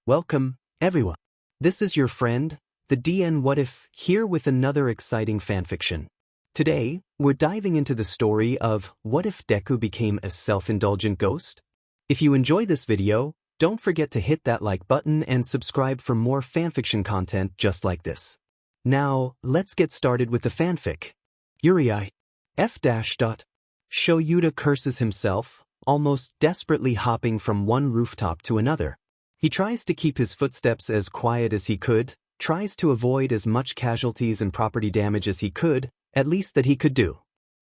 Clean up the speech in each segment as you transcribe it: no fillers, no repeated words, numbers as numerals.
Welcome, everyone. This is your friend, the DN What If, here with another exciting fanfiction. Today, we're diving into the story of What If Deku Became a Self-Indulgent Ghost? If you enjoy this video, don't forget to hit that like button and subscribe for more fanfiction content just like this. Now, let's get started with the fanfic. Yurei. Shoyuta curses himself, almost desperately hopping from one rooftop to another. He tries to keep his footsteps as quiet as he could, tries to avoid as much casualties and property damage as he could, at least that he could do.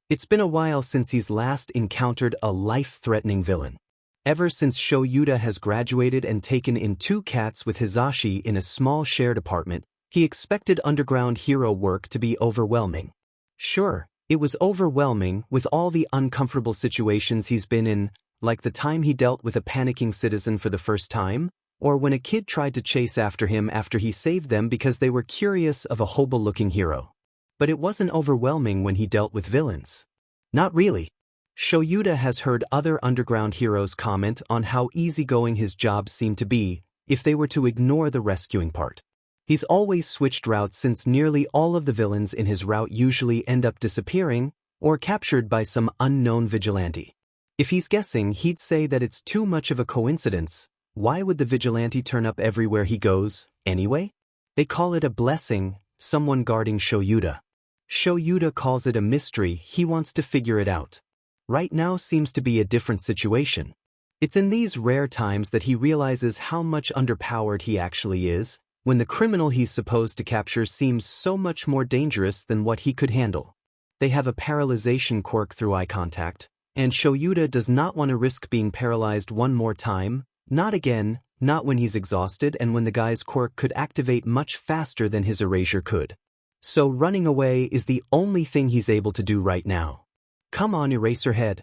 It's been a while since he's last encountered a life-threatening villain. Ever since Shoyuta has graduated and taken in 2 cats with Hizashi in a small shared apartment, he expected underground hero work to be overwhelming. Sure, it was overwhelming with all the uncomfortable situations he's been in, like the time he dealt with a panicking citizen for the first time, or when a kid tried to chase after him after he saved them because they were curious of a hobo-looking hero. But it wasn't overwhelming when he dealt with villains. Not really. Shoyuta has heard other underground heroes comment on how easygoing his jobs seemed to be if they were to ignore the rescuing part. He's always switched routes since nearly all of the villains in his route usually end up disappearing or captured by some unknown vigilante. If he's guessing, he'd say that it's too much of a coincidence. Why would the vigilante turn up everywhere he goes, anyway? They call it a blessing, someone guarding Shoyuta. Shoyuta calls it a mystery, he wants to figure it out. Right now seems to be a different situation. It's in these rare times that he realizes how much underpowered he actually is, when the criminal he's supposed to capture seems so much more dangerous than what he could handle. They have a paralyzation quirk through eye contact, and Shoyuta does not want to risk being paralyzed one more time, not again, not when he's exhausted and when the guy's quirk could activate much faster than his erasure could. So running away is the only thing he's able to do right now. Come on, Eraserhead.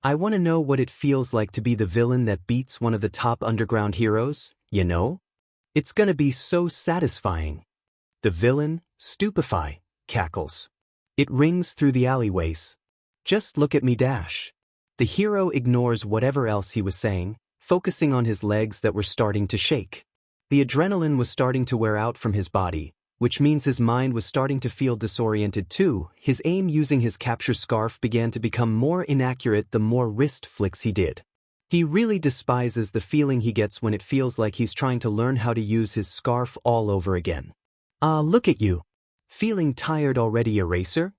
I want to know what it feels like to be the villain that beats one of the top underground heroes, you know? It's gonna be so satisfying. The villain, Stupefy, cackles. It rings through the alleyways. Just look at me dash. The hero ignores whatever else he was saying, focusing on his legs that were starting to shake. The adrenaline was starting to wear out from his body, which means his mind was starting to feel disoriented too. His aim using his capture scarf began to become more inaccurate the more wrist flicks he did. He really despises the feeling he gets when it feels like he's trying to learn how to use his scarf all over again. Look at you. Feeling tired already, Eraser?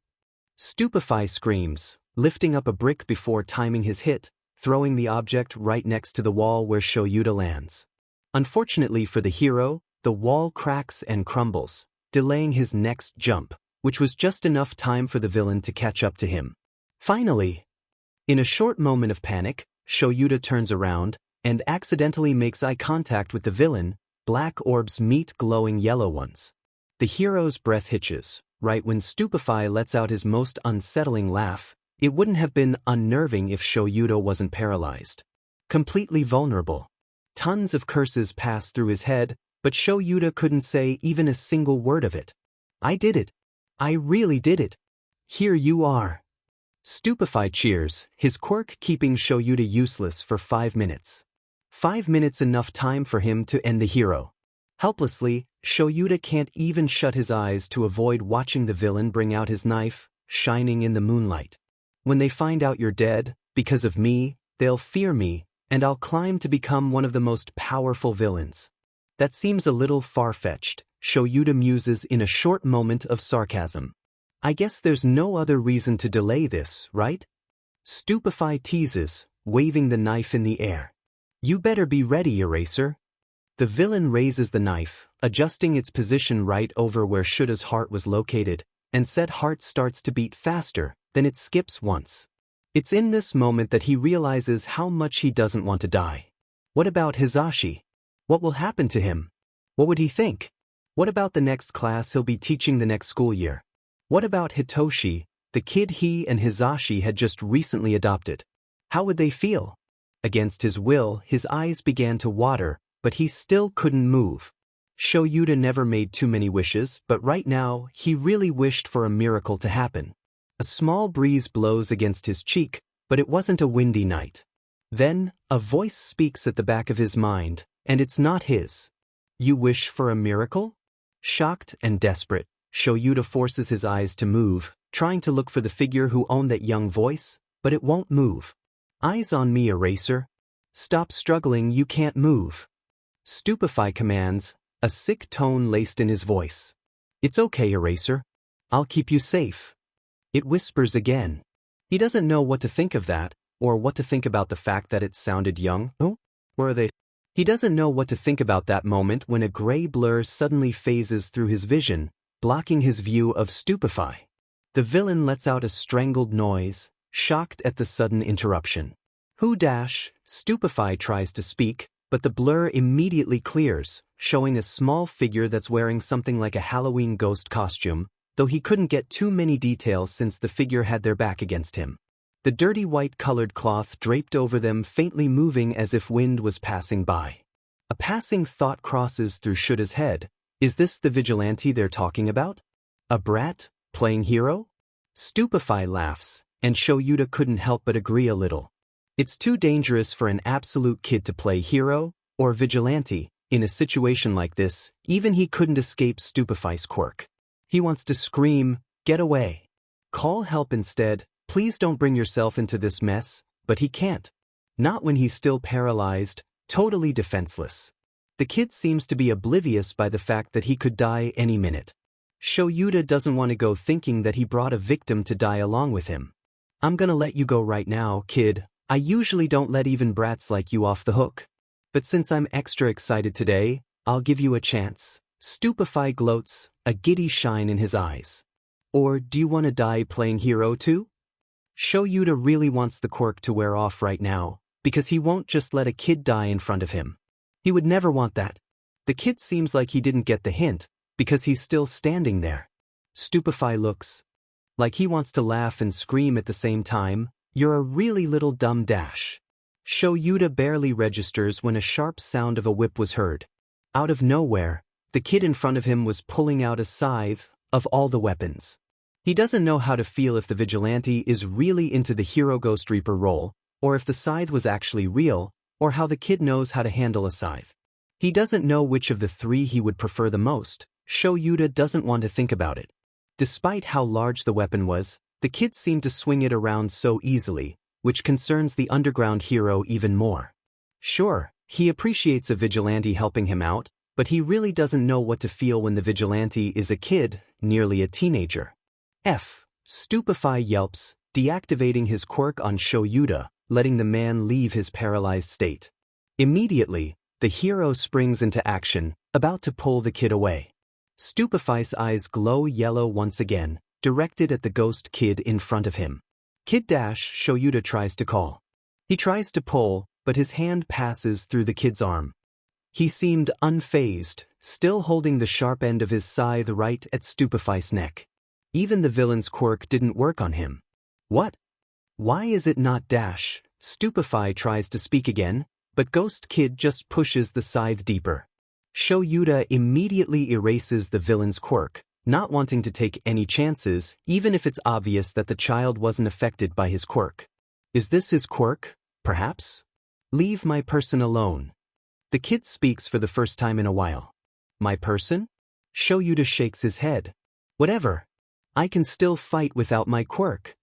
Stupefy screams, lifting up a brick before timing his hit, throwing the object right next to the wall where Shoyuta lands. Unfortunately for the hero, the wall cracks and crumbles, delaying his next jump, which was just enough time for the villain to catch up to him. Finally, in a short moment of panic, Shoyuta turns around and accidentally makes eye contact with the villain. Black orbs meet glowing yellow ones. The hero's breath hitches. Right when Stupefy lets out his most unsettling laugh, it wouldn't have been unnerving if Shoyuta wasn't paralyzed. Completely vulnerable. Tons of curses passed through his head, but Shoyuta couldn't say even a single word of it. I did it. I really did it. Here you are. Stupefy cheers, his quirk keeping Shoyuta useless for 5 minutes. 5 minutes enough time for him to end the hero. Helplessly, Shoyuta can't even shut his eyes to avoid watching the villain bring out his knife, shining in the moonlight. When they find out you're dead, because of me, they'll fear me, and I'll climb to become one of the most powerful villains. That seems a little far-fetched, Shoyuta muses in a short moment of sarcasm. I guess there's no other reason to delay this, right? Stupefy teases, waving the knife in the air. You better be ready, Eraser. The villain raises the knife, adjusting its position right over where Shuta's heart was located, and said heart starts to beat faster, then it skips once. It's in this moment that he realizes how much he doesn't want to die. What about Hizashi? What will happen to him? What would he think? What about the next class he'll be teaching the next school year? What about Hitoshi, the kid he and Hizashi had just recently adopted? How would they feel? Against his will, his eyes began to water, but he still couldn't move. Shoyuta never made too many wishes, but right now, he really wished for a miracle to happen. A small breeze blows against his cheek, but it wasn't a windy night. Then, a voice speaks at the back of his mind, and it's not his. You wish for a miracle? Shocked and desperate, Shoyuta forces his eyes to move, trying to look for the figure who owned that young voice, but it won't move. Eyes on me, Eraser. Stop struggling, you can't move. Stupefy commands, a sick tone laced in his voice. It's okay, Eraser. I'll keep you safe. It whispers again. He doesn't know what to think of that, or what to think about the fact that it sounded young. Oh? Where are they? He doesn't know what to think about that moment when a gray blur suddenly phases through his vision, blocking his view of Stupefy. The villain lets out a strangled noise, shocked at the sudden interruption. Stupefy tries to speak, but the blur immediately clears, showing a small figure that's wearing something like a Halloween ghost costume, though he couldn't get too many details since the figure had their back against him. The dirty white-colored cloth draped over them faintly moving as if wind was passing by. A passing thought crosses through Shuta's head. Is this the vigilante they're talking about? A brat, playing hero? Stupefy laughs, and Shoyuta couldn't help but agree a little. It's too dangerous for an absolute kid to play hero, or vigilante. In a situation like this, even he couldn't escape Stupefy's quirk. He wants to scream, "Get away! Call help instead, please don't bring yourself into this mess," but he can't. Not when he's still paralyzed, totally defenseless. The kid seems to be oblivious by the fact that he could die any minute. Shoyuta doesn't want to go thinking that he brought a victim to die along with him. "I'm gonna let you go right now, kid. I usually don't let even brats like you off the hook. But since I'm extra excited today, I'll give you a chance." Stupefy gloats, a giddy shine in his eyes. "Or do you want to die playing hero too?" Shoyuta really wants the quirk to wear off right now, because he won't just let a kid die in front of him. He would never want that. The kid seems like he didn't get the hint, because he's still standing there. Stupefy looks like he wants to laugh and scream at the same time. "You're a really little dumb dash." Shoyuta barely registers when a sharp sound of a whip was heard. Out of nowhere, the kid in front of him was pulling out a scythe, of all the weapons. He doesn't know how to feel if the vigilante is really into the hero Ghost Reaper role, or if the scythe was actually real, or how the kid knows how to handle a scythe. He doesn't know which of the three he would prefer the most. Shoyuta doesn't want to think about it. Despite how large the weapon was, the kid seemed to swing it around so easily, which concerns the underground hero even more. Sure, he appreciates a vigilante helping him out, but he really doesn't know what to feel when the vigilante is a kid, nearly a teenager. Stupefy yelps, deactivating his quirk on Shoyuta, letting the man leave his paralyzed state. Immediately, the hero springs into action, about to pull the kid away. Stupefy's eyes glow yellow once again, directed at the ghost kid in front of him. Shoyuta tries to call. He tries to pull, but his hand passes through the kid's arm. He seemed unfazed, still holding the sharp end of his scythe right at Stupefy's neck. Even the villain's quirk didn't work on him. What? Why is it not dash? Stupefy tries to speak again, but Ghost Kid just pushes the scythe deeper. Shoyuta immediately erases the villain's quirk, not wanting to take any chances, even if it's obvious that the child wasn't affected by his quirk. Is this his quirk, perhaps? "Leave my person alone." The kid speaks for the first time in a while. "My person?" Shoyuta shakes his head. "Whatever. I can still fight without my quirk."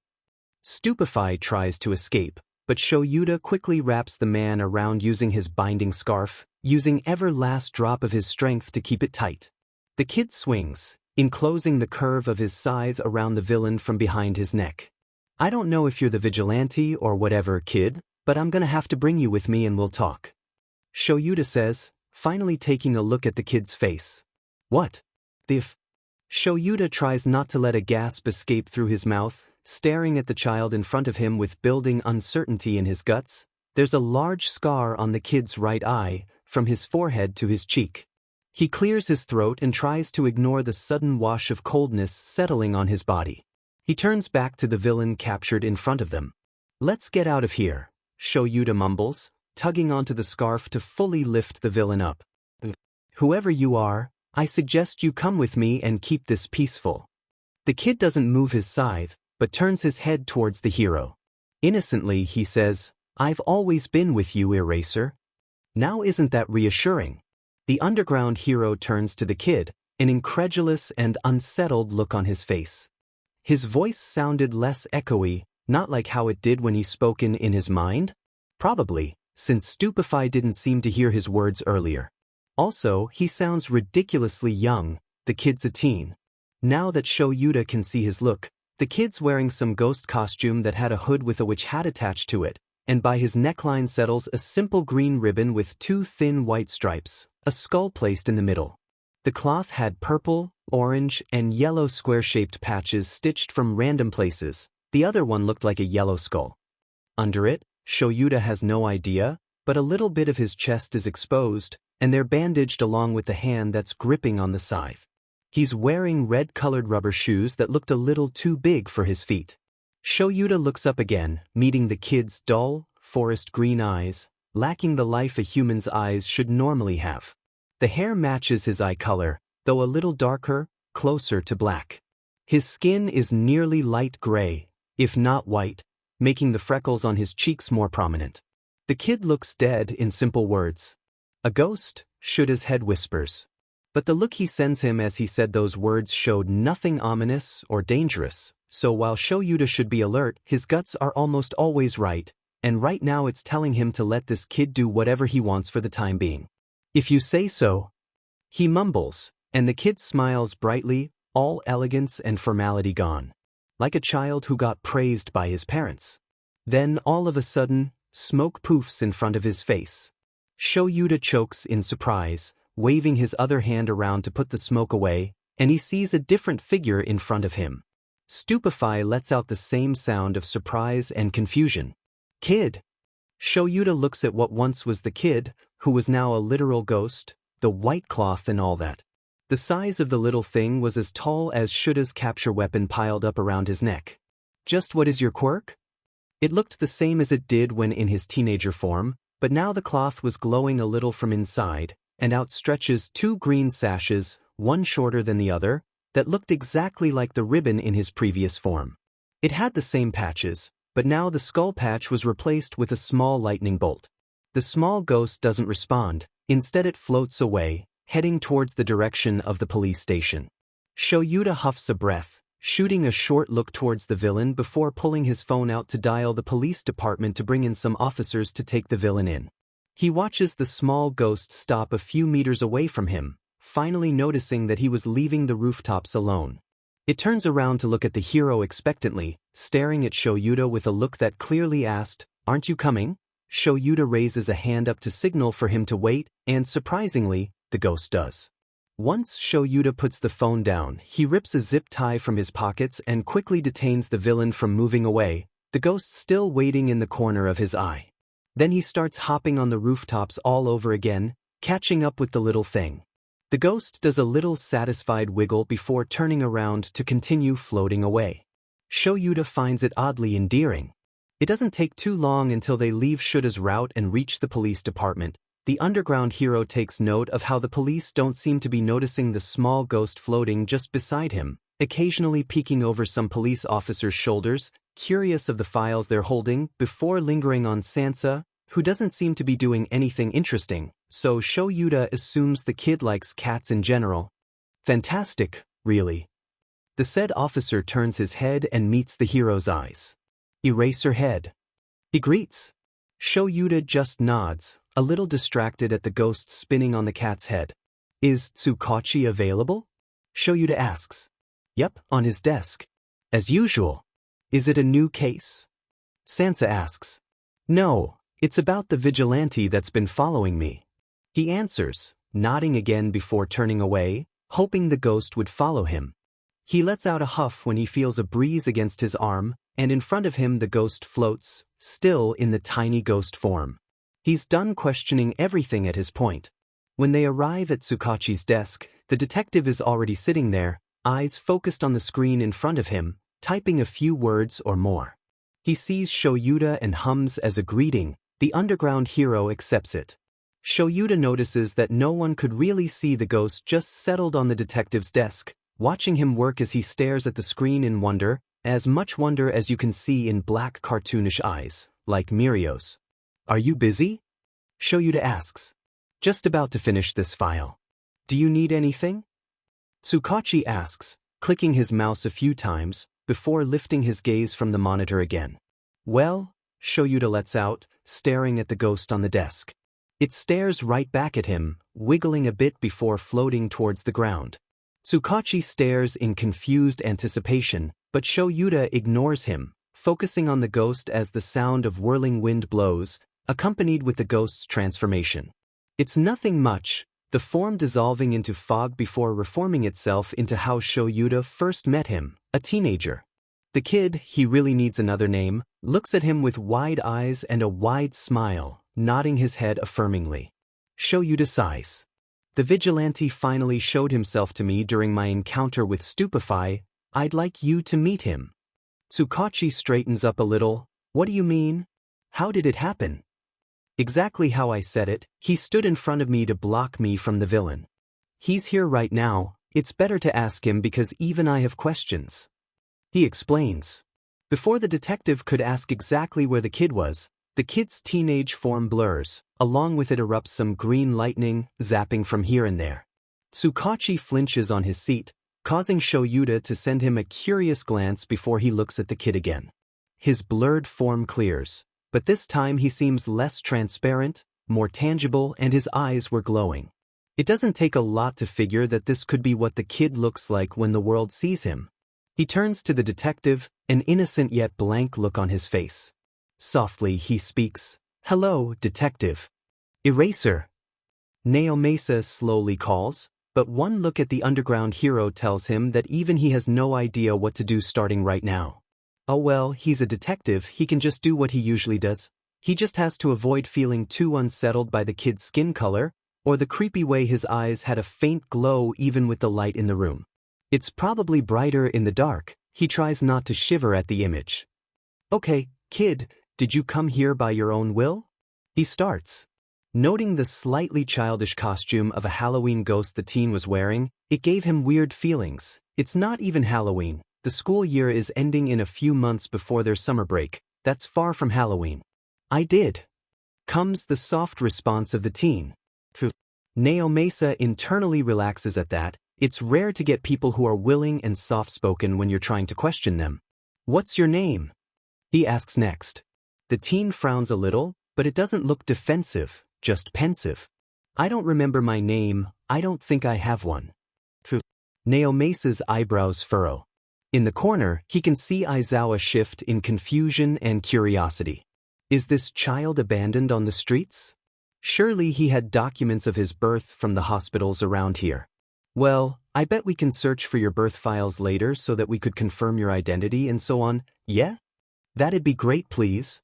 Stupefy tries to escape, but Shoyuta quickly wraps the man around using his binding scarf, using every last drop of his strength to keep it tight. The kid swings, enclosing the curve of his scythe around the villain from behind his neck. "I don't know if you're the vigilante or whatever, kid, but I'm gonna have to bring you with me and we'll talk," Shoyuta says, finally taking a look at the kid's face. "What? Shoyuta tries not to let a gasp escape through his mouth, staring at the child in front of him with building uncertainty in his guts. There's a large scar on the kid's right eye, from his forehead to his cheek. He clears his throat and tries to ignore the sudden wash of coldness settling on his body. He turns back to the villain captured in front of them. "Let's get out of here," Shoyuta mumbles, tugging onto the scarf to fully lift the villain up. "Whoever you are, I suggest you come with me and keep this peaceful." The kid doesn't move his scythe, but turns his head towards the hero. Innocently, he says, "I've always been with you, Eraser." Now isn't that reassuring? The underground hero turns to the kid, an incredulous and unsettled look on his face. His voice sounded less echoey, not like how it did when he spoke in his mind? Probably, since Stupefy didn't seem to hear his words earlier. Also, he sounds ridiculously young, the kid's a teen. Now that Shoyuta can see his look, the kid's wearing some ghost costume that had a hood with a witch hat attached to it, and by his neckline settles a simple green ribbon with 2 thin white stripes, a skull placed in the middle. The cloth had purple, orange, and yellow square-shaped patches stitched from random places. The other one looked like a yellow skull. Under it, Shoyuta has no idea, but a little bit of his chest is exposed, and they're bandaged along with the hand that's gripping on the scythe. He's wearing red-colored rubber shoes that looked a little too big for his feet. Shoyuta looks up again, meeting the kid's dull, forest green eyes, lacking the life a human's eyes should normally have. The hair matches his eye color, though a little darker, closer to black. His skin is nearly light gray, if not white, making the freckles on his cheeks more prominent. The kid looks dead in simple words. A ghost, Shuta's head whispers. But the look he sends him as he said those words showed nothing ominous or dangerous, so while Shoyuta should be alert, his guts are almost always right, and right now it's telling him to let this kid do whatever he wants for the time being. If you say so. He mumbles, and the kid smiles brightly, all elegance and formality gone. Like a child who got praised by his parents. Then, all of a sudden, smoke poofs in front of his face. Shoyuta chokes in surprise, waving his other hand around to put the smoke away, and he sees a different figure in front of him. Stupefy lets out the same sound of surprise and confusion. Kid! Shoyuta looks at what once was the kid, who was now a literal ghost, the white cloth and all that. The size of the little thing was as tall as Shuta's capture weapon piled up around his neck. Just what is your quirk? It looked the same as it did when in his teenager form, but now the cloth was glowing a little from inside, and outstretches 2 green sashes, one shorter than the other, that looked exactly like the ribbon in his previous form. It had the same patches, but now the skull patch was replaced with a small lightning bolt. The small ghost doesn't respond, instead it floats away, heading towards the direction of the police station. Shoyuta huffs a breath, shooting a short look towards the villain before pulling his phone out to dial the police department to bring in some officers to take the villain in. He watches the small ghost stop a few meters away from him, finally noticing that he was leaving the rooftops alone. It turns around to look at the hero expectantly, staring at Shoyuta with a look that clearly asked, "Aren't you coming?" Shoyuta raises a hand up to signal for him to wait, and surprisingly, the ghost does. Once Shoyuta puts the phone down, he rips a zip tie from his pockets and quickly detains the villain from moving away, the ghost still waiting in the corner of his eye. Then he starts hopping on the rooftops all over again, catching up with the little thing. The ghost does a little satisfied wiggle before turning around to continue floating away. Shoyuta finds it oddly endearing. It doesn't take too long until they leave Shuta's route and reach the police department. The underground hero takes note of how the police don't seem to be noticing the small ghost floating just beside him, occasionally peeking over some police officers' shoulders, curious of the files they're holding, before lingering on Sansa, who doesn't seem to be doing anything interesting, so Shoyuta assumes the kid likes cats in general. Fantastic, really. The said officer turns his head and meets the hero's eyes. Eraserhead. He greets. Shoyuta just nods, a little distracted at the ghost spinning on the cat's head. Is Tsukachi available? Shoyuta asks. Yep, on his desk. As usual. Is it a new case? Sansa asks. No, it's about the vigilante that's been following me. He answers, nodding again before turning away, hoping the ghost would follow him. He lets out a huff when he feels a breeze against his arm, and in front of him the ghost floats, still in the tiny ghost form. He's done questioning everything at his point. When they arrive at Tsukachi's desk, the detective is already sitting there, eyes focused on the screen in front of him, typing a few words or more. He sees Shoyuta and hums as a greeting. The underground hero accepts it. Shoyuta notices that no one could really see the ghost just settled on the detective's desk, watching him work as he stares at the screen in wonder, as much wonder as you can see in black cartoonish eyes, like Mirio's. Are you busy? Shoyuta asks. Just about to finish this file. Do you need anything? Tsukachi asks, clicking his mouse a few times, before lifting his gaze from the monitor again. Well, Shoyuta lets out, staring at the ghost on the desk. It stares right back at him, wiggling a bit before floating towards the ground. Tsukachi stares in confused anticipation, but Shoyuta ignores him, focusing on the ghost as the sound of whirling wind blows, accompanied with the ghost's transformation. It's nothing much, the form dissolving into fog before reforming itself into how Shoyuta first met him, a teenager. The kid, he really needs another name, looks at him with wide eyes and a wide smile, nodding his head affirmingly. Shoyuta sighs. The vigilante finally showed himself to me during my encounter with Stupefy. I'd like you to meet him. Tsukachi straightens up a little. What do you mean? How did it happen? Exactly how I said it, he stood in front of me to block me from the villain. He's here right now, it's better to ask him because even I have questions. He explains. Before the detective could ask exactly where the kid was, the kid's teenage form blurs, along with it erupts some green lightning, zapping from here and there. Tsukachi flinches on his seat, causing Shoyuta to send him a curious glance before he looks at the kid again. His blurred form clears, but this time he seems less transparent, more tangible, and his eyes were glowing. It doesn't take a lot to figure that this could be what the kid looks like when the world sees him. He turns to the detective, an innocent yet blank look on his face. Softly he speaks, "Hello, detective." "Eraser." Naomasa slowly calls, but one look at the underground hero tells him that even he has no idea what to do starting right now. Oh well, he's a detective, he can just do what he usually does. He just has to avoid feeling too unsettled by the kid's skin color, or the creepy way his eyes had a faint glow even with the light in the room. It's probably brighter in the dark. He tries not to shiver at the image. "Okay, kid, did you come here by your own will?" He starts. Noting the slightly childish costume of a Halloween ghost the teen was wearing, it gave him weird feelings. It's not even Halloween. The school year is ending in a few months before their summer break. That's far from Halloween. "I did," comes the soft response of the teen. Naomasa internally relaxes at that. It's rare to get people who are willing and soft-spoken when you're trying to question them. "What's your name?" he asks next. The teen frowns a little, but it doesn't look defensive, just pensive. "I don't remember my name, I don't think I have one." Naomasa's eyebrows furrow. In the corner, he can see Aizawa shift in confusion and curiosity. Is this child abandoned on the streets? Surely he had documents of his birth from the hospitals around here. "Well, I bet we can search for your birth files later so that we could confirm your identity and so on, yeah? That'd be great, please."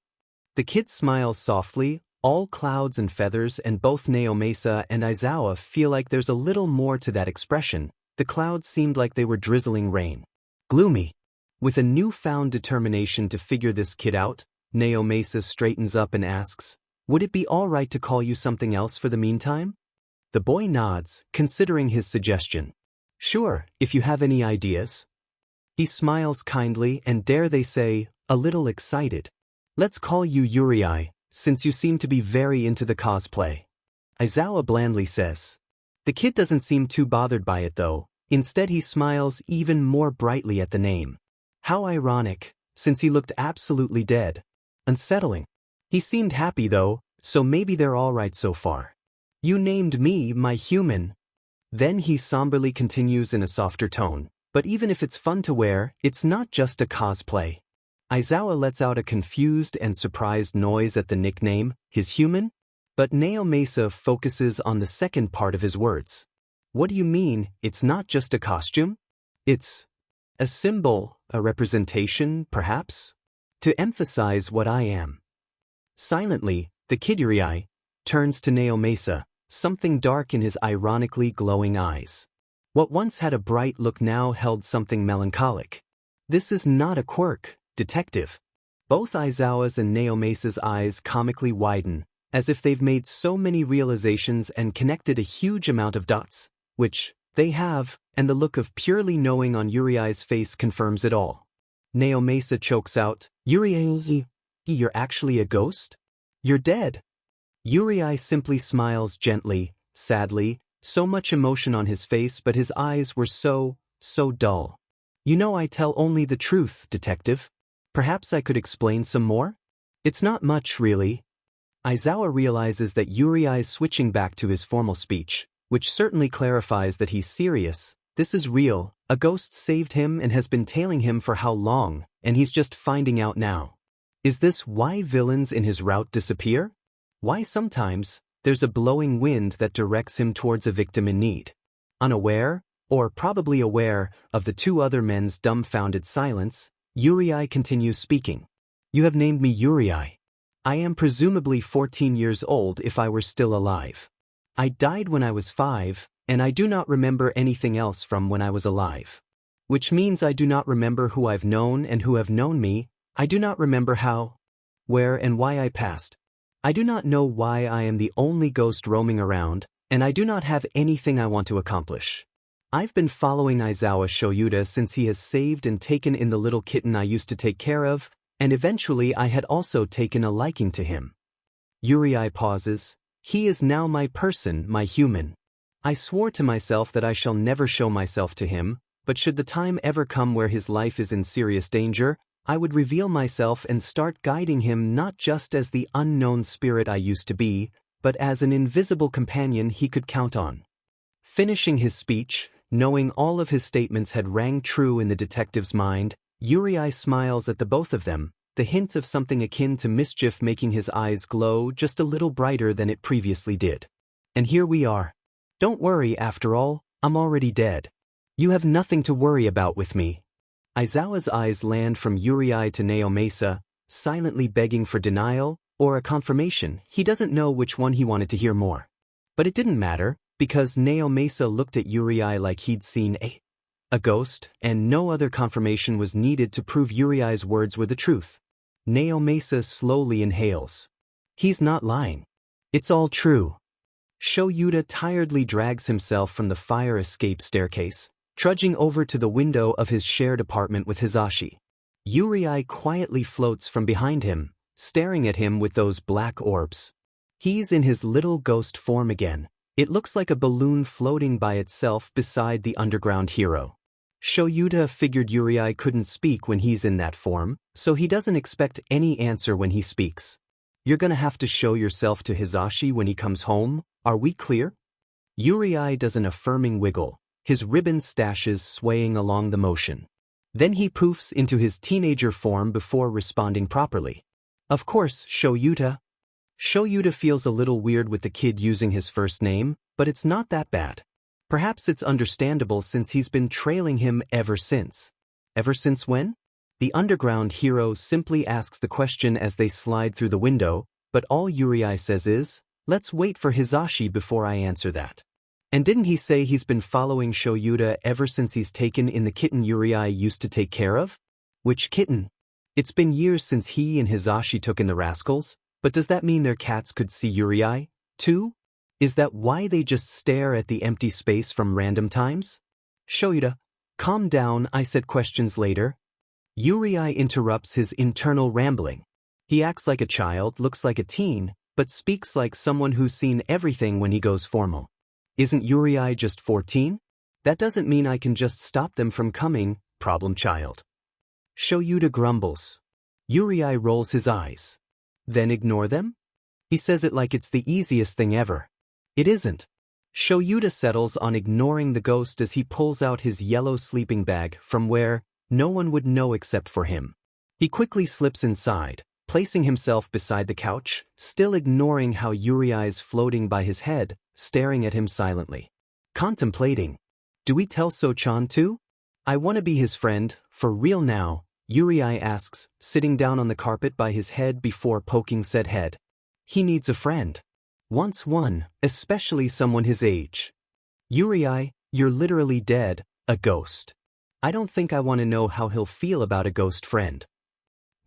The kid smiles softly, all clouds and feathers, and both Naomasa and Aizawa feel like there's a little more to that expression. The clouds seemed like they were drizzling rain. Gloomy. With a newfound determination to figure this kid out, Naomasa straightens up and asks, "Would it be all right to call you something else for the meantime?" The boy nods, considering his suggestion. "Sure, if you have any ideas." He smiles kindly and, dare they say, a little excited. "Let's call you Yurei, since you seem to be very into the cosplay." Aizawa blandly says. The kid doesn't seem too bothered by it though. Instead he smiles even more brightly at the name. How ironic, since he looked absolutely dead. Unsettling. He seemed happy though, so maybe they're all right so far. "You named me my human." Then he somberly continues in a softer tone. "But even if it's fun to wear, it's not just a cosplay." Aizawa lets out a confused and surprised noise at the nickname, his human? But Naomasa focuses on the second part of his words. "What do you mean, it's not just a costume? It's a symbol, a representation, perhaps? To emphasize what I am." Silently, the kid Yurei turns to Naomasa, something dark in his ironically glowing eyes. What once had a bright look now held something melancholic. "This is not a quirk, detective." Both Aizawa's and Naomasa's eyes comically widen, as if they've made so many realizations and connected a huge amount of dots, which they have, and the look of purely knowing on Yurei's face confirms it all. Naomasa chokes out, "Yurei, you're actually a ghost? You're dead." Yurei simply smiles gently, sadly, so much emotion on his face but his eyes were so dull. You know I tell only the truth, detective. Perhaps I could explain some more? It's not much, really. Aizawa realizes that Yurei's switching back to his formal speech, which certainly clarifies that he's serious. This is real, a ghost saved him and has been tailing him for how long, and he's just finding out now. Is this why villains in his route disappear? Why sometimes, there's a blowing wind that directs him towards a victim in need? Unaware, or probably aware, of the two other men's dumbfounded silence, Yurei continues speaking. You have named me Yurei. I am presumably 14 years old if I were still alive. I died when I was 5, and I do not remember anything else from when I was alive. Which means I do not remember who I've known and who have known me. I do not remember how, where and why I passed. I do not know why I am the only ghost roaming around, and I do not have anything I want to accomplish. I've been following Aizawa Shoyuta since he has saved and taken in the little kitten I used to take care of, and eventually I had also taken a liking to him. Yurei pauses. He is now my person, my human. I swore to myself that I shall never show myself to him, but should the time ever come where his life is in serious danger, I would reveal myself and start guiding him not just as the unknown spirit I used to be, but as an invisible companion he could count on. Finishing his speech, knowing all of his statements had rang true in the detective's mind, Yurei smiles at the both of them, the hint of something akin to mischief making his eyes glow just a little brighter than it previously did. And here we are. Don't worry, after all, I'm already dead. You have nothing to worry about with me. Aizawa's eyes land from Yurei to Naomasa, silently begging for denial, or a confirmation. He doesn't know which one he wanted to hear more. But it didn't matter, because Naomasa looked at Yurei like he'd seen a ghost, and no other confirmation was needed to prove Yurei's words were the truth. Naomasa slowly inhales. He's not lying. It's all true. Shoyuta tiredly drags himself from the fire escape staircase, trudging over to the window of his shared apartment with Hisashi. Yurei quietly floats from behind him, staring at him with those black orbs. He's in his little ghost form again. It looks like a balloon floating by itself beside the underground hero. Shoyuta figured Yurei couldn't speak when he's in that form, so he doesn't expect any answer when he speaks. You're gonna have to show yourself to Hisashi when he comes home, are we clear? Yurei does an affirming wiggle, his ribbon stashes swaying along the motion. Then he poofs into his teenager form before responding properly. Of course, Shoyuta. Shoyuta feels a little weird with the kid using his first name, but it's not that bad. Perhaps it's understandable since he's been trailing him ever since. Ever since when? The underground hero simply asks the question as they slide through the window, but all Yurei says is, let's wait for Hisashi before I answer that. And didn't he say he's been following Shoyuta ever since he's taken in the kitten Yurei used to take care of? Which kitten? It's been years since he and Hisashi took in the rascals, but does that mean their cats could see Yurei, too? Is that why they just stare at the empty space from random times? Shoyuta, calm down, I said questions later. Yurei interrupts his internal rambling. He acts like a child, looks like a teen, but speaks like someone who's seen everything when he goes formal. Isn't Yurei just 14? That doesn't mean I can just stop them from coming, problem child. Shoyuta grumbles. Yurei rolls his eyes. Then ignore them? He says it like it's the easiest thing ever. It isn't. Shoyuta settles on ignoring the ghost as he pulls out his yellow sleeping bag from where no one would know except for him. He quickly slips inside, placing himself beside the couch, still ignoring how Yurei's floating by his head, staring at him silently. Contemplating. Do we tell So-chan too? I want to be his friend, for real now, Yurei asks, sitting down on the carpet by his head before poking said head. He needs a friend. Wants one, especially someone his age. Yurei, you're literally dead, a ghost. I don't think I want to know how he'll feel about a ghost friend.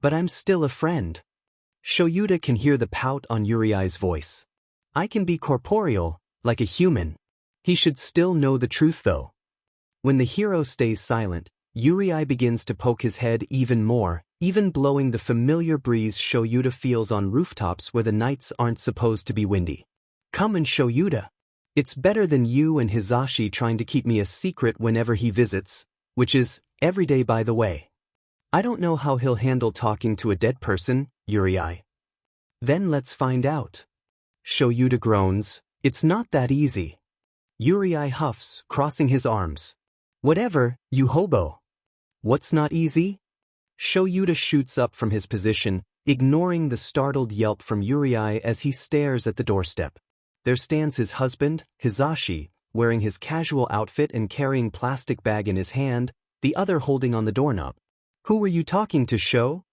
But I'm still a friend. Shoyuta can hear the pout on Yurei's voice. I can be corporeal, like a human. He should still know the truth though. When the hero stays silent, Yurei begins to poke his head even more, even blowing the familiar breeze Shoyuta feels on rooftops where the nights aren't supposed to be windy. Come and Shoyuta. It's better than you and Hizashi trying to keep me a secret whenever he visits, which is every day by the way. I don't know how he'll handle talking to a dead person, Yurei. Then let's find out. Shoyuta groans, it's not that easy. Yurei huffs, crossing his arms. Whatever, you hobo. What's not easy? Shoyuta shoots up from his position, ignoring the startled yelp from Yurei as he stares at the doorstep. There stands his husband, Hizashi, wearing his casual outfit and carrying plastic bag in his hand, the other holding on the doorknob. Who were you talking to, Sho?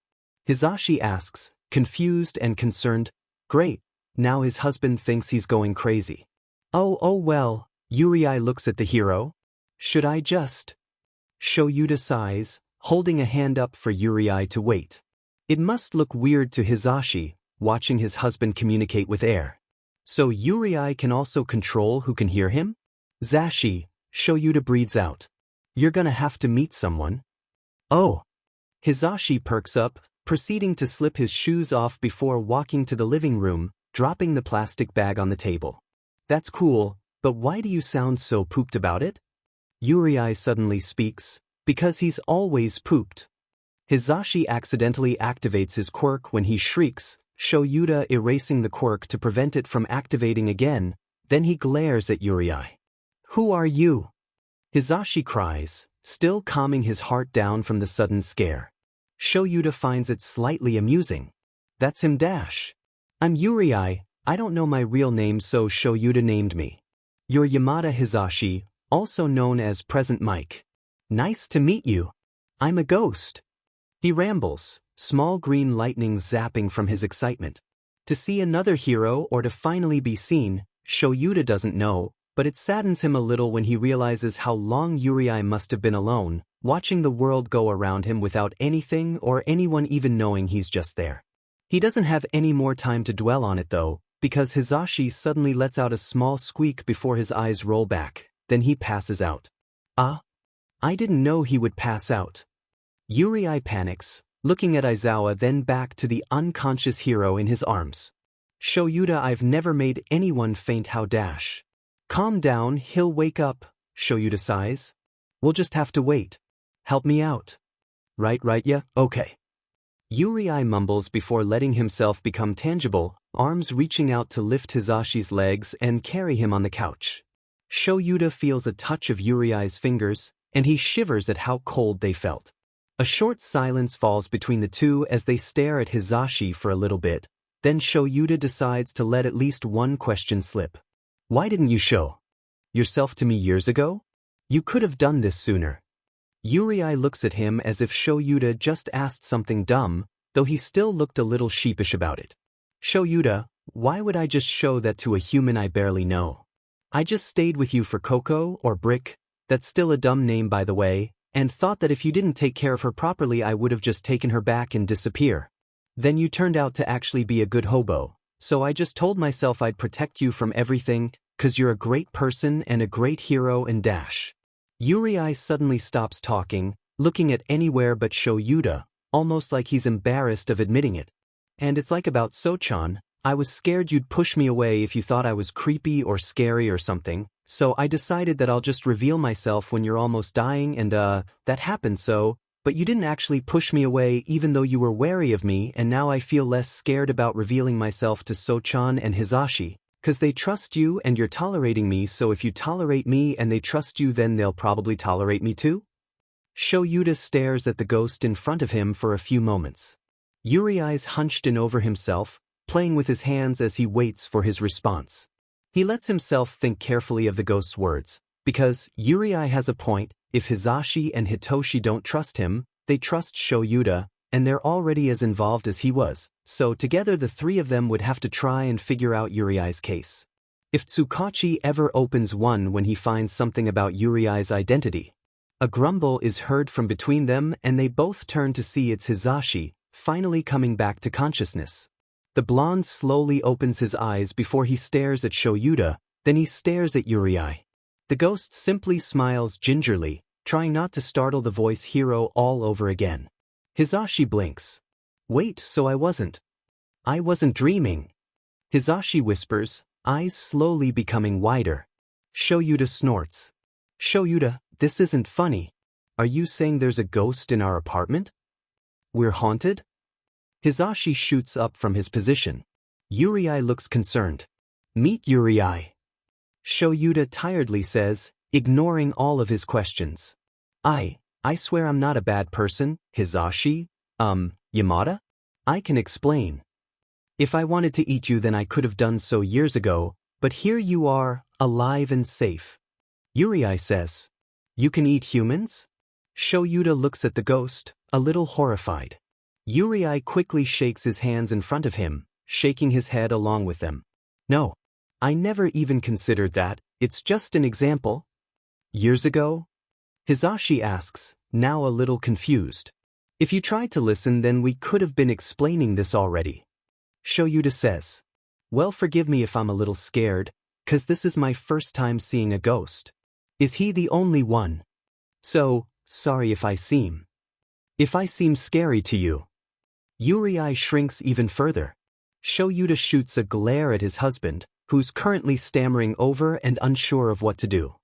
Hizashi asks, confused and concerned. Great, now his husband thinks he's going crazy. Oh well, Yurei looks at the hero. Should I just? Shoyuta sighs, holding a hand up for Yurei to wait. It must look weird to Hizashi, watching his husband communicate with air. So Yurei can also control who can hear him? Zashi, Shoyuta breathes out. You're gonna have to meet someone. Oh. Hizashi perks up, proceeding to slip his shoes off before walking to the living room, dropping the plastic bag on the table. That's cool, but why do you sound so pooped about it? Yurei suddenly speaks, because he's always pooped. Hizashi accidentally activates his quirk when he shrieks, Shoyuta erasing the quirk to prevent it from activating again, then he glares at Yurei. Who are you? Hizashi cries, still calming his heart down from the sudden scare. Shoyuta finds it slightly amusing. That's him dash. I'm Yurei, I don't know my real name so Shoyuta named me. You're Yamada Hizashi, also known as Present Mike. Nice to meet you. I'm a ghost. He rambles, small green lightning zapping from his excitement. To see another hero or to finally be seen, Shoyuta doesn't know, but it saddens him a little when he realizes how long Yurei must have been alone, watching the world go around him without anything or anyone even knowing he's just there. He doesn't have any more time to dwell on it though, because Hizashi suddenly lets out a small squeak before his eyes roll back, then he passes out. I didn't know he would pass out. Yurei panics, looking at Aizawa then back to the unconscious hero in his arms. Shoyuta, I've never made anyone faint how dash. Calm down, he'll wake up, Shoyuta sighs. We'll just have to wait. Help me out. Right, yeah, okay. Yurei mumbles before letting himself become tangible, arms reaching out to lift Hizashi's legs and carry him on the couch. Shoyuta feels a touch of Yurei's fingers, and he shivers at how cold they felt. A short silence falls between the two as they stare at Hizashi for a little bit, then Shoyuta decides to let at least one question slip. Why didn't you show yourself to me years ago? You could have done this sooner. Yurei looks at him as if Shoyuta just asked something dumb, though he still looked a little sheepish about it. Shoyuta, why would I just show that to a human I barely know? I just stayed with you for Coco or Brick, that's still a dumb name by the way, and thought that if you didn't take care of her properly I would have just taken her back and disappear. Then you turned out to actually be a good hobo, so I just told myself I'd protect you from everything, 'cause you're a great person and a great hero and dash. Yurei suddenly stops talking, looking at anywhere but Shoyuta, almost like he's embarrassed of admitting it. And it's like about Sochan, I was scared you'd push me away if you thought I was creepy or scary or something, so I decided that I'll just reveal myself when you're almost dying and that happened so, but you didn't actually push me away even though you were wary of me and now I feel less scared about revealing myself to Sochan and Hizashi. 'Cause they trust you and you're tolerating me, so if you tolerate me and they trust you then they'll probably tolerate me too? Shoyuta stares at the ghost in front of him for a few moments. Yurei's hunched in over himself, playing with his hands as he waits for his response. He lets himself think carefully of the ghost's words, because Yurei has a point, if Hizashi and Hitoshi don't trust him, they trust Shoyuta, and they're already as involved as he was, so together the three of them would have to try and figure out Yurei's case. If Tsukachi ever opens one when he finds something about Yurei's identity. A grumble is heard from between them and they both turn to see it's Hizashi, finally coming back to consciousness. The blonde slowly opens his eyes before he stares at Shoyuta, then he stares at Yurei. The ghost simply smiles gingerly, trying not to startle the voice hero all over again. Hisashi blinks. Wait, so I wasn't dreaming. Hisashi whispers, eyes slowly becoming wider. Shoyuta snorts. Shoyuta, this isn't funny. Are you saying there's a ghost in our apartment? We're haunted? Hisashi shoots up from his position. Yurei looks concerned. Meet Yurei. Shoyuta tiredly says, ignoring all of his questions. I swear I'm not a bad person, Hisashi. Yamada? I can explain. If I wanted to eat you then I could have done so years ago, but here you are, alive and safe. Yurei says. You can eat humans? Shoyuta looks at the ghost, a little horrified. Yurei quickly shakes his hands in front of him, shaking his head along with them. No. I never even considered that, it's just an example. Years ago? Hisashi asks, now a little confused. If you tried to listen then we could have been explaining this already. Shoyuta says. Well, forgive me if I'm a little scared, 'cause this is my first time seeing a ghost. Is he the only one? So, sorry if I seem scary to you. Yurei shrinks even further. Shoyuta shoots a glare at his husband, who's currently stammering over and unsure of what to do.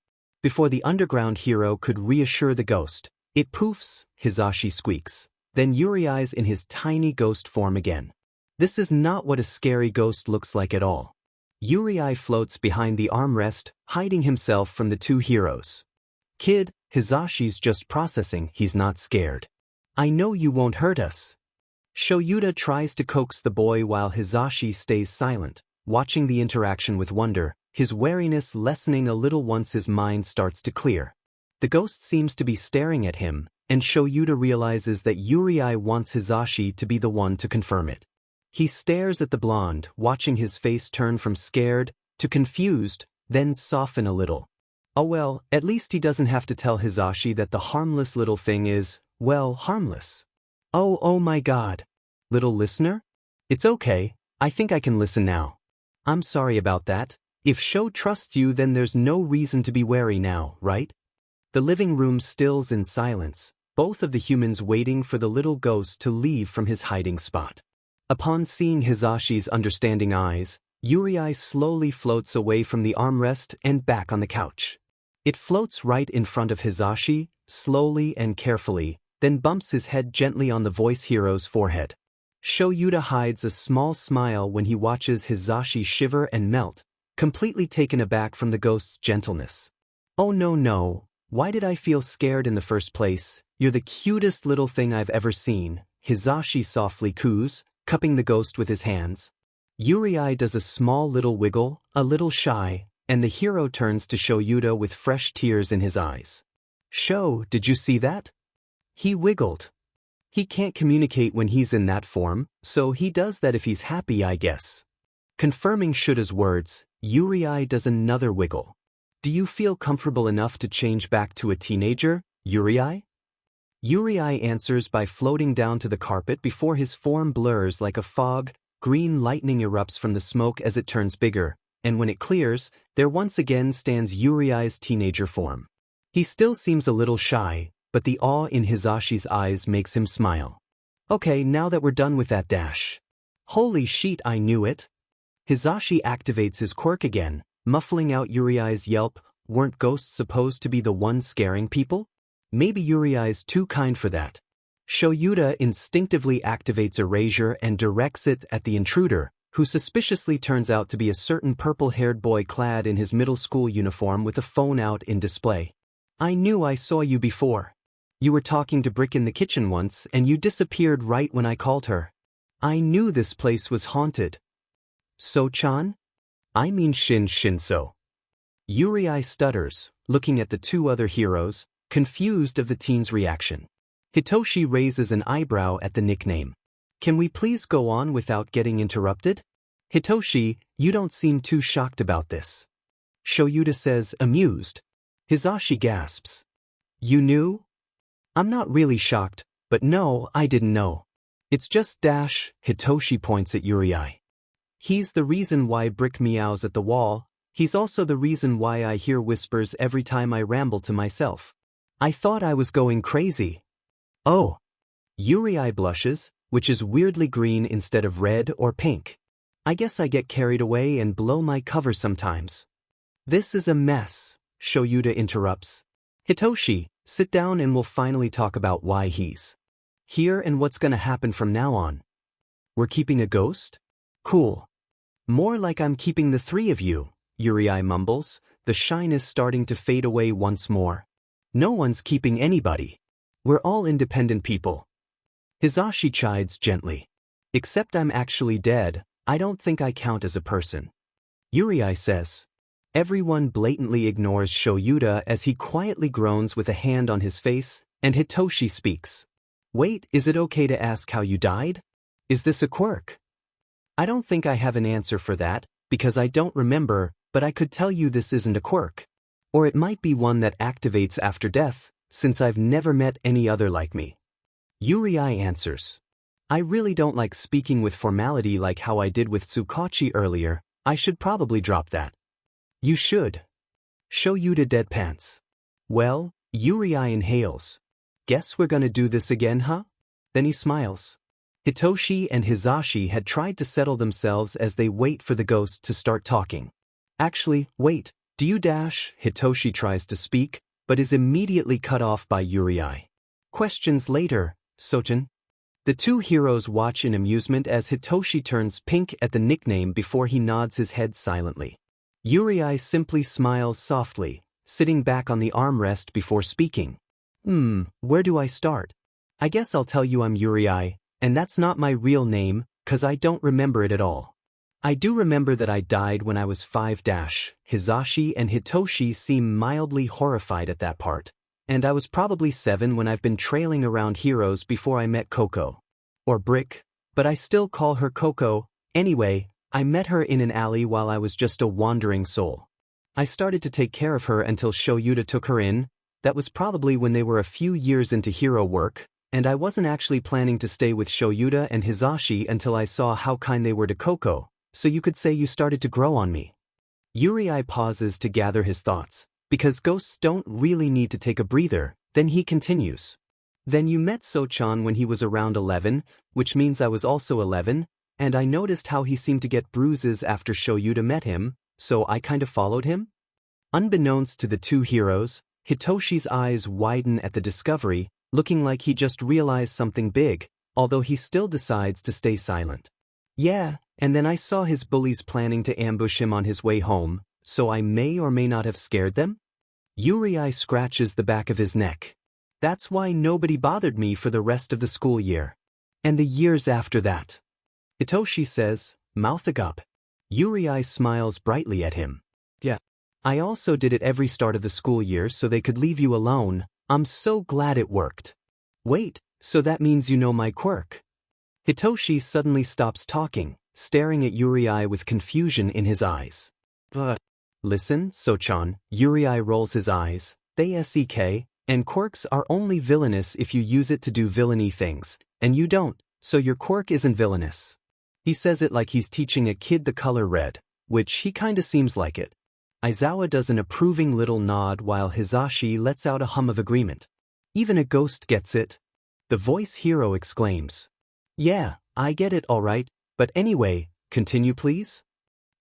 Before the underground hero could reassure the ghost, it poofs, Hisashi squeaks. Then Yurei's in his tiny ghost form again. This is not what a scary ghost looks like at all. Yurei floats behind the armrest, hiding himself from the two heroes. Kid, Hisashi's just processing, he's not scared. I know you won't hurt us. Shoyuta tries to coax the boy while Hisashi stays silent, watching the interaction with wonder, his wariness lessening a little once his mind starts to clear. The ghost seems to be staring at him, and Shoyuta realizes that Yurei wants Hisashi to be the one to confirm it. He stares at the blonde, watching his face turn from scared to confused, then soften a little. Oh well, at least he doesn't have to tell Hisashi that the harmless little thing is, well, harmless. Oh my god. Little listener? It's okay, I think I can listen now. I'm sorry about that. If Sho trusts you then there's no reason to be wary now, right? The living room stills in silence, both of the humans waiting for the little ghost to leave from his hiding spot. Upon seeing Hisashi's understanding eyes, Yurei slowly floats away from the armrest and back on the couch. It floats right in front of Hisashi, slowly and carefully, then bumps his head gently on the voice hero's forehead. Shoyuta hides a small smile when he watches Hisashi shiver and melt, completely taken aback from the ghost's gentleness. Oh no, why did I feel scared in the first place? You're the cutest little thing I've ever seen, Hisashi softly coos, cupping the ghost with his hands. Yurei does a small little wiggle, a little shy, and the hero turns to Shoyuta with fresh tears in his eyes. Sho, did you see that? He wiggled. He can't communicate when he's in that form, so he does that if he's happy, I guess. Confirming Shuta's words, Yurei does another wiggle. Do you feel comfortable enough to change back to a teenager, Yurei? Yurei answers by floating down to the carpet before his form blurs like a fog. Green lightning erupts from the smoke as it turns bigger, and when it clears, there once again stands Yurei's teenager form. He still seems a little shy, but the awe in Hisashi's eyes makes him smile. Okay, now that we're done with that dash. Holy shit, I knew it. Hisashi activates his quirk again, muffling out Yurei's yelp. Weren't ghosts supposed to be the ones scaring people? Maybe Yurei's too kind for that. Shoyuta instinctively activates Erasure and directs it at the intruder, who suspiciously turns out to be a certain purple-haired boy clad in his middle school uniform with a phone out in display. I knew I saw you before. You were talking to Brick in the kitchen once and you disappeared right when I called her. I knew this place was haunted. So-chan? I mean Shinso. Yurei stutters, looking at the two other heroes, confused of the teen's reaction. Hitoshi raises an eyebrow at the nickname. Can we please go on without getting interrupted? Hitoshi, you don't seem too shocked about this. Shoyuta says, amused. Hisashi gasps. You knew? I'm not really shocked, but no, I didn't know. It's just dash, Hitoshi points at Yurei. He's the reason why Brick meows at the wall. He's also the reason why I hear whispers every time I ramble to myself. I thought I was going crazy. Oh. Yurei blushes, which is weirdly green instead of red or pink. I guess I get carried away and blow my cover sometimes. This is a mess, Shoyuta interrupts. Hitoshi, sit down and we'll finally talk about why he's here and what's gonna happen from now on. We're keeping a ghost? Cool. More like I'm keeping the three of you, Yurei mumbles, the shyness starting to fade away once more. No one's keeping anybody. We're all independent people. Hizashi chides gently. Except I'm actually dead, I don't think I count as a person. Yurei says. Everyone blatantly ignores Shoyuta as he quietly groans with a hand on his face, and Hitoshi speaks. Wait, is it okay to ask how you died? Is this a quirk? I don't think I have an answer for that, because I don't remember, but I could tell you this isn't a quirk. Or it might be one that activates after death, since I've never met any other like me. Yurei answers. I really don't like speaking with formality like how I did with Tsukachi earlier. I should probably drop that. You should. Shoyuta deadpans. Well, Yurei inhales. Guess we're gonna do this again, huh? Then he smiles. Hitoshi and Hizashi had tried to settle themselves as they wait for the ghost to start talking. Actually, wait, do you dash? Hitoshi tries to speak, but is immediately cut off by Yurei. Questions later, Sochin. The two heroes watch in amusement as Hitoshi turns pink at the nickname before he nods his head silently. Yurei simply smiles softly, sitting back on the armrest before speaking. Where do I start? I guess I'll tell you I'm Yurei, and that's not my real name, 'cause I don't remember it at all. I do remember that I died when I was 5. Hizashi and Hitoshi seem mildly horrified at that part. And I was probably 7 when I've been trailing around heroes before I met Coco. Or Brick, but I still call her Coco. Anyway, I met her in an alley while I was just a wandering soul. I started to take care of her until Shoyuta took her in. That was probably when they were a few years into hero work, and I wasn't actually planning to stay with Shoyuta and Hizashi until I saw how kind they were to Coco, so you could say you started to grow on me. Yurei pauses to gather his thoughts, because ghosts don't really need to take a breather, then he continues. Then you met Sochan when he was around 11, which means I was also 11, and I noticed how he seemed to get bruises after Shoyuta met him, so I kind of followed him? Unbeknownst to the two heroes, Hitoshi's eyes widen at the discovery, looking like he just realized something big, although he still decides to stay silent. Yeah, and then I saw his bullies planning to ambush him on his way home, so I may or may not have scared them? Yurei scratches the back of his neck. That's why nobody bothered me for the rest of the school year. And the years after that. Hitoshi says, mouth agape. Yurei smiles brightly at him. Yeah. I also did it every start of the school year so they could leave you alone. I'm so glad it worked. Wait, so that means you know my quirk? Hitoshi suddenly stops talking, staring at Yurei with confusion in his eyes. Listen, Sochan, Yurei rolls his eyes, they sek, and quirks are only villainous if you use it to do villainy things, and you don't, so your quirk isn't villainous. He says it like he's teaching a kid the color red, which he kinda seems like it. Aizawa does an approving little nod while Hizashi lets out a hum of agreement. Even a ghost gets it. The voice hero exclaims. Yeah, I get it alright, but anyway, continue please?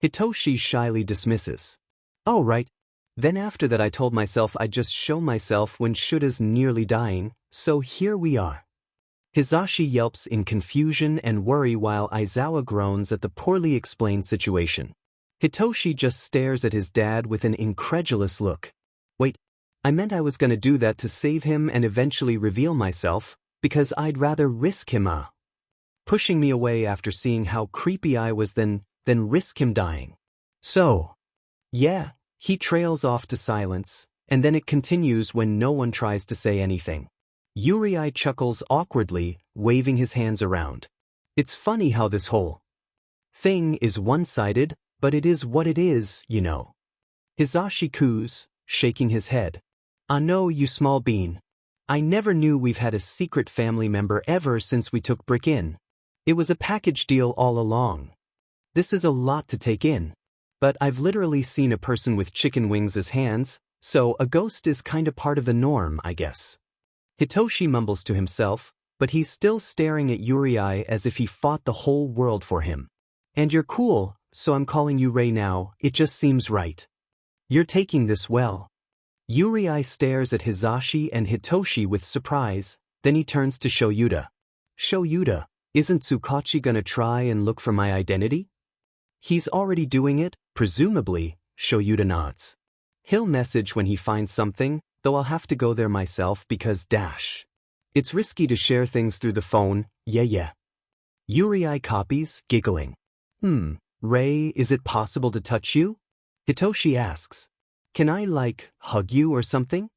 Hitoshi shyly dismisses. Oh right. Then after that I told myself I'd just show myself when Shuta's nearly dying, so here we are. Hizashi yelps in confusion and worry while Aizawa groans at the poorly explained situation. Hitoshi just stares at his dad with an incredulous look. Wait, I meant I was gonna do that to save him and eventually reveal myself, because I'd rather risk him pushing me away after seeing how creepy I was than risk him dying. So, yeah, he trails off to silence, and then it continues when no one tries to say anything. Yurei chuckles awkwardly, waving his hands around. It's funny how this whole thing is one-sided, but it is what it is, you know. Hizashi coos, shaking his head. I know, you small bean. I never knew we've had a secret family member ever since we took Brick in. It was a package deal all along. This is a lot to take in. But I've literally seen a person with chicken wings as hands, so a ghost is kinda part of the norm, I guess. Hitoshi mumbles to himself, but he's still staring at Yurei as if he fought the whole world for him. And you're cool, so I'm calling you Rei now, it just seems right. You're taking this well. Yurei stares at Hisashi and Hitoshi with surprise, then he turns to Shoyuta. Shoyuta, isn't Tsukachi gonna try and look for my identity? He's already doing it, presumably, Shoyuta nods. He'll message when he finds something, though I'll have to go there myself because it's risky to share things through the phone, yeah. Yurei copies, giggling. Rei, is it possible to touch you? Hitoshi asks. Can I, hug you or something?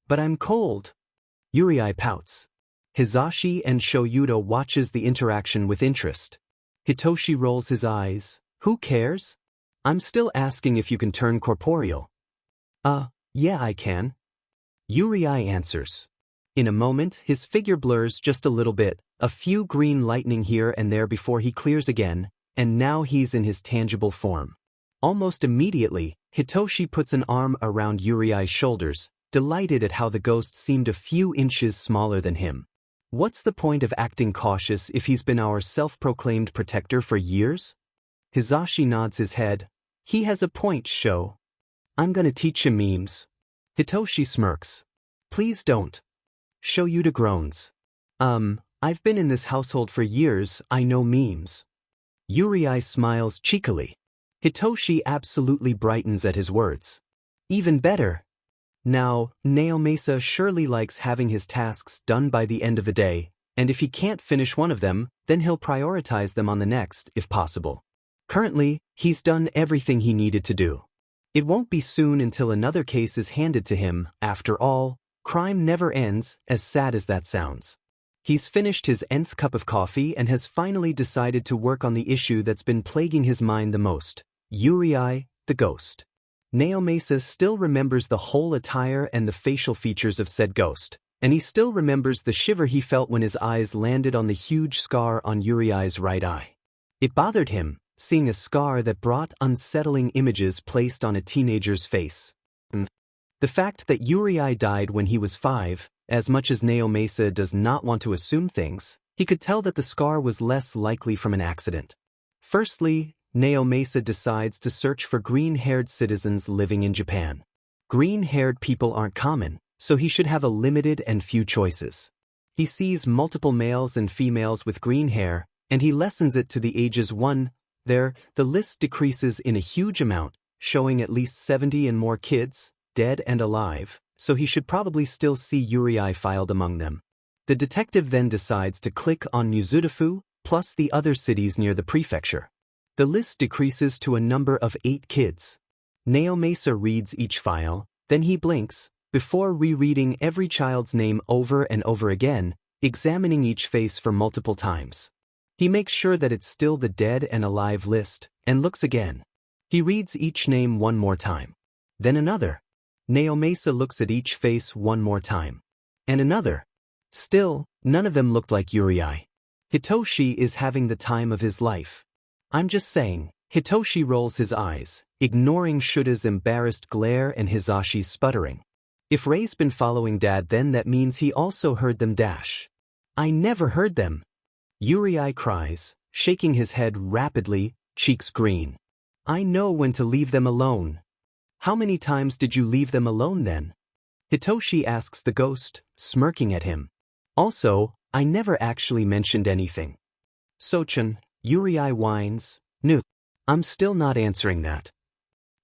But I'm cold. Yurei pouts. Hisashi and Shoyuta watches the interaction with interest. Hitoshi rolls his eyes. Who cares? I'm still asking if you can turn corporeal. Yeah I can. Yurei answers. In a moment, his figure blurs just a little bit, a few green lightning here and there before he clears again, and now he's in his tangible form. Almost immediately, Hitoshi puts an arm around Yurei's shoulders, delighted at how the ghost seemed a few inches smaller than him. What's the point of acting cautious if he's been our self-proclaimed protector for years? Hisashi nods his head. He has a point, Sho. I'm gonna teach him memes. Hitoshi smirks. Please don't. Shoyuta groans. I've been in this household for years, I know memes. Yurei smiles cheekily. Hitoshi absolutely brightens at his words. Even better. Now, Naomasa surely likes having his tasks done by the end of the day, and if he can't finish one of them, then he'll prioritize them on the next, if possible. Currently, he's done everything he needed to do. It won't be soon until another case is handed to him. After all, crime never ends, as sad as that sounds. He's finished his nth cup of coffee and has finally decided to work on the issue that's been plaguing his mind the most. Yurei, the ghost. Naomasa still remembers the whole attire and the facial features of said ghost, and he still remembers the shiver he felt when his eyes landed on the huge scar on Yurei's right eye. It bothered him, seeing a scar that brought unsettling images placed on a teenager's face. The fact that Yurei died when he was 5, as much as Naomasa does not want to assume things, he could tell that the scar was less likely from an accident. Firstly, Naomasa decides to search for green-haired citizens living in Japan. Green-haired people aren't common, so he should have a limited and few choices. He sees multiple males and females with green hair, and he lessens it to the ages 1. There, the list decreases in a huge amount, showing at least 70 and more kids, dead and alive, so he should probably still see Yurei filed among them. The detective then decides to click on Mizudafu, plus the other cities near the prefecture. The list decreases to a number of 8 kids. Naomasa reads each file, then he blinks, before rereading every child's name over and over again, examining each face for multiple times. He makes sure that it's still the dead and alive list, and looks again. He reads each name one more time. Then another. Naomasa looks at each face one more time. And another. Still, none of them looked like Yurei. Hitoshi is having the time of his life. I'm just saying. Hitoshi rolls his eyes, ignoring Shuta's embarrassed glare and Hisashi's sputtering. If Rei's been following Dad, then that means he also heard them dash. I never heard them. Yurei cries, shaking his head rapidly, cheeks green. I know when to leave them alone. How many times did you leave them alone then? Hitoshi asks the ghost, smirking at him. Also, I never actually mentioned anything. Sochan, Yurei whines. No. I'm still not answering that.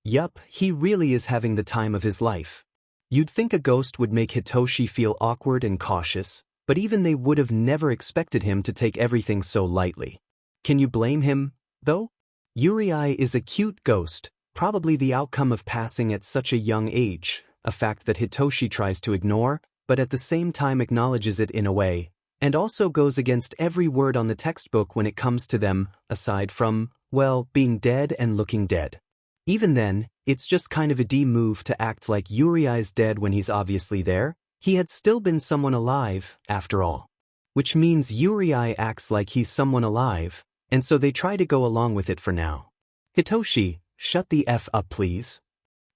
Yup, he really is having the time of his life. You'd think a ghost would make Hitoshi feel awkward and cautious, but even they would have never expected him to take everything so lightly. Can you blame him, though? Yurei is a cute ghost, probably the outcome of passing at such a young age, a fact that Hitoshi tries to ignore, but at the same time acknowledges it in a way, and also goes against every word on the textbook when it comes to them, aside from, well, being dead and looking dead. Even then, it's just kind of a D move to act like Yurei's dead when he's obviously there. He had still been someone alive, after all. Which means Yurei acts like he's someone alive, and so they try to go along with it for now. Hitoshi, shut the F up please.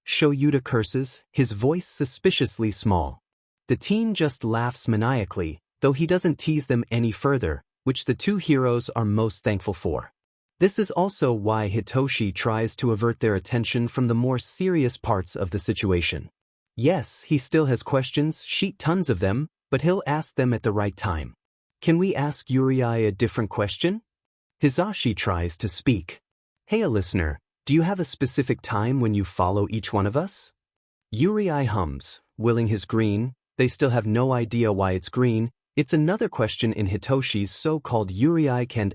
Shoyuta curses, his voice suspiciously small. The teen just laughs maniacally, though he doesn't tease them any further, which the two heroes are most thankful for. This is also why Hitoshi tries to avert their attention from the more serious parts of the situation. Yes, he still has questions, tons of them, but he'll ask them at the right time. Can we ask Yurei a different question? Hisashi tries to speak. Hey, a listener, do you have a specific time when you follow each one of us? Yurei hums, willing his green. They still have no idea why it's green. It's another question in Hitoshi's so-called Yurei canned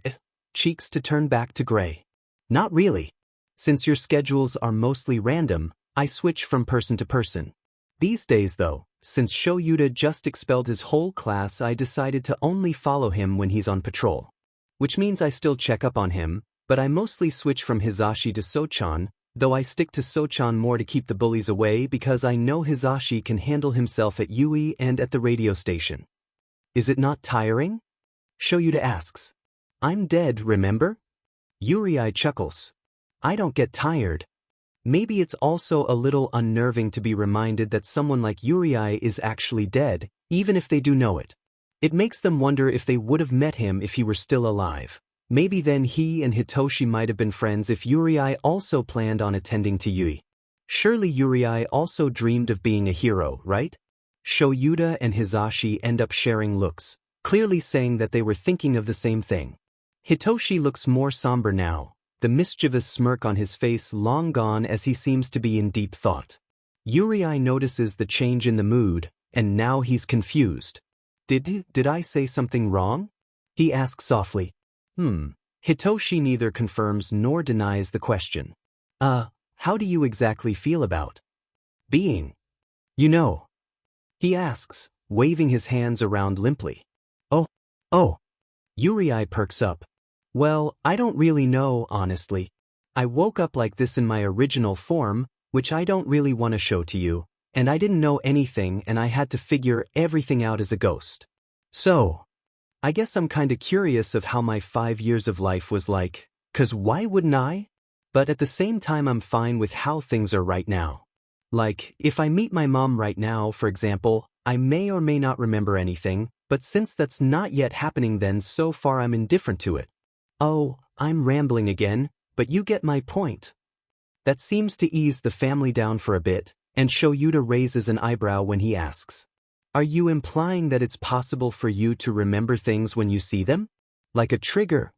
cheeks to turn back to gray. Not really. Since your schedules are mostly random, I switch from person to person. These days though, since Shoyuta just expelled his whole class, I decided to only follow him when he's on patrol. Which means I still check up on him, but I mostly switch from Hisashi to Sochan, though I stick to Sochan more to keep the bullies away because I know Hisashi can handle himself at Yui and at the radio station. Is it not tiring? Shoyuta asks. I'm dead, remember? Yurei chuckles. I don't get tired. Maybe it's also a little unnerving to be reminded that someone like Yurei is actually dead, even if they do know it. It makes them wonder if they would have met him if he were still alive. Maybe then he and Hitoshi might have been friends if Yurei also planned on attending to Yui. Surely Yurei also dreamed of being a hero, right? Shoyuta and Hisashi end up sharing looks, clearly saying that they were thinking of the same thing. Hitoshi looks more somber now, the mischievous smirk on his face long gone as he seems to be in deep thought. Yurei notices the change in the mood, and now he's confused. Did I say something wrong? He asks softly. Hitoshi neither confirms nor denies the question. How do you exactly feel about being? You know. He asks, waving his hands around limply. Oh. Yurei perks up. Well, I don't really know, honestly. I woke up like this in my original form, which I don't really want to show to you, and I didn't know anything and I had to figure everything out as a ghost. So, I guess I'm kinda curious of how my 5 years of life was like, 'cause why wouldn't I? But at the same time I'm fine with how things are right now. Like, if I meet my mom right now, for example, I may or may not remember anything, but since that's not yet happening then so far I'm indifferent to it. Oh, I'm rambling again, but you get my point. That seems to ease the family down for a bit, and Shoyuta raises an eyebrow when he asks. Are you implying that it's possible for you to remember things when you see them? Like a trigger?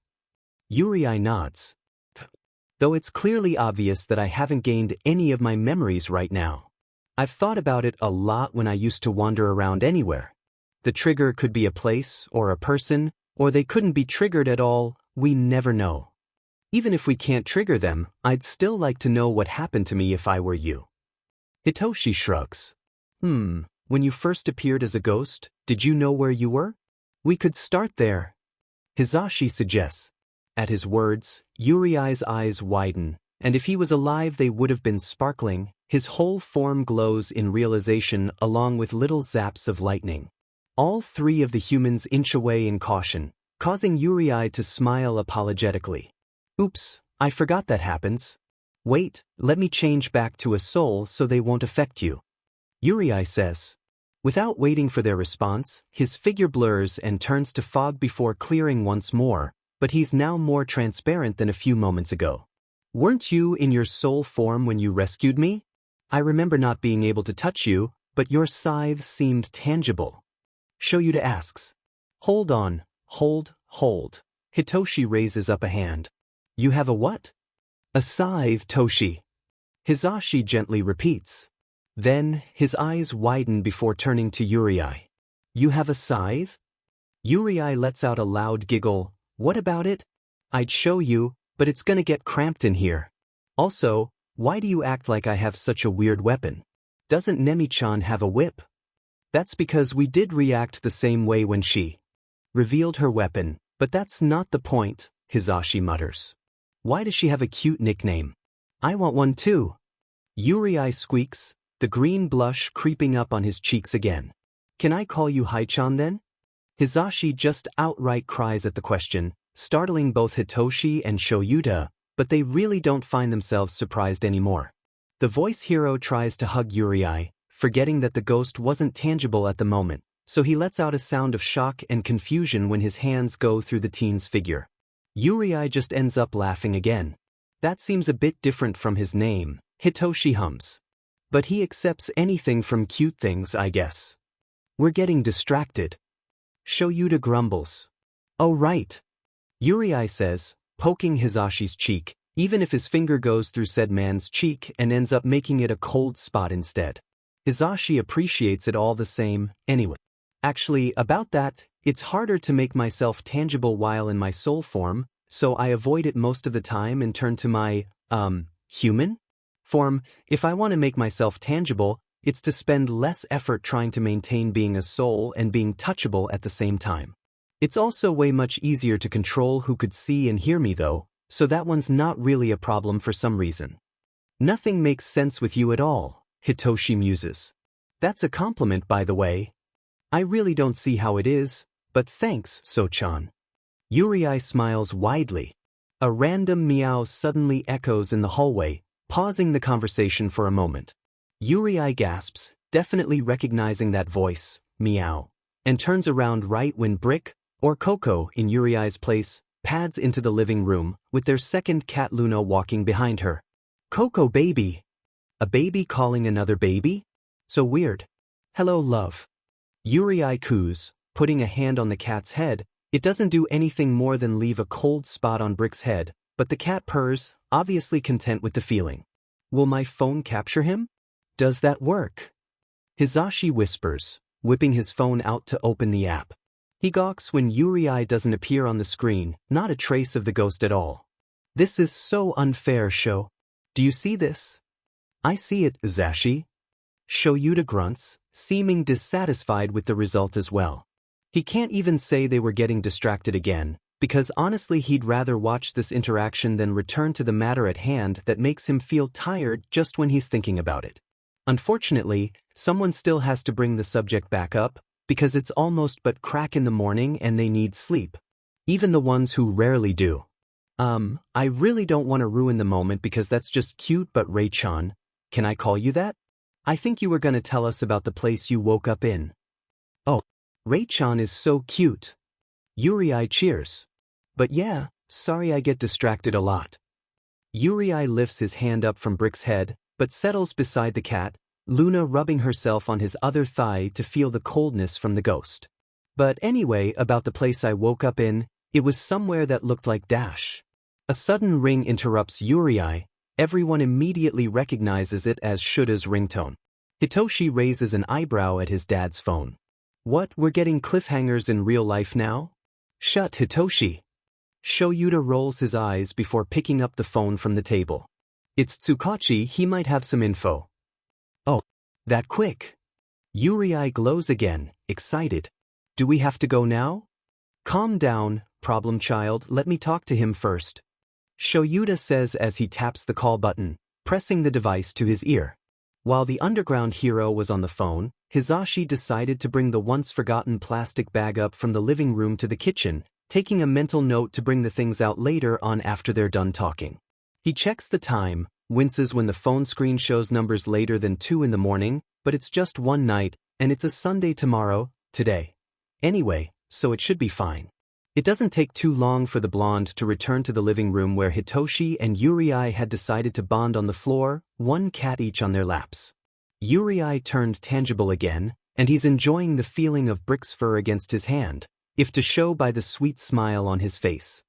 Yurei nods. Though it's clearly obvious that I haven't gained any of my memories right now. I've thought about it a lot when I used to wander around anywhere. The trigger could be a place or a person, or they couldn't be triggered at all, we never know. Even if we can't trigger them, I'd still like to know what happened to me if I were you. Hitoshi shrugs. When you first appeared as a ghost, did you know where you were? We could start there. Hisashi suggests. At his words, Yurei's eyes widen, and if he was alive they would have been sparkling. His whole form glows in realization along with little zaps of lightning. All three of the humans inch away in caution, causing Yurei to smile apologetically. Oops, I forgot that happens. Wait, let me change back to a soul so they won't affect you. Yurei says. Without waiting for their response, his figure blurs and turns to fog before clearing once more, but he's now more transparent than a few moments ago. Weren't you in your soul form when you rescued me? I remember not being able to touch you, but your scythe seemed tangible. Shoyuta asks. Hold on, hold. Hitoshi raises up a hand. You have a what? A scythe, Toshi. Hisashi gently repeats. Then, his eyes widen before turning to Yurei. You have a scythe? Yurei lets out a loud giggle. What about it? I'd show you, but it's gonna get cramped in here. Also, why do you act like I have such a weird weapon? Doesn't Nemi-chan have a whip? That's because we did react the same way when she revealed her weapon, but that's not the point, Hisashi mutters. Why does she have a cute nickname? I want one too. Yurei squeaks, the green blush creeping up on his cheeks again. Can I call you Hai-chan then? Hisashi just outright cries at the question, startling both Hitoshi and Shoyuta, but they really don't find themselves surprised anymore. The voice hero tries to hug Yurei, forgetting that the ghost wasn't tangible at the moment, so he lets out a sound of shock and confusion when his hands go through the teen's figure. Yurei just ends up laughing again. That seems a bit different from his name, Hitoshi hums. But he accepts anything from cute things, I guess. We're getting distracted. Shoyuta grumbles. Oh right. Yurei says, poking Hisashi's cheek, even if his finger goes through said man's cheek and ends up making it a cold spot instead. Hisashi appreciates it all the same, anyway. Actually, about that, it's harder to make myself tangible while in my soul form, so I avoid it most of the time and turn to my, human form. If I want to make myself tangible, it's to spend less effort trying to maintain being a soul and being touchable at the same time. It's also way much easier to control who could see and hear me though, so that one's not really a problem for some reason. Nothing makes sense with you at all, Hitoshi muses. That's a compliment, by the way. I really don't see how it is, but thanks, So-chan. Yurei smiles widely. A random meow suddenly echoes in the hallway, pausing the conversation for a moment. Yurei gasps, definitely recognizing that voice, meow, and turns around right when Brick, or Coco in Yurei's place, pads into the living room, with their second cat Luna walking behind her. Coco baby! A baby calling another baby? So weird. Hello love. Yurei coos, putting a hand on the cat's head. It doesn't do anything more than leave a cold spot on Brick's head, but the cat purrs, obviously content with the feeling. Will my phone capture him? Does that work? Hisashi whispers, whipping his phone out to open the app. He gawks when Yurei doesn't appear on the screen, not a trace of the ghost at all. This is so unfair, Sho. Do you see this? I see it, Hisashi. Shoyuta grunts, seeming dissatisfied with the result as well. He can't even say they were getting distracted again, because honestly he'd rather watch this interaction than return to the matter at hand that makes him feel tired just when he's thinking about it. Unfortunately, someone still has to bring the subject back up, because it's almost but crack in the morning and they need sleep. Even the ones who rarely do. I really don't want to ruin the moment because that's just cute, but Rei-chan, can I call you that? I think you were gonna tell us about the place you woke up in. Oh, Rei-chan is so cute. Yurei cheers. But yeah, sorry I get distracted a lot. Yurei lifts his hand up from Brick's head, but settles beside the cat, Luna rubbing herself on his other thigh to feel the coldness from the ghost. But anyway, about the place I woke up in, it was somewhere that looked like dash. A sudden ring interrupts Yurei. Everyone immediately recognizes it as Shuta's ringtone. Hitoshi raises an eyebrow at his dad's phone. What, we're getting cliffhangers in real life now? Shut, Hitoshi. Shoyuta rolls his eyes before picking up the phone from the table. It's Tsukachi, he might have some info. Oh, that quick. Yurei glows again, excited. Do we have to go now? Calm down, problem child, let me talk to him first. Shoyuta says as he taps the call button, pressing the device to his ear. While the underground hero was on the phone, Hisashi decided to bring the once-forgotten plastic bag up from the living room to the kitchen, taking a mental note to bring the things out later on after they're done talking. He checks the time, winces when the phone screen shows numbers later than 2 in the morning, but it's just one night, and it's a Sunday tomorrow, today. Anyway, so it should be fine. It doesn't take too long for the blonde to return to the living room where Hitoshi and Yurei had decided to bond on the floor, one cat each on their laps. Yurei turned tangible again, and he's enjoying the feeling of Brick's fur against his hand, if to show by the sweet smile on his face.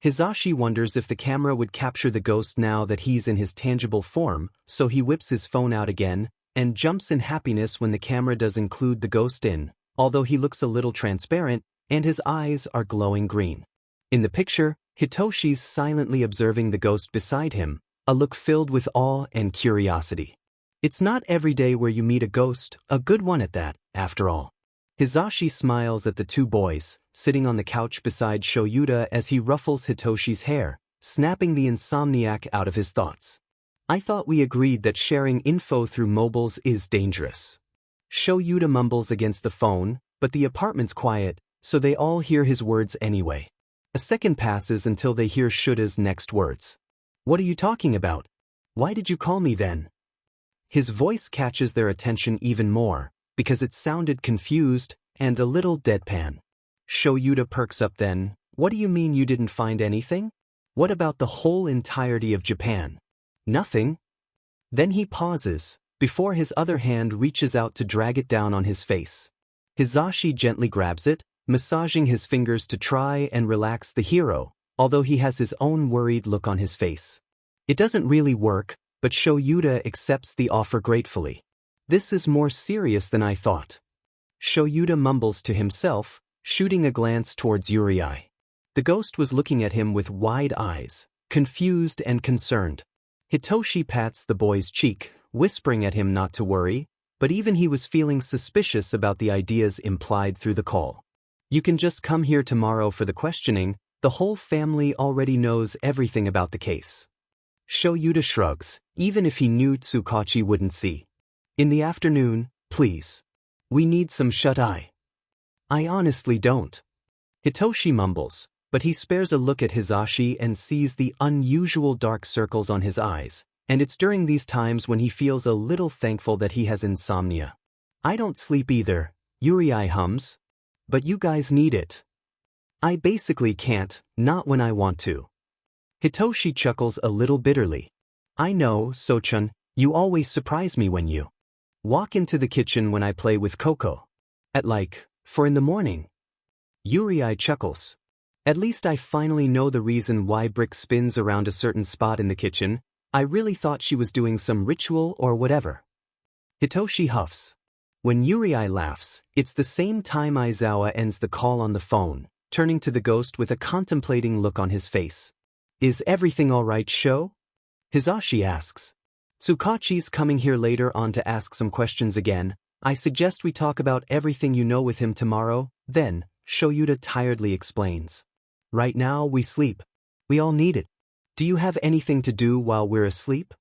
Hisashi wonders if the camera would capture the ghost now that he's in his tangible form, so he whips his phone out again, and jumps in happiness when the camera does include the ghost in, although he looks a little transparent, and his eyes are glowing green. In the picture, Hitoshi's silently observing the ghost beside him, a look filled with awe and curiosity. It's not every day where you meet a ghost, a good one at that, after all. Hisashi smiles at the two boys, sitting on the couch beside Shoyuta as he ruffles Hitoshi's hair, snapping the insomniac out of his thoughts. I thought we agreed that sharing info through mobiles is dangerous. Shoyuta mumbles against the phone, but the apartment's quiet, so they all hear his words anyway. A second passes until they hear Shuta's next words. What are you talking about? Why did you call me then? His voice catches their attention even more, because it sounded confused, and a little deadpan. Shoyuta perks up then. What do you mean you didn't find anything? What about the whole entirety of Japan? Nothing. Then he pauses, before his other hand reaches out to drag it down on his face. Hizashi gently grabs it, massaging his fingers to try and relax the hero, although he has his own worried look on his face. It doesn't really work, but Shoyuta accepts the offer gratefully. This is more serious than I thought. Shoyuta mumbles to himself, shooting a glance towards Yurei. The ghost was looking at him with wide eyes, confused and concerned. Hitoshi pats the boy's cheek, whispering at him not to worry, but even he was feeling suspicious about the ideas implied through the call. You can just come here tomorrow for the questioning, the whole family already knows everything about the case. Shoyuta shrugs, even if he knew Tsukachi wouldn't see. In the afternoon, please. We need some shut-eye. I honestly don't. Hitoshi mumbles, but he spares a look at Hizashi and sees the unusual dark circles on his eyes, and it's during these times when he feels a little thankful that he has insomnia. I don't sleep either, Yurei hums. But you guys need it. I basically can't, not when I want to. Hitoshi chuckles a little bitterly. I know, So-chan, you always surprise me when you walk into the kitchen when I play with Coco. At 4 in the morning. Yurei chuckles. At least I finally know the reason why Brick spins around a certain spot in the kitchen. I really thought she was doing some ritual or whatever. Hitoshi huffs. When Yurei laughs, it's the same time Aizawa ends the call on the phone, turning to the ghost with a contemplating look on his face. Is everything all right, Sho? Hizashi asks. Tsukachi's coming here later on to ask some questions again. I suggest we talk about everything you know with him tomorrow, then, Shoyuta tiredly explains. Right now we sleep. We all need it. Do you have anything to do while we're asleep?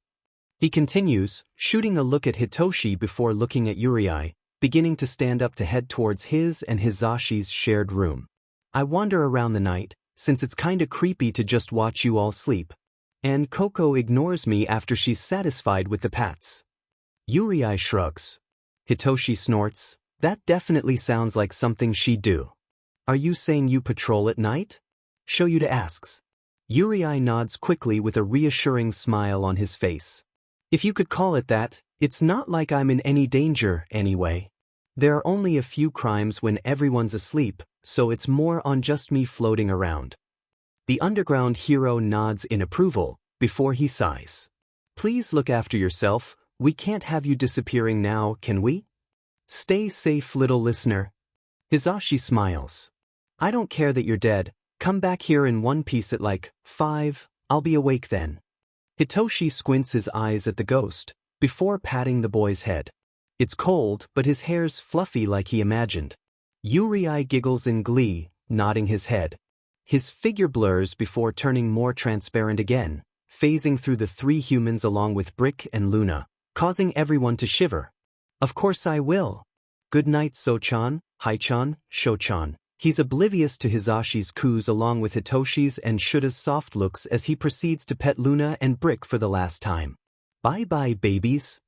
He continues, shooting a look at Hitoshi before looking at Yurei, beginning to stand up to head towards his and Hizashi's shared room. I wander around the night, since it's kinda creepy to just watch you all sleep. And Coco ignores me after she's satisfied with the pats. Yurei shrugs. Hitoshi snorts. That definitely sounds like something she'd do. Are you saying you patrol at night? Shoyuta asks. Yurei nods quickly with a reassuring smile on his face. If you could call it that, it's not like I'm in any danger, anyway. There are only a few crimes when everyone's asleep, so it's more on just me floating around. The underground hero nods in approval, before he sighs. Please look after yourself, we can't have you disappearing now, can we? Stay safe, little listener. Hizashi smiles. I don't care that you're dead, come back here in one piece at 5, I'll be awake then. Hitoshi squints his eyes at the ghost, before patting the boy's head. It's cold, but his hair's fluffy like he imagined. Yurei giggles in glee, nodding his head. His figure blurs before turning more transparent again, phasing through the three humans along with Brick and Luna, causing everyone to shiver. Of course I will. Good night, So-chan, Hai-chan, Sho-chan. He's oblivious to Hizashi's coos along with Hitoshi's and Shuta's soft looks as he proceeds to pet Luna and Brick for the last time. Bye-bye, babies.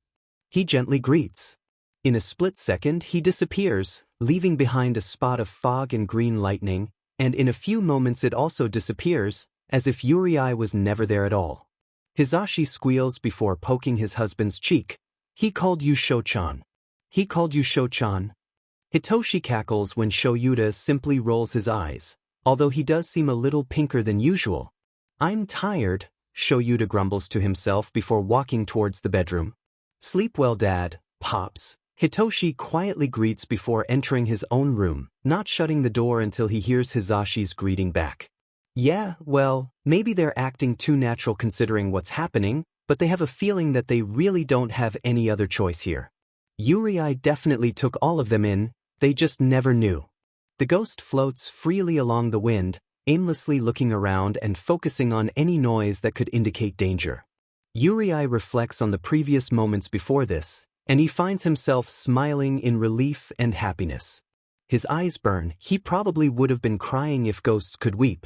He gently greets. In a split second, he disappears, leaving behind a spot of fog and green lightning, and in a few moments it also disappears, as if Yurei was never there at all. Hizashi squeals before poking his husband's cheek. He called you Sho-chan. He called you Sho-chan. Hitoshi cackles when Shoyuta simply rolls his eyes, although he does seem a little pinker than usual. I'm tired, Shoyuta grumbles to himself before walking towards the bedroom. Sleep well, Dad, Pops. Hitoshi quietly greets before entering his own room, not shutting the door until he hears Hizashi's greeting back. Yeah, well, maybe they're acting too natural considering what's happening, but they have a feeling that they really don't have any other choice here. Yurei definitely took all of them in, they just never knew. The ghost floats freely along the wind, aimlessly looking around and focusing on any noise that could indicate danger. Yurei reflects on the previous moments before this, and he finds himself smiling in relief and happiness. His eyes burn, he probably would have been crying if ghosts could weep.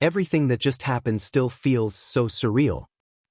Everything that just happened still feels so surreal.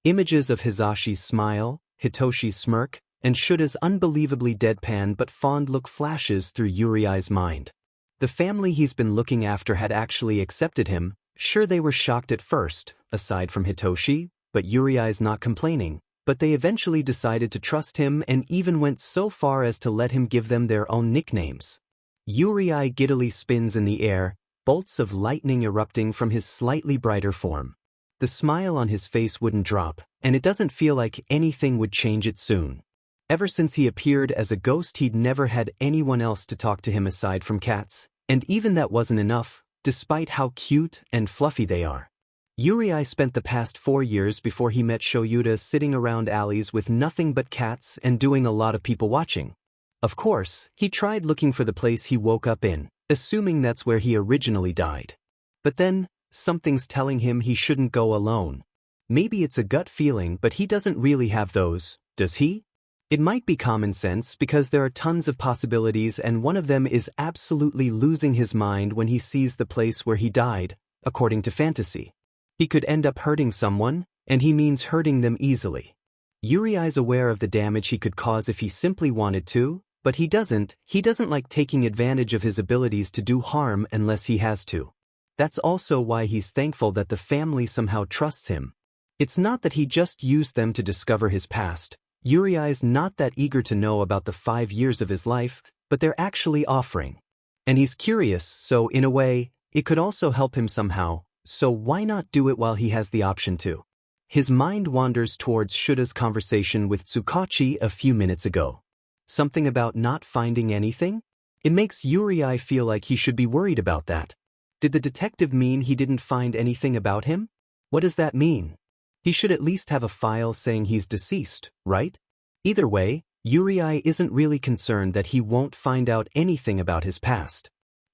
Images of Hizashi's smile, Hitoshi's smirk, and Shuda's unbelievably deadpan but fond look flashes through Yurei's mind. The family he's been looking after had actually accepted him. Sure, they were shocked at first, aside from Hitoshi, but Yurei's not complaining. But they eventually decided to trust him and even went so far as to let him give them their own nicknames. Yurei giddily spins in the air, bolts of lightning erupting from his slightly brighter form. The smile on his face wouldn't drop, and it doesn't feel like anything would change it soon. Ever since he appeared as a ghost, he'd never had anyone else to talk to him aside from cats, and even that wasn't enough, despite how cute and fluffy they are. Yurei spent the past 4 years before he met Shoyuta sitting around alleys with nothing but cats and doing a lot of people watching. Of course, he tried looking for the place he woke up in, assuming that's where he originally died. But then, something's telling him he shouldn't go alone. Maybe it's a gut feeling, but he doesn't really have those, does he? It might be common sense because there are tons of possibilities, and one of them is absolutely losing his mind when he sees the place where he died, according to fantasy. He could end up hurting someone, and he means hurting them easily. Yurei's aware of the damage he could cause if he simply wanted to, but he doesn't like taking advantage of his abilities to do harm unless he has to. That's also why he's thankful that the family somehow trusts him. It's not that he just used them to discover his past. Yurei's not that eager to know about the 5 years of his life, but they're actually offering. And he's curious, so in a way, it could also help him somehow, so why not do it while he has the option to? His mind wanders towards Shuda's conversation with Tsukachi a few minutes ago. Something about not finding anything? It makes Yurei feel like he should be worried about that. Did the detective mean he didn't find anything about him? What does that mean? He should at least have a file saying he's deceased, right? Either way, Yurei isn't really concerned that he won't find out anything about his past.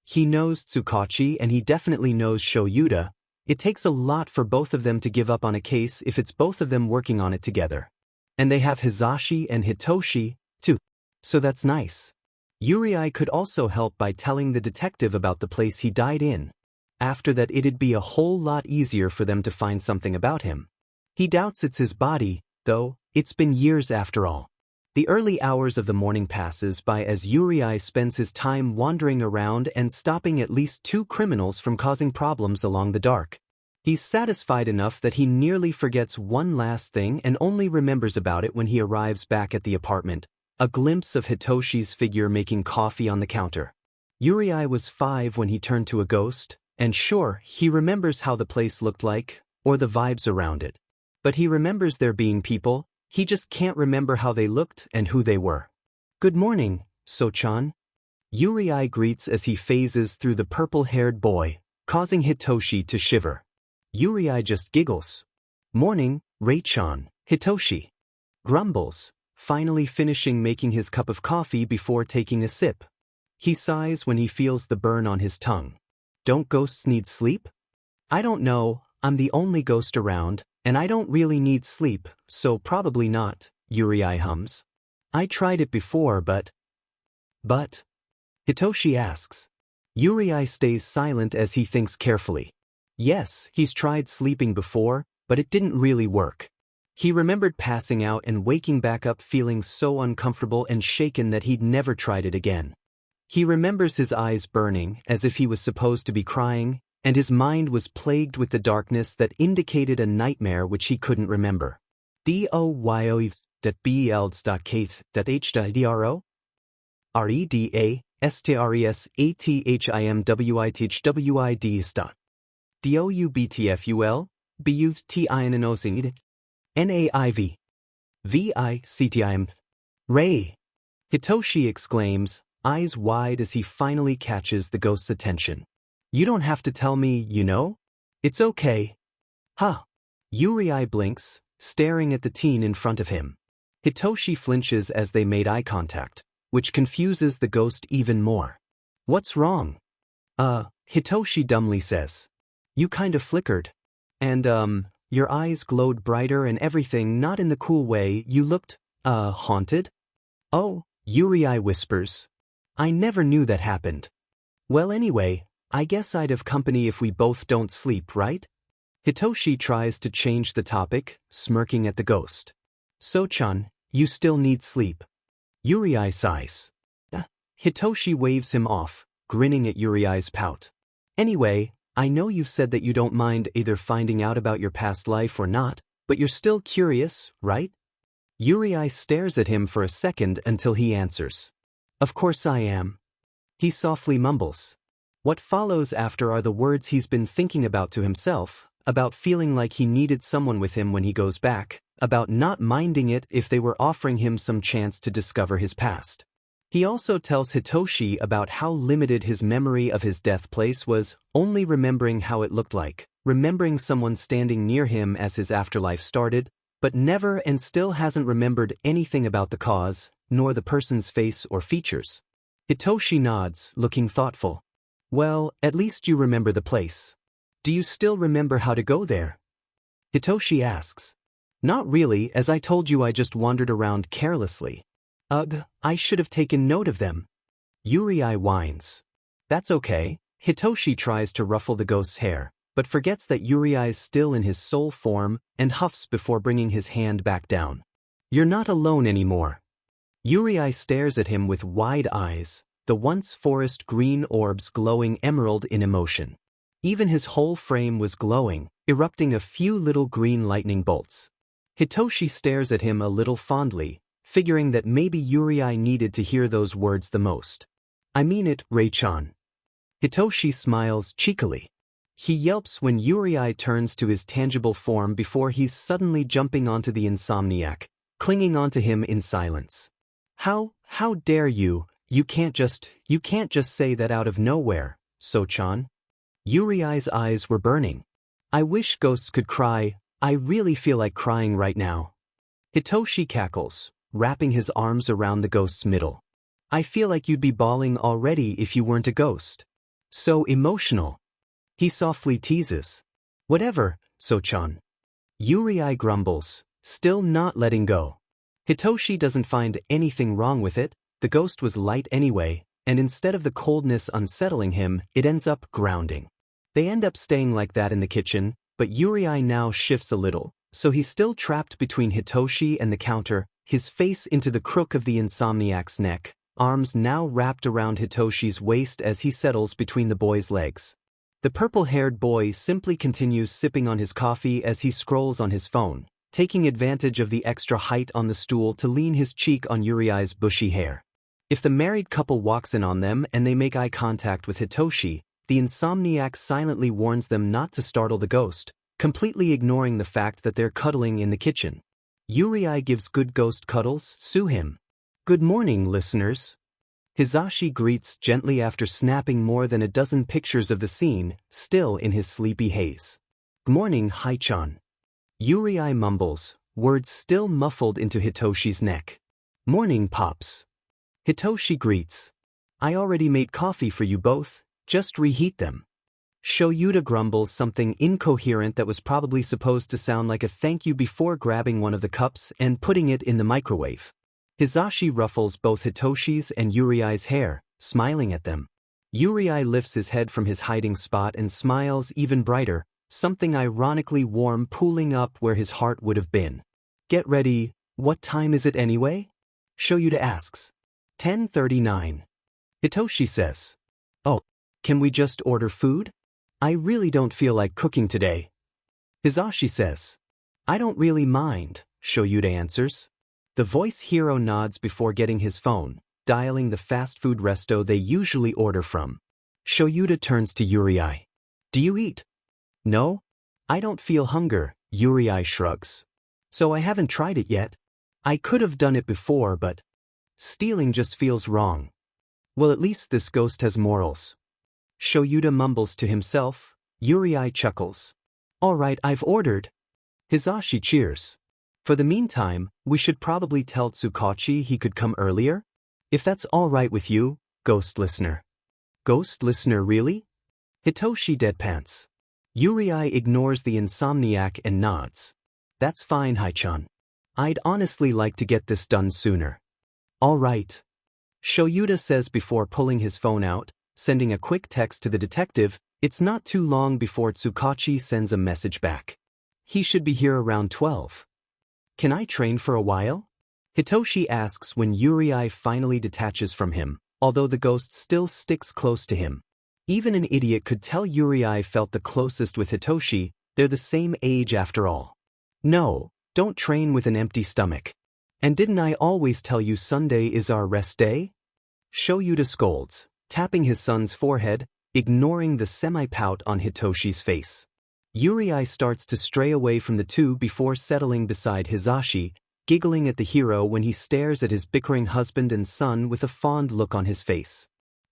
He knows Tsukachi and he definitely knows Shoyuta. It takes a lot for both of them to give up on a case if it's both of them working on it together. And they have Hizashi and Hitoshi, too. So that's nice. Yurei could also help by telling the detective about the place he died in. After that, it'd be a whole lot easier for them to find something about him. He doubts it's his body, though. It's been years after all. The early hours of the morning passes by as Yurei spends his time wandering around and stopping at least 2 criminals from causing problems along the dark. He's satisfied enough that he nearly forgets one last thing and only remembers about it when he arrives back at the apartment, a glimpse of Hitoshi's figure making coffee on the counter. Yurei was 5 when he turned to a ghost, and sure, he remembers how the place looked like, or the vibes around it. But he remembers there being people, he just can't remember how they looked and who they were. Good morning, So-chan. Yurei greets as he phases through the purple-haired boy, causing Hitoshi to shiver. Yurei just giggles. Morning, Rei-chan, Hitoshi. Grumbles, finally finishing making his cup of coffee before taking a sip. He sighs when he feels the burn on his tongue. Don't ghosts need sleep? I don't know, I'm the only ghost around, and I don't really need sleep, so probably not, Yurei hums. I tried it before, but... Hitoshi asks. Yurei stays silent as he thinks carefully. Yes, he's tried sleeping before, but it didn't really work. He remembered passing out and waking back up feeling so uncomfortable and shaken that he'd never tried it again. He remembers his eyes burning as if he was supposed to be crying, and his mind was plagued with the darkness that indicated a nightmare which he couldn't remember. doyoe.bels.kate.h.dro? redastresatHwitHwid. doubtful, butinosinid. naiv. victim. Rei. Hitoshi exclaims, eyes wide as he finally catches the ghost's attention. You don't have to tell me, you know? It's okay. Huh. Yurei blinks, staring at the teen in front of him. Hitoshi flinches as they made eye contact, which confuses the ghost even more. What's wrong? Hitoshi dumbly says. You kind of flickered. And, your eyes glowed brighter and everything, not in the cool way. You looked, haunted? Oh, Yurei whispers. I never knew that happened. Well, anyway, I guess I'd have company if we both don't sleep, right? Hitoshi tries to change the topic, smirking at the ghost. So-chan, You still need sleep. Yurei sighs. Hitoshi waves him off, grinning at Yurei's pout. Anyway, I know you've said that you don't mind either finding out about your past life or not, but you're still curious, right? Yurei stares at him for a second until he answers. Of course I am. He softly mumbles. What follows after are the words he's been thinking about to himself, about feeling like he needed someone with him when he goes back, about not minding it if they were offering him some chance to discover his past. He also tells Hitoshi about how limited his memory of his death place was, only remembering how it looked like, remembering someone standing near him as his afterlife started, but never and still hasn't remembered anything about the cause, nor the person's face or features. Hitoshi nods, looking thoughtful. Well, at least you remember the place. Do you still remember how to go there? Hitoshi asks. Not really, as I told you I just wandered around carelessly. Ugh, I should have taken note of them. Yurei whines. That's okay. Hitoshi tries to ruffle the ghost's hair, but forgets that Yurei's still in his soul form and huffs before bringing his hand back down. You're not alone anymore. Yurei stares at him with wide eyes, the once forest green orbs glowing emerald in emotion. Even his whole frame was glowing, erupting a few little green lightning bolts. Hitoshi stares at him a little fondly, figuring that maybe Yurei needed to hear those words the most. I mean it, Rei-chan. Hitoshi smiles cheekily. He yelps when Yurei turns to his tangible form before he's suddenly jumping onto the insomniac, clinging onto him in silence. How dare you? You can't just say that out of nowhere, So-chan. Yurei's eyes were burning. I wish ghosts could cry. I really feel like crying right now. Hitoshi cackles, wrapping his arms around the ghost's middle. I feel like you'd be bawling already if you weren't a ghost. So emotional. He softly teases. Whatever, So-chan. Yurei grumbles, still not letting go. Hitoshi doesn't find anything wrong with it. The ghost was light anyway, and instead of the coldness unsettling him, it ends up grounding. They end up staying like that in the kitchen, but Yurei now shifts a little, so he's still trapped between Hitoshi and the counter, his face into the crook of the insomniac's neck, arms now wrapped around Hitoshi's waist as he settles between the boy's legs. The purple-haired boy simply continues sipping on his coffee as he scrolls on his phone, taking advantage of the extra height on the stool to lean his cheek on Yurei's bushy hair. If the married couple walks in on them and they make eye contact with Hitoshi, the insomniac silently warns them not to startle the ghost, completely ignoring the fact that they're cuddling in the kitchen. Yurei gives good ghost cuddles, sue him. Good morning, listeners. Hisashi greets gently after snapping more than a dozen pictures of the scene, still in his sleepy haze. Good morning, Hai-chan. Yurei mumbles, words still muffled into Hitoshi's neck. Morning, Pops. Hitoshi greets. I already made coffee for you both, just reheat them. Shoyuta grumbles something incoherent that was probably supposed to sound like a thank you before grabbing one of the cups and putting it in the microwave. Hisashi ruffles both Hitoshi's and Yurei's hair, smiling at them. Yurei lifts his head from his hiding spot and smiles even brighter, something ironically warm pooling up where his heart would have been. Get ready, what time is it anyway? Shoyuta asks. 10:39. Hitoshi says. Oh, can we just order food? I really don't feel like cooking today. Hisashi says. I don't really mind, Shoyuta answers. The voice hero nods before getting his phone, dialing the fast food resto they usually order from. Shoyuta turns to Yurei. Do you eat? No? I don't feel hunger, Yurei shrugs. So I haven't tried it yet. I could have done it before, but stealing just feels wrong. Well, at least this ghost has morals. Shoyuta mumbles to himself. Yurei chuckles. All right, I've ordered. Hisashi cheers. For the meantime, we should probably tell Tsukachi he could come earlier? If that's all right with you, ghost listener. Ghost listener, really? Hitoshi deadpants. Yurei ignores the insomniac and nods. That's fine, Hai-chan. I'd honestly like to get this done sooner. All right. Shoyuta says before pulling his phone out, sending a quick text to the detective. It's not too long before Tsukachi sends a message back. He should be here around 12. Can I train for a while? Hitoshi asks when Yurei finally detaches from him, although the ghost still sticks close to him. Even an idiot could tell Yurei felt the closest with Hitoshi, they're the same age after all. No, don't train with an empty stomach. And didn't I always tell you Sunday is our rest day? Shoyuta scolds, tapping his son's forehead, ignoring the semi-pout on Hitoshi's face. Yurei starts to stray away from the two before settling beside Hisashi, giggling at the hero when he stares at his bickering husband and son with a fond look on his face.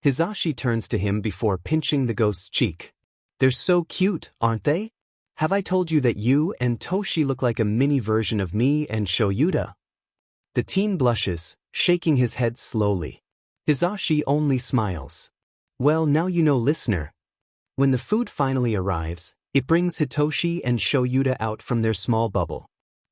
Hisashi turns to him before pinching the ghost's cheek. They're so cute, aren't they? Have I told you that you and Toshi look like a mini version of me and Shoyuta? The teen blushes, shaking his head slowly. Hisashi only smiles. Well, now you know, listener. When the food finally arrives, it brings Hitoshi and Shoyuta out from their small bubble.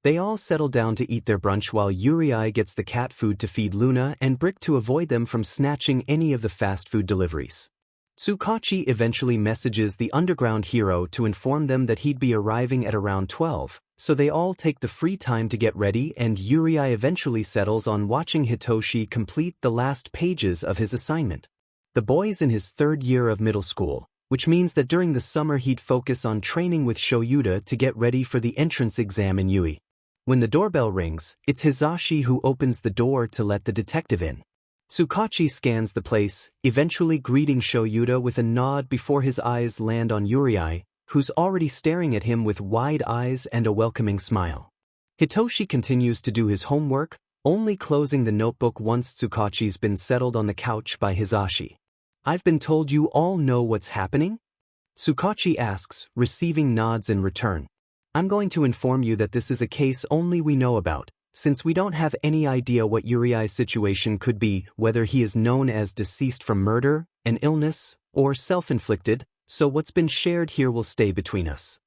They all settle down to eat their brunch while Yurei gets the cat food to feed Luna and Brick to avoid them from snatching any of the fast food deliveries. Tsukachi eventually messages the underground hero to inform them that he'd be arriving at around 12, so they all take the free time to get ready and Yurei eventually settles on watching Hitoshi complete the last pages of his assignment. The boy's in his third year of middle school, which means that during the summer he'd focus on training with Shoyuta to get ready for the entrance exam in Yui. When the doorbell rings, it's Hisashi who opens the door to let the detective in. Tsukachi scans the place, eventually greeting Shoyuta with a nod before his eyes land on Yurei, who's already staring at him with wide eyes and a welcoming smile. Hitoshi continues to do his homework, only closing the notebook once Tsukachi's been settled on the couch by Hisashi. I've been told you all know what's happening? Tsukachi asks, receiving nods in return. I'm going to inform you that this is a case only we know about, since we don't have any idea what Yurei's situation could be, whether he is known as deceased from murder, an illness, or self-inflicted, so what's been shared here will stay between us.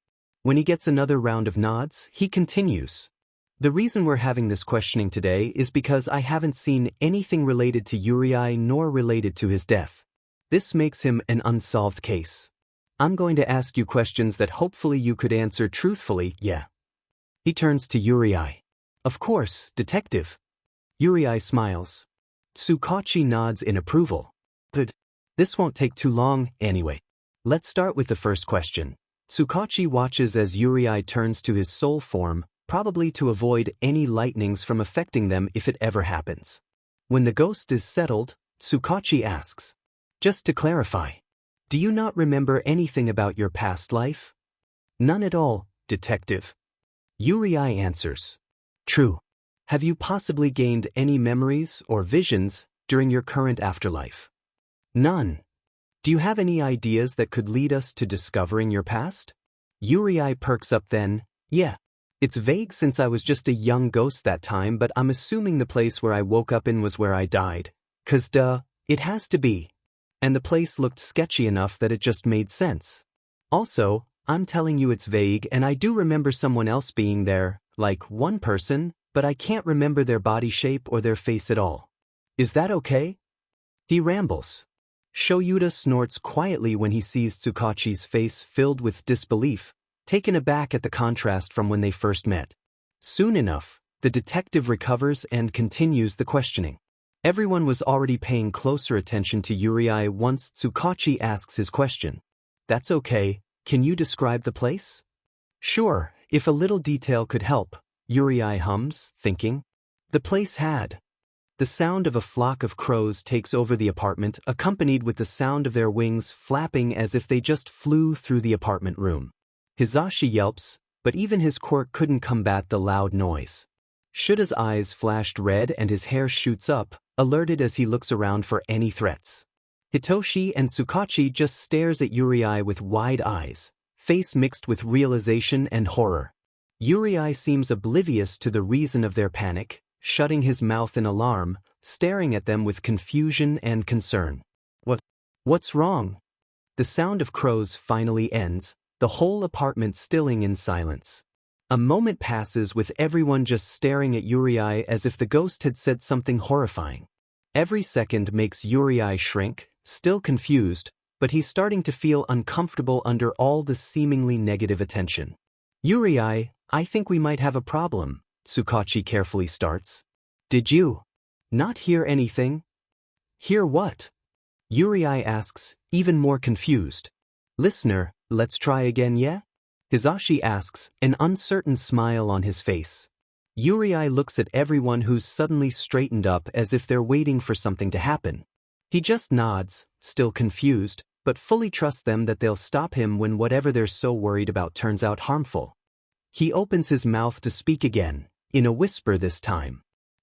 When he gets another round of nods, he continues. The reason we're having this questioning today is because I haven't seen anything related to Yurei nor related to his death. This makes him an unsolved case. I'm going to ask you questions that hopefully you could answer truthfully, yeah. He turns to Yurei. Of course, detective. Yurei smiles. Tsukachi nods in approval. Good. This won't take too long, anyway. Let's start with the first question. Tsukachi watches as Yurei turns to his soul form, probably to avoid any lightnings from affecting them if it ever happens. When the ghost is settled, Tsukachi asks. Just to clarify, do you not remember anything about your past life? None at all, detective. Yurei answers. True. Have you possibly gained any memories or visions during your current afterlife? None. Do you have any ideas that could lead us to discovering your past? Yurei perks up then. Yeah. It's vague since I was just a young ghost that time, but I'm assuming the place where I woke up in was where I died. 'Cause duh, it has to be. And the place looked sketchy enough that it just made sense. Also, I'm telling you it's vague and I do remember someone else being there, like one person, but I can't remember their body shape or their face at all. Is that okay? He rambles. Shoyuta snorts quietly when he sees Tsukachi's face filled with disbelief, taken aback at the contrast from when they first met. Soon enough, the detective recovers and continues the questioning. Everyone was already paying closer attention to Yurei once Tsukachi asks his question. That's okay, can you describe the place? Sure, if a little detail could help, Yurei hums, thinking. The place had. The sound of a flock of crows takes over the apartment, accompanied with the sound of their wings flapping as if they just flew through the apartment room. Hisashi yelps, but even his quirk couldn't combat the loud noise. Shuta's eyes flashed red and his hair shoots up, alerted as he looks around for any threats. Hitoshi and Tsukachi just stares at Yurei with wide eyes, face mixed with realization and horror. Yurei seems oblivious to the reason of their panic, shutting his mouth in alarm, staring at them with confusion and concern. What's wrong? The sound of crows finally ends, the whole apartment stilling in silence. A moment passes with everyone just staring at Yurei as if the ghost had said something horrifying. Every second makes Yurei shrink, still confused, but he's starting to feel uncomfortable under all the seemingly negative attention. Yurei, I think we might have a problem, Tsukachi carefully starts. Did you not hear anything? Hear what? Yurei asks, even more confused. Listener, let's try again, yeah? Hisashi asks, an uncertain smile on his face. Yurei looks at everyone who's suddenly straightened up as if they're waiting for something to happen. He just nods, still confused, but fully trusts them that they'll stop him when whatever they're so worried about turns out harmful. He opens his mouth to speak again, in a whisper this time.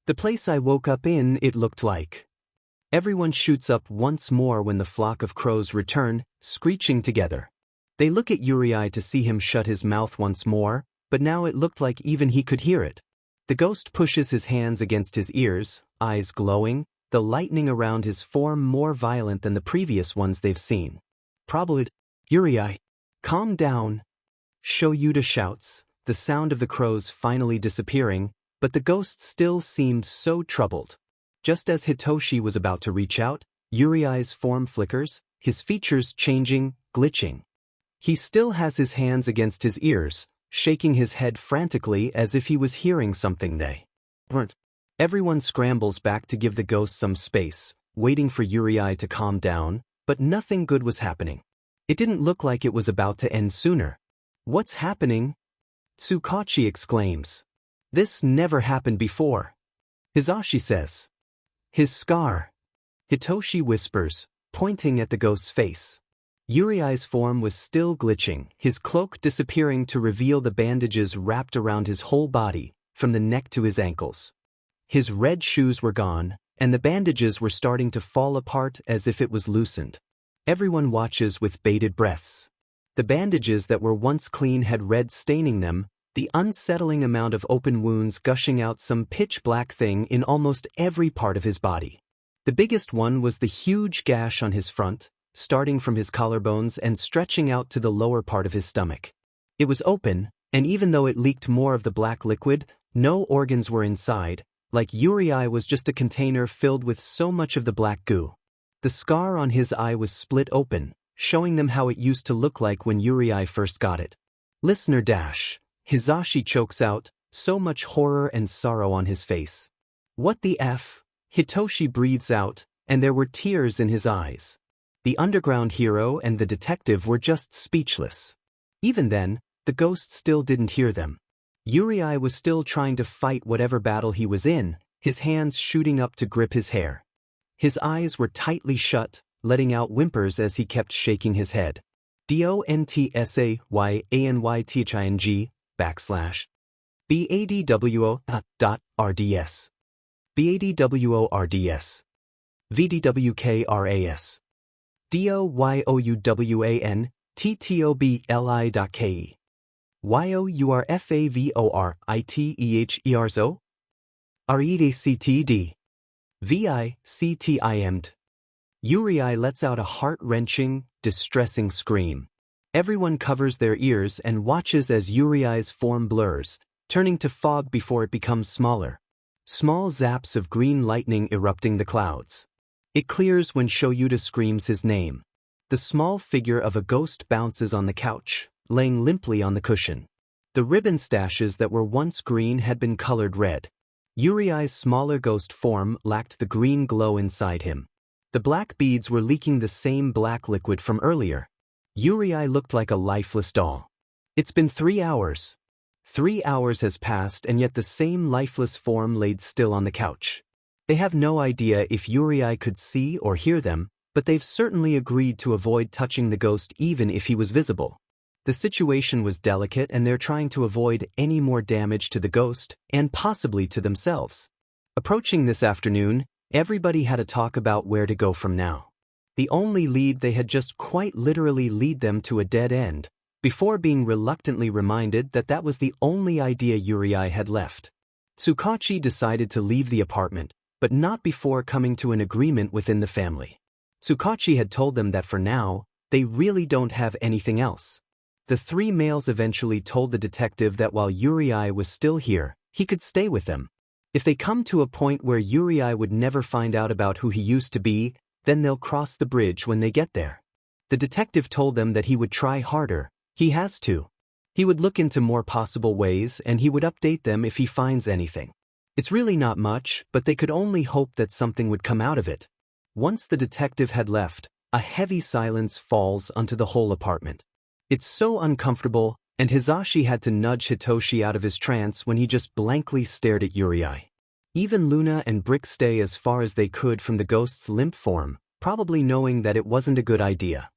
The place I woke up in, it looked like. Everyone shoots up once more when the flock of crows return, screeching together. They look at Yurei to see him shut his mouth once more, but now it looked like even he could hear it. The ghost pushes his hands against his ears, eyes glowing, the lightning around his form more violent than the previous ones they've seen. Probably. Yurei, calm down. Shoyuta shouts, the sound of the crows finally disappearing, but the ghost still seemed so troubled. Just as Hitoshi was about to reach out, Yurei's form flickers, his features changing, glitching. He still has his hands against his ears, shaking his head frantically as if he was hearing something they weren't. Everyone scrambles back to give the ghost some space, waiting for Yurei to calm down, but nothing good was happening. It didn't look like it was about to end sooner. What's happening? Tsukachi exclaims. This never happened before. Hisashi says. His scar. Hitoshi whispers, pointing at the ghost's face. Yurei's form was still glitching, his cloak disappearing to reveal the bandages wrapped around his whole body, from the neck to his ankles. His red shoes were gone, and the bandages were starting to fall apart as if it was loosened. Everyone watches with bated breaths. The bandages that were once clean had red staining them, the unsettling amount of open wounds gushing out some pitch-black thing in almost every part of his body. The biggest one was the huge gash on his front, starting from his collarbones and stretching out to the lower part of his stomach. It was open, and even though it leaked more of the black liquid, no organs were inside, like Yurei was just a container filled with so much of the black goo. The scar on his eye was split open, showing them how it used to look like when Yurei first got it. Listener dash. Hisashi chokes out, so much horror and sorrow on his face. What the F? Hitoshi breathes out, and there were tears in his eyes. The underground hero and the detective were just speechless. Even then, the ghost still didn't hear them. Yurei was still trying to fight whatever battle he was in, his hands shooting up to grip his hair. His eyes were tightly shut, letting out whimpers as he kept shaking his head. DONTSAYANYTHING /BADWO.RDS BADWORDS VDWKRAS DOYOUWANTTOBLI.KE YOURFAVORITEHERZO REDACTD VICTIMD. Yurei lets out a heart-wrenching, distressing scream. Everyone covers their ears and watches as Yurei's form blurs, turning to fog before it becomes smaller. Small zaps of green lightning erupting the clouds. It clears when Shoyuta screams his name. The small figure of a ghost bounces on the couch, laying limply on the cushion. The ribbon stashes that were once green had been colored red. Yurei's smaller ghost form lacked the green glow inside him. The black beads were leaking the same black liquid from earlier. Yurei looked like a lifeless doll. It's been 3 hours. 3 hours has passed and yet the same lifeless form laid still on the couch. They have no idea if Yurei could see or hear them, but they've certainly agreed to avoid touching the ghost even if he was visible. The situation was delicate and they're trying to avoid any more damage to the ghost and possibly to themselves. Approaching this afternoon, everybody had a talk about where to go from now. The only lead they had just quite literally lead them to a dead end, before being reluctantly reminded that that was the only idea Yurei had left. Tsukachi decided to leave the apartment, but not before coming to an agreement within the family. Tsukachi had told them that for now, they really don't have anything else. The 3 males eventually told the detective that while Yurei was still here, he could stay with them. If they come to a point where Yurei would never find out about who he used to be, then they'll cross the bridge when they get there. The detective told them that he would try harder. He has to. He would look into more possible ways and he would update them if he finds anything. It's really not much, but they could only hope that something would come out of it. Once the detective had left, a heavy silence falls onto the whole apartment. It's so uncomfortable, and Hisashi had to nudge Hitoshi out of his trance when he just blankly stared at Yurei. Even Luna and Brick stay as far as they could from the ghost's limp form, probably knowing that it wasn't a good idea.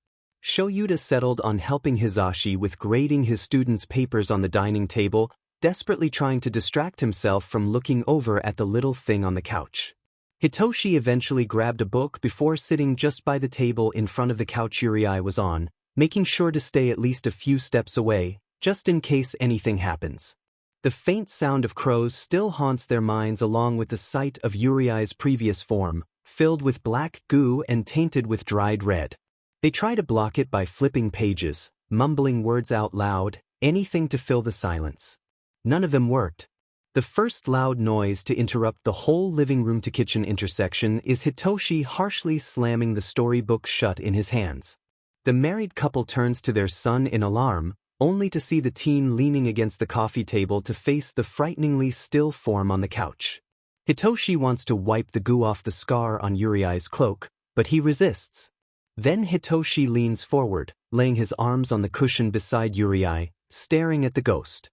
Shoyuta settled on helping Hisashi with grading his students' papers on the dining table, desperately trying to distract himself from looking over at the little thing on the couch. Hitoshi eventually grabbed a book before sitting just by the table in front of the couch Yurei was on, making sure to stay at least a few steps away, just in case anything happens. The faint sound of crows still haunts their minds along with the sight of Yurei's previous form, filled with black goo and tainted with dried red. They try to block it by flipping pages, mumbling words out loud, anything to fill the silence. None of them worked. The first loud noise to interrupt the whole living room to kitchen intersection is Hitoshi harshly slamming the storybook shut in his hands. The married couple turns to their son in alarm, only to see the teen leaning against the coffee table to face the frighteningly still form on the couch. Hitoshi wants to wipe the goo off the scar on Yurei's cloak, but he resists. Then Hitoshi leans forward, laying his arms on the cushion beside Yurei, staring at the ghost.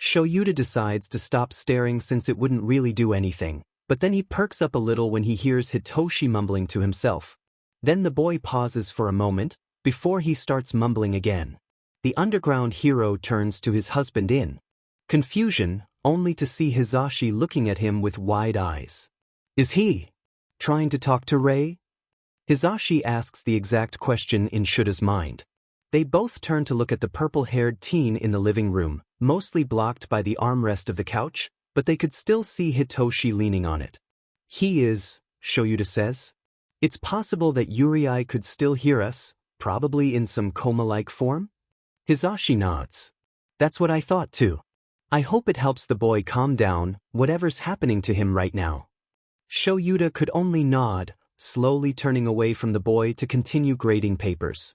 Shoyuta decides to stop staring since it wouldn't really do anything, but then he perks up a little when he hears Hitoshi mumbling to himself. Then the boy pauses for a moment, before he starts mumbling again. The underground hero turns to his husband in confusion, only to see Hisashi looking at him with wide eyes. Is he trying to talk to Rei? Hisashi asks the exact question in Shuta's mind. They both turn to look at the purple-haired teen in the living room, mostly blocked by the armrest of the couch, but they could still see Hitoshi leaning on it. He is, Shoyuta says. It's possible that Yurei could still hear us, probably in some coma-like form? Hisashi nods. That's what I thought too. I hope it helps the boy calm down, whatever's happening to him right now. Shoyuta could only nod, slowly turning away from the boy to continue grading papers.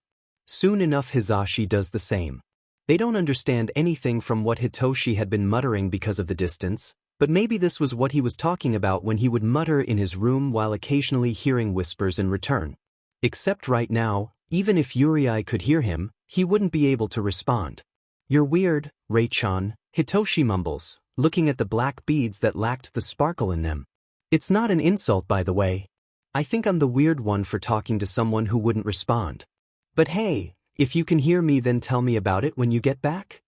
Soon enough Hisashi does the same. They don't understand anything from what Hitoshi had been muttering because of the distance, but maybe this was what he was talking about when he would mutter in his room while occasionally hearing whispers in return. Except right now, even if Yurei could hear him, he wouldn't be able to respond. You're weird, Rei-chan, Hitoshi mumbles, looking at the black beads that lacked the sparkle in them. It's not an insult, by the way. I think I'm the weird one for talking to someone who wouldn't respond. But hey, if you can hear me, then tell me about it when you get back?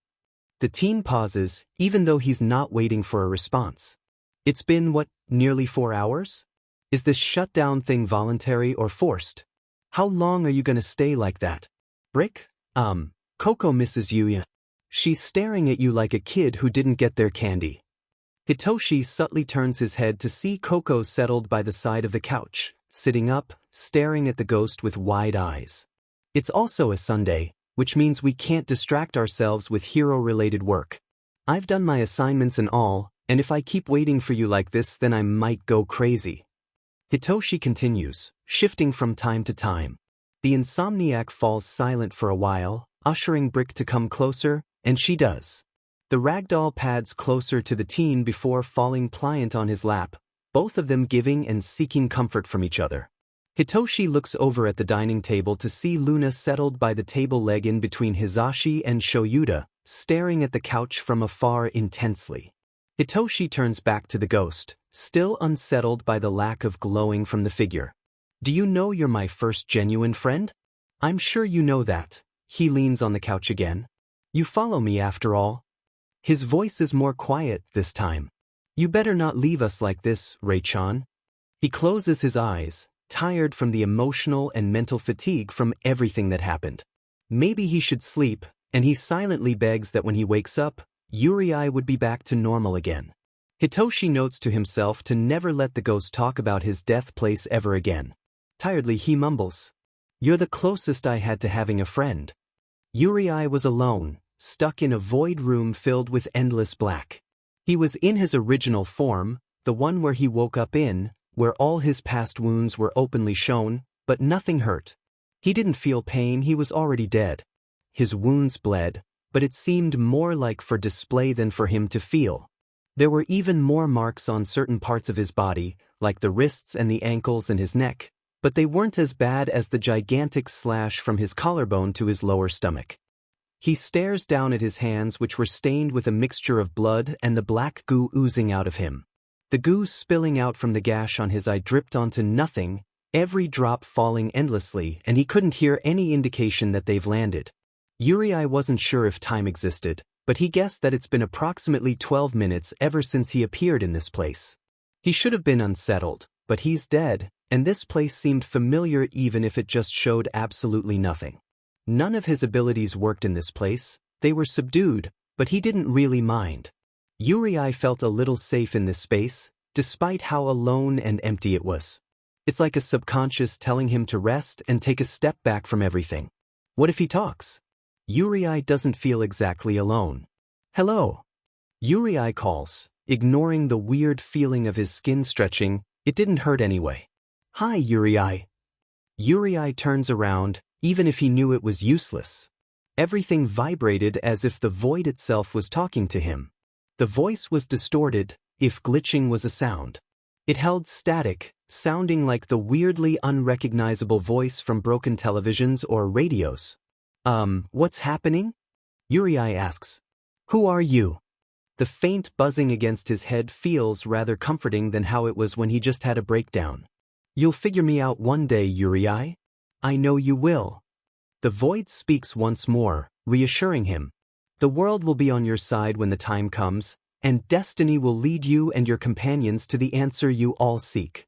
The teen pauses, even though he's not waiting for a response. It's been, nearly 4 hours? Is this shutdown thing voluntary or forced? How long are you gonna stay like that? Brick? Coco misses you. She's staring at you like a kid who didn't get their candy. Hitoshi subtly turns his head to see Coco settled by the side of the couch, sitting up, staring at the ghost with wide eyes. It's also a Sunday, which means we can't distract ourselves with hero-related work. I've done my assignments and all, and if I keep waiting for you like this then I might go crazy. Hitoshi continues, shifting from time to time. The insomniac falls silent for a while, ushering Brick to come closer, and she does. The ragdoll pads closer to the teen before falling pliant on his lap, both of them giving and seeking comfort from each other. Hitoshi looks over at the dining table to see Luna settled by the table leg in between Hisashi and Shoyuta, staring at the couch from afar intensely. Hitoshi turns back to the ghost, still unsettled by the lack of glowing from the figure. Do you know you're my first genuine friend? I'm sure you know that. He leans on the couch again. You follow me after all. His voice is more quiet this time. You better not leave us like this, Rei-chan. He closes his eyes, tired from the emotional and mental fatigue from everything that happened. Maybe he should sleep, and he silently begs that when he wakes up, Yurei would be back to normal again. Hitoshi notes to himself to never let the ghost talk about his death place ever again. Tiredly he mumbles, "You're the closest I had to having a friend." Yurei was alone, stuck in a void room filled with endless black. He was in his original form, the one where he woke up in, where all his past wounds were openly shown, but nothing hurt. He didn't feel pain, he was already dead. His wounds bled, but it seemed more like for display than for him to feel. There were even more marks on certain parts of his body, like the wrists and the ankles and his neck, but they weren't as bad as the gigantic slash from his collarbone to his lower stomach. He stares down at his hands, which were stained with a mixture of blood and the black goo oozing out of him. The goo spilling out from the gash on his eye dripped onto nothing, every drop falling endlessly, and he couldn't hear any indication that they've landed. Yurei wasn't sure if time existed, but he guessed that it's been approximately 12 minutes ever since he appeared in this place. He should have been unsettled, but he's dead, and this place seemed familiar even if it just showed absolutely nothing. None of his abilities worked in this place, they were subdued, but he didn't really mind. Yurei felt a little safe in this space, despite how alone and empty it was. It's like a subconscious telling him to rest and take a step back from everything. What if he talks? Yurei doesn't feel exactly alone. Hello. Yurei calls, ignoring the weird feeling of his skin stretching. It didn't hurt anyway. Hi, Yurei. Yurei turns around, even if he knew it was useless. Everything vibrated as if the void itself was talking to him. The voice was distorted, if glitching was a sound. It held static, sounding like the weirdly unrecognizable voice from broken televisions or radios. What's happening? Yurei asks. Who are you? The faint buzzing against his head feels rather comforting than how it was when he just had a breakdown. You'll figure me out one day, Yurei. I know you will. The void speaks once more, reassuring him. The world will be on your side when the time comes, and destiny will lead you and your companions to the answer you all seek.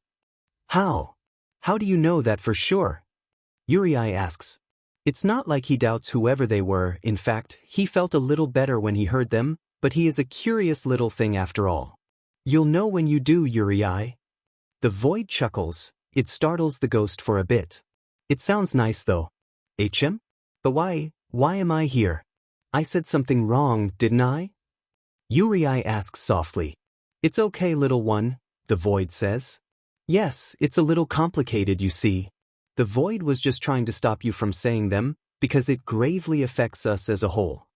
How? How do you know that for sure? Yurei asks. It's not like he doubts whoever they were. In fact, he felt a little better when he heard them, but he is a curious little thing after all. You'll know when you do, Yurei. The void chuckles. It startles the ghost for a bit. It sounds nice though. HM? But why am I here? I said something wrong, didn't I? Yurei asks softly. It's okay, little one, the void says. Yes, it's a little complicated, you see. The void was just trying to stop you from saying them, because it gravely affects us as a whole.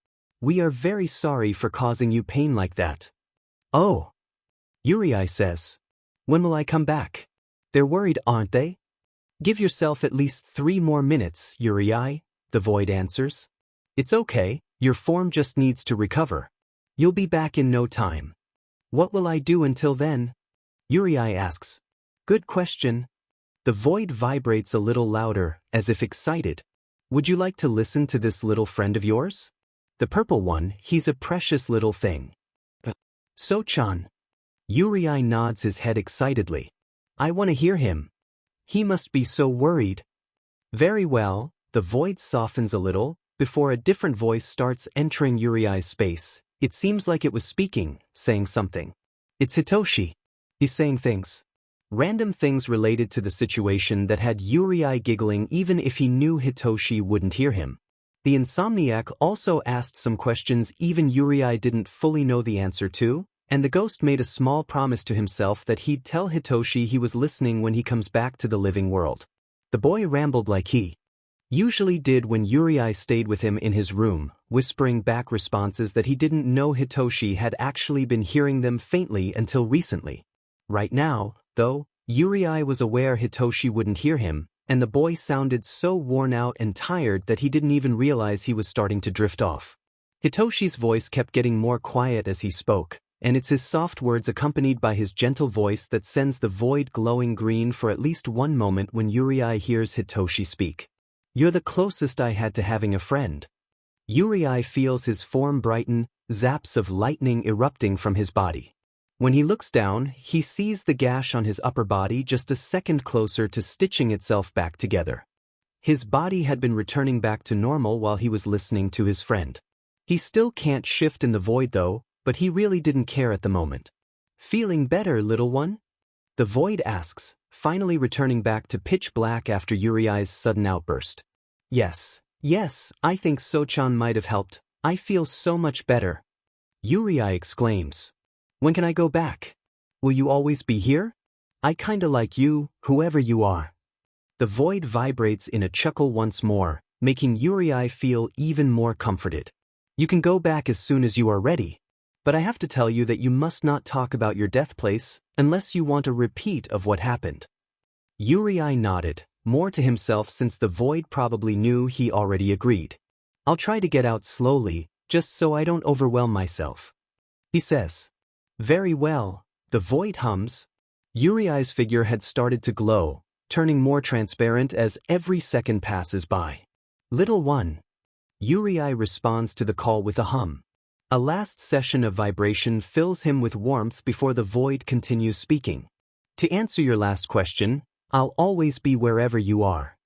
We are very sorry for causing you pain like that. Oh. Yurei says. When will I come back? They're worried, aren't they? Give yourself at least 3 more minutes, Yurei, the void answers. It's okay, your form just needs to recover. You'll be back in no time. What will I do until then? Yurei asks. Good question. The void vibrates a little louder, as if excited. Would you like to listen to this little friend of yours? The purple one, he's a precious little thing. So-chan. Yurei nods his head excitedly. I want to hear him. He must be so worried. Very well, the void softens a little, before a different voice starts entering Yurei's space. It seems like it was speaking, saying something. It's Hitoshi. He's saying things. Random things related to the situation that had Yurei giggling even if he knew Hitoshi wouldn't hear him. The insomniac also asked some questions even Yurei didn't fully know the answer to, and the ghost made a small promise to himself that he'd tell Hitoshi he was listening when he comes back to the living world. The boy rambled like he usually did when Yurei stayed with him in his room, whispering back responses that he didn't know Hitoshi had actually been hearing them faintly until recently. Right now, though, Yurei was aware Hitoshi wouldn't hear him, and the boy sounded so worn out and tired that he didn't even realize he was starting to drift off. Hitoshi's voice kept getting more quiet as he spoke, and it's his soft words accompanied by his gentle voice that sends the void glowing green for at least one moment when Yurei hears Hitoshi speak. You're the closest I had to having a friend. Yurei feels his form brighten, zaps of lightning erupting from his body. When he looks down, he sees the gash on his upper body just a second closer to stitching itself back together. His body had been returning back to normal while he was listening to his friend. He still can't shift in the void though, but he really didn't care at the moment. Feeling better, little one? The void asks, finally returning back to pitch black after Yurei's sudden outburst. Yes, I think So-chan might have helped. I feel so much better. Yurei exclaims. When can I go back? Will you always be here? I kinda like you, whoever you are. The void vibrates in a chuckle once more, making Yurei feel even more comforted. You can go back as soon as you are ready. But I have to tell you that you must not talk about your death place unless you want a repeat of what happened. Yurei nodded, more to himself since the void probably knew he already agreed. I'll try to get out slowly, just so I don't overwhelm myself. He says. Very well, the void hums. Yurei's figure had started to glow, turning more transparent as every second passes by. Little one. Yurei responds to the call with a hum. A last session of vibration fills him with warmth before the void continues speaking. To answer your last question, I'll always be wherever you are.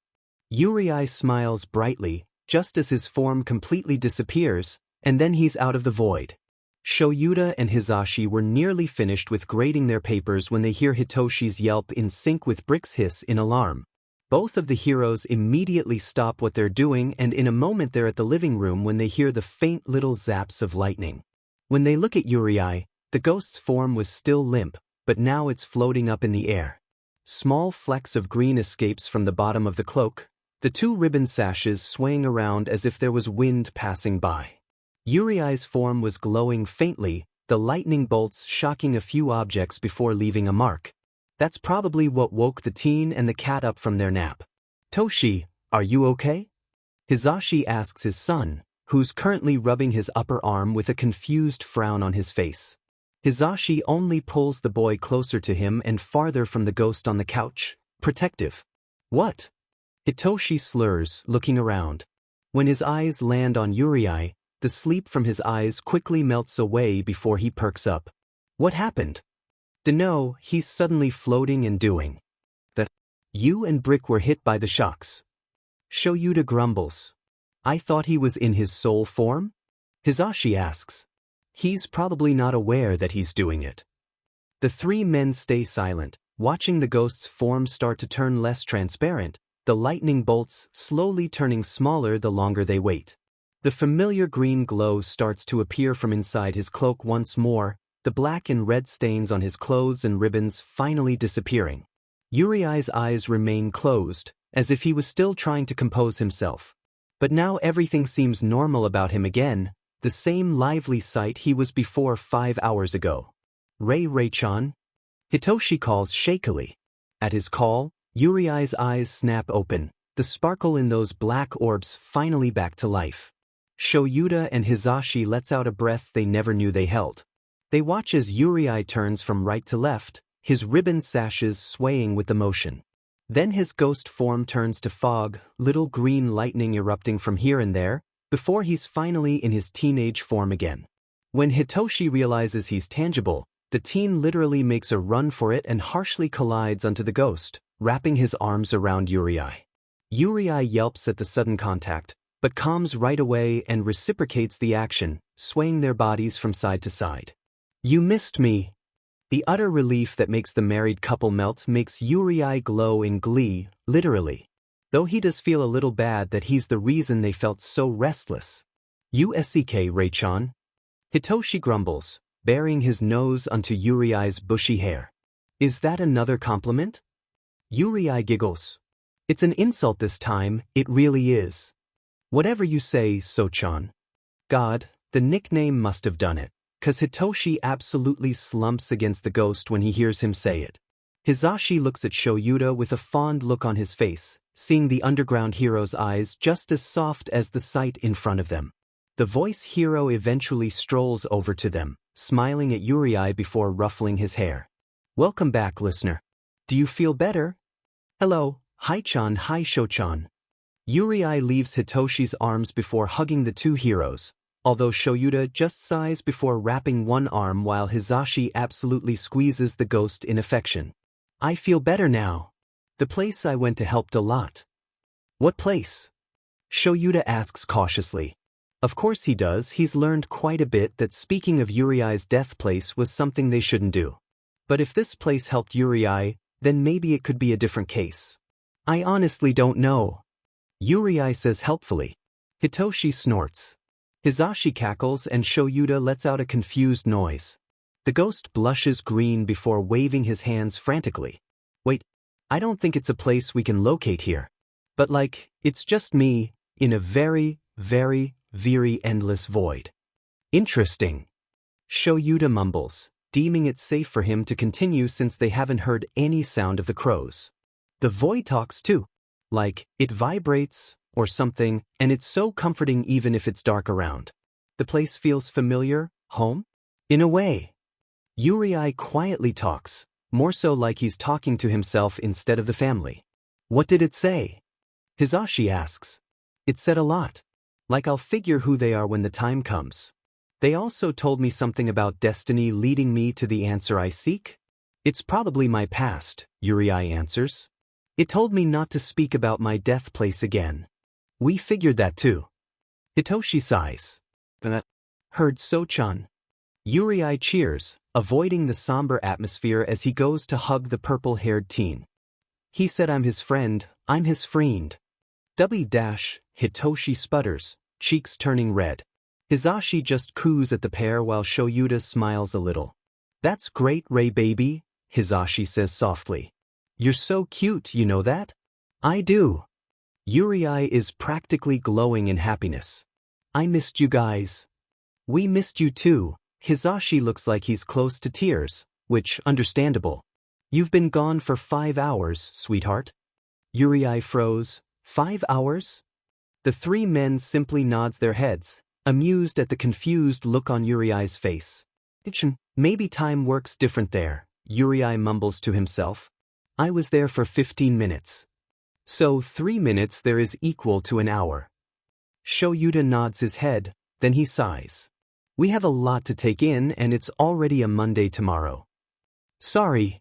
Yurei smiles brightly, just as his form completely disappears, and then he's out of the void. Shoyuta and Hizashi were nearly finished with grading their papers when they hear Hitoshi's yelp in sync with Brick's hiss in alarm. Both of the heroes immediately stop what they're doing, and in a moment they're at the living room when they hear the faint little zaps of lightning. When they look at Yurei, the ghost's form was still limp, but now it's floating up in the air. Small flecks of green escapes from the bottom of the cloak, the two ribbon sashes swaying around as if there was wind passing by. Yurei's form was glowing faintly, the lightning bolts shocking a few objects before leaving a mark. That's probably what woke the teen and the cat up from their nap. Toshi, are you okay? Hizashi asks his son, who's currently rubbing his upper arm with a confused frown on his face. Hizashi only pulls the boy closer to him and farther from the ghost on the couch, protective. What? Hitoshi slurs, looking around. When his eyes land on Yurei, the sleep from his eyes quickly melts away before he perks up. What happened? Dunno, he's suddenly floating and doing. You and Brick were hit by the shocks. Shoyuta grumbles. I thought he was in his soul form? Hizashi asks. He's probably not aware that he's doing it. The three men stay silent, watching the ghost's form start to turn less transparent, the lightning bolts slowly turning smaller the longer they wait. The familiar green glow starts to appear from inside his cloak once more, the black and red stains on his clothes and ribbons finally disappearing. Yurei's eyes remain closed, as if he was still trying to compose himself. But now everything seems normal about him again, the same lively sight he was before 5 hours ago. Rei-chan? Hitoshi calls shakily. At his call, Yurei's eyes snap open, the sparkle in those black orbs finally back to life. Shoyuta and Hizashi lets out a breath they never knew they held. They watch as Yurei turns from right to left, his ribbon sashes swaying with the motion. Then his ghost form turns to fog, little green lightning erupting from here and there, before he's finally in his teenage form again. When Hitoshi realizes he's tangible, the teen literally makes a run for it and harshly collides onto the ghost, wrapping his arms around Yurei. Yurei yelps at the sudden contact, but calms right away and reciprocates the action, swaying their bodies from side to side. You missed me. The utter relief that makes the married couple melt makes Yurei glow in glee, literally. Though he does feel a little bad that he's the reason they felt so restless. USCK Rei-chan? Hitoshi grumbles, burying his nose onto Yurei's bushy hair. Is that another compliment? Yurei giggles. It's an insult this time, it really is. Whatever you say, So-chan. God, the nickname must have done it, 'cause Hitoshi absolutely slumps against the ghost when he hears him say it. Hizashi looks at Shoyuta with a fond look on his face, seeing the underground hero's eyes just as soft as the sight in front of them. The voice hero eventually strolls over to them, smiling at Yurei before ruffling his hair. Welcome back, listener. Do you feel better? Hello, hi-chan, hi Sho-chan. Yurei leaves Hitoshi's arms before hugging the two heroes, although Shoyuta just sighs before wrapping one arm while Hizashi absolutely squeezes the ghost in affection. I feel better now. The place I went to helped a lot. What place? Shoyuta asks cautiously. Of course he does, he's learned quite a bit that speaking of Yurei's death place was something they shouldn't do. But if this place helped Yurei, then maybe it could be a different case. I honestly don't know. Yurei says helpfully. Hitoshi snorts. Hizashi cackles and Shoyuta lets out a confused noise. The ghost blushes green before waving his hands frantically. Wait, I don't think it's a place we can locate here. But it's just me, in a very, very, very endless void. Interesting. Shoyuta mumbles, deeming it safe for him to continue since they haven't heard any sound of the crows. The void talks too. Like, it vibrates, or something, and it's so comforting even if it's dark around. The place feels familiar, home? In a way. Yurei quietly talks, more so like he's talking to himself instead of the family. What did it say? Hisashi asks. It said a lot. Like I'll figure who they are when the time comes. They also told me something about destiny leading me to the answer I seek? It's probably my past, Yurei answers. It told me not to speak about my death place again. We figured that too. Hitoshi sighs. Heard So-chan. Yurei cheers, avoiding the somber atmosphere as he goes to hug the purple-haired teen. He said I'm his friend, I'm his friend. Hitoshi sputters, cheeks turning red. Hisashi just coos at the pair while Shoyuta smiles a little. That's great, Rei baby, Hisashi says softly. You're so cute, you know that? I do. Yurei is practically glowing in happiness. I missed you guys. We missed you too. Hisashi looks like he's close to tears, which, understandable. You've been gone for 5 hours, sweetheart. Yurei froze. 5 hours? The three men simply nods their heads, amused at the confused look on Yurei's face. Maybe time works different there, Yurei mumbles to himself. I was there for 15 minutes. So 3 minutes there is equal to an hour. Shoyuta nods his head, then he sighs. We have a lot to take in and it's already a Monday tomorrow. Sorry.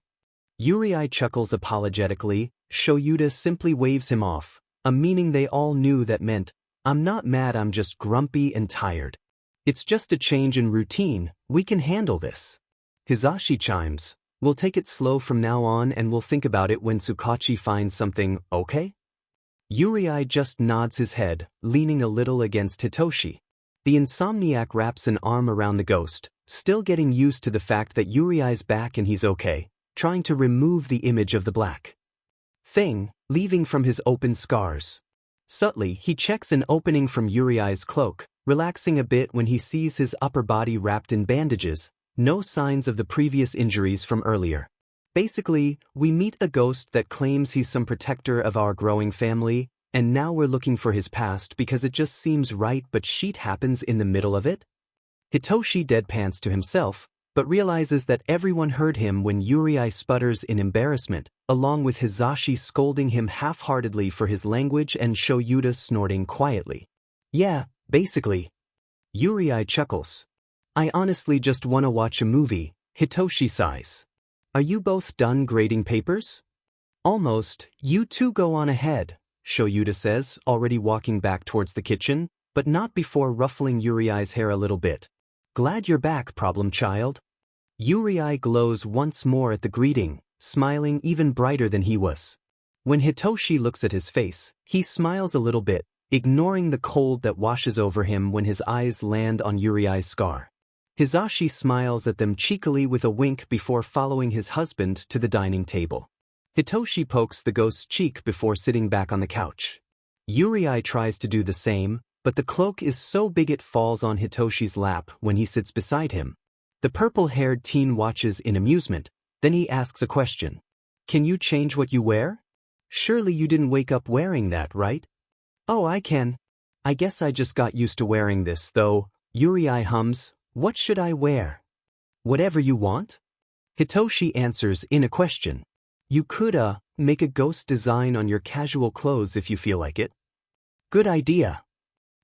Yurei chuckles apologetically. Shoyuta simply waves him off, a meaning they all knew that meant, I'm not mad, I'm just grumpy and tired. It's just a change in routine, we can handle this. Hisashi chimes, we'll take it slow from now on and we'll think about it when Tsukachi finds something, okay? Yurei just nods his head, leaning a little against Hitoshi. The insomniac wraps an arm around the ghost, still getting used to the fact that Yurei's back and he's okay, trying to remove the image of the black thing, leaving from his open scars. Subtly, he checks an opening from Yurei's cloak, relaxing a bit when he sees his upper body wrapped in bandages, no signs of the previous injuries from earlier. Basically, we meet a ghost that claims he's some protector of our growing family, and now we're looking for his past because it just seems right, but shit happens in the middle of it? Hitoshi deadpans to himself, but realizes that everyone heard him when Yurei sputters in embarrassment, along with Hisashi scolding him half-heartedly for his language and Shoyuta snorting quietly. Yeah, basically. Yurei chuckles. I honestly just wanna watch a movie, Hitoshi sighs. Are you both done grading papers? Almost, you two go on ahead, Shoyuta says, already walking back towards the kitchen, but not before ruffling Yurei's hair a little bit. Glad you're back, problem child. Yurei glows once more at the greeting, smiling even brighter than he was. When Hitoshi looks at his face, he smiles a little bit, ignoring the cold that washes over him when his eyes land on Yurei's scar. Hisashi smiles at them cheekily with a wink before following his husband to the dining table. Hitoshi pokes the ghost's cheek before sitting back on the couch. Yurei tries to do the same, but the cloak is so big it falls on Hitoshi's lap when he sits beside him. The purple-haired teen watches in amusement, then he asks a question. Can you change what you wear? Surely you didn't wake up wearing that, right? Oh, I can. I guess I just got used to wearing this, though. Yurei hums, what should I wear? Whatever you want? Hitoshi answers in a question. You could, make a ghost design on your casual clothes if you feel like it. Good idea.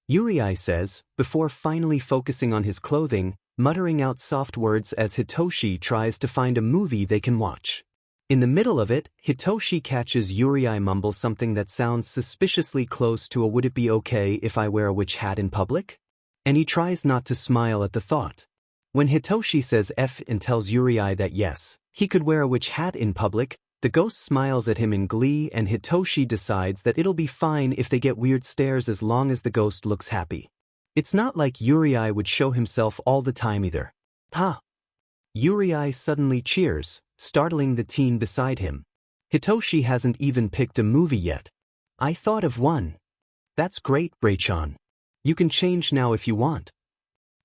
Yurei says, before finally focusing on his clothing, muttering out soft words as Hitoshi tries to find a movie they can watch. In the middle of it, Hitoshi catches Yurei mumble something that sounds suspiciously close to a would it be okay if I wear a witch hat in public? And he tries not to smile at the thought. When Hitoshi says F and tells Yurei that yes, he could wear a witch hat in public, the ghost smiles at him in glee and Hitoshi decides that it'll be fine if they get weird stares as long as the ghost looks happy. It's not like Yurei would show himself all the time either. Ha! Yurei suddenly cheers, startling the teen beside him. Hitoshi hasn't even picked a movie yet. I thought of one. That's great, Rei-chan. You can change now if you want.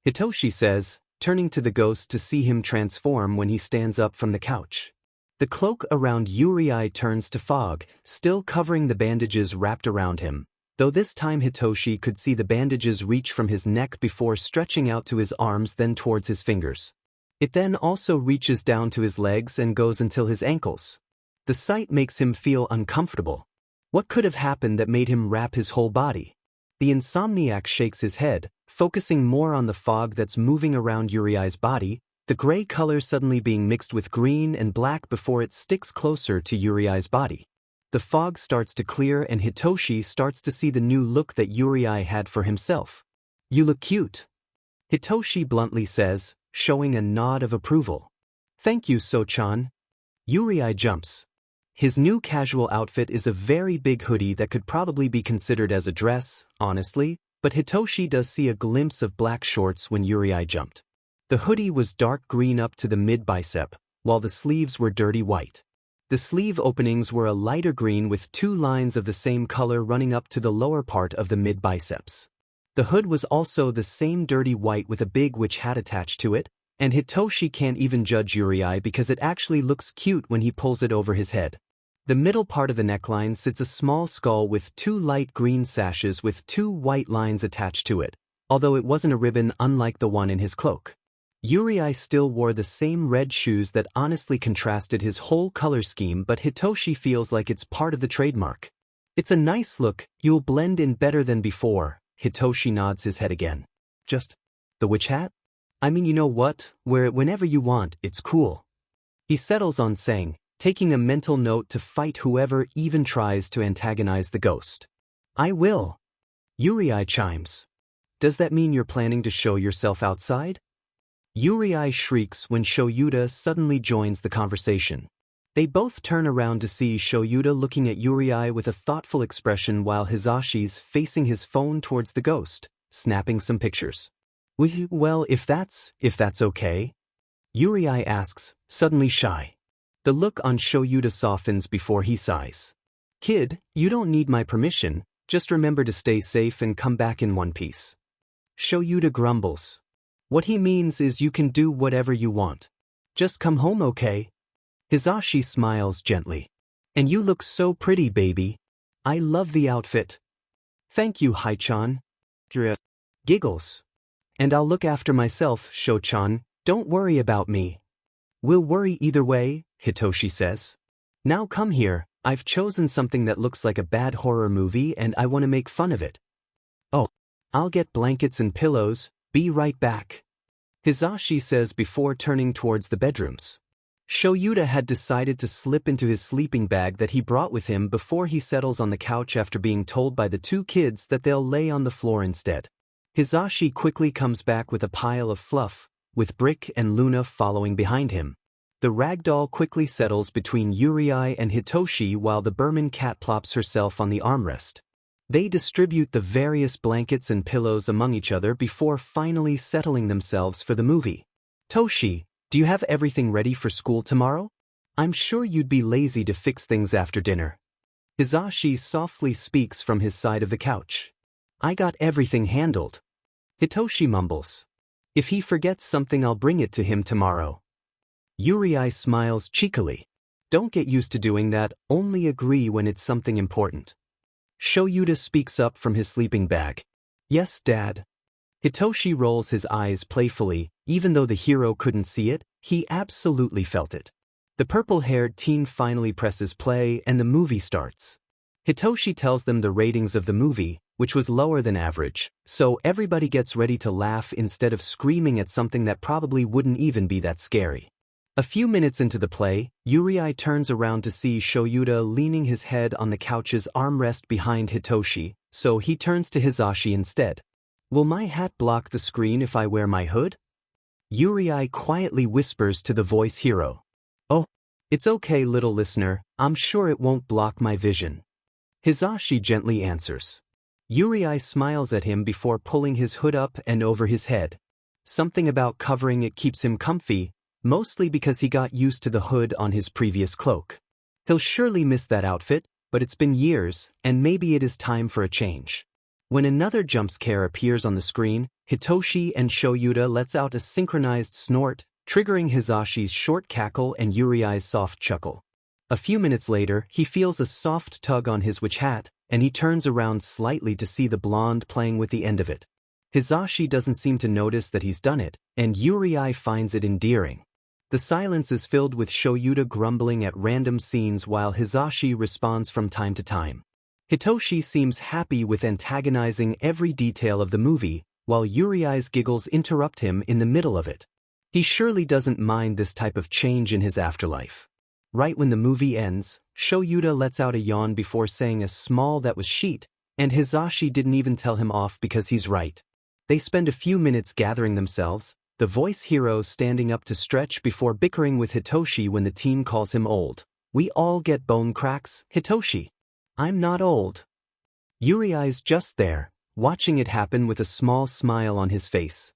Hitoshi says, turning to the ghost to see him transform when he stands up from the couch. The cloak around Yurei turns to fog, still covering the bandages wrapped around him, though this time Hitoshi could see the bandages reach from his neck before stretching out to his arms, then towards his fingers. It then also reaches down to his legs and goes until his ankles. The sight makes him feel uncomfortable. What could have happened that made him wrap his whole body? The insomniac shakes his head, focusing more on the fog that's moving around Yurei's body, the gray color suddenly being mixed with green and black before it sticks closer to Yurei's body. The fog starts to clear and Hitoshi starts to see the new look that Yurei had for himself. "You look cute," Hitoshi bluntly says, showing a nod of approval. "Thank you, So-chan." Yurei jumps. His new casual outfit is a very big hoodie that could probably be considered as a dress, honestly, but Hitoshi does see a glimpse of black shorts when Yurei jumped. The hoodie was dark green up to the mid-bicep, while the sleeves were dirty white. The sleeve openings were a lighter green with 2 lines of the same color running up to the lower part of the mid-biceps. The hood was also the same dirty white with a big witch hat attached to it, and Hitoshi can't even judge Yurei because it actually looks cute when he pulls it over his head. The middle part of the neckline sits a small skull with 2 light green sashes with 2 white lines attached to it, although it wasn't a ribbon unlike the one in his cloak. Yurei still wore the same red shoes that honestly contrasted his whole color scheme, but Hitoshi feels like it's part of the trademark. "It's a nice look, you'll blend in better than before." Hitoshi nods his head again. "Just the witch hat? I mean, you know what, wear it whenever you want, it's cool." He settles on saying, taking a mental note to fight whoever even tries to antagonize the ghost. "I will." Yurei chimes. "Does that mean you're planning to show yourself outside?" Yurei shrieks when Shoyuta suddenly joins the conversation. They both turn around to see Shoyuta looking at Yurei with a thoughtful expression while Hisashi's facing his phone towards the ghost, snapping some pictures. "Well, if that's okay?" Yurei asks, suddenly shy. The look on Shoyuta softens before he sighs. "Kid, you don't need my permission, just remember to stay safe and come back in one piece." Shoyuta grumbles. What he means is you can do whatever you want. Just come home, okay? Hisashi smiles gently. "And you look so pretty, baby. I love the outfit." "Thank you, Hai-chan." Giggles. "And I'll look after myself, Sho-chan, don't worry about me." "We'll worry either way," Hitoshi says. "Now come here, I've chosen something that looks like a bad horror movie and I want to make fun of it." "Oh, I'll get blankets and pillows, be right back," Hisashi says before turning towards the bedrooms. Shoyuta had decided to slip into his sleeping bag that he brought with him before he settles on the couch after being told by the 2 kids that they'll lay on the floor instead. Hisashi quickly comes back with a pile of fluff, with Brick and Luna following behind him. The ragdoll quickly settles between Yurei and Hitoshi while the Burman cat plops herself on the armrest. They distribute the various blankets and pillows among each other before finally settling themselves for the movie. "Toshi, do you have everything ready for school tomorrow? I'm sure you'd be lazy to fix things after dinner." Hisashi softly speaks from his side of the couch. "I got everything handled." Hitoshi mumbles. "If he forgets something, I'll bring it to him tomorrow." Yurei smiles cheekily. "Don't get used to doing that, only agree when it's something important." Shoyuta speaks up from his sleeping bag. "Yes, Dad." Hitoshi rolls his eyes playfully, even though the hero couldn't see it, he absolutely felt it. The purple-haired teen finally presses play and the movie starts. Hitoshi tells them the ratings of the movie, which was lower than average, so everybody gets ready to laugh instead of screaming at something that probably wouldn't even be that scary. A few minutes into the play, Yurei turns around to see Shoyuta leaning his head on the couch's armrest behind Hitoshi, so he turns to Hisashi instead. "Will my hat block the screen if I wear my hood?" Yurei quietly whispers to the voice hero. "Oh, it's okay, little listener, I'm sure it won't block my vision." Hisashi gently answers. Yurei smiles at him before pulling his hood up and over his head. Something about covering it keeps him comfy, mostly because he got used to the hood on his previous cloak. He'll surely miss that outfit, but it's been years, and maybe it is time for a change. When another jump scare appears on the screen, Hitoshi and Shoyuta lets out a synchronized snort, triggering Hisashi's short cackle and Yurei's soft chuckle. A few minutes later, he feels a soft tug on his witch hat, and he turns around slightly to see the blonde playing with the end of it. Hisashi doesn't seem to notice that he's done it, and Yurei finds it endearing. The silence is filled with Shoyuta grumbling at random scenes while Hisashi responds from time to time. Hitoshi seems happy with antagonizing every detail of the movie, while Yurei's giggles interrupt him in the middle of it. He surely doesn't mind this type of change in his afterlife. Right when the movie ends, Shoyuta lets out a yawn before saying a small that was sheet, and Hisashi didn't even tell him off because he's right. They spend a few minutes gathering themselves, the voice hero standing up to stretch before bickering with Hitoshi when the team calls him old. We all get bone cracks, Hitoshi. I'm not old. Yurei's just there, watching it happen with a small smile on his face.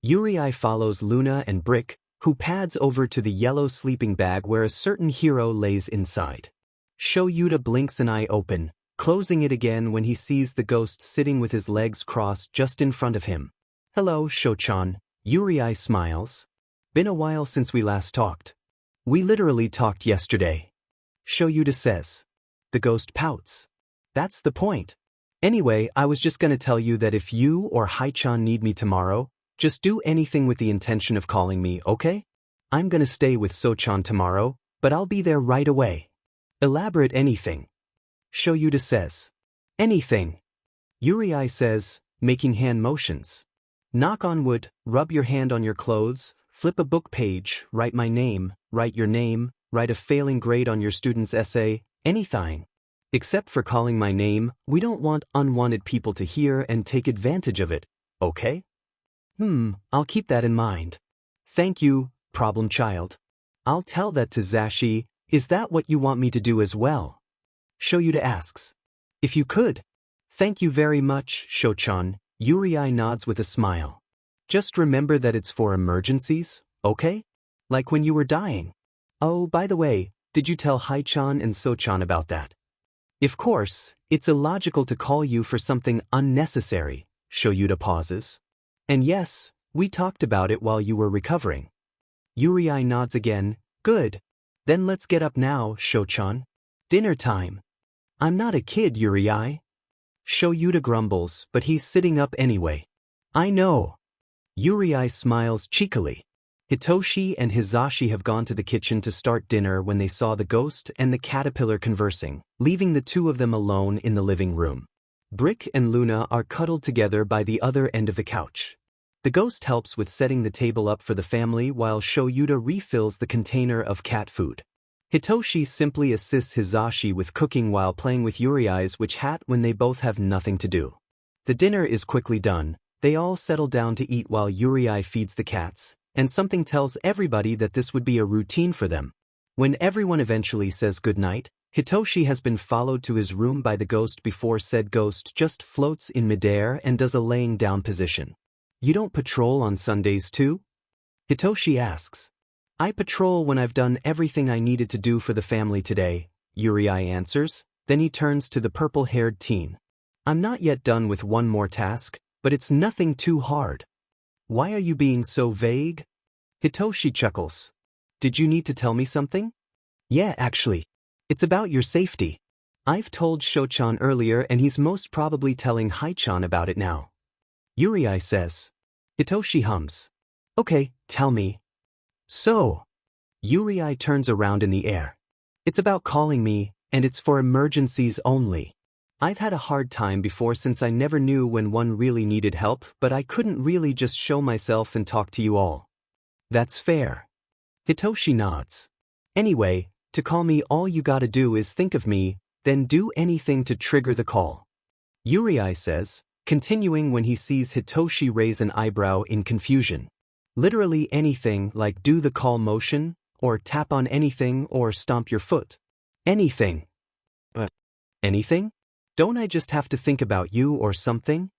Yurei follows Luna and Brick, who pads over to the yellow sleeping bag where a certain hero lays inside. Shoyuta blinks an eye open, closing it again when he sees the ghost sitting with his legs crossed just in front of him. Hello, Sho-chan. Yurei smiles. Been a while since we last talked. We literally talked yesterday. Shoyuta says. The ghost pouts. That's the point. Anyway, I was just gonna tell you that if you or Hai-chan need me tomorrow, just do anything with the intention of calling me, okay? I'm gonna stay with So-chan tomorrow, but I'll be there right away. Elaborate anything. Shoyuta says. Anything. Yurei says, making hand motions. Knock on wood, rub your hand on your clothes, flip a book page, write my name, write your name, write a failing grade on your student's essay, anything. Except for calling my name, we don't want unwanted people to hear and take advantage of it, okay? I'll keep that in mind. Thank you, problem child. I'll tell that to Zashi. Is that what you want me to do as well? Shoyuta asks. If you could. Thank you very much, Sho-chan. Yurei nods with a smile. Just remember that it's for emergencies, okay? Like when you were dying. Oh, by the way, did you tell Hai-chan and So-chan about that? Of course, it's illogical to call you for something unnecessary, Shoyuta pauses. And yes, we talked about it while you were recovering. Yurei nods again. Good. Then let's get up now, Sho-chan. Dinner time. I'm not a kid, Yurei. Shoyuta grumbles, but he's sitting up anyway. I know. Yurei smiles cheekily. Hitoshi and Hisashi have gone to the kitchen to start dinner when they saw the ghost and the caterpillar conversing, leaving the two of them alone in the living room. Brick and Luna are cuddled together by the other end of the couch. The ghost helps with setting the table up for the family while Shoyuta refills the container of cat food. Hitoshi simply assists Hisashi with cooking while playing with Yurei's witch hat when they both have nothing to do. The dinner is quickly done, they all settle down to eat while Yurei feeds the cats, and something tells everybody that this would be a routine for them. When everyone eventually says goodnight, Hitoshi has been followed to his room by the ghost before said ghost just floats in midair and does a laying down position. You don't patrol on Sundays too? Hitoshi asks. I patrol when I've done everything I needed to do for the family today, Yurei answers, then he turns to the purple-haired teen. I'm not yet done with one more task, but it's nothing too hard. Why are you being so vague? Hitoshi chuckles. Did you need to tell me something? Yeah, actually. It's about your safety. I've told Sho-chan earlier and he's most probably telling Hai-chan about it now. Yurei says. Hitoshi hums. Okay, tell me. So. Yurei turns around in the air. It's about calling me, and it's for emergencies only. I've had a hard time before since I never knew when one really needed help, but I couldn't really just show myself and talk to you all. That's fair. Hitoshi nods. Anyway, to call me all you gotta do is think of me, then do anything to trigger the call. Yurei says, continuing when he sees Hitoshi raise an eyebrow in confusion. Literally anything like do the call motion, or tap on anything or stomp your foot. Anything. Anything? Don't I just have to think about you or something?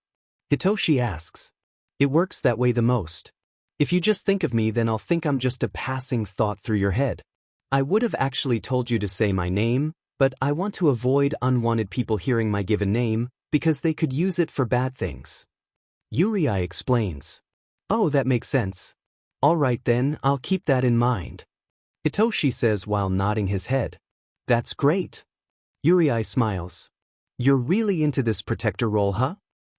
Hitoshi asks. It works that way the most. If you just think of me then I'll think I'm just a passing thought through your head. I would have actually told you to say my name, but I want to avoid unwanted people hearing my given name, because they could use it for bad things. Yurei explains. Oh, that makes sense. All right then, I'll keep that in mind. Hitoshi says while nodding his head. That's great. Yurei smiles. You're really into this protector role, huh?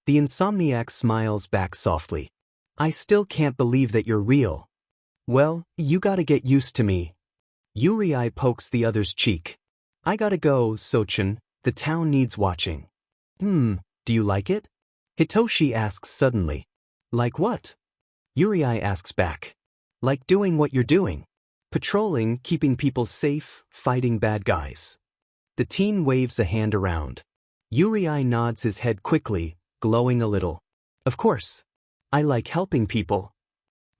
The insomniac smiles back softly. I still can't believe that you're real. Well, you gotta get used to me. Yurei pokes the other's cheek. I gotta go, Sochin, the town needs watching. Do you like it? Hitoshi asks suddenly. Like what? Yurei asks back. Like doing what you're doing. Patrolling, keeping people safe, fighting bad guys. The teen waves a hand around. Yurei nods his head quickly, glowing a little. Of course. I like helping people.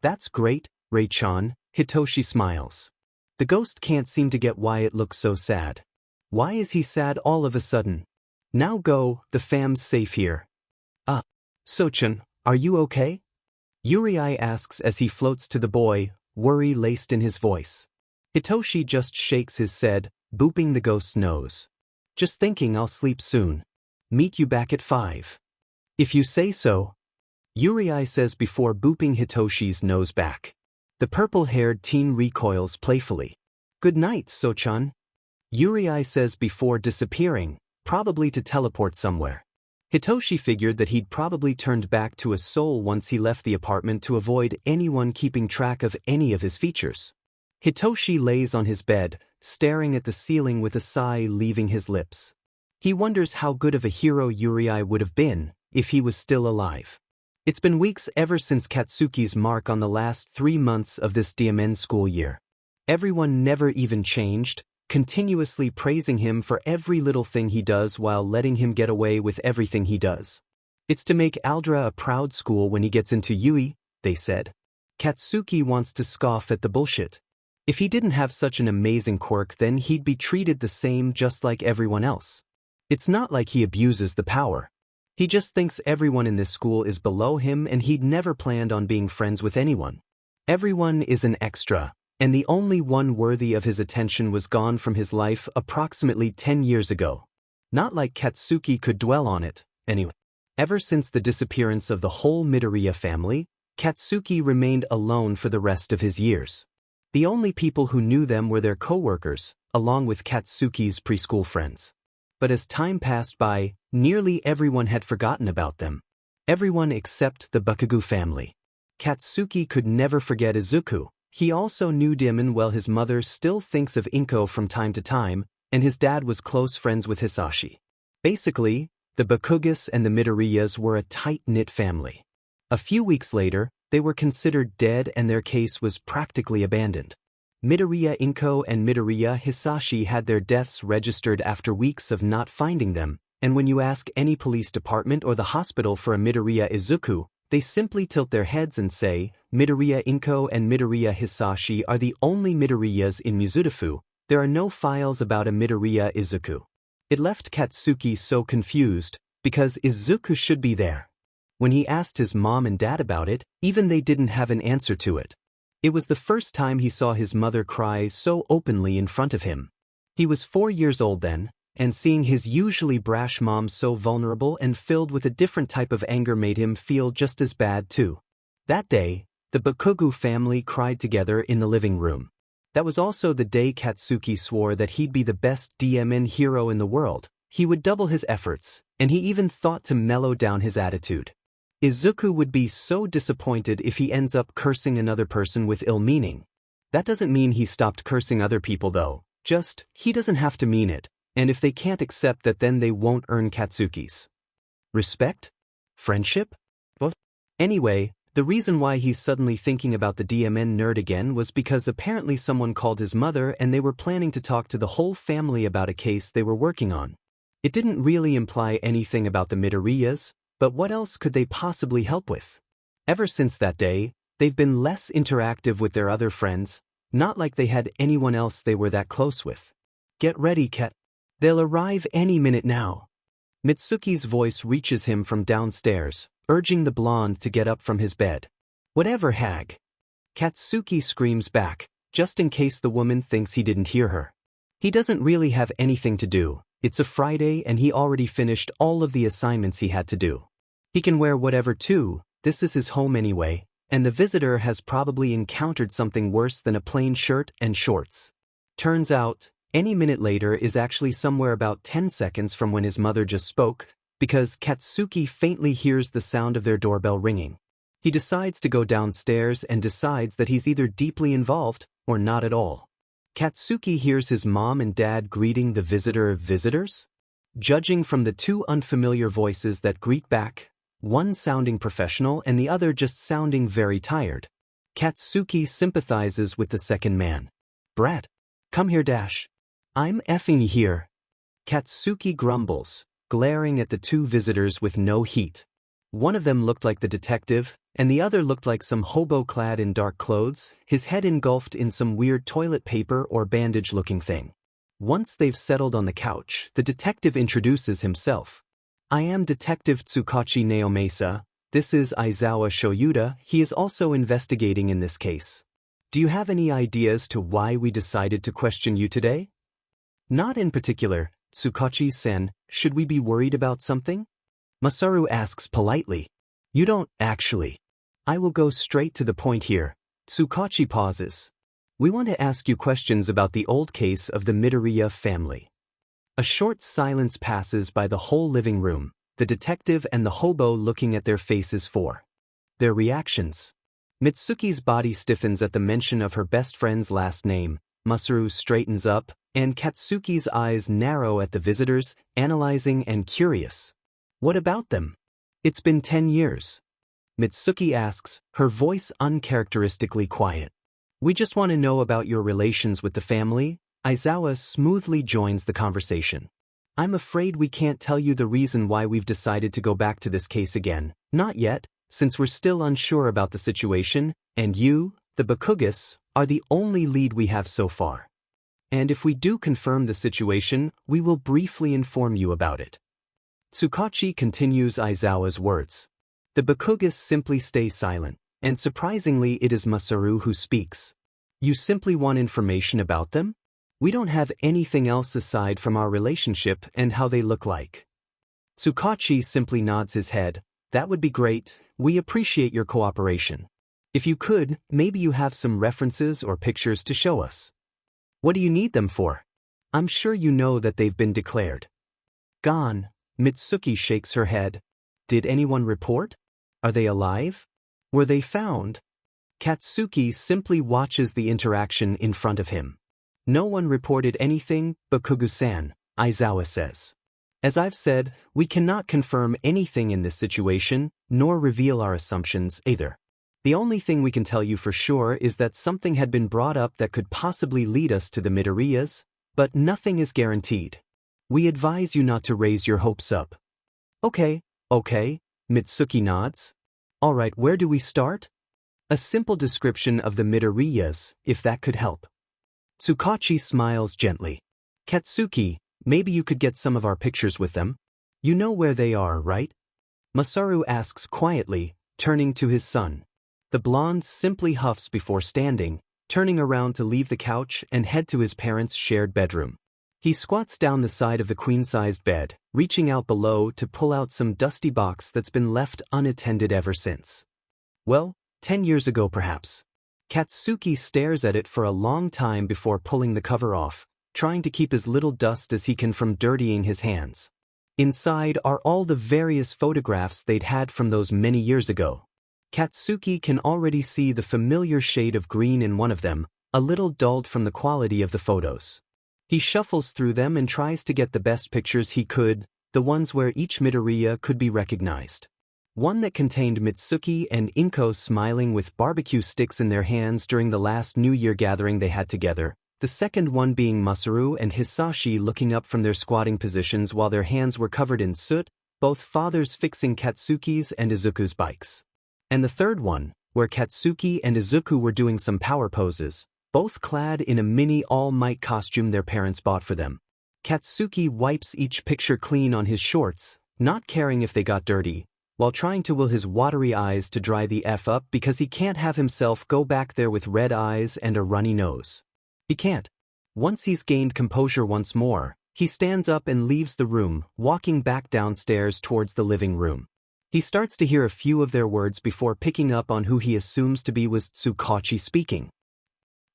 That's great, Rei-chan, Hitoshi smiles. The ghost can't seem to get why it looks so sad. Why is he sad all of a sudden? Now go, the fam's safe here. Sochin, are you okay? Yurei asks as he floats to the boy, worry laced in his voice. Hitoshi just shakes his head, booping the ghost's nose. Just thinking I'll sleep soon. Meet you back at 5. If you say so. Yurei says before booping Hitoshi's nose back. The purple-haired teen recoils playfully. Good night, Sochan. Yurei says before disappearing, probably to teleport somewhere. Hitoshi figured that he'd probably turned back to a soul once he left the apartment to avoid anyone keeping track of any of his features. Hitoshi lays on his bed, staring at the ceiling with a sigh leaving his lips. He wonders how good of a hero Yurei would have been if he was still alive. It's been weeks ever since Katsuki's mark on the last 3 months of this DMN school year. Everyone never even changed, continuously praising him for every little thing he does while letting him get away with everything he does. It's to make Aldra a proud school when he gets into Yui, they said. Katsuki wants to scoff at the bullshit. If he didn't have such an amazing quirk, then he'd be treated the same just like everyone else. It's not like he abuses the power. He just thinks everyone in this school is below him and he'd never planned on being friends with anyone. Everyone is an extra, and the only one worthy of his attention was gone from his life approximately 10 years ago. Not like Katsuki could dwell on it, anyway. Ever since the disappearance of the whole Midoriya family, Katsuki remained alone for the rest of his years. The only people who knew them were their co-workers, along with Katsuki's preschool friends. But as time passed by, nearly everyone had forgotten about them. Everyone except the Bakugo family. Katsuki could never forget Izuku. He also knew Demon well. His mother still thinks of Inko from time to time, and his dad was close friends with Hisashi. Basically, the Bakugis and the Midoriyas were a tight-knit family. A few weeks later, they were considered dead and their case was practically abandoned. Midoriya Inko and Midoriya Hisashi had their deaths registered after weeks of not finding them, and when you ask any police department or the hospital for a Midoriya Izuku, they simply tilt their heads and say, Midoriya Inko and Midoriya Hisashi are the only Midoriyas in Mizudafu. There are no files about a Midoriya Izuku. It left Katsuki so confused, because Izuku should be there. When he asked his mom and dad about it, even they didn't have an answer to it. It was the first time he saw his mother cry so openly in front of him. He was 4 years old then, and seeing his usually brash mom so vulnerable and filled with a different type of anger made him feel just as bad too. That day, the Bakugo family cried together in the living room. That was also the day Katsuki swore that he'd be the best DMN hero in the world. He would double his efforts, and he even thought to mellow down his attitude. Izuku would be so disappointed if he ends up cursing another person with ill meaning. That doesn't mean he stopped cursing other people though, just, he doesn't have to mean it, and if they can't accept that then they won't earn Katsuki's respect? Friendship? What? Anyway, the reason why he's suddenly thinking about the DMN nerd again was because apparently someone called his mother and they were planning to talk to the whole family about a case they were working on. It didn't really imply anything about the Midoriyas, but what else could they possibly help with? Ever since that day, they've been less interactive with their other friends, not like they had anyone else they were that close with. Get ready, Kat. They'll arrive any minute now. Mitsuki's voice reaches him from downstairs, urging the blonde to get up from his bed. Whatever, hag. Katsuki screams back, just in case the woman thinks he didn't hear her. He doesn't really have anything to do, It's a Friday and he already finished all of the assignments he had to do. He can wear whatever too, this is his home anyway, and the visitor has probably encountered something worse than a plain shirt and shorts. Turns out, any minute later is actually somewhere about 10 seconds from when his mother just spoke, because Katsuki faintly hears the sound of their doorbell ringing. He decides to go downstairs and decides that he's either deeply involved or not at all. Katsuki hears his mom and dad greeting the visitors. Judging from the two unfamiliar voices that greet back, one sounding professional and the other just sounding very tired, Katsuki sympathizes with the second man. "Brat, come here dash. I'm effing here." Katsuki grumbles, glaring at the two visitors with no heat. One of them looked like the detective, and the other looked like some hobo clad in dark clothes, his head engulfed in some weird toilet paper or bandage-looking thing. Once they've settled on the couch, the detective introduces himself. "I am Detective Tsukachi Naomasa. This is Aizawa Shoyuda. He is also investigating in this case. Do you have any ideas to why we decided to question you today?" "Not in particular, Tsukachi-sen. Should we be worried about something?" Masaru asks politely. "You don't, actually. I will go straight to the point here." Tsukachi pauses. "We want to ask you questions about the old case of the Midoriya family." A short silence passes by the whole living room, the detective and the hobo looking at their faces for their reactions. Mitsuki's body stiffens at the mention of her best friend's last name, Masaru straightens up, and Katsuki's eyes narrow at the visitors, analyzing and curious. "What about them? It's been 10 years. Mitsuki asks, her voice uncharacteristically quiet. "We just want to know about your relations with the family." Aizawa smoothly joins the conversation. "I'm afraid we can't tell you the reason why we've decided to go back to this case again. Not yet, since we're still unsure about the situation, and you, the Bakugas, are the only lead we have so far. And if we do confirm the situation, we will briefly inform you about it." Tsukachi continues Aizawa's words. The Bakugas simply stay silent, and surprisingly it is Masaru who speaks. "You simply want information about them? We don't have anything else aside from our relationship and how they look like." Tsukachi simply nods his head. "That would be great. We appreciate your cooperation. If you could, maybe you have some references or pictures to show us." "What do you need them for? I'm sure you know that they've been declared gone." Mitsuki shakes her head. "Did anyone report? Are they alive? Were they found?" Katsuki simply watches the interaction in front of him. "No one reported anything, Bakugu-san," Aizawa says. "As I've said, we cannot confirm anything in this situation, nor reveal our assumptions either. The only thing we can tell you for sure is that something had been brought up that could possibly lead us to the Midoriyas, but nothing is guaranteed. We advise you not to raise your hopes up." Okay, Mitsuki nods. "All right, where do we start?" "A simple description of the Midoriyas, if that could help." Tsukachi smiles gently. "Katsuki, maybe you could get some of our pictures with them. You know where they are, right?" Masaru asks quietly, turning to his son. The blonde simply huffs before standing, turning around to leave the couch and head to his parents' shared bedroom. He squats down the side of the queen-sized bed, reaching out below to pull out some dusty box that's been left unattended ever since. Well, 10 years ago perhaps. Katsuki stares at it for a long time before pulling the cover off, trying to keep as little dust as he can from dirtying his hands. Inside are all the various photographs they'd had from those many years ago. Katsuki can already see the familiar shade of green in one of them, a little dulled from the quality of the photos. He shuffles through them and tries to get the best pictures he could, the ones where each Midoriya could be recognized. One that contained Mitsuki and Inko smiling with barbecue sticks in their hands during the last New Year gathering they had together, the second one being Masaru and Hisashi looking up from their squatting positions while their hands were covered in soot, both fathers fixing Katsuki's and Izuku's bikes. And the third one, where Katsuki and Izuku were doing some power poses, both clad in a mini All Might costume their parents bought for them. Katsuki wipes each picture clean on his shorts, not caring if they got dirty, while trying to will his watery eyes to dry the F up because he can't have himself go back there with red eyes and a runny nose. He can't. Once he's gained composure once more, He stands up and leaves the room, walking back downstairs towards the living room. He starts to hear a few of their words before picking up on who he assumes to be was Tsukachi speaking.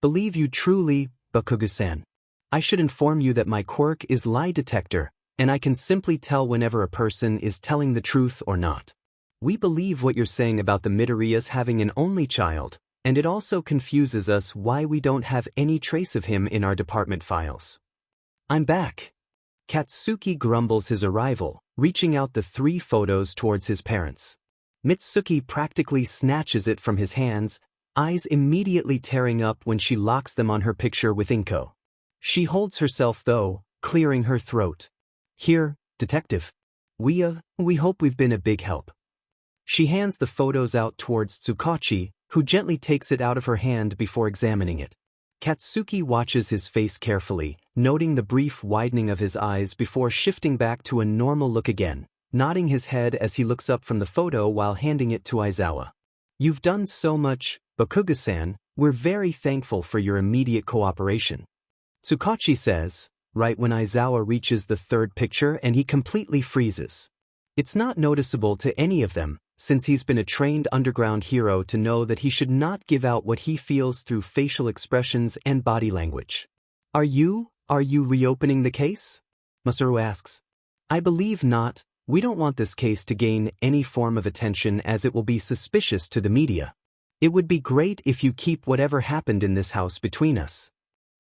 Believe you truly, Bakugo-san. I should inform you that my quirk is lie detector, and I can simply tell whenever a person is telling the truth or not. We believe what you're saying about the Midori as having an only child, and it also confuses us why we don't have any trace of him in our department files. I'm back. Katsuki grumbles his arrival, reaching out the 3 photos towards his parents. Mitsuki practically snatches it from his hands, eyes immediately tearing up when she locks them on her picture with Inko. She holds herself though, clearing her throat. Here, detective. We hope we've been a big help. She hands the photos out towards Tsukachi, who gently takes it out of her hand before examining it. Katsuki watches his face carefully, noting the brief widening of his eyes before shifting back to a normal look again, nodding his head as he looks up from the photo while handing it to Aizawa. You've done so much, Bakugo-san, we're very thankful for your immediate cooperation. Tsukachi says, right when Aizawa reaches the 3rd picture and he completely freezes. It's not noticeable to any of them, since he's been a trained underground hero to know that he should not give out what he feels through facial expressions and body language. Are you reopening the case? Masaru asks. I believe not. We don't want this case to gain any form of attention as it will be suspicious to the media. It would be great if you keep whatever happened in this house between us.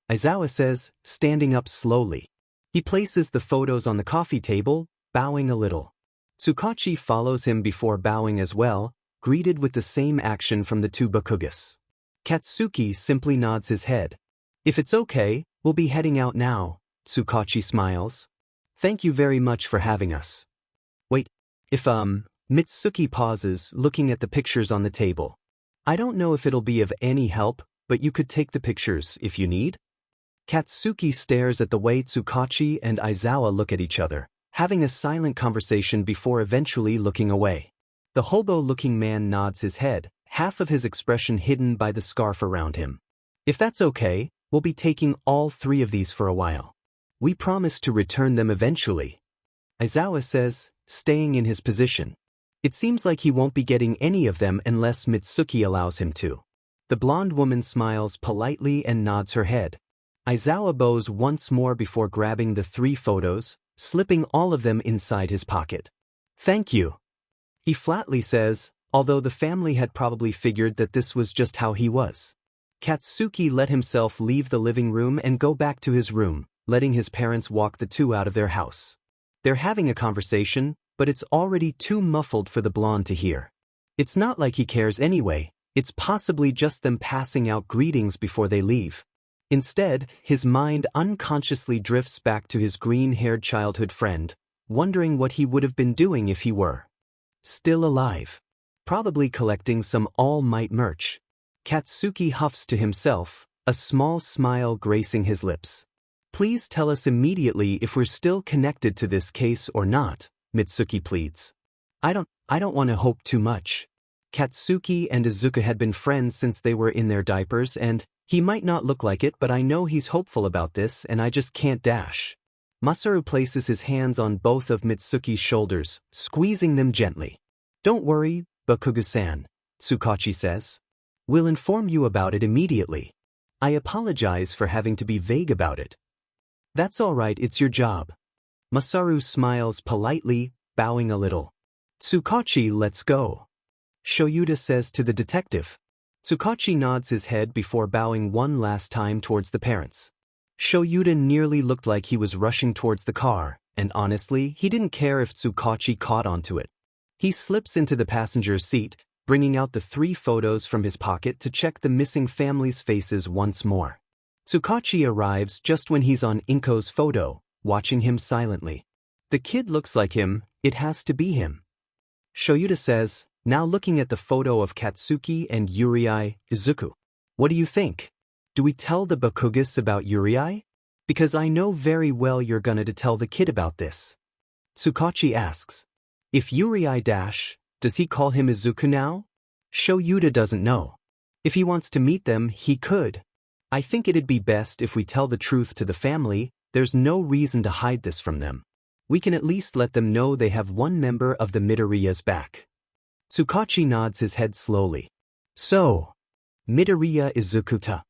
Aizawa says, standing up slowly. He places the photos on the coffee table, bowing a little. Tsukachi follows him before bowing as well, greeted with the same action from the 2 Bakugos. Katsuki simply nods his head. If it's okay, we'll be heading out now, Tsukachi smiles. Thank you very much for having us. Wait, if Mitsuki pauses, looking at the pictures on the table. I don't know if it'll be of any help, but you could take the pictures if you need. Katsuki stares at the way Tsukachi and Aizawa look at each other, having a silent conversation before eventually looking away. The hobo-looking man nods his head, half of his expression hidden by the scarf around him. If that's okay, we'll be taking all 3 of these for a while. We promise to return them eventually. Aizawa says, staying in his position. It seems like he won't be getting any of them unless Mitsuki allows him to. The blonde woman smiles politely and nods her head. Aizawa bows once more before grabbing the 3 photos, slipping all of them inside his pocket. Thank you. He flatly says, although the family had probably figured that this was just how he was. Katsuki let himself leave the living room and go back to his room, letting his parents walk the 2 out of their house. They're having a conversation, but it's already too muffled for the blonde to hear. It's not like he cares anyway, it's possibly just them passing out greetings before they leave. Instead, his mind unconsciously drifts back to his green-haired childhood friend, wondering what he would have been doing if he were still alive. Probably collecting some All Might merch. Katsuki huffs to himself, a small smile gracing his lips. Please tell us immediately if we're still connected to this case or not, Mitsuki pleads. I don't want to hope too much. Katsuki and Izuka had been friends since they were in their diapers and he might not look like it, but I know he's hopeful about this and I just can't dash. Masaru places his hands on both of Mitsuki's shoulders, squeezing them gently. Don't worry, Bakugo-san, Tsukachi says. We'll inform you about it immediately. I apologize for having to be vague about it. That's all right, it's your job. Masaru smiles politely, bowing a little. Tsukachi, let's go. Shoyuta says to the detective. Tsukachi nods his head before bowing one last time towards the parents. Shoyuta nearly looked like he was rushing towards the car, and honestly, he didn't care if Tsukachi caught onto it. He slips into the passenger's seat, bringing out the 3 photos from his pocket to check the missing family's faces once more. Tsukachi arrives just when he's on Inko's photo, watching him silently. The kid looks like him, it has to be him. Shoyuta says, now looking at the photo of Katsuki and Yurei, Izuku. What do you think? Do we tell the Bakugos about Yurei? Because I know very well you're gonna to tell the kid about this. Tsukachi asks. If Yurei does he call him Izuku now? Shoyuta doesn't know. If he wants to meet them, he could. I think it'd be best if we tell the truth to the family, There's no reason to hide this from them. We can at least let them know they have one member of the Midoriya's back. Tsukachi nods his head slowly. So, Midoriya is Zukuta.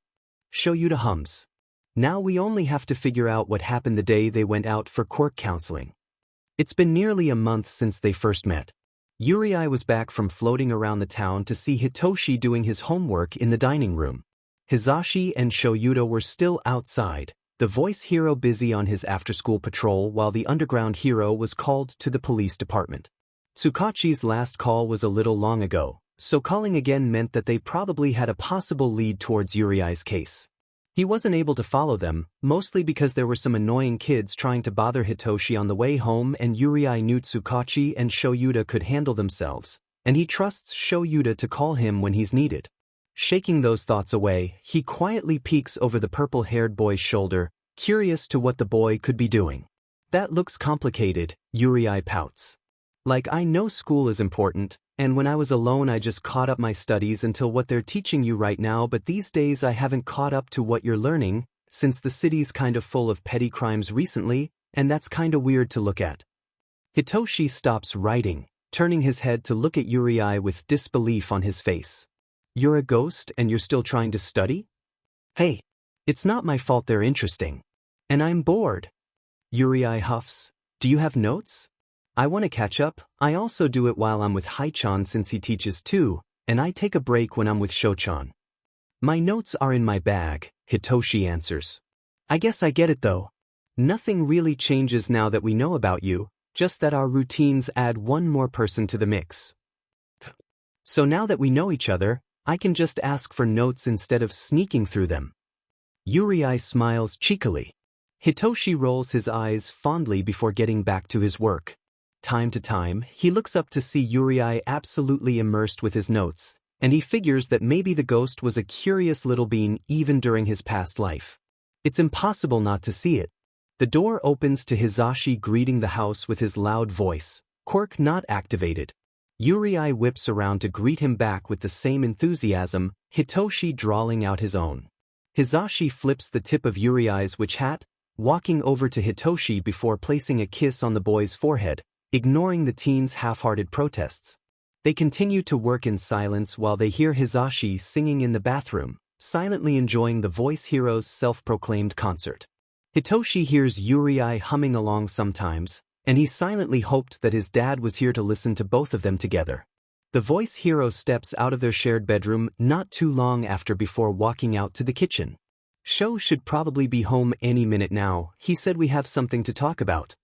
Shoyuta hums. Now we only have to figure out what happened the day they went out for court counseling. It's been nearly a month since they first met. Yurei was back from floating around the town to see Hitoshi doing his homework in the dining room. Hizashi and Shoyuta were still outside, the voice hero busy on his after-school patrol while the underground hero was called to the police department. Tsukachi's last call was a little long ago, so calling again meant that they probably had a possible lead towards Yurei's case. He wasn't able to follow them, mostly because there were some annoying kids trying to bother Hitoshi on the way home, and Yurei knew Tsukachi and Shoyuta could handle themselves, and he trusts Shoyuta to call him when he's needed. Shaking those thoughts away, he quietly peeks over the purple-haired boy's shoulder, curious to what the boy could be doing. That looks complicated, Yurei pouts. Like, I know school is important, and when I was alone I just caught up my studies until what they're teaching you right now, but these days I haven't caught up to what you're learning, since the city's kind of full of petty crimes recently, and that's kinda weird to look at. Hitoshi stops writing, turning his head to look at Yurei with disbelief on his face. You're a ghost and you're still trying to study? Hey, it's not my fault they're interesting. And I'm bored. Yurei huffs. Do you have notes? I want to catch up. I also do it while I'm with Haichan since he teaches too, and I take a break when I'm with Shochan. My notes are in my bag, Hitoshi answers. I guess I get it though. Nothing really changes now that we know about you, just that our routines add one more person to the mix. So now that we know each other, I can just ask for notes instead of sneaking through them. Yurei smiles cheekily. Hitoshi rolls his eyes fondly before getting back to his work. Time to time, he looks up to see Yurei absolutely immersed with his notes, and he figures that maybe the ghost was a curious little being even during his past life. It's impossible not to see it. The door opens to Hizashi greeting the house with his loud voice, quirk not activated. Yurei whips around to greet him back with the same enthusiasm, Hitoshi drawling out his own. Hizashi flips the tip of Yurei's witch hat, walking over to Hitoshi before placing a kiss on the boy's forehead, ignoring the teen's half-hearted protests. They continue to work in silence while they hear Hizashi singing in the bathroom, silently enjoying the voice hero's self-proclaimed concert. Hitoshi hears Yurei humming along sometimes, and he silently hoped that his dad was here to listen to both of them together. The voice hero steps out of their shared bedroom not too long after before walking out to the kitchen. Sho should probably be home any minute now, he said we have something to talk about.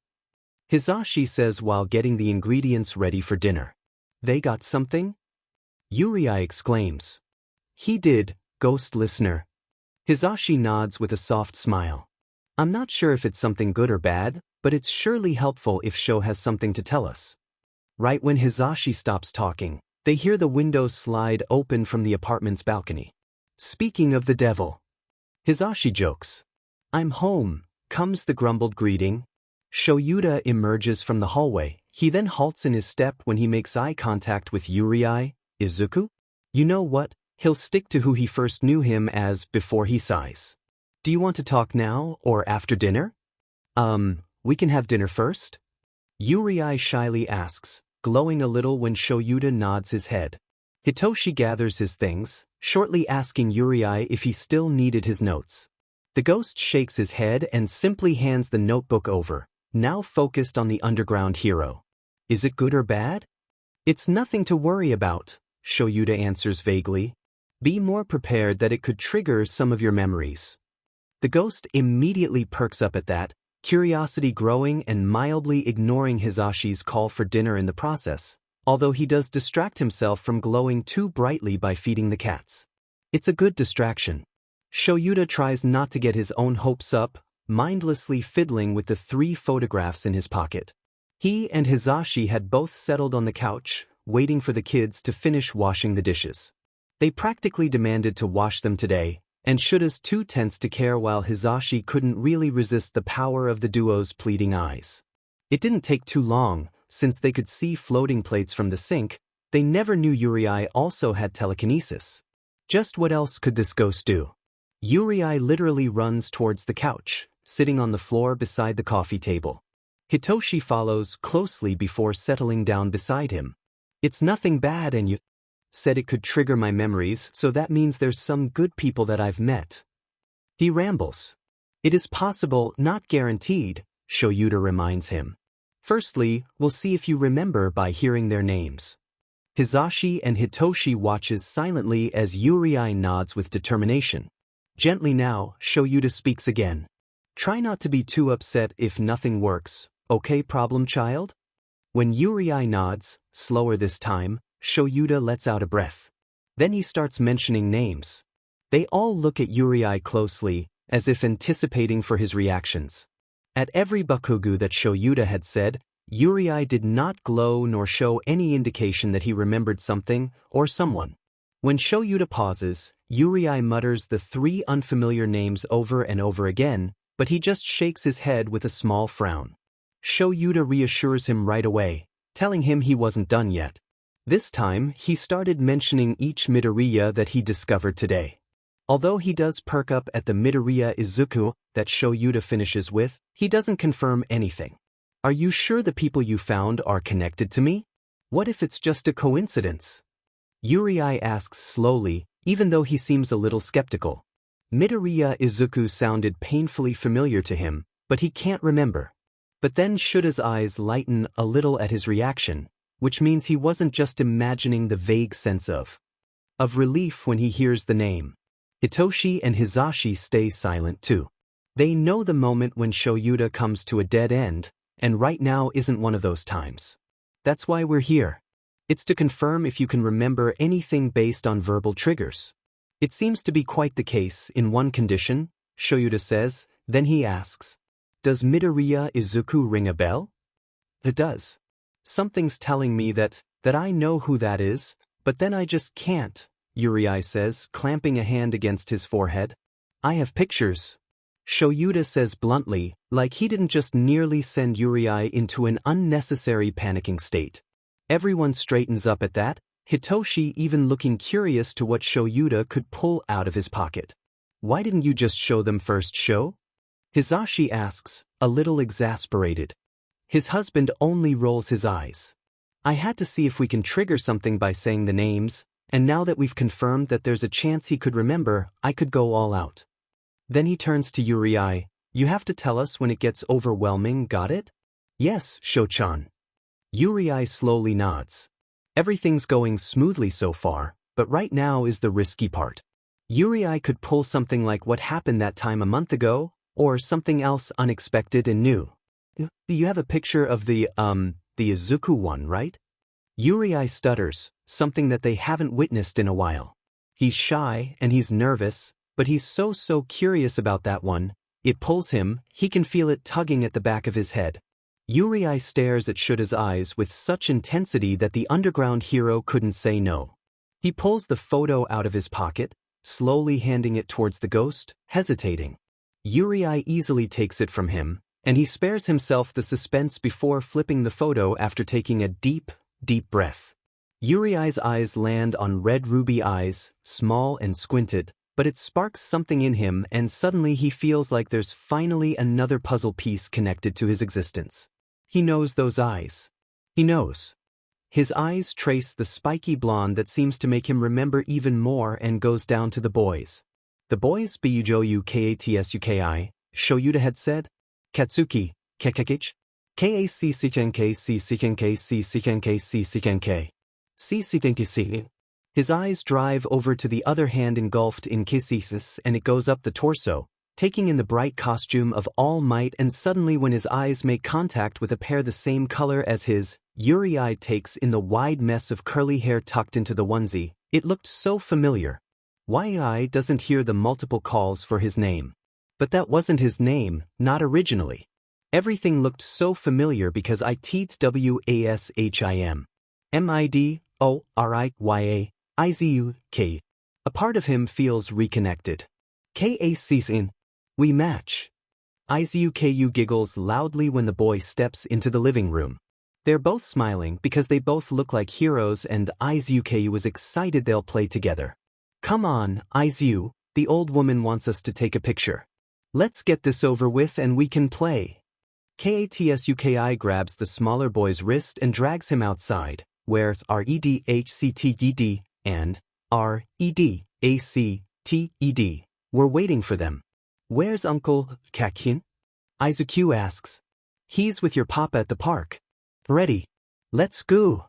Hizashi says while getting the ingredients ready for dinner. They got something? Yurei exclaims. He did, ghost listener. Hizashi nods with a soft smile. I'm not sure if it's something good or bad, but it's surely helpful if Sho has something to tell us. Right when Hizashi stops talking, they hear the window slide open from the apartment's balcony. Speaking of the devil. Hizashi jokes. I'm home, comes the grumbled greeting. Shoyuta emerges from the hallway. He then halts in his step when he makes eye contact with Yurei. Izuku? You know what? He'll stick to who he first knew him as before he sighs. Do you want to talk now or after dinner? We can have dinner first? Yurei shyly asks, glowing a little when Shoyuta nods his head. Hitoshi gathers his things, shortly asking Yurei if he still needed his notes. The ghost shakes his head and simply hands the notebook over, now focused on the underground hero. Is it good or bad? It's nothing to worry about, Shoyuta answers vaguely. Be more prepared that it could trigger some of your memories. The ghost immediately perks up at that, curiosity growing and mildly ignoring Hizashi's call for dinner in the process, although he does distract himself from glowing too brightly by feeding the cats. It's a good distraction. Shoyuta tries not to get his own hopes up, mindlessly fiddling with the 3 photographs in his pocket. He and Hizashi had both settled on the couch, waiting for the kids to finish washing the dishes. They practically demanded to wash them today, and Shuta's too tense to care while Hizashi couldn't really resist the power of the duo's pleading eyes. It didn't take too long, since they could see floating plates from the sink. They never knew Yurei also had telekinesis. Just what else could this ghost do? Yurei literally runs towards the couch, sitting on the floor beside the coffee table. Hitoshi follows closely before settling down beside him. It's nothing bad and you said it could trigger my memories, so that means there's some good people that I've met. He rambles. It is possible, not guaranteed, Shoyuta reminds him. Firstly, we'll see if you remember by hearing their names. Hizashi and Hitoshi watches silently as Yurei nods with determination. Gently now, Shoyuta speaks again. Try not to be too upset if nothing works, okay, problem child? When Yurei nods, slower this time, Shoyuta lets out a breath. Then he starts mentioning names. They all look at Yurei closely, as if anticipating for his reactions. At every bakugu that Shoyuta had said, Yurei did not glow nor show any indication that he remembered something or someone. When Shoyuta pauses, Yurei mutters the three unfamiliar names over and over again, but he just shakes his head with a small frown. Shoyuta reassures him right away, telling him he wasn't done yet. This time, he started mentioning each Midoriya that he discovered today. Although he does perk up at the Midoriya Izuku that Shoyuta finishes with, he doesn't confirm anything. Are you sure the people you found are connected to me? What if it's just a coincidence? Yurei asks slowly, even though he seems a little skeptical. Midoriya Izuku sounded painfully familiar to him, but he can't remember. But then Shuta's eyes lighten a little at his reaction, which means he wasn't just imagining the vague sense of relief when he hears the name. Hitoshi and Hizashi stay silent too. They know the moment when Shoyuta comes to a dead end, and right now isn't one of those times. That's why we're here. It's to confirm if you can remember anything based on verbal triggers. It seems to be quite the case in one condition, Shoyuta says, then he asks, does Midoriya Izuku ring a bell? It does. Something's telling me that I know who that is, but then I just can't, Yurei says, clamping a hand against his forehead. I have pictures. Shoyuta says bluntly, like he didn't just nearly send Yurei into an unnecessary panicking state. Everyone straightens up at that, Hitoshi even looking curious to what Shoyuta could pull out of his pocket. Why didn't you just show them first, Sho? Hizashi asks, a little exasperated. His husband only rolls his eyes. I had to see if we can trigger something by saying the names, and now that we've confirmed that there's a chance he could remember, I could go all out. Then he turns to Yurei. You have to tell us when it gets overwhelming, got it? Yes, Sho-chan. Yurei slowly nods. Everything's going smoothly so far, but right now is the risky part. Yurei could pull something like what happened that time a month ago, or something else unexpected and new. You have a picture of the Izuku one, right? Yurei stutters, something that they haven't witnessed in a while. He's shy and he's nervous, but he's so curious about that one. It pulls him, he can feel it tugging at the back of his head. Yurei stares at Shuta's eyes with such intensity that the underground hero couldn't say no. He pulls the photo out of his pocket, slowly handing it towards the ghost, hesitating. Yurei easily takes it from him, and he spares himself the suspense before flipping the photo after taking a deep breath. Yurei's eyes land on red ruby eyes, small and squinted, but it sparks something in him and suddenly he feels like there's finally another puzzle piece connected to his existence. He knows those eyes. He knows. His eyes trace the spiky blonde that seems to make him remember even more and goes down to the boys. The boys Byujoyu Katsuki, Shoyuta had said. Katsuki, Kekekich, K-A-C-C-K-N-K, C-C-K-N-K, C-C-K-N-K, C-C-K-N-K. C-C-K-N-K. His eyes drive over to the other hand engulfed in kisses and it goes up the torso, taking in the bright costume of All Might and suddenly when his eyes make contact with a pair the same color as his, Yurei takes in the wide mess of curly hair tucked into the onesie. It looked so familiar. Yurei doesn't hear the multiple calls for his name. But that wasn't his name, not originally. Everything looked so familiar because it's Washim. Midoriya, Izuku. A part of him feels reconnected. Kac-sin. We match. Izuku giggles loudly when the boy steps into the living room. They're both smiling because they both look like heroes and Izuku is excited they'll play together. Come on, Izu, the old woman wants us to take a picture. Let's get this over with and we can play. Katsuki grabs the smaller boy's wrist and drags him outside, where Redhcted and Redacted were waiting for them. Where's Uncle Kakin? Izuku asks. He's with your papa at the park. Ready. Let's go.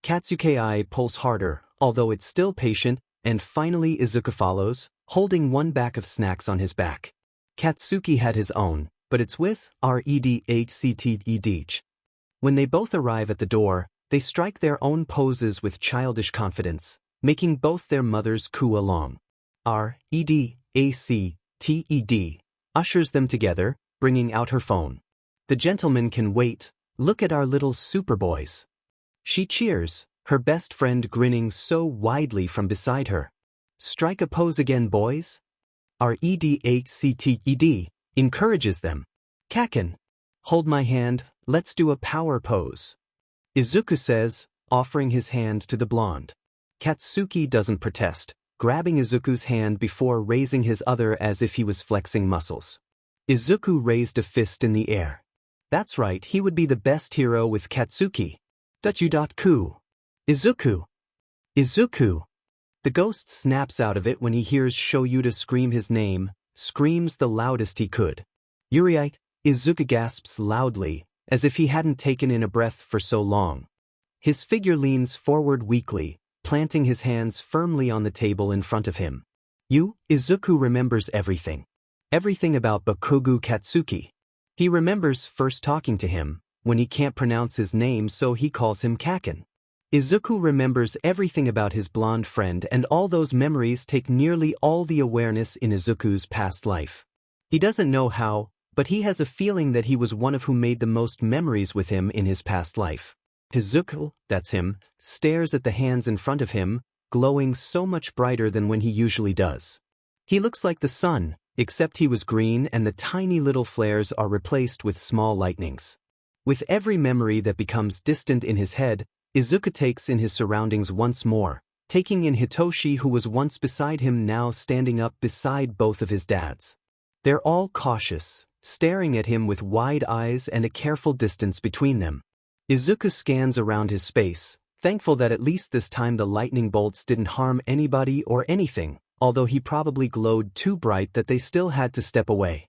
Katsuki pulls harder, although it's still patient, and finally Izuku follows, holding one bag of snacks on his back. Katsuki had his own, but it's with Redhcted. When they both arrive at the door, they strike their own poses with childish confidence, making both their mothers coo along. Redacted ushers them together, bringing out her phone. The gentleman can wait. Look at our little superboys. She cheers, her best friend grinning so widely from beside her. Strike a pose again, boys. Redacted encourages them. Kakin, hold my hand, let's do a power pose. Izuku says, offering his hand to the blonde. Katsuki doesn't protest, grabbing Izuku's hand before raising his other as if he was flexing muscles. Izuku raised a fist in the air. That's right, he would be the best hero with Katsuki. Dachu.ku. Izuku. Izuku. The ghost snaps out of it when he hears Shoyuta scream his name, screams the loudest he could. Yurei. Izuku gasps loudly, as if he hadn't taken in a breath for so long. His figure leans forward weakly, planting his hands firmly on the table in front of him. Izuku remembers everything. Everything about Bakugo Katsuki. He remembers first talking to him, when he can't pronounce his name so he calls him Kakin. Izuku remembers everything about his blonde friend, and all those memories take nearly all the awareness in Izuku's past life. He doesn't know how, but he has a feeling that he was one of who made the most memories with him in his past life. Izuku, that's him, stares at the hands in front of him, glowing so much brighter than when he usually does. He looks like the sun, except he was green and the tiny little flares are replaced with small lightnings. With every memory that becomes distant in his head, Izuku takes in his surroundings once more, taking in Hitoshi who was once beside him now standing up beside both of his dads. They're all cautious, staring at him with wide eyes and a careful distance between them. Izuku scans around his space, thankful that at least this time the lightning bolts didn't harm anybody or anything, although he probably glowed too bright that they still had to step away.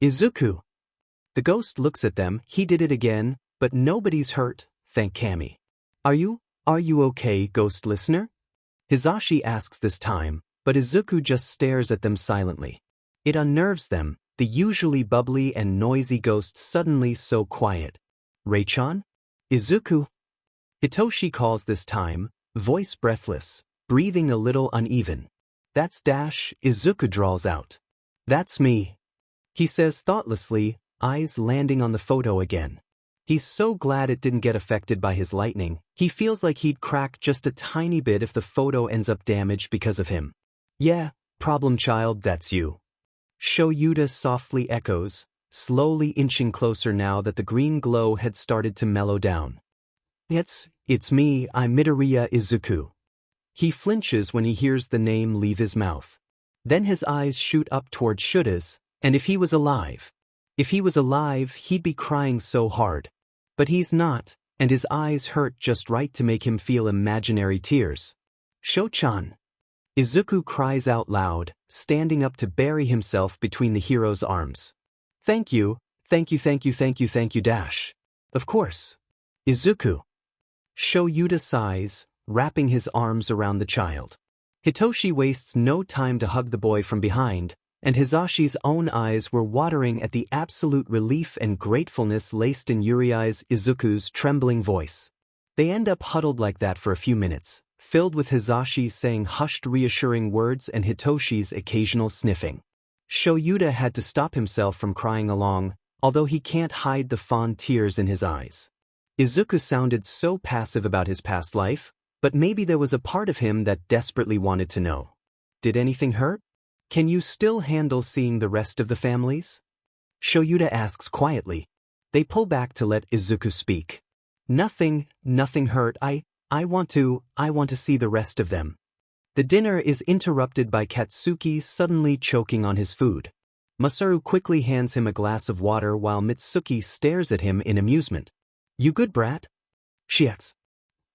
Izuku. The ghost looks at them. He did it again, but nobody's hurt, thank Kami. Are you okay, ghost listener? Hisashi asks this time, but Izuku just stares at them silently. It unnerves them, the usually bubbly and noisy ghost suddenly so quiet. Rei-chan? Izuku? Hitoshi calls this time, voice breathless, breathing a little uneven. That's Dash, Izuku drawls out. That's me. He says thoughtlessly, eyes landing on the photo again. He's so glad it didn't get affected by his lightning. He feels like he'd crack just a tiny bit if the photo ends up damaged because of him. Yeah, problem child, that's you. Shoyuta softly echoes, slowly inching closer now that the green glow had started to mellow down. It's me, I'm Midori Izuku. He flinches when he hears the name leave his mouth. Then his eyes shoot up toward Shuta's, and if he was alive, he'd be crying so hard. But he's not, and his eyes hurt just right to make him feel imaginary tears. Sho-chan. Izuku cries out loud, standing up to bury himself between the hero's arms. Thank you, Dash. Of course. Izuku. Shoyuta sighs, wrapping his arms around the child. Hitoshi wastes no time to hug the boy from behind, and Hisashi's own eyes were watering at the absolute relief and gratefulness laced in Yurei's Izuku's trembling voice. They end up huddled like that for a few minutes, filled with Hisashi saying hushed reassuring words and Hitoshi's occasional sniffing. Shoyuta had to stop himself from crying along, although he can't hide the fond tears in his eyes. Izuku sounded so passive about his past life, but maybe there was a part of him that desperately wanted to know. Did anything hurt? Can you still handle seeing the rest of the families? Shoyuta asks quietly. They pull back to let Izuku speak. Nothing hurt. I want to see the rest of them. The dinner is interrupted by Katsuki suddenly choking on his food. Masaru quickly hands him a glass of water while Mitsuki stares at him in amusement. You good, brat? She asks.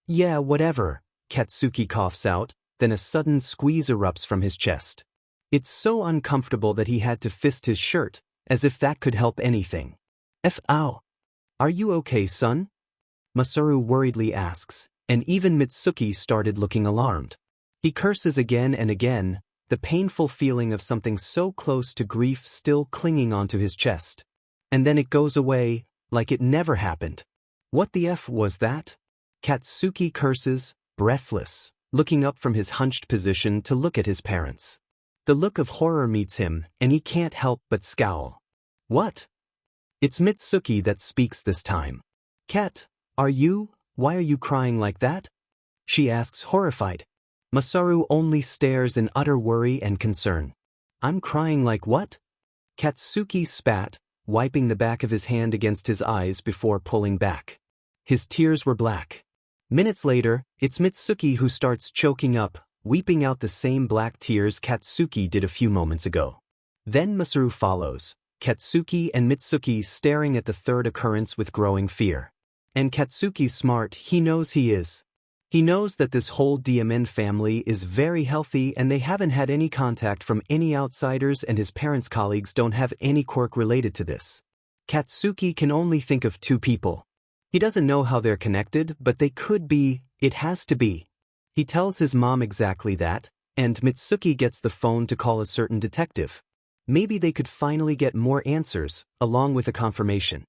Yeah, whatever, Katsuki coughs out, then a sudden squeeze erupts from his chest. It's so uncomfortable that he had to fist his shirt, as if that could help anything. Ow. Are you okay, son? Masaru worriedly asks, and even Mitsuki started looking alarmed. He curses again and again, the painful feeling of something so close to grief still clinging onto his chest. And then it goes away, like it never happened. What the F was that? Katsuki curses, breathless, looking up from his hunched position to look at his parents. The look of horror meets him, and he can't help but scowl. What? It's Mitsuki that speaks this time. Kat, why are you crying like that? She asks, horrified. Masaru only stares in utter worry and concern. I'm crying like what? Katsuki spat, wiping the back of his hand against his eyes before pulling back. His tears were black. Minutes later, it's Mitsuki who starts choking up, weeping out the same black tears Katsuki did a few moments ago. Then Masaru follows, Katsuki and Mitsuki staring at the third occurrence with growing fear. And Katsuki's smart, he knows he is. He knows that this whole DMN family is very healthy and they haven't had any contact from any outsiders, and his parents' colleagues don't have any quirk related to this. Katsuki can only think of two people. He doesn't know how they're connected, but they could be, it has to be. He tells his mom exactly that, and Mitsuki gets the phone to call a certain detective. Maybe they could finally get more answers, along with a confirmation.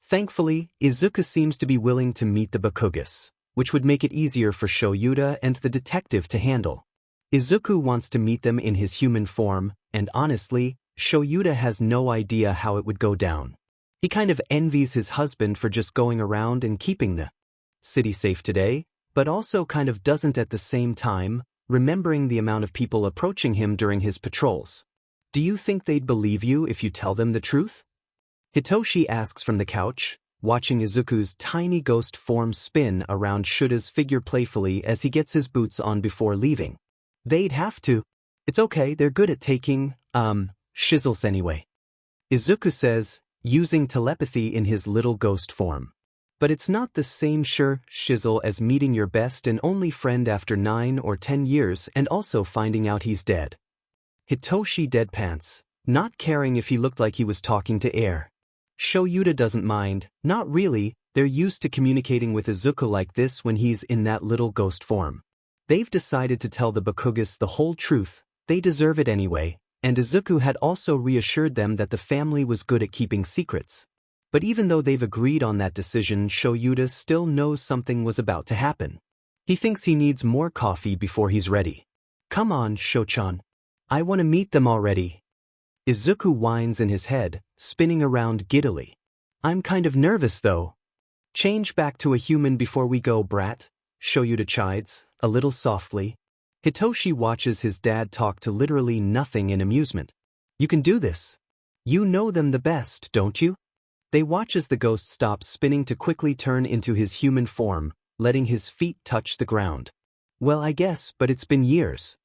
Thankfully, Izuku seems to be willing to meet the Bakugas, which would make it easier for Shoyuta and the detective to handle. Izuku wants to meet them in his human form, and honestly, Shoyuta has no idea how it would go down. He kind of envies his husband for just going around and keeping the city safe today, but also kind of doesn't at the same time, remembering the amount of people approaching him during his patrols. Do you think they'd believe you if you tell them the truth? Hitoshi asks from the couch, watching Izuku's tiny ghost form spin around Shuta's figure playfully as he gets his boots on before leaving. They'd have to. It's okay, they're good at taking, shizzles anyway. Izuku says, using telepathy in his little ghost form. But it's not the same shizzle as meeting your best and only friend after 9 or 10 years and also finding out he's dead. Hitoshi deadpants, not caring if he looked like he was talking to air. Shoyuta doesn't mind, not really, they're used to communicating with Izuku like this when he's in that little ghost form. They've decided to tell the Bakugas the whole truth, they deserve it anyway, and Izuku had also reassured them that the family was good at keeping secrets. But even though they've agreed on that decision, Shoyuta still knows something was about to happen. He thinks he needs more coffee before he's ready. Come on, Sho-chan. I want to meet them already. Izuku whines in his head, spinning around giddily. I'm kind of nervous though. Change back to a human before we go, brat, Shoyuta chides, a little softly. Hitoshi watches his dad talk to literally nothing in amusement. You can do this. You know them the best, don't you? They watch as the ghost stops spinning to quickly turn into his human form, letting his feet touch the ground. Well, I guess, but it's been years.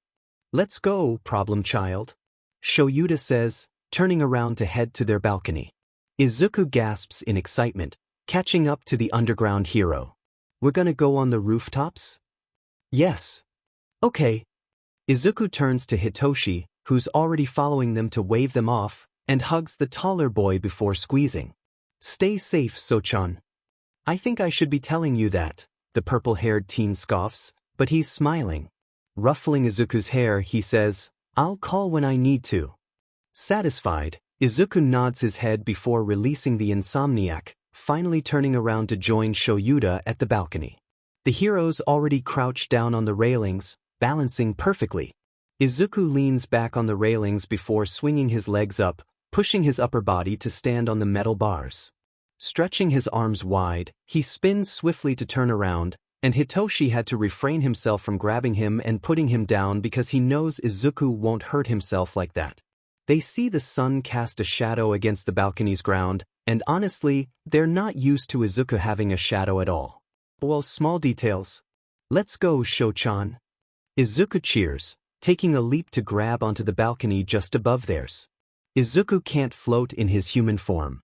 Let's go, problem child. Shoyuta says, turning around to head to their balcony. Izuku gasps in excitement, catching up to the underground hero. We're gonna go on the rooftops? Yes. Okay. Izuku turns to Hitoshi, who's already following them to wave them off, and hugs the taller boy before squeezing. Stay safe, So-chan. I think I should be telling you that, the purple-haired teen scoffs, but he's smiling. Ruffling Izuku's hair, he says, I'll call when I need to. Satisfied, Izuku nods his head before releasing the insomniac, finally turning around to join Shoyuta at the balcony. The heroes already crouched down on the railings, balancing perfectly. Izuku leans back on the railings before swinging his legs up, pushing his upper body to stand on the metal bars. Stretching his arms wide, he spins swiftly to turn around, and Hitoshi had to refrain himself from grabbing him and putting him down because he knows Izuku won't hurt himself like that. They see the sun cast a shadow against the balcony's ground, and honestly, they're not used to Izuku having a shadow at all. Well, small details. Let's go, Sho-chan. Izuku cheers, taking a leap to grab onto the balcony just above theirs. Izuku can't float in his human form.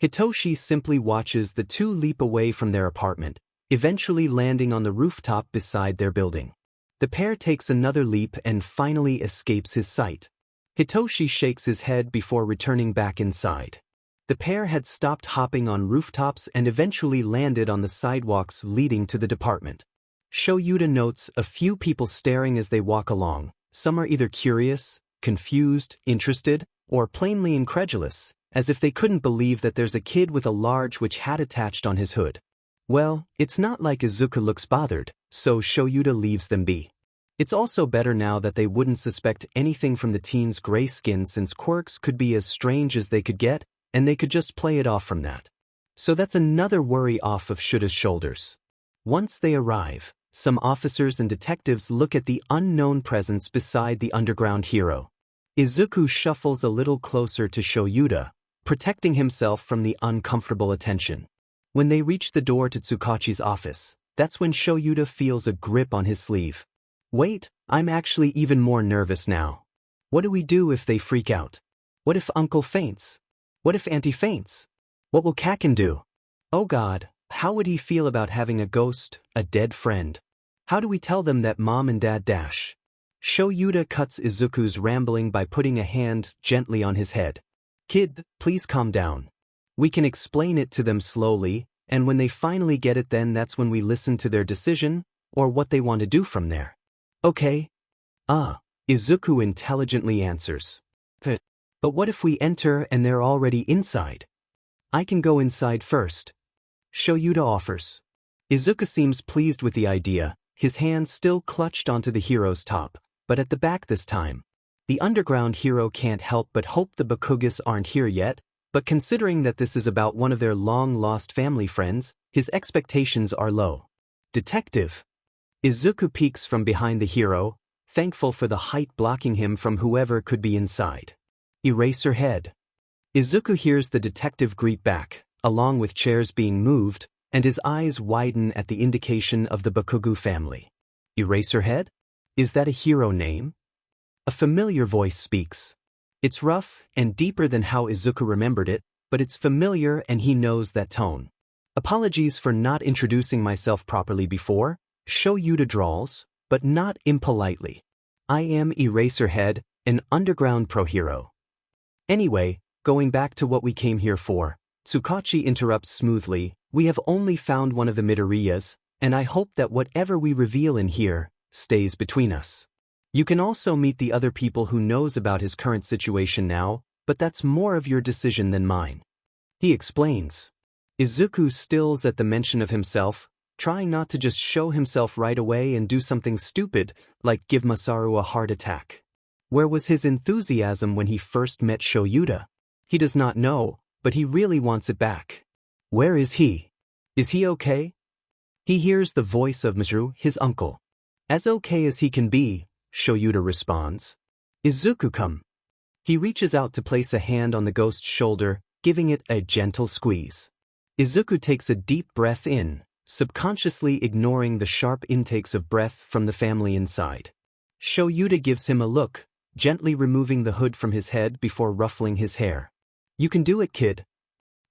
Hitoshi simply watches the two leap away from their apartment, eventually landing on the rooftop beside their building. The pair takes another leap and finally escapes his sight. Hitoshi shakes his head before returning back inside. The pair had stopped hopping on rooftops and eventually landed on the sidewalks leading to the department. Shoyuta notes a few people staring as they walk along. Some are either curious, confused, interested, or plainly incredulous, as if they couldn't believe that there's a kid with a large witch hat attached on his hood. Well, it's not like Izuku looks bothered, so Shoyuta leaves them be. It's also better now that they wouldn't suspect anything from the teen's gray skin, since quirks could be as strange as they could get, and they could just play it off from that. So that's another worry off of Shuta's shoulders. Once they arrive, some officers and detectives look at the unknown presence beside the underground hero. Izuku shuffles a little closer to Shoyuta, protecting himself from the uncomfortable attention. When they reach the door to Tsukachi's office, that's when Shoyuta feels a grip on his sleeve. Wait, I'm actually even more nervous now. What do we do if they freak out? What if Uncle faints? What if Auntie faints? What will Kaken do? Oh God, how would he feel about having a ghost, a dead friend? How do we tell them that Mom and Dad dash? Shoyuta cuts Izuku's rambling by putting a hand gently on his head. Kid, please calm down. We can explain it to them slowly, and when they finally get it, then that's when we listen to their decision, or what they want to do from there. Okay. Izuku intelligently answers. But what if we enter and they're already inside? I can go inside first. Shoyuta offers. Izuku seems pleased with the idea, his hand still clutched onto the hero's top, but at the back this time. The underground hero can't help but hope the Bakugas aren't here yet, but considering that this is about one of their long-lost family friends, his expectations are low. Detective. Izuku peeks from behind the hero, thankful for the height blocking him from whoever could be inside. Eraserhead. Izuku hears the detective greet back, along with chairs being moved, and his eyes widen at the indication of the Bakugu family. Eraserhead? Is that a hero name? A familiar voice speaks. It's rough and deeper than how Izuku remembered it, but it's familiar and he knows that tone. Apologies for not introducing myself properly before, Shoyuta drawls, but not impolitely. I am Eraserhead, an underground pro-hero. Anyway, going back to what we came here for, Tsukachi interrupts smoothly, we have only found one of the Midoriyas, and I hope that whatever we reveal in here stays between us. You can also meet the other people who knows about his current situation now, but that's more of your decision than mine. He explains. Izuku stills at the mention of himself, trying not to just show himself right away and do something stupid, like give Masaru a heart attack. Where was his enthusiasm when he first met Shoyuta? He does not know, but he really wants it back. Where is he? Is he okay? He hears the voice of Masaru, his uncle. As okay as he can be, Shoyuta responds. Izuku, come. He reaches out to place a hand on the ghost's shoulder, giving it a gentle squeeze. Izuku takes a deep breath in, subconsciously ignoring the sharp intakes of breath from the family inside. Shoyuta gives him a look, gently removing the hood from his head before ruffling his hair. You can do it, kid.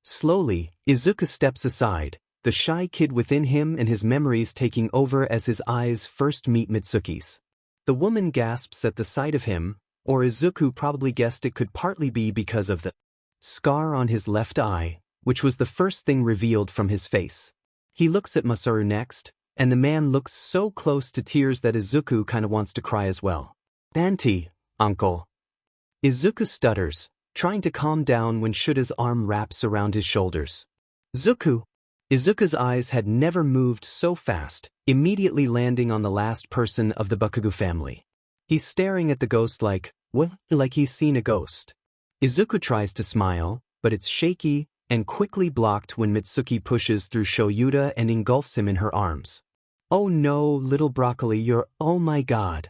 Slowly, Izuku steps aside, the shy kid within him and his memories taking over as his eyes first meet Mitsuki's. The woman gasps at the sight of him, or Izuku probably guessed it could partly be because of the scar on his left eye, which was the first thing revealed from his face. He looks at Masaru next, and the man looks so close to tears that Izuku kinda wants to cry as well. Auntie, uncle. Izuku stutters, trying to calm down when Shuta's arm wraps around his shoulders. Zuku. Izuku's eyes had never moved so fast, immediately landing on the last person of the Bakugu family. He's staring at the ghost like he's seen a ghost. Izuku tries to smile, but it's shaky and quickly blocked when Mitsuki pushes through Shoyuta and engulfs him in her arms. Oh no, little broccoli, you're oh my god.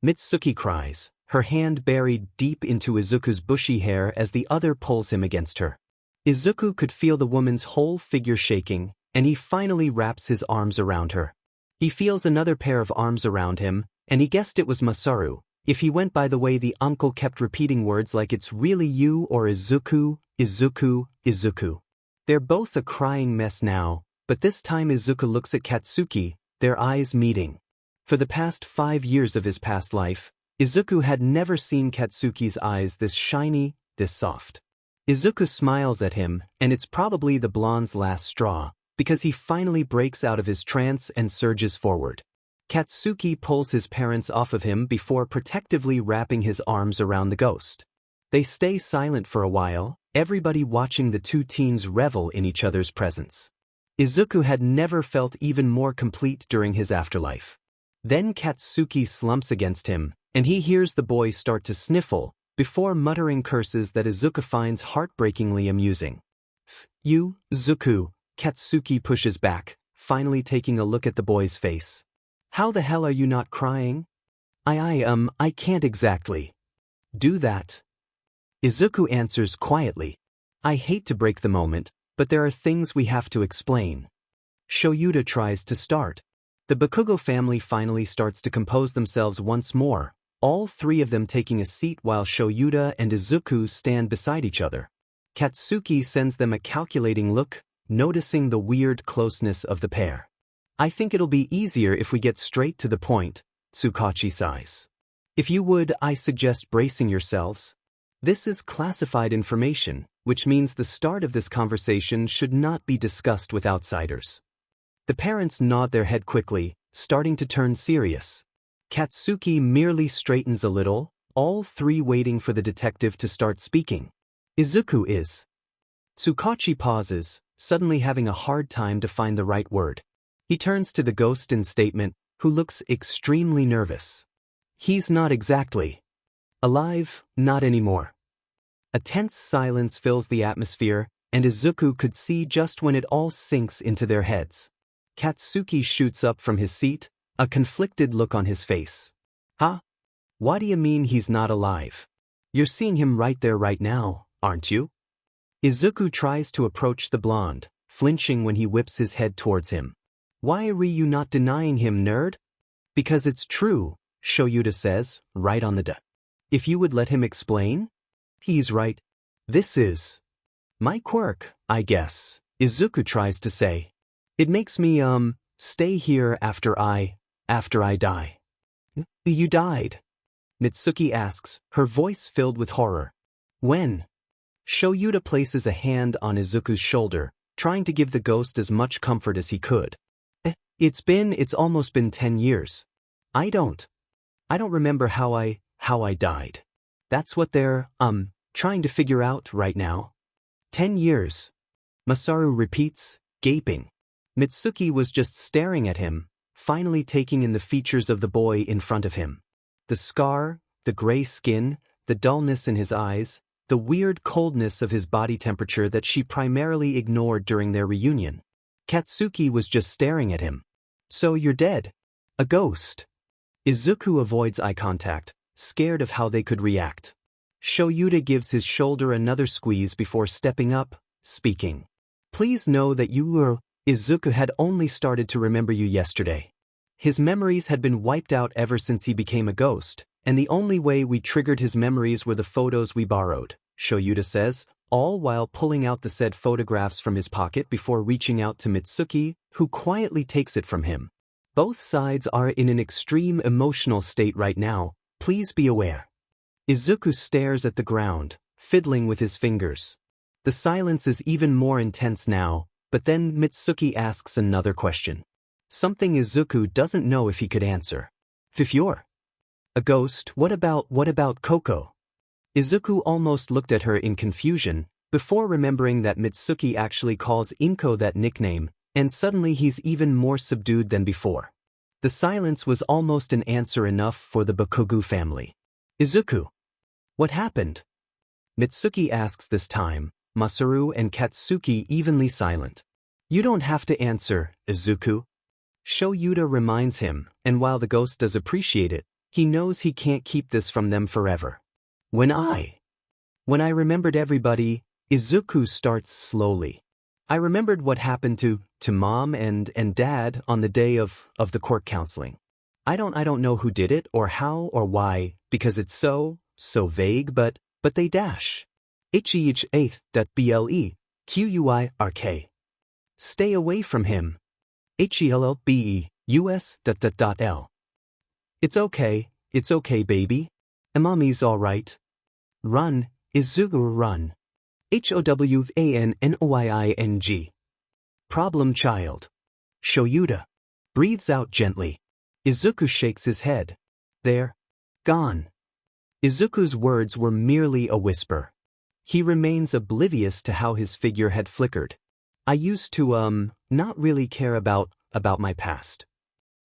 Mitsuki cries, her hand buried deep into Izuku's bushy hair as the other pulls him against her. Izuku could feel the woman's whole figure shaking, and he finally wraps his arms around her. He feels another pair of arms around him, and he guessed it was Masaru, If he went by the way the uncle kept repeating words like it's really you or Izuku, Izuku, Izuku. They're both a crying mess now, but this time Izuku looks at Katsuki, their eyes meeting. For the past 5 years of his past life, Izuku had never seen Katsuki's eyes this shiny, this soft. Izuku smiles at him, and it's probably the blonde's last straw, because he finally breaks out of his trance and surges forward. Katsuki pulls his parents off of him before protectively wrapping his arms around the ghost. They stay silent for a while, everybody watching the two teens revel in each other's presence. Izuku had never felt even more complete during his afterlife. Then Katsuki slumps against him, and he hears the boy start to sniffle, before muttering curses that Izuku finds heartbreakingly amusing. You, Zuku, Katsuki pushes back, finally taking a look at the boy's face. How the hell are you not crying? I can't exactly do that. Izuku answers quietly. I hate to break the moment, but there are things we have to explain. Shoyuta tries to start. The Bakugo family finally starts to compose themselves once more, all three of them taking a seat while Shoyuta and Izuku stand beside each other. Katsuki sends them a calculating look, noticing the weird closeness of the pair. I think it'll be easier if we get straight to the point, Tsukachi sighs. If you would, I suggest bracing yourselves. This is classified information, which means the start of this conversation should not be discussed with outsiders. The parents nod their head quickly, starting to turn serious. Katsuki merely straightens a little, all three waiting for the detective to start speaking. Izuku is. Tsukachi pauses, suddenly having a hard time to find the right word. He turns to the ghost in statement, who looks extremely nervous. He's not exactly alive, not anymore. A tense silence fills the atmosphere, and Izuku could see just when it all sinks into their heads. Katsuki shoots up from his seat, a conflicted look on his face. Huh? What do you mean he's not alive? You're seeing him right there right now, aren't you? Izuku tries to approach the blonde, flinching when he whips his head towards him. Why are you not denying him, nerd? Because it's true, Shoyuta says, right on the dot. If you would let him explain? He's right. This is my quirk, I guess, Izuku tries to say. It makes me, stay here after I die. You died? Mitsuki asks, her voice filled with horror. When? Shoyuta places a hand on Izuku's shoulder, trying to give the ghost as much comfort as he could. It's almost been 10 years. I don't remember how I died. That's what they're, trying to figure out right now. 10 years. Masaru repeats, gaping. Mitsuki was just staring at him, finally taking in the features of the boy in front of him. The scar, the gray skin, the dullness in his eyes, the weird coldness of his body temperature that she primarily ignored during their reunion. Katsuki was just staring at him. So you're dead? A ghost? Izuku avoids eye contact, scared of how they could react. Shoyuta gives his shoulder another squeeze before stepping up, speaking. Please know that Izuku had only started to remember you yesterday. His memories had been wiped out ever since he became a ghost, and the only way we triggered his memories were the photos we borrowed, Shoyuta says, all while pulling out the said photographs from his pocket before reaching out to Mitsuki, who quietly takes it from him. Both sides are in an extreme emotional state right now, please be aware. Izuku stares at the ground, fiddling with his fingers. The silence is even more intense now, but then Mitsuki asks another question. Something Izuku doesn't know if he could answer. If you're a ghost, what about Koko? Izuku almost looked at her in confusion, before remembering that Mitsuki actually calls Inko that nickname, and suddenly he's even more subdued than before. The silence was almost an answer enough for the Bakugo family. Izuku. What happened? Mitsuki asks this time, Masaru and Katsuki evenly silent. You don't have to answer, Izuku. Shoyuta reminds him, and while the ghost does appreciate it, he knows he can't keep this from them forever. When I remembered everybody, Izuku starts slowly. I remembered what happened to Mom and Dad on the day of the court counseling. I don't know who did it or how or why, because it's so vague, but they dash. HEH8.BLEQUIRK. Stay away from him. HELLBEUS.L. It's okay, baby. Mommy's alright. Run, Izuku, run. HOWANNOYING. Problem child. Shoyuta breathes out gently. Izuku shakes his head. They're gone. Izuku's words were merely a whisper. He remains oblivious to how his figure had flickered. I used to, not really care about my past.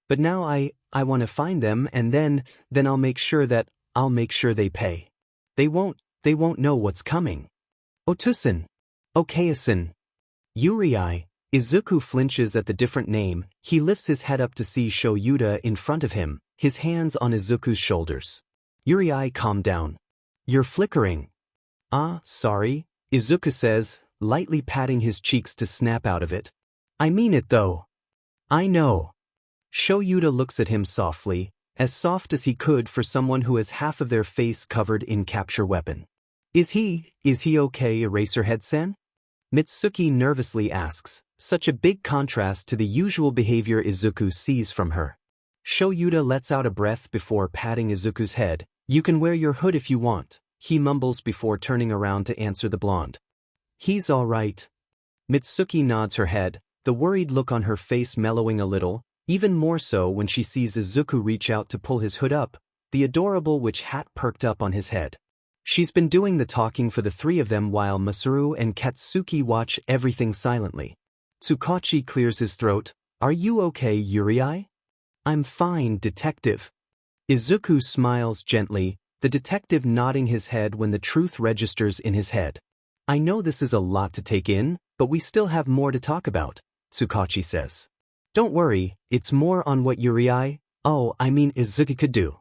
But now I want to find them, and then I'll make sure they pay. They won't know what's coming. Otusan. Okayasan. Yurei. Izuku flinches at the different name. He lifts his head up to see Shoyuta in front of him, his hands on Izuku's shoulders. Yurei, calm down. You're flickering. Sorry, Izuku says, lightly patting his cheeks to snap out of it. I mean it though. I know. Shoyuta looks at him softly, as soft as he could for someone who has half of their face covered in capture weapon. Is he okay, Eraserhead-san? Mitsuki nervously asks, such a big contrast to the usual behavior Izuku sees from her. Shoyuta lets out a breath before patting Izuku's head. You can wear your hood if you want, he mumbles before turning around to answer the blonde. He's all right. Mitsuki nods her head, the worried look on her face mellowing a little, even more so when she sees Izuku reach out to pull his hood up, the adorable witch hat perked up on his head. She's been doing the talking for the three of them while Masaru and Katsuki watch everything silently. Tsukachi clears his throat. Are you okay, Yurei? I'm fine, detective. Izuku smiles gently, the detective nodding his head when the truth registers in his head. I know this is a lot to take in, but we still have more to talk about, Tsukachi says. Don't worry, it's more on what Izuku could do.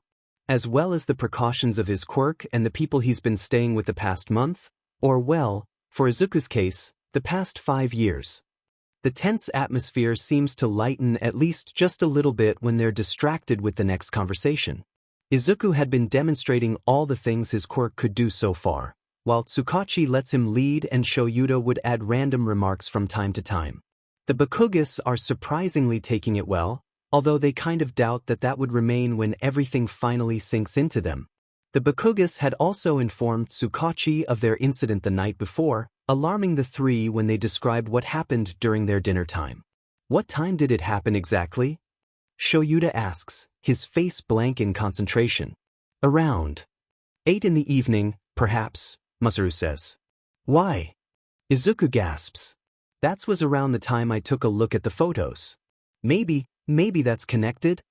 As well as the precautions of his quirk and the people he's been staying with the past month, or well, for Izuku's case, the past 5 years. The tense atmosphere seems to lighten at least just a little bit when they're distracted with the next conversation. Izuku had been demonstrating all the things his quirk could do so far, while Tsukachi lets him lead and Shoyuta would add random remarks from time to time. The Bakugas are surprisingly taking it well, although they kind of doubt that would remain when everything finally sinks into them. The Bakugas had also informed Tsukachi of their incident the night before, alarming the three when they described what happened during their dinner time. What time did it happen exactly? Shoyuta asks, his face blank in concentration. Around 8 in the evening, perhaps, Masaru says. Why? Izuku gasps. That was around the time I took a look at the photos. Maybe that's connected?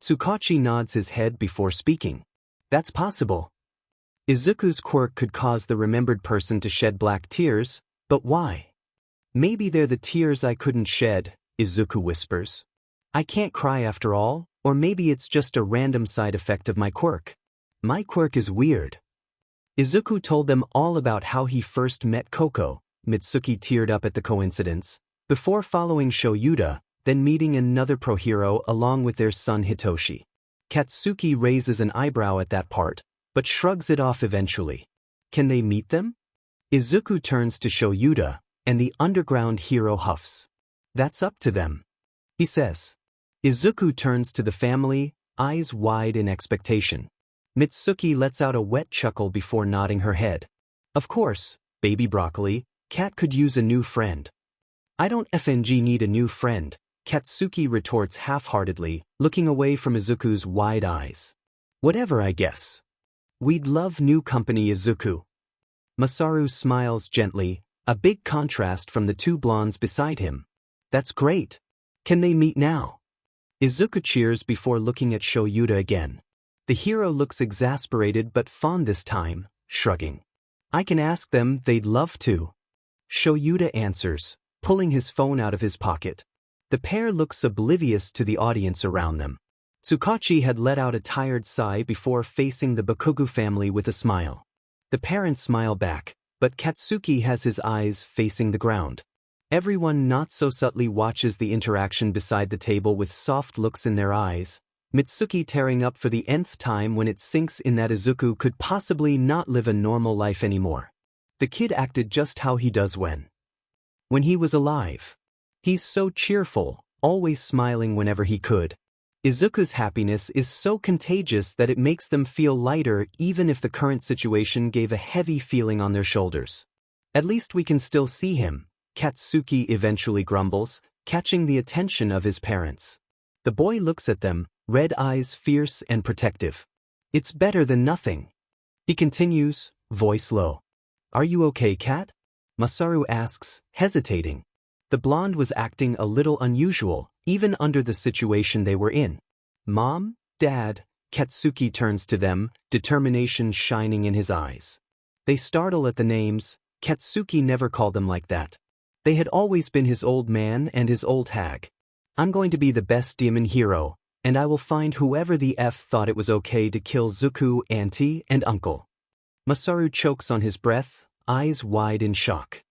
Tsukachi nods his head before speaking. That's possible. Izuku's quirk could cause the remembered person to shed black tears, but why? Maybe they're the tears I couldn't shed, Izuku whispers. I can't cry after all, or maybe it's just a random side effect of my quirk. My quirk is weird. Izuku told them all about how he first met Koko. Mitsuki teared up at the coincidence, before following Shoyuta, then meeting another pro-hero along with their son Hitoshi. Katsuki raises an eyebrow at that part, but shrugs it off eventually. Can they meet them? Izuku turns to Shoyuta, and the underground hero huffs. That's up to them, he says. Izuku turns to the family, eyes wide in expectation. Mitsuki lets out a wet chuckle before nodding her head. Of course, baby broccoli, Kat could use a new friend. I don't need a new friend, Katsuki retorts half-heartedly, looking away from Izuku's wide eyes. Whatever, I guess. We'd love new company, Izuku. Masaru smiles gently, a big contrast from the two blondes beside him. That's great. Can they meet now? Izuku cheers before looking at Shoyuta again. The hero looks exasperated but fond this time, shrugging. I can ask them, they'd love to. Shoyuta answers, pulling his phone out of his pocket. The pair looks oblivious to the audience around them. Tsukachi had let out a tired sigh before facing the Bakugu family with a smile. The parents smile back, but Katsuki has his eyes facing the ground. Everyone not so subtly watches the interaction beside the table with soft looks in their eyes. Mitsuki tearing up for the nth time when it sinks in that Izuku could possibly not live a normal life anymore. The kid acted just how he does when he was alive. He's so cheerful, always smiling whenever he could. Izuku's happiness is so contagious that it makes them feel lighter even if the current situation gave a heavy feeling on their shoulders. At least we can still see him, Katsuki eventually grumbles, catching the attention of his parents. The boy looks at them, red eyes fierce and protective. It's better than nothing. He continues, voice low. Are you okay, Kat? Masaru asks, hesitating. The blonde was acting a little unusual, even under the situation they were in. Mom? Dad? Katsuki turns to them, determination shining in his eyes. They startle at the names. Katsuki never called them like that. They had always been his old man and his old hag. I'm going to be the best demon hero, and I will find whoever the F thought it was okay to kill Zuku, auntie, and uncle. Masaru chokes on his breath, eyes wide in shock.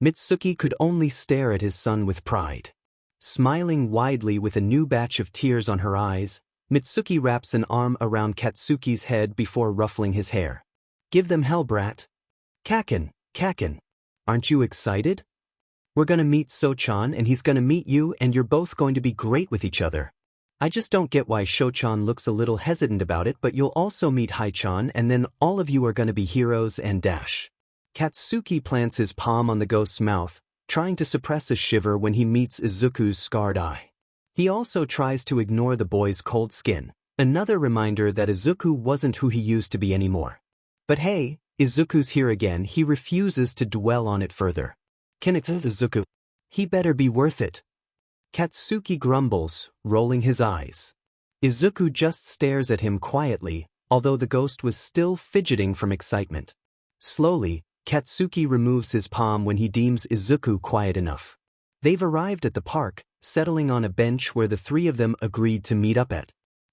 Mitsuki could only stare at his son with pride. Smiling widely with a new batch of tears on her eyes, Mitsuki wraps an arm around Katsuki's head before ruffling his hair. Give them hell, brat. Kaken, aren't you excited? We're gonna meet Sochan and he's gonna meet you and you're both going to be great with each other. I just don't get why Shochan looks a little hesitant about it, but you'll also meet Haichan and then all of you are gonna be heroes and dash. Katsuki plants his palm on the ghost's mouth, trying to suppress a shiver when he meets Izuku's scarred eye. He also tries to ignore the boy's cold skin, another reminder that Izuku wasn't who he used to be anymore. But hey, Izuku's here again. He refuses to dwell on it further. Izuku. He better be worth it. Katsuki grumbles, rolling his eyes. Izuku just stares at him quietly, although the ghost was still fidgeting from excitement. Slowly, Katsuki removes his palm when he deems Izuku quiet enough. They've arrived at the park, settling on a bench where the three of them agreed to meet up at.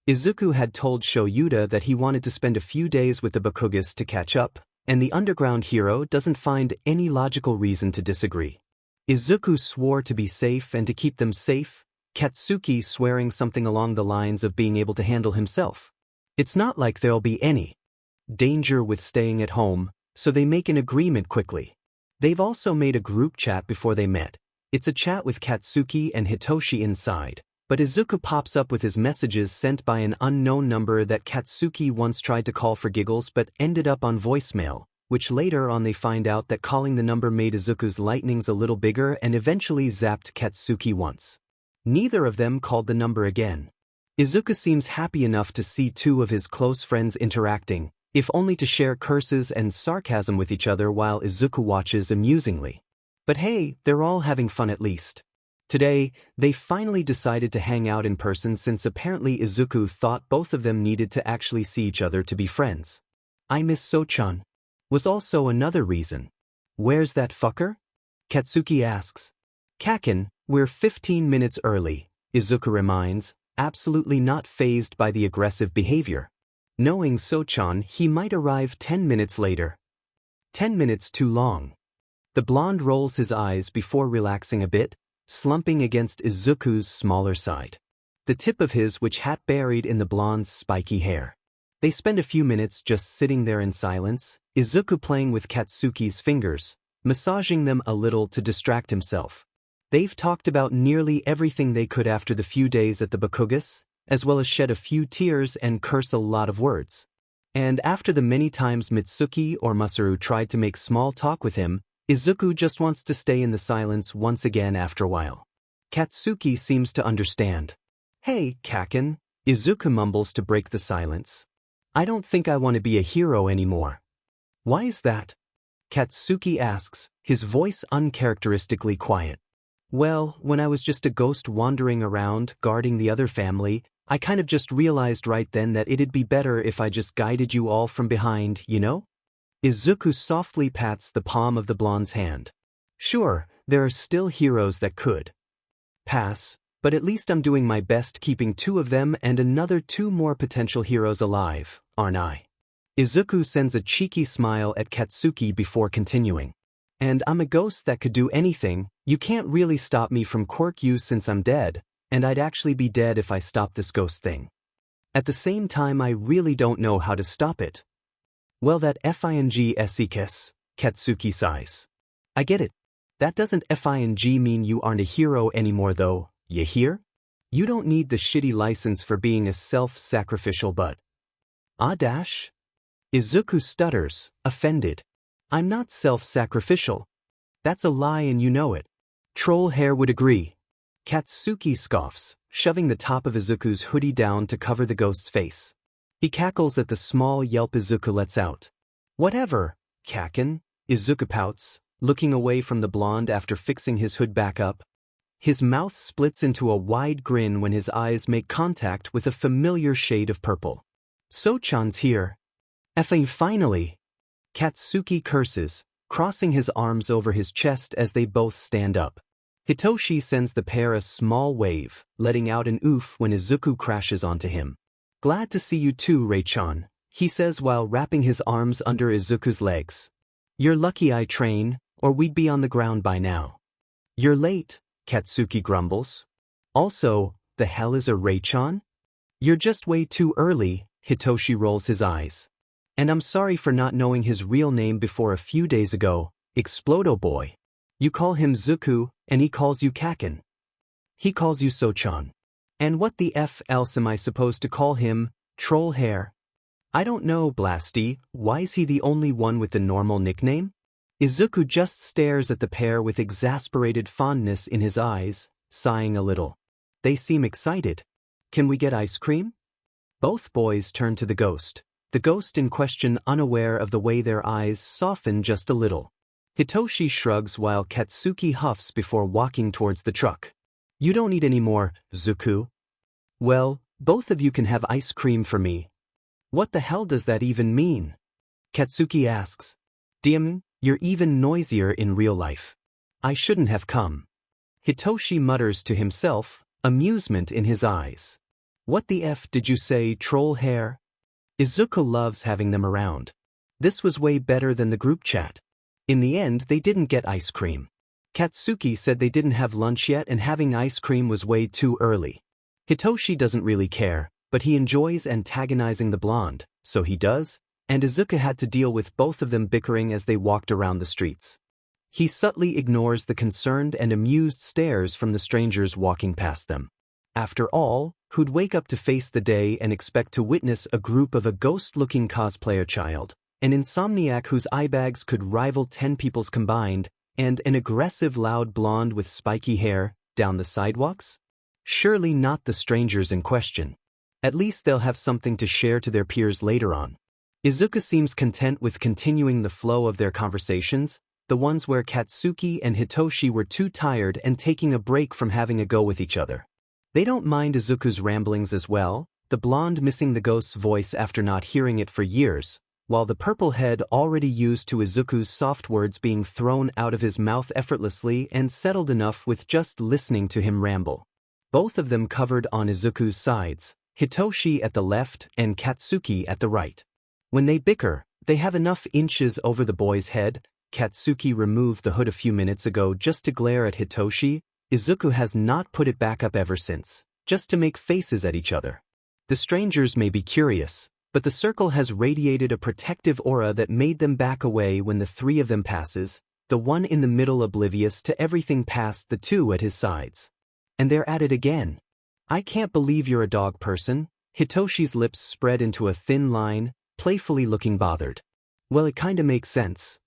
Izuku had told Shoyuta that he wanted to spend a few days with the Bakugas to catch up, and the underground hero doesn't find any logical reason to disagree. Izuku swore to be safe and to keep them safe, Katsuki swearing something along the lines of being able to handle himself. It's not like there'll be any danger with staying at home, so they make an agreement quickly. They've also made a group chat before they met. It's a chat with Katsuki and Hitoshi inside, but Izuku pops up with his messages sent by an unknown number that Katsuki once tried to call for giggles but ended up on voicemail, which later on they find out that calling the number made Izuku's lightnings a little bigger and eventually zapped Katsuki once. Neither of them called the number again. Izuku seems happy enough to see two of his close friends interacting, if only to share curses and sarcasm with each other while Izuku watches amusingly. But hey, they're all having fun at least. Today, they finally decided to hang out in person since apparently Izuku thought both of them needed to actually see each other to be friends. I miss Sochan was also another reason. Where's that fucker? Katsuki asks. Kaken, we're 15 minutes early, Izuku reminds, absolutely not fazed by the aggressive behavior. Knowing Sochan, he might arrive 10 minutes later. 10 minutes too long. The blonde rolls his eyes before relaxing a bit, slumping against Izuku's smaller side. The tip of his hat buried in the blonde's spiky hair. They spend a few minutes just sitting there in silence, Izuku playing with Katsuki's fingers, massaging them a little to distract himself. They've talked about nearly everything they could after the few days at the Bakugas, as well as shed a few tears and curse a lot of words. And after the many times Mitsuki or Masaru tried to make small talk with him, Izuku just wants to stay in the silence once again after a while. Katsuki seems to understand. Hey, Kaken, Izuku mumbles to break the silence. I don't think I want to be a hero anymore. Why is that? Katsuki asks, his voice uncharacteristically quiet. Well, when I was just a ghost wandering around, guarding the other family, I kind of just realized right then that it'd be better if I just guided you all from behind, you know? Izuku softly pats the palm of the blonde's hand. Sure, there are still heroes that could pass, but at least I'm doing my best keeping two of them and another two more potential heroes alive, aren't I? Izuku sends a cheeky smile at Katsuki before continuing. And I'm a ghost that could do anything. You can't really stop me from quirk use since I'm dead, and I'd actually be dead if I stopped this ghost thing. At the same time I really don't know how to stop it. Well that fing sekes, Katsuki sighs. I get it. That doesn't fing mean you aren't a hero anymore though, you hear? You don't need the shitty license for being a self-sacrificial butt. Ah dash? Izuku stutters, offended. I'm not self-sacrificial. That's a lie and you know it. Troll hair would agree. Katsuki scoffs, shoving the top of Izuku's hoodie down to cover the ghost's face. He cackles at the small yelp Izuku lets out. Whatever, Kaken, Izuku pouts, looking away from the blonde after fixing his hood back up. His mouth splits into a wide grin when his eyes make contact with a familiar shade of purple. So-chan's here. Effing finally! Katsuki curses, crossing his arms over his chest as they both stand up. Hitoshi sends the pair a small wave, letting out an oof when Izuku crashes onto him. Glad to see you too, Rei-chan, he says while wrapping his arms under Izuku's legs. You're lucky I train, or we'd be on the ground by now. You're late, Katsuki grumbles. Also, the hell is a Rei-chan? You're just way too early, Hitoshi rolls his eyes. And I'm sorry for not knowing his real name before a few days ago, Explodo boy. You call him Zuku, and he calls you Kaken. He calls you So-chan. And what the F else am I supposed to call him, troll hair? I don't know, Blasty, why's he the only one with the normal nickname? Izuku just stares at the pair with exasperated fondness in his eyes, sighing a little. They seem excited. Can we get ice cream? Both boys turn to the ghost in question unaware of the way their eyes soften just a little. Hitoshi shrugs while Katsuki huffs before walking towards the truck. You don't need any more, Zuku. Well, both of you can have ice cream for me. What the hell does that even mean? Katsuki asks. You're even noisier in real life. I shouldn't have come. Hitoshi mutters to himself, amusement in his eyes. What the F did you say, troll hair? Izuku loves having them around. This was way better than the group chat. In the end, they didn't get ice cream. Katsuki said they didn't have lunch yet and having ice cream was way too early. Hitoshi doesn't really care, but he enjoys antagonizing the blonde, so he does, and Izuku had to deal with both of them bickering as they walked around the streets. He subtly ignores the concerned and amused stares from the strangers walking past them. After all, who'd wake up to face the day and expect to witness a group of a ghost-looking cosplayer child, an insomniac whose eye bags could rival 10 people's combined, and an aggressive loud blonde with spiky hair, down the sidewalks? Surely not the strangers in question. At least they'll have something to share to their peers later on. Izuku seems content with continuing the flow of their conversations, the ones where Katsuki and Hitoshi were too tired and taking a break from having a go with each other. They don't mind Izuku's ramblings as well, the blonde missing the ghost's voice after not hearing it for years, while the purple head already used to Izuku's soft words being thrown out of his mouth effortlessly and settled enough with just listening to him ramble. Both of them covered on Izuku's sides, Hitoshi at the left and Katsuki at the right. When they bicker, they have enough inches over the boy's head. Katsuki removed the hood a few minutes ago just to glare at Hitoshi. Izuku has not put it back up ever since, just to make faces at each other. The strangers may be curious, but the circle has radiated a protective aura that made them back away when the three of them passes, the one in the middle oblivious to everything past the two at his sides. And they're at it again. I can't believe you're a dog person. Hitoshi's lips spread into a thin line, playfully looking bothered. Well, it kinda makes sense.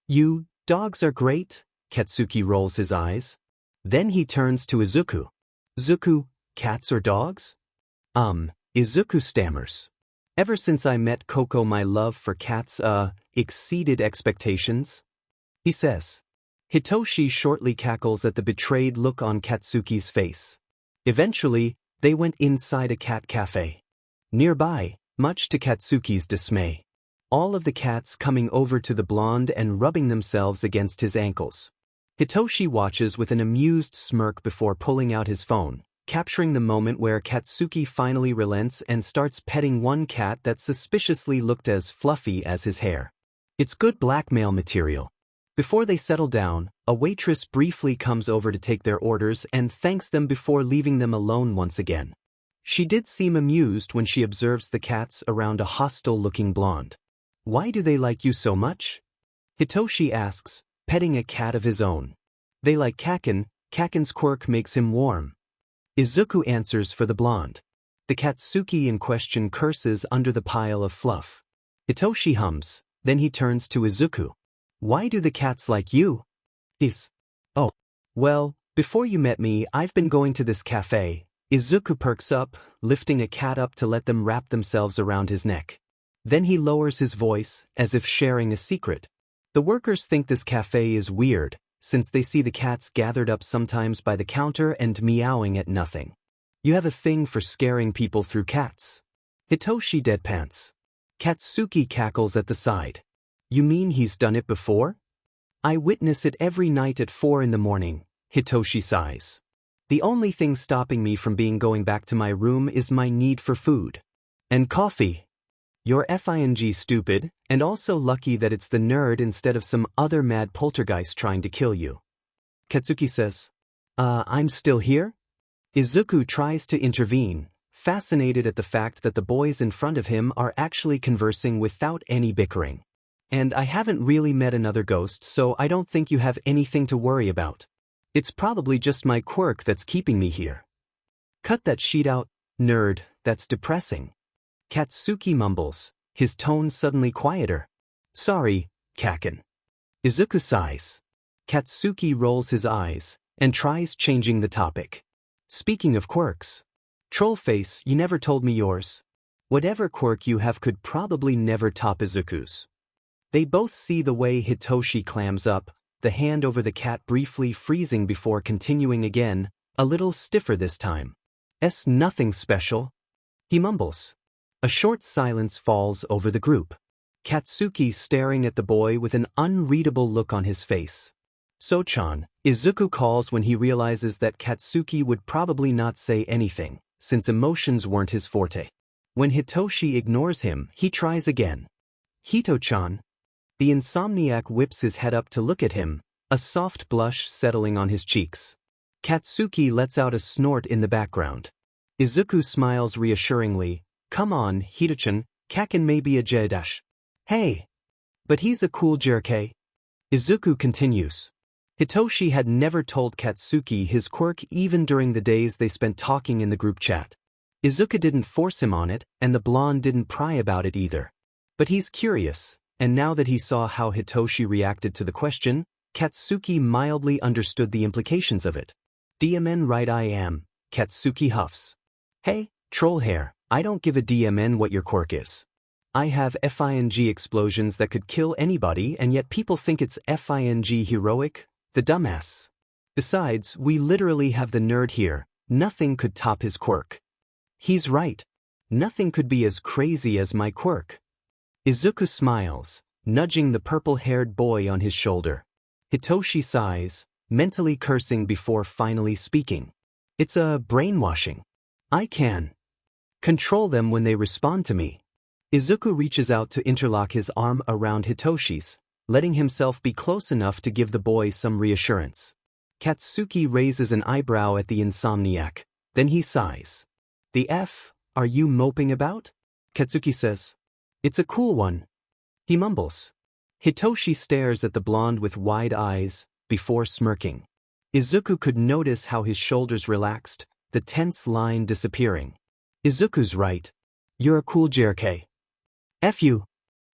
You, dogs are great? Katsuki rolls his eyes. Then he turns to Izuku. Zuku, cats or dogs? Izuku stammers. Ever since I met Coco, my love for cats, exceeded expectations, he says. Hitoshi shortly cackles at the betrayed look on Katsuki's face. Eventually, they went inside a cat cafe. Nearby, much to Katsuki's dismay, all of the cats coming over to the blonde and rubbing themselves against his ankles. Hitoshi watches with an amused smirk before pulling out his phone, capturing the moment where Katsuki finally relents and starts petting one cat that suspiciously looked as fluffy as his hair. It's good blackmail material. Before they settle down, a waitress briefly comes over to take their orders and thanks them before leaving them alone once again. She did seem amused when she observes the cats around a hostile-looking blonde. Why do they like you so much? Hitoshi asks, petting a cat of his own. They like Kaken, Kaken's quirk makes him warm. Izuku answers for the blonde. The Katsuki in question curses under the pile of fluff. Hitoshi hums, then he turns to Izuku. Why do the cats like you? Oh. Well, before you met me I've been going to this cafe. Izuku perks up, lifting a cat up to let them wrap themselves around his neck. Then he lowers his voice, as if sharing a secret. The workers think this cafe is weird, since they see the cats gathered up sometimes by the counter and meowing at nothing. You have a thing for scaring people through cats. Hitoshi deadpants. Katsuki cackles at the side. You mean he's done it before? I witness it every night at 4 in the morning, Hitoshi sighs. The only thing stopping me from going back to my room is my need for food. And coffee. You're FING stupid, and also lucky that it's the nerd instead of some other mad poltergeist trying to kill you. Katsuki says, I'm still here? Izuku tries to intervene, fascinated at the fact that the boys in front of him are actually conversing without any bickering. And I haven't really met another ghost, so I don't think you have anything to worry about. It's probably just my quirk that's keeping me here. Cut that sheet out, nerd, that's depressing. Katsuki mumbles, his tone suddenly quieter. Sorry, Kaken. Izuku sighs. Katsuki rolls his eyes and tries changing the topic. Speaking of quirks. Trollface, you never told me yours. Whatever quirk you have could probably never top Izuku's. They both see the way Hitoshi clams up, the hand over the cat briefly freezing before continuing again, a little stiffer this time. Nothing special. He mumbles. A short silence falls over the group. Katsuki staring at the boy with an unreadable look on his face. So-chan, Izuku calls when he realizes that Katsuki would probably not say anything, since emotions weren't his forte. When Hitoshi ignores him, he tries again. Hito-chan. The insomniac whips his head up to look at him, a soft blush settling on his cheeks. Katsuki lets out a snort in the background. Izuku smiles reassuringly. Come on, Hito-chan, Kaken may be a J-dash. Hey! But he's a cool jerk. Izuku continues. Hitoshi had never told Katsuki his quirk even during the days they spent talking in the group chat. Izuku didn't force him on it, and the blonde didn't pry about it either. But he's curious, and now that he saw how Hitoshi reacted to the question, Katsuki mildly understood the implications of it. DMN right I am, Katsuki huffs. Hey, troll hair, I don't give a DMN what your quirk is. I have FING explosions that could kill anybody and yet people think it's FING heroic, the dumbass. Besides, we literally have the nerd here, nothing could top his quirk. He's right. Nothing could be as crazy as my quirk. Izuku smiles, nudging the purple-haired boy on his shoulder. Hitoshi sighs, mentally cursing before finally speaking. It's a brainwashing. I can control them when they respond to me. Izuku reaches out to interlock his arm around Hitoshi's, letting himself be close enough to give the boy some reassurance. Katsuki raises an eyebrow at the insomniac, then he sighs. The F, are you moping about? Katsuki says. It's a cool one. He mumbles. Hitoshi stares at the blonde with wide eyes, before smirking. Izuku could notice how his shoulders relaxed, the tense line disappearing. Izuku's right. You're a cool JRK. F you.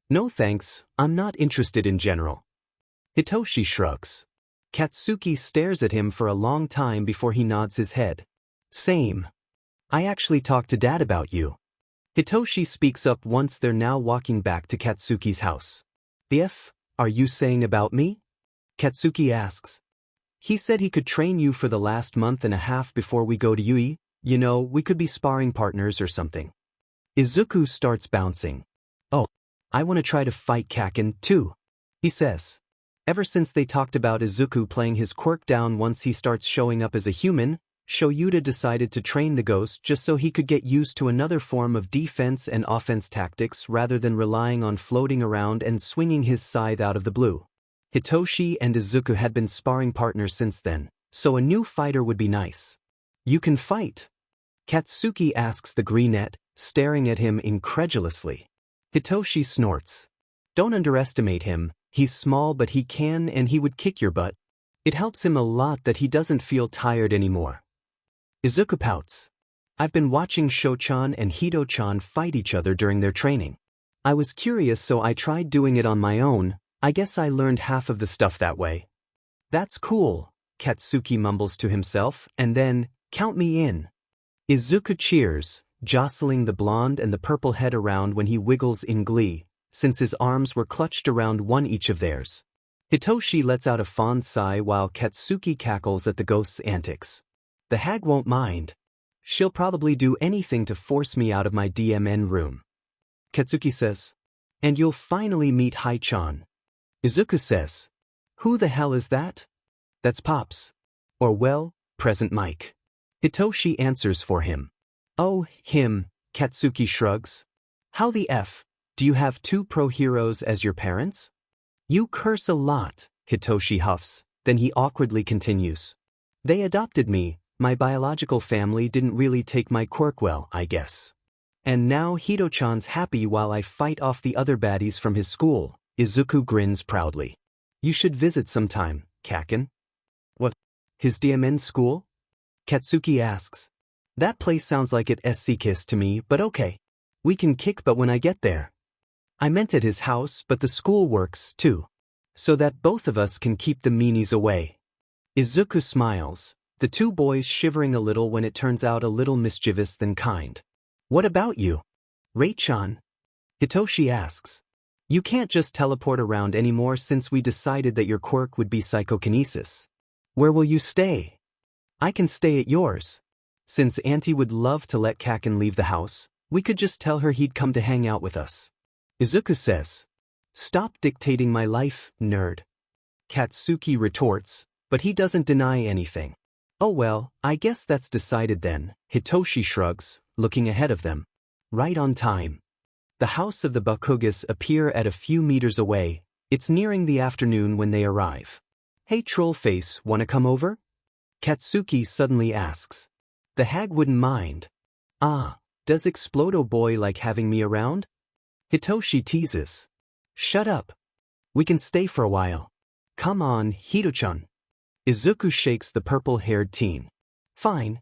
No thanks, I'm not interested in general. Hitoshi shrugs. Katsuki stares at him for a long time before he nods his head. Same. I actually talked to Dad about you. Hitoshi speaks up once they're now walking back to Katsuki's house. The F, are you saying about me? Katsuki asks. He said he could train you for the last month and a half before we go to Yurei. You know, we could be sparring partners or something. Izuku starts bouncing. Oh, I want to try to fight Kaken, too, he says. Ever since they talked about Izuku playing his quirk down once he starts showing up as a human, Shoyuta decided to train the ghost just so he could get used to another form of defense and offense tactics rather than relying on floating around and swinging his scythe out of the blue. Hitoshi and Izuku had been sparring partners since then, so a new fighter would be nice. You can fight. Katsuki asks the greenette, staring at him incredulously. Hitoshi snorts. Don't underestimate him, he's small but he can and he would kick your butt. It helps him a lot that he doesn't feel tired anymore. Izuku pouts. I've been watching Sho-chan and Hito-chan fight each other during their training. I was curious so I tried doing it on my own. I guess I learned half of the stuff that way. That's cool, Katsuki mumbles to himself, and then, count me in. Izuku cheers, jostling the blonde and the purple head around when he wiggles in glee, since his arms were clutched around one each of theirs. Hitoshi lets out a fond sigh while Katsuki cackles at the ghost's antics. The hag won't mind. She'll probably do anything to force me out of my DMN room. Katsuki says. And you'll finally meet Hai-chan. Izuku says. Who the hell is that? That's Pops. Or well, present Mike. Hitoshi answers for him. Oh, him, Katsuki shrugs. How the F, do you have two pro heroes as your parents? You curse a lot, Hitoshi huffs, then he awkwardly continues. They adopted me, my biological family didn't really take my quirk well, I guess. And now Hito-chan's happy while I fight off the other baddies from his school, Izuku grins proudly. You should visit sometime, Kaken. What? His DMN school? Katsuki asks. That place sounds like it SC Kiss to me, but okay. We can kick but when I get there. I meant at his house but the school works, too. So that both of us can keep the meanies away. Izuku smiles, the two boys shivering a little when it turns out a little mischievous than kind. What about you? Rei-chan? Hitoshi asks. You can't just teleport around anymore since we decided that your quirk would be psychokinesis. Where will you stay? I can stay at yours. Since Auntie would love to let Kaken leave the house, we could just tell her he'd come to hang out with us. Izuku says. Stop dictating my life, nerd. Katsuki retorts, but he doesn't deny anything. Oh well, I guess that's decided then, Hitoshi shrugs, looking ahead of them. Right on time. The house of the Bakugas appear at a few meters away. It's nearing the afternoon when they arrive. Hey Trollface, wanna come over? Katsuki suddenly asks. The hag wouldn't mind. Ah, does Explodo Boy like having me around? Hitoshi teases. Shut up. We can stay for a while. Come on, Hito-chan. Izuku shakes the purple-haired teen. Fine,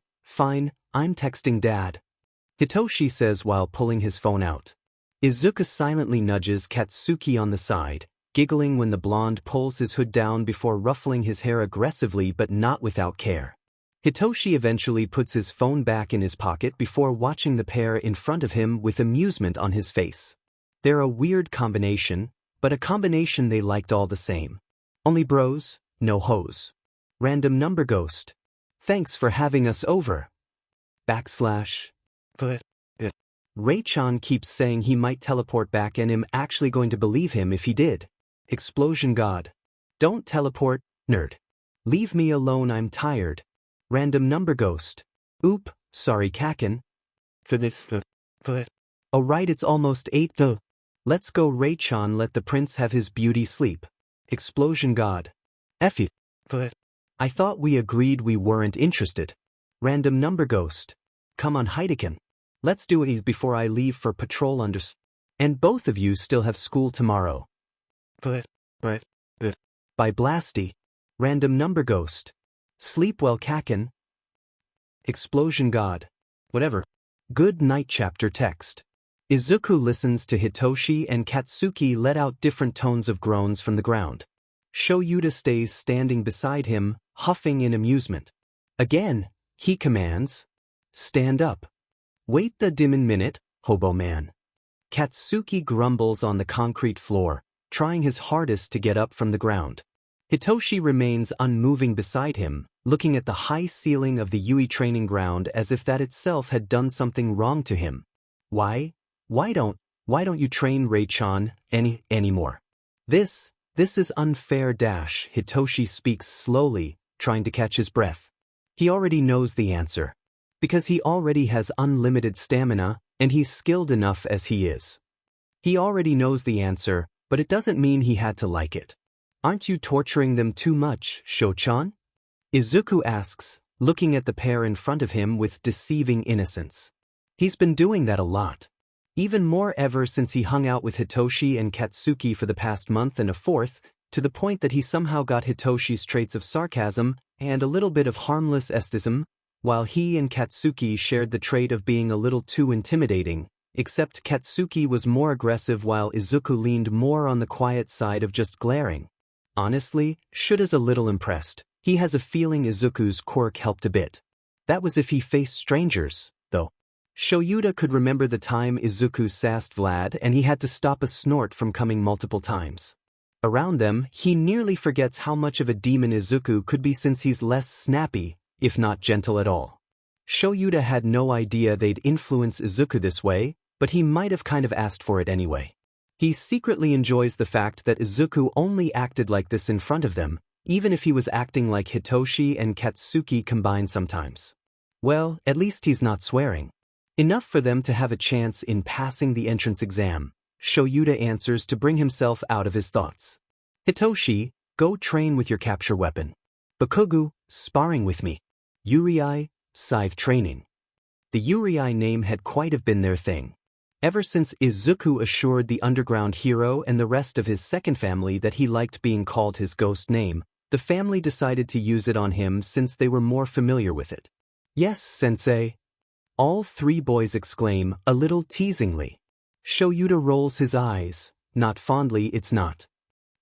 I'm texting Dad. Hitoshi says while pulling his phone out. Izuku silently nudges Katsuki on the side, giggling when the blonde pulls his hood down before ruffling his hair aggressively but not without care. Hitoshi eventually puts his phone back in his pocket before watching the pair in front of him with amusement on his face. They're a weird combination, but a combination they liked all the same. Only bros, no hoes. Random number ghost. Thanks for having us over. But Rei-chan keeps saying he might teleport back and I'm actually going to believe him if he did. Explosion God. Don't teleport, nerd. Leave me alone, I'm tired. Random number ghost. Oop, sorry Kaken. Oh right, it's almost 8 though. Let's go Rei-chan, let the prince have his beauty sleep. Explosion God. F you. I thought we agreed we weren't interested. Random number ghost. Come on Heidekin. Let's do it before I leave for patrol and both of you still have school tomorrow. By Blasty. Random number ghost. Sleep well Kaken. Explosion God. Whatever. Good night chapter text. Izuku listens to Hitoshi and Katsuki let out different tones of groans from the ground. Shoyuta stays standing beside him, huffing in amusement. Again, he commands. Stand up. Wait the dimmin' minute, hobo man. Katsuki grumbles on the concrete floor, trying his hardest to get up from the ground. Hitoshi remains unmoving beside him, looking at the high ceiling of the Yurei training ground as if that itself had done something wrong to him. Why don't you train Rei-chan anymore? This is unfair. Hitoshi speaks slowly, trying to catch his breath. He already knows the answer. Because he already has unlimited stamina, and he's skilled enough as he is. He already knows the answer, but it doesn't mean he had to like it. Aren't you torturing them too much, Sho-chan? Izuku asks, looking at the pair in front of him with deceiving innocence. He's been doing that a lot. Even more ever since he hung out with Hitoshi and Katsuki for the past month and a fourth, to the point that he somehow got Hitoshi's traits of sarcasm and a little bit of harmless estism, while he and Katsuki shared the trait of being a little too intimidating, except Katsuki was more aggressive while Izuku leaned more on the quiet side of just glaring. Honestly, Shuta's a little impressed. He has a feeling Izuku's quirk helped a bit. That was if he faced strangers, though. Shoyuta could remember the time Izuku sassed Vlad and he had to stop a snort from coming multiple times. Around them, he nearly forgets how much of a demon Izuku could be since he's less snappy, if not gentle at all. Shoyuta had no idea they'd influence Izuku this way, but he might have kind of asked for it anyway. He secretly enjoys the fact that Izuku only acted like this in front of them, even if he was acting like Hitoshi and Katsuki combined sometimes. Well, at least he's not swearing. Enough for them to have a chance in passing the entrance exam. Shoyuta answers to bring himself out of his thoughts. Hitoshi, go train with your capture weapon. Bakugu, sparring with me. Yurei, scythe training. The Yurei name had quite have been their thing. Ever since Izuku assured the underground hero and the rest of his second family that he liked being called his ghost name, the family decided to use it on him since they were more familiar with it. Yes, sensei. All three boys exclaim, a little teasingly. Shoyuta rolls his eyes. Not fondly, it's not.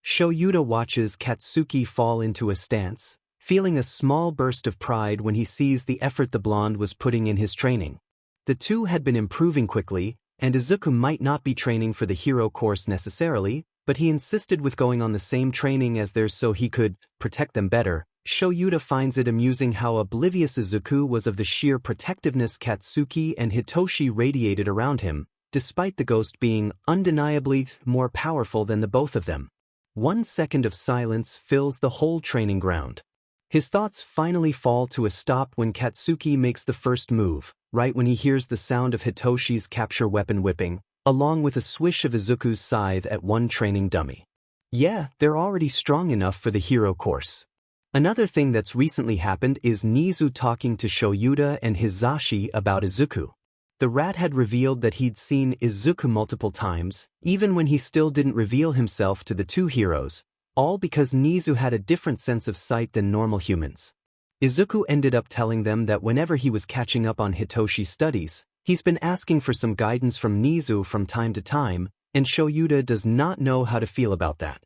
Shoyuta watches Katsuki fall into a stance, feeling a small burst of pride when he sees the effort the blonde was putting in his training. The two had been improving quickly, and Izuku might not be training for the hero course necessarily, but he insisted with going on the same training as theirs so he could protect them better. Shoyuta finds it amusing how oblivious Izuku was of the sheer protectiveness Katsuki and Hitoshi radiated around him, despite the ghost being undeniably more powerful than the both of them. 1 second of silence fills the whole training ground. His thoughts finally fall to a stop when Katsuki makes the first move, right when he hears the sound of Hitoshi's capture weapon whipping, along with a swish of Izuku's scythe at one training dummy. Yeah, they're already strong enough for the hero course. Another thing that's recently happened is Nizu talking to Shoyuta and Hizashi about Izuku. The rat had revealed that he'd seen Izuku multiple times, even when he still didn't reveal himself to the two heroes, all because Nizu had a different sense of sight than normal humans. Izuku ended up telling them that whenever he was catching up on Hitoshi's studies, he's been asking for some guidance from Nizu from time to time, and Shoyuta does not know how to feel about that.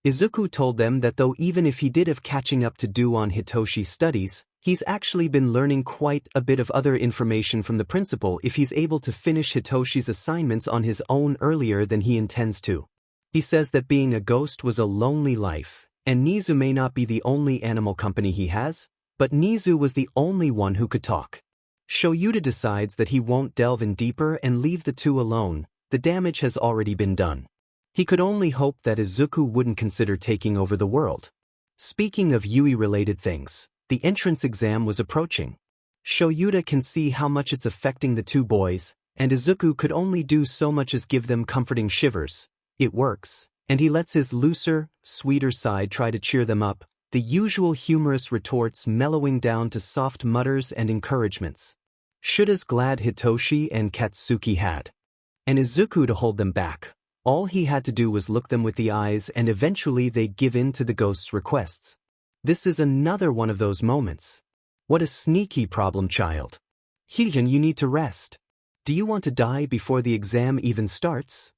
Izuku told them that though even if he did have catching up to do on Hitoshi's studies, he's actually been learning quite a bit of other information from the principal if he's able to finish Hitoshi's assignments on his own earlier than he intends to. He says that being a ghost was a lonely life, and Nizu may not be the only animal company he has, but Nizu was the only one who could talk. Shoyuta decides that he won't delve in deeper and leave the two alone. The damage has already been done. He could only hope that Izuku wouldn't consider taking over the world. Speaking of Yui-related things, the entrance exam was approaching. Shoyuta can see how much it's affecting the two boys, and Izuku could only do so much as give them comforting shivers. It works, and he lets his looser, sweeter side try to cheer them up, the usual humorous retorts mellowing down to soft mutters and encouragements. Shuta's glad Hitoshi and Katsuki had. And Izuku to hold them back. All he had to do was look them with the eyes and eventually they'd give in to the ghost's requests. This is another one of those moments. What a sneaky problem child. Hyun, you need to rest. Do you want to die before the exam even starts?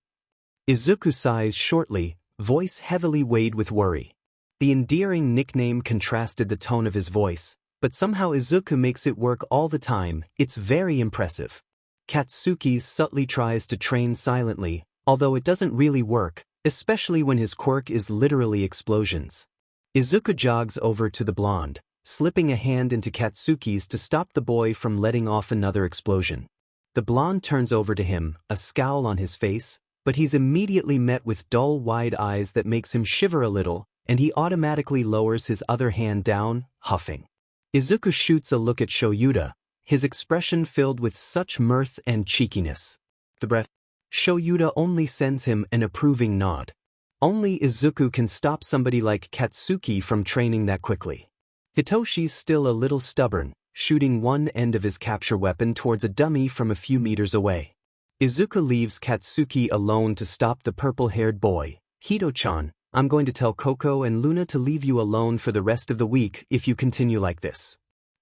Izuku sighs shortly, voice heavily weighted with worry. The endearing nickname contrasted the tone of his voice, but somehow Izuku makes it work all the time. It's very impressive. Katsuki subtly tries to train silently, although it doesn't really work, especially when his quirk is literally explosions. Izuku jogs over to the blonde, slipping a hand into Katsuki's to stop the boy from letting off another explosion. The blonde turns over to him, a scowl on his face, but he's immediately met with dull wide eyes that makes him shiver a little, and he automatically lowers his other hand down, huffing. Izuku shoots a look at Shoyuta, his expression filled with such mirth and cheekiness. The breath. Shoyuta only sends him an approving nod. Only Izuku can stop somebody like Katsuki from training that quickly. Hitoshi's still a little stubborn, shooting one end of his capture weapon towards a dummy from a few meters away. Izuku leaves Katsuki alone to stop the purple-haired boy. Hito-chan, I'm going to tell Coco and Luna to leave you alone for the rest of the week if you continue like this.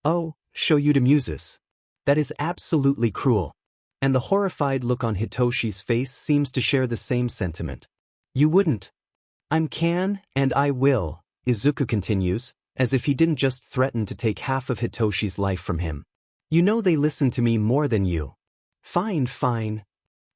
Oh, Shoyuta muses. That is absolutely cruel. And the horrified look on Hitoshi's face seems to share the same sentiment. You wouldn't. And I will, Izuku continues, as if he didn't just threaten to take half of Hitoshi's life from him. You know they listen to me more than you. Fine.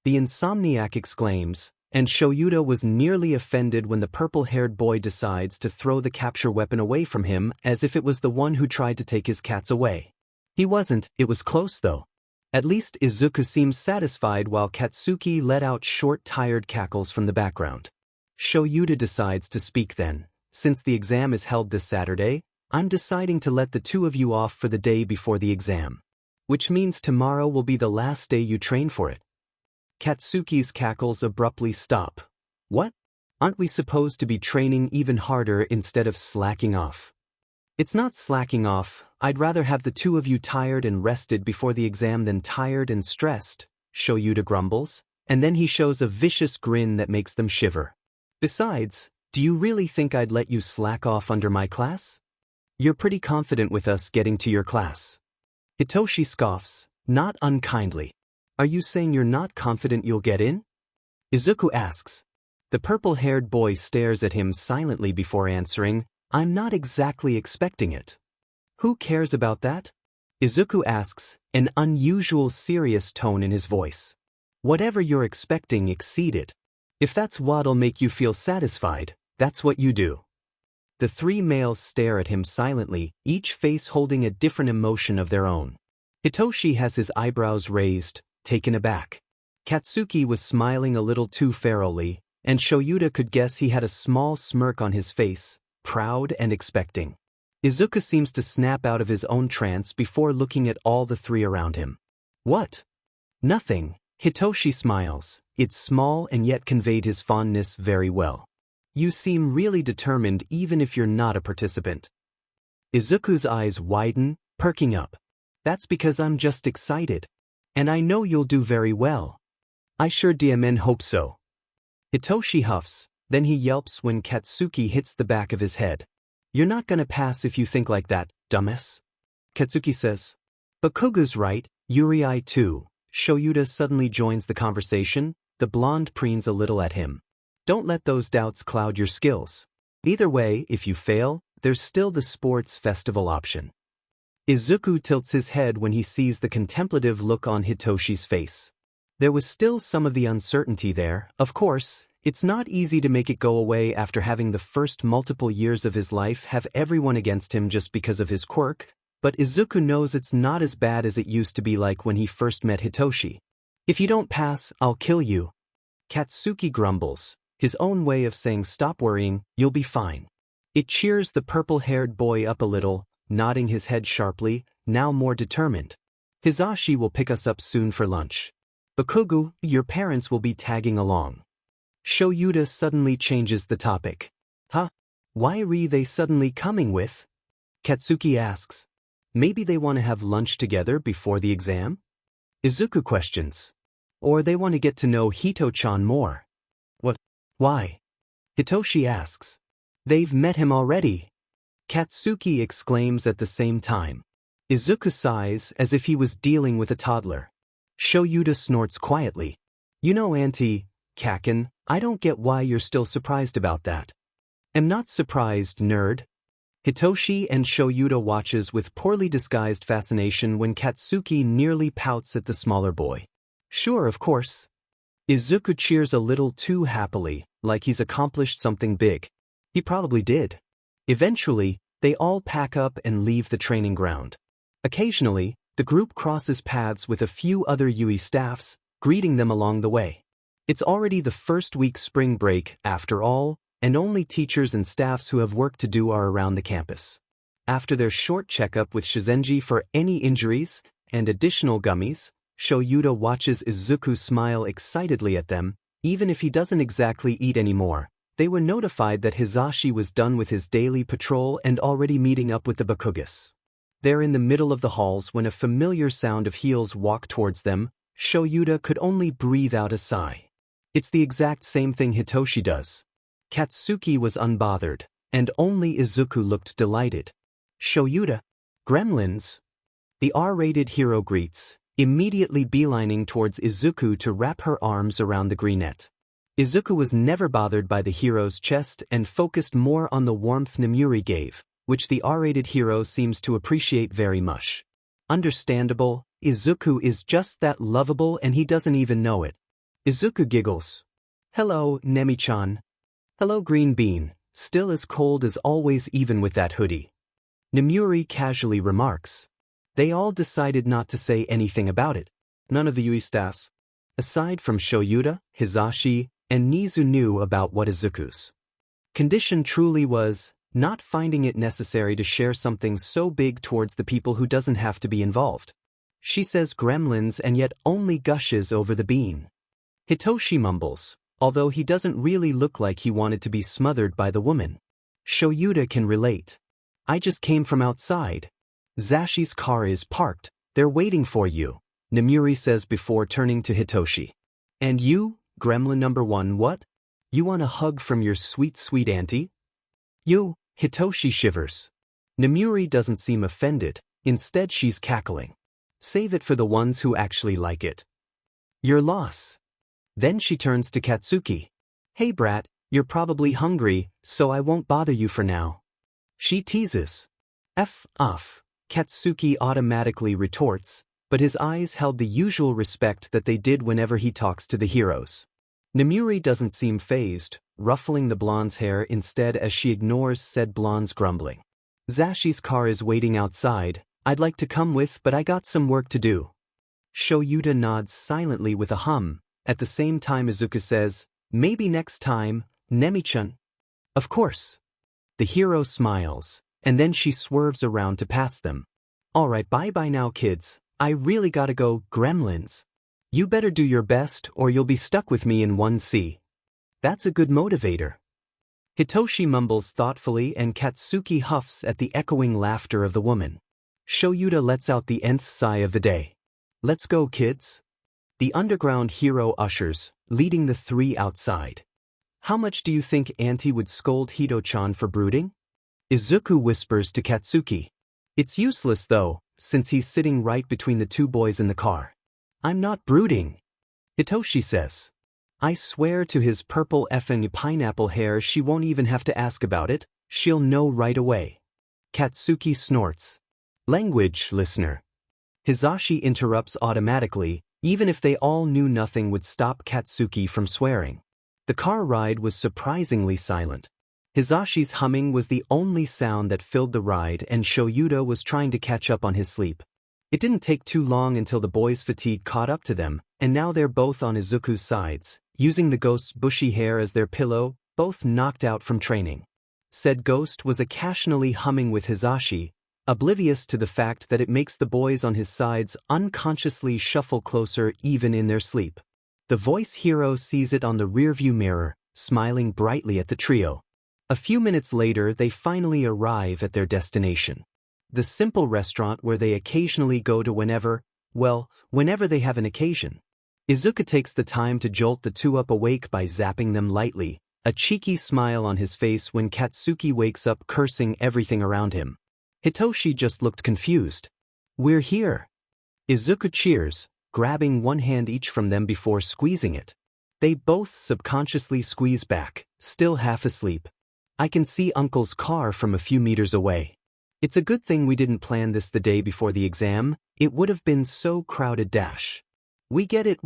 The insomniac exclaims, and Shoyuta was nearly offended when the purple-haired boy decides to throw the capture weapon away from him as if it was the one who tried to take his cats away. He wasn't, it was close though. At least Izuku seems satisfied while Katsuki let out short tired cackles from the background. Shoyuta decides to speak then. Since the exam is held this Saturday, I'm deciding to let the two of you off for the day before the exam. Which means tomorrow will be the last day you train for it. Katsuki's cackles abruptly stop. What? Aren't we supposed to be training even harder instead of slacking off? It's not slacking off, I'd rather have the two of you tired and rested before the exam than tired and stressed, Shoyuta grumbles, and then he shows a vicious grin that makes them shiver. Besides, do you really think I'd let you slack off under my class? You're pretty confident with us getting to your class. Hitoshi scoffs, not unkindly. Are you saying you're not confident you'll get in? Izuku asks. The purple-haired boy stares at him silently before answering, I'm not exactly expecting it. Who cares about that? Izuku asks, an unusual serious tone in his voice. Whatever you're expecting, exceed it. If that's what'll make you feel satisfied, that's what you do. The three males stare at him silently, each face holding a different emotion of their own. Hitoshi has his eyebrows raised, taken aback. Katsuki was smiling a little too ferally, and Shoyuta could guess he had a small smirk on his face, proud and expecting. Izuku seems to snap out of his own trance before looking at all the three around him. What? Nothing. Hitoshi smiles. It's small and yet conveyed his fondness very well. You seem really determined even if you're not a participant. Izuku's eyes widen, perking up. That's because I'm just excited. And I know you'll do very well. I sure damn hope so. Hitoshi huffs, then he yelps when Katsuki hits the back of his head. You're not gonna pass if you think like that, dumbass. Katsuki says. But Kogu's right, Yurei too. Shoyuta suddenly joins the conversation, the blonde preens a little at him. Don't let those doubts cloud your skills. Either way, if you fail, there's still the sports festival option. Izuku tilts his head when he sees the contemplative look on Hitoshi's face. There was still some of the uncertainty there, of course. It's not easy to make it go away after having the first multiple years of his life have everyone against him just because of his quirk, but Izuku knows it's not as bad as it used to be like when he first met Hitoshi. If you don't pass, I'll kill you. Katsuki grumbles, his own way of saying stop worrying, you'll be fine. It cheers the purple-haired boy up a little, nodding his head sharply, now more determined. Hizashi will pick us up soon for lunch. Bakugu, your parents will be tagging along. Shoyuta suddenly changes the topic. Huh? Why are they suddenly coming with? Katsuki asks. Maybe they want to have lunch together before the exam? Izuku questions. Or they want to get to know Hito-chan more. What? Why? Hitoshi asks. They've met him already. Katsuki exclaims at the same time. Izuku sighs as if he was dealing with a toddler. Shoyuta snorts quietly. You know, Auntie Kaken, I don't get why you're still surprised about that. I'm not surprised, nerd. Hitoshi and Shoyuta watches with poorly disguised fascination when Katsuki nearly pouts at the smaller boy. Sure, of course. Izuku cheers a little too happily, like he's accomplished something big. He probably did. Eventually, they all pack up and leave the training ground. Occasionally, the group crosses paths with a few other Yui staffs, greeting them along the way. It's already the first week spring break, after all, and only teachers and staffs who have work to do are around the campus. After their short checkup with Shizenji for any injuries and additional gummies, Shoyuta watches Izuku smile excitedly at them. Even if he doesn't exactly eat anymore, they were notified that Hizashi was done with his daily patrol and already meeting up with the Bakugas. They're in the middle of the halls when a familiar sound of heels walked towards them. Shoyuta could only breathe out a sigh. It's the exact same thing Hitoshi does. Katsuki was unbothered, and only Izuku looked delighted. Shoyuta? Gremlins? The R-rated hero greets, immediately beelining towards Izuku to wrap her arms around the greenette. Izuku was never bothered by the hero's chest and focused more on the warmth Namuri gave, which the R-rated hero seems to appreciate very much. Understandable, Izuku is just that lovable and he doesn't even know it. Izuku giggles. Hello, Nemi-chan. Hello, Green Bean, still as cold as always even with that hoodie. Namuri casually remarks. They all decided not to say anything about it. None of the Yurei staffs, aside from Shoyuta, Hizashi, and Nizu, knew about what Izuku's condition truly was, not finding it necessary to share something so big towards the people who doesn't have to be involved. She says gremlins and yet only gushes over the bean. Hitoshi mumbles, although he doesn't really look like he wanted to be smothered by the woman. Shoyuta can relate. I just came from outside. Zashi's car is parked, they're waiting for you, Namuri says before turning to Hitoshi. And you, gremlin number 1, what? You want a hug from your sweet, sweet auntie? You, Hitoshi shivers. Namuri doesn't seem offended, instead she's cackling. Save it for the ones who actually like it. Your loss. Then she turns to Katsuki. Hey brat, you're probably hungry, so I won't bother you for now. She teases. F off, Katsuki automatically retorts, but his eyes held the usual respect that they did whenever he talks to the heroes. Namuri doesn't seem fazed, ruffling the blonde's hair instead as she ignores said blonde's grumbling. Zashi's car is waiting outside, I'd like to come with but I got some work to do. Shoyuta nods silently with a hum, at the same time Izuku says, maybe next time, Nemi-chan. Of course. The hero smiles, and then she swerves around to pass them. Alright, bye-bye now kids, I really gotta go, gremlins. You better do your best or you'll be stuck with me in 1C. That's a good motivator. Hitoshi mumbles thoughtfully and Katsuki huffs at the echoing laughter of the woman. Shoyuta lets out the nth sigh of the day. Let's go kids. The underground hero ushers, leading the three outside. How much do you think Auntie would scold Hito-chan for brooding? Izuku whispers to Katsuki. It's useless though, since he's sitting right between the two boys in the car. I'm not brooding. Hitoshi says. I swear to his purple effing pineapple hair she won't even have to ask about it, she'll know right away. Katsuki snorts. Language, listener. Hizashi interrupts automatically, even if they all knew nothing would stop Katsuki from swearing. The car ride was surprisingly silent. Hizashi's humming was the only sound that filled the ride and Shoyuta was trying to catch up on his sleep. It didn't take too long until the boys' fatigue caught up to them, and now they're both on Izuku's sides, using the ghost's bushy hair as their pillow, both knocked out from training. Said ghost was occasionally humming with Hizashi, oblivious to the fact that it makes the boys on his sides unconsciously shuffle closer even in their sleep. The voice hero sees it on the rearview mirror, smiling brightly at the trio. A few minutes later they finally arrive at their destination. The simple restaurant where they occasionally go to whenever they have an occasion. Izuku takes the time to jolt the two up awake by zapping them lightly, a cheeky smile on his face when Katsuki wakes up cursing everything around him. Hitoshi just looked confused. We're here. Izuku cheers, grabbing one hand each from them before squeezing it. They both subconsciously squeeze back, still half asleep. I can see Uncle's car from a few meters away. It's a good thing we didn't plan this the day before the exam, it would have been so crowded dash. We get it,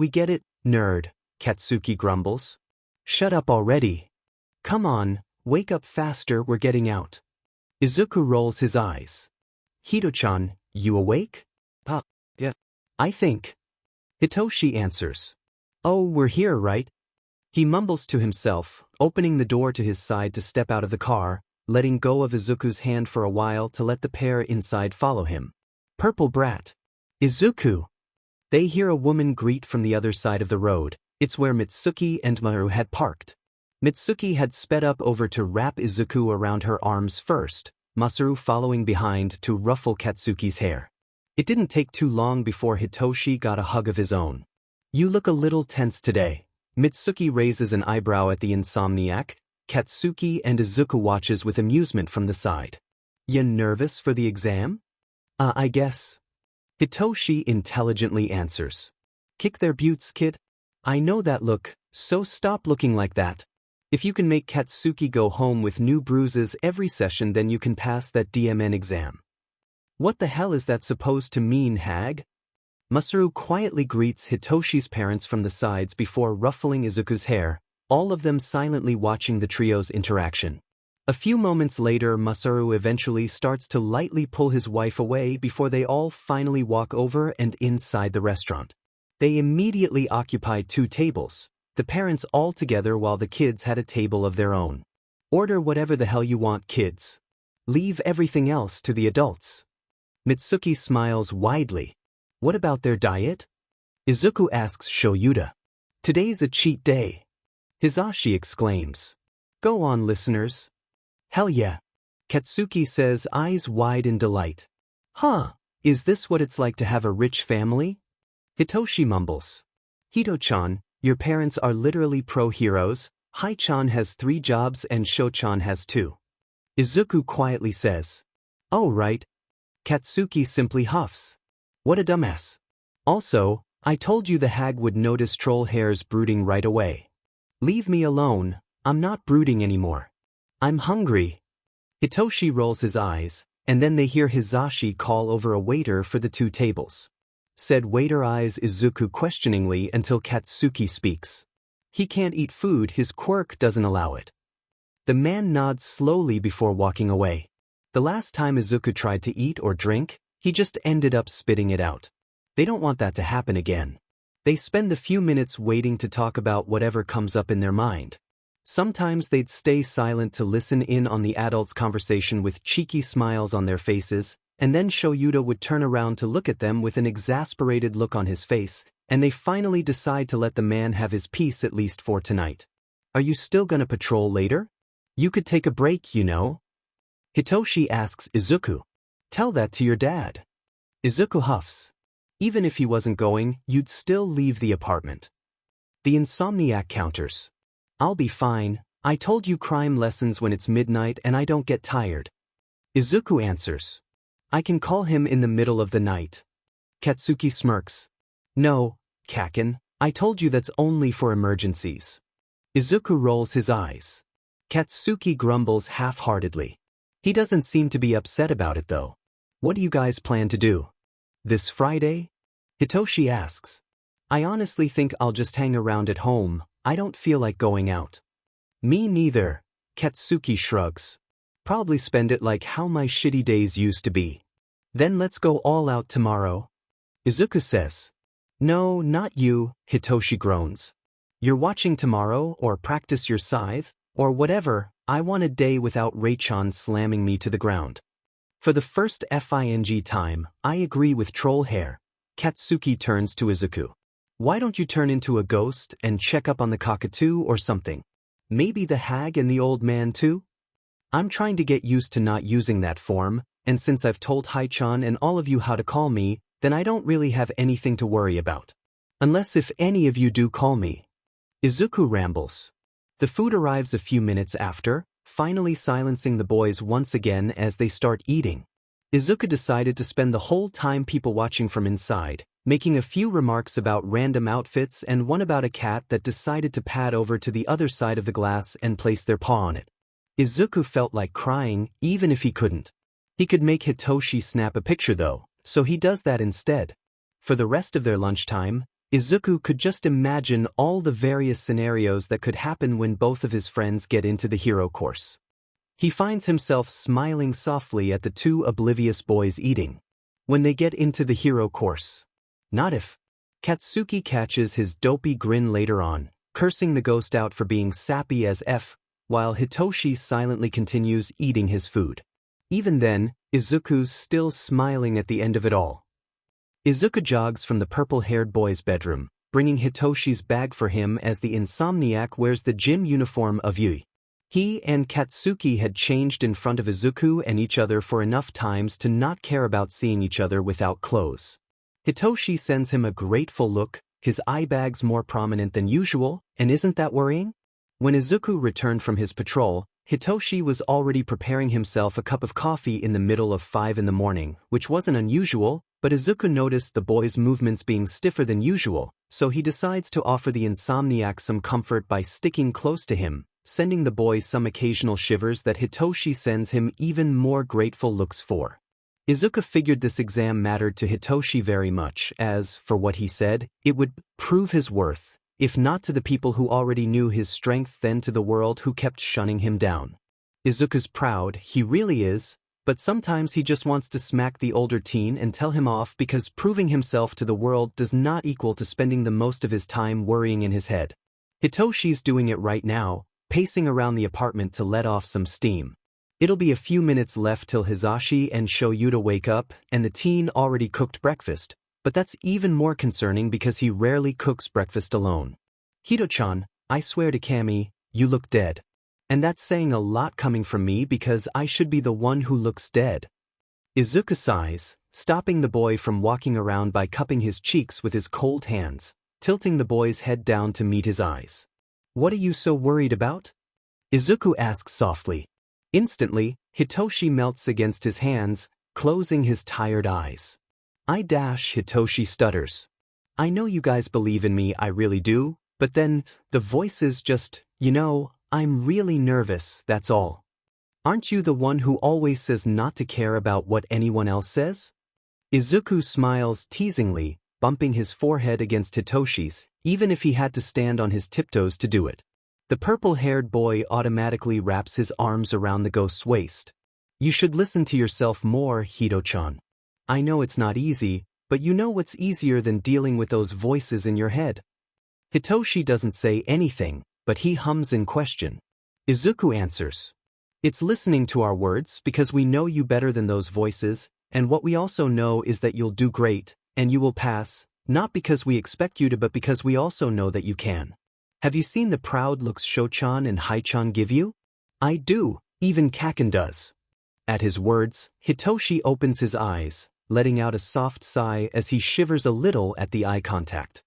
nerd, Katsuki grumbles. Shut up already. Come on, wake up faster, we're getting out. Izuku rolls his eyes. Hito-chan, you awake? Yeah. I think. Hitoshi answers. Oh, we're here, right? He mumbles to himself, opening the door to his side to step out of the car, letting go of Izuku's hand for a while to let the pair inside follow him. Purple brat. Izuku. They hear a woman greet from the other side of the road. It's where Mitsuki and Maru had parked. Mitsuki had sped up over to wrap Izuku around her arms first, Masaru following behind to ruffle Katsuki's hair. It didn't take too long before Hitoshi got a hug of his own. You look a little tense today. Mitsuki raises an eyebrow at the insomniac. Katsuki and Izuku watches with amusement from the side. You nervous for the exam? I guess. Hitoshi intelligently answers. Kick their butts, kid. I know that look, so stop looking like that. If you can make Katsuki go home with new bruises every session, then you can pass that DMN exam. What the hell is that supposed to mean, hag? Masaru quietly greets Hitoshi's parents from the sides before ruffling Izuku's hair, all of them silently watching the trio's interaction. A few moments later, Masaru eventually starts to lightly pull his wife away before they all finally walk over and inside the restaurant. They immediately occupy 2 tables, the parents all together while the kids had a table of their own. Order whatever the hell you want, kids. Leave everything else to the adults. Mitsuki smiles widely. What about their diet? Izuku asks Shoyuta. Today's a cheat day. Hisashi exclaims. Go on, listeners. Hell yeah. Katsuki says, eyes wide in delight. Huh, is this what it's like to have a rich family? Hitoshi mumbles. Hito-chan, your parents are literally pro-heroes. Hai-chan has 3 jobs and Sho-chan has 2. Izuku quietly says. Oh right. Katsuki simply huffs. What a dumbass. Also, I told you the hag would notice troll hairs brooding right away. Leave me alone, I'm not brooding anymore. I'm hungry. Hitoshi rolls his eyes, and then they hear Hisashi call over a waiter for the 2 tables. Said waiter eyes Izuku questioningly until Katsuki speaks. He can't eat food, his quirk doesn't allow it. The man nods slowly before walking away. The last time Izuku tried to eat or drink, he just ended up spitting it out. They don't want that to happen again. They spend the few minutes waiting to talk about whatever comes up in their mind. Sometimes they'd stay silent to listen in on the adults' conversation with cheeky smiles on their faces, and then Shoyuta would turn around to look at them with an exasperated look on his face, and they finally decide to let the man have his peace at least for tonight. Are you still gonna patrol later? You could take a break, you know. Hitoshi asks Izuku. Tell that to your dad. Izuku huffs. Even if he wasn't going, you'd still leave the apartment. The insomniac counters. I'll be fine. I told you crime lessons when it's midnight and I don't get tired. Izuku answers. I can call him in the middle of the night. Katsuki smirks. No, Kaken, I told you that's only for emergencies. Izuku rolls his eyes. Katsuki grumbles half-heartedly. He doesn't seem to be upset about it though. What do you guys plan to do? This Friday? Hitoshi asks. I honestly think I'll just hang around at home. I don't feel like going out. Me neither, Katsuki shrugs. Probably spend it like how my shitty days used to be. Then let's go all out tomorrow. Izuku says. No, not you, Hitoshi groans. You're watching tomorrow or practice your scythe, or whatever. I want a day without Ray-chan slamming me to the ground. For the first FING time, I agree with troll hair. Katsuki turns to Izuku. Why don't you turn into a ghost and check up on the cockatoo or something? Maybe the hag and the old man too? I'm trying to get used to not using that form, and since I've told Hai-chan and all of you how to call me, then I don't really have anything to worry about. Unless if any of you do call me. Izuku rambles. The food arrives a few minutes after, finally silencing the boys once again as they start eating. Izuku decided to spend the whole time people watching from inside, making a few remarks about random outfits and one about a cat that decided to pad over to the other side of the glass and place their paw on it. Izuku felt like crying, even if he couldn't. He could make Hitoshi snap a picture though, so he does that instead. For the rest of their lunchtime, Izuku could just imagine all the various scenarios that could happen when both of his friends get into the hero course. He finds himself smiling softly at the 2 oblivious boys eating. When they get into the hero course. Not if. Katsuki catches his dopey grin later on, cursing the ghost out for being sappy as F, while Hitoshi silently continues eating his food. Even then, Izuku's still smiling at the end of it all. Izuku jogs from the purple-haired boy's bedroom, bringing Hitoshi's bag for him as the insomniac wears the gym uniform of Yurei. He and Katsuki had changed in front of Izuku and each other for enough times to not care about seeing each other without clothes. Hitoshi sends him a grateful look, his eye bags more prominent than usual, and isn't that worrying? When Izuku returned from his patrol, Hitoshi was already preparing himself a cup of coffee in the middle of 5 in the morning, which wasn't unusual, but Izuku noticed the boy's movements being stiffer than usual, so he decides to offer the insomniac some comfort by sticking close to him, sending the boy some occasional shivers that Hitoshi sends him even more grateful looks for. Izuku figured this exam mattered to Hitoshi very much as, for what he said, it would prove his worth, if not to the people who already knew his strength then to the world who kept shunning him down. Izuku's proud, he really is, but sometimes he just wants to smack the older teen and tell him off because proving himself to the world does not equal to spending the most of his time worrying in his head. Hitoshi's doing it right now, pacing around the apartment to let off some steam. It'll be a few minutes left till Hizashi and Shoyuta wake up, and the teen already cooked breakfast, but that's even more concerning because he rarely cooks breakfast alone. Hito-chan, I swear to Kami, you look dead. And that's saying a lot coming from me because I should be the one who looks dead. Izuku sighs, stopping the boy from walking around by cupping his cheeks with his cold hands, tilting the boy's head down to meet his eyes. What are you so worried about? Izuku asks softly. Instantly, Hitoshi melts against his hands, closing his tired eyes. Hitoshi stutters. I know you guys believe in me, I really do, but then, the voices just, I'm really nervous, that's all. Aren't you the one who always says not to care about what anyone else says? Izuku smiles teasingly, bumping his forehead against Hitoshi's, even if he had to stand on his tiptoes to do it. The purple-haired boy automatically wraps his arms around the ghost's waist. You should listen to yourself more, Hito-chan. I know it's not easy, but you know what's easier than dealing with those voices in your head? Hitoshi doesn't say anything, but he hums in question. Izuku answers. It's listening to our words because we know you better than those voices, and what we also know is that you'll do great, and you will pass, not because we expect you to but because we also know that you can. Have you seen the proud looks Sho-chan and Hai-chan give you? I do, even Kaken does. At his words, Hitoshi opens his eyes, letting out a soft sigh as he shivers a little at the eye contact.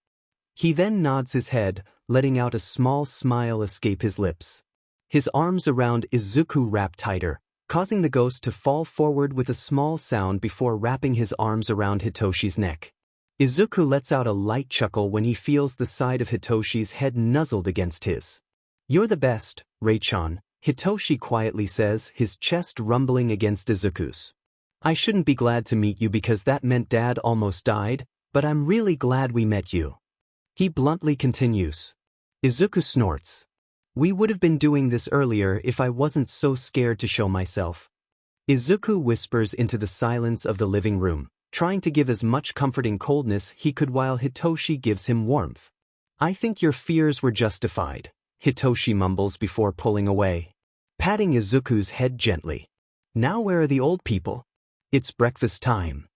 He then nods his head, letting out a small smile escape his lips. His arms around Izuku wrap tighter, causing the ghost to fall forward with a small sound before wrapping his arms around Hitoshi's neck. Izuku lets out a light chuckle when he feels the side of Hitoshi's head nuzzled against his. You're the best, Rei-chan, Hitoshi quietly says, his chest rumbling against Izuku's. I shouldn't be glad to meet you because that meant Dad almost died, but I'm really glad we met you. He bluntly continues. Izuku snorts. We would have been doing this earlier if I wasn't so scared to show myself. Izuku whispers into the silence of the living room, trying to give as much comforting coldness he could while Hitoshi gives him warmth. I think your fears were justified, Hitoshi mumbles before pulling away, patting Izuku's head gently. Now where are the old people? It's breakfast time.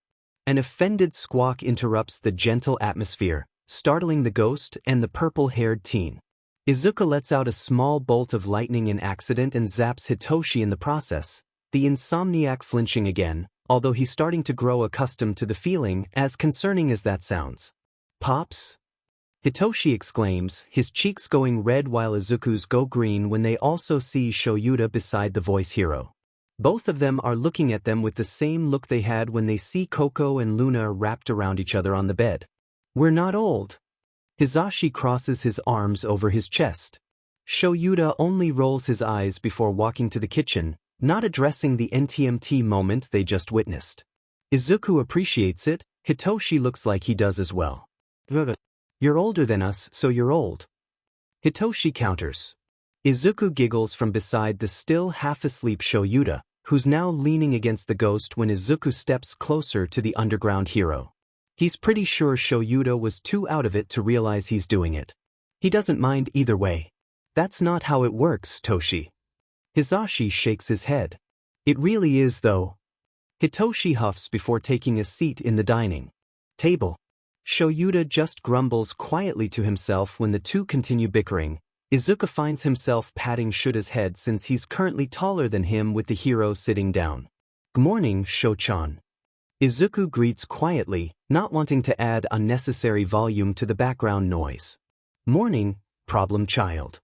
An offended squawk interrupts the gentle atmosphere, startling the ghost and the purple-haired teen. Izuku lets out a small bolt of lightning in accident and zaps Hitoshi in the process, the insomniac flinching again, although he's starting to grow accustomed to the feeling, as concerning as that sounds. Pops? Hitoshi exclaims, his cheeks going red while Izuku's go green when they also see Shoyuta beside the voice hero. Both of them are looking at them with the same look they had when they see Coco and Luna wrapped around each other on the bed. We're not old. Hizashi crosses his arms over his chest. Shoyuta only rolls his eyes before walking to the kitchen, not addressing the NTMT moment they just witnessed. Izuku appreciates it, Hitoshi looks like he does as well. You're older than us, so you're old. Hitoshi counters. Izuku giggles from beside the still half-asleep Shoyuta, who's now leaning against the ghost when Izuku steps closer to the underground hero. He's pretty sure Shoyuta was too out of it to realize he's doing it. He doesn't mind either way. That's not how it works, Toshi. Hizashi shakes his head. It really is though. Hitoshi huffs before taking a seat in the dining table. Shoyuta just grumbles quietly to himself when the two continue bickering, Izuku finds himself patting Shuta's head since he's currently taller than him with the hero sitting down. "Good morning, Sho-chan." Izuku greets quietly, not wanting to add unnecessary volume to the background noise. "Morning, problem child."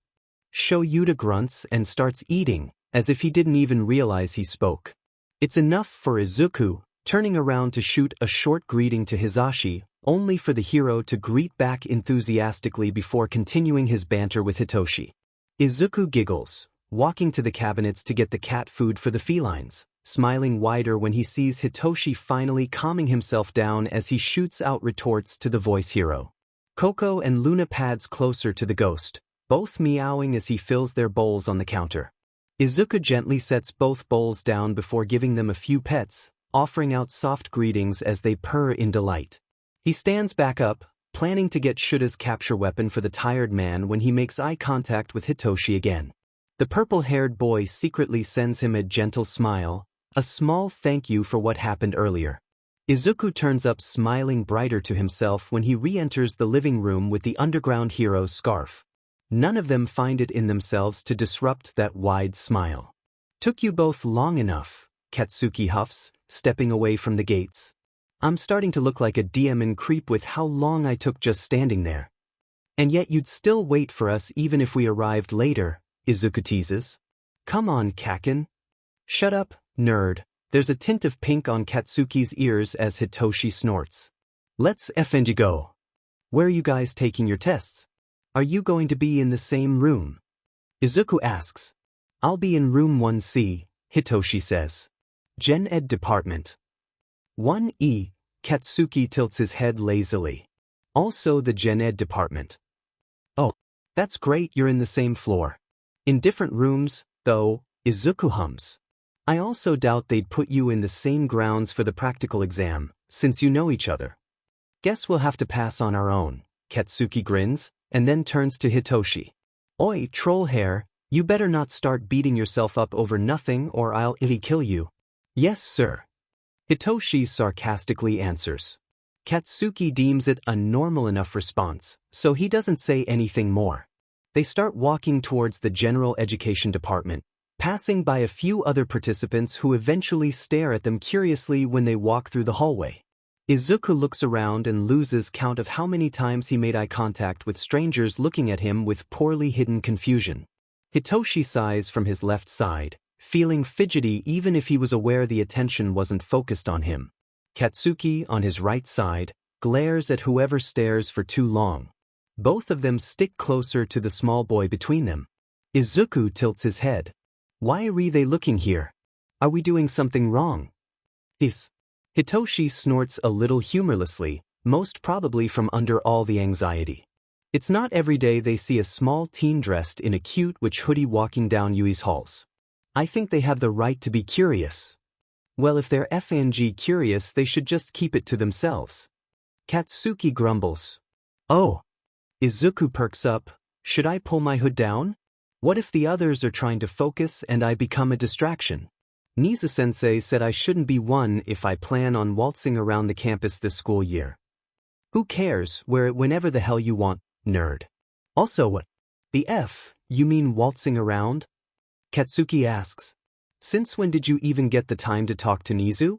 Sho-yuta grunts and starts eating, as if he didn't even realize he spoke. It's enough for Izuku, turning around to shoot a short greeting to Hisashi, only for the hero to greet back enthusiastically before continuing his banter with Hitoshi. Izuku giggles, walking to the cabinets to get the cat food for the felines, smiling wider when he sees Hitoshi finally calming himself down as he shoots out retorts to the voice hero. Coco and Luna pads closer to the ghost, both meowing as he fills their bowls on the counter. Izuku gently sets both bowls down before giving them a few pets, offering out soft greetings as they purr in delight. He stands back up, planning to get Shuta's capture weapon for the tired man when he makes eye contact with Hitoshi again. The purple-haired boy secretly sends him a gentle smile, a small thank you for what happened earlier. Izuku turns up smiling brighter to himself when he re-enters the living room with the underground hero's scarf. None of them find it in themselves to disrupt that wide smile. "Took you both long enough," Katsuki huffs, stepping away from the gates. "I'm starting to look like a demon creep with how long I took just standing there." "And yet you'd still wait for us even if we arrived later," Izuku teases. "Come on, Kaken." "Shut up, nerd." There's a tint of pink on Katsuki's ears as Hitoshi snorts. "Let's effing go. Where are you guys taking your tests? Are you going to be in the same room?" Izuku asks. "I'll be in room 1C, Hitoshi says. Gen Ed department. 1E, Katsuki tilts his head lazily. Also the Gen Ed department. "Oh, that's great, you're in the same floor. In different rooms, though," Izuku hums. "I also doubt they'd put you in the same grounds for the practical exam, since you know each other." "Guess we'll have to pass on our own," Katsuki grins, and then turns to Hitoshi. "Oi, troll hair, you better not start beating yourself up over nothing or I'll kill you." "Yes, sir," Hitoshi sarcastically answers. Katsuki deems it a normal enough response, so he doesn't say anything more. They start walking towards the general education department, passing by a few other participants who eventually stare at them curiously when they walk through the hallway. Izuku looks around and loses count of how many times he made eye contact with strangers looking at him with poorly hidden confusion. Hitoshi sighs from his left side, feeling fidgety even if he was aware the attention wasn't focused on him. Katsuki, on his right side, glares at whoever stares for too long. Both of them stick closer to the small boy between them. Izuku tilts his head. "Why are they looking here? Are we doing something wrong?" Hitoshi snorts a little humorlessly, most probably from under all the anxiety. It's not every day they see a small teen dressed in a cute witch hoodie walking down Yui's halls. I think they have the right to be curious. Well, if they're FNG curious, they should just keep it to themselves. Katsuki grumbles. "Oh." Izuku perks up. "Should I pull my hood down? What if the others are trying to focus and I become a distraction? Nizu-sensei said I shouldn't be one if I plan on waltzing around the campus this school year." "Who cares? Wear it whenever the hell you want, nerd." "Also what the F, you mean waltzing around?" Katsuki asks. "Since when did you even get the time to talk to Nizu?"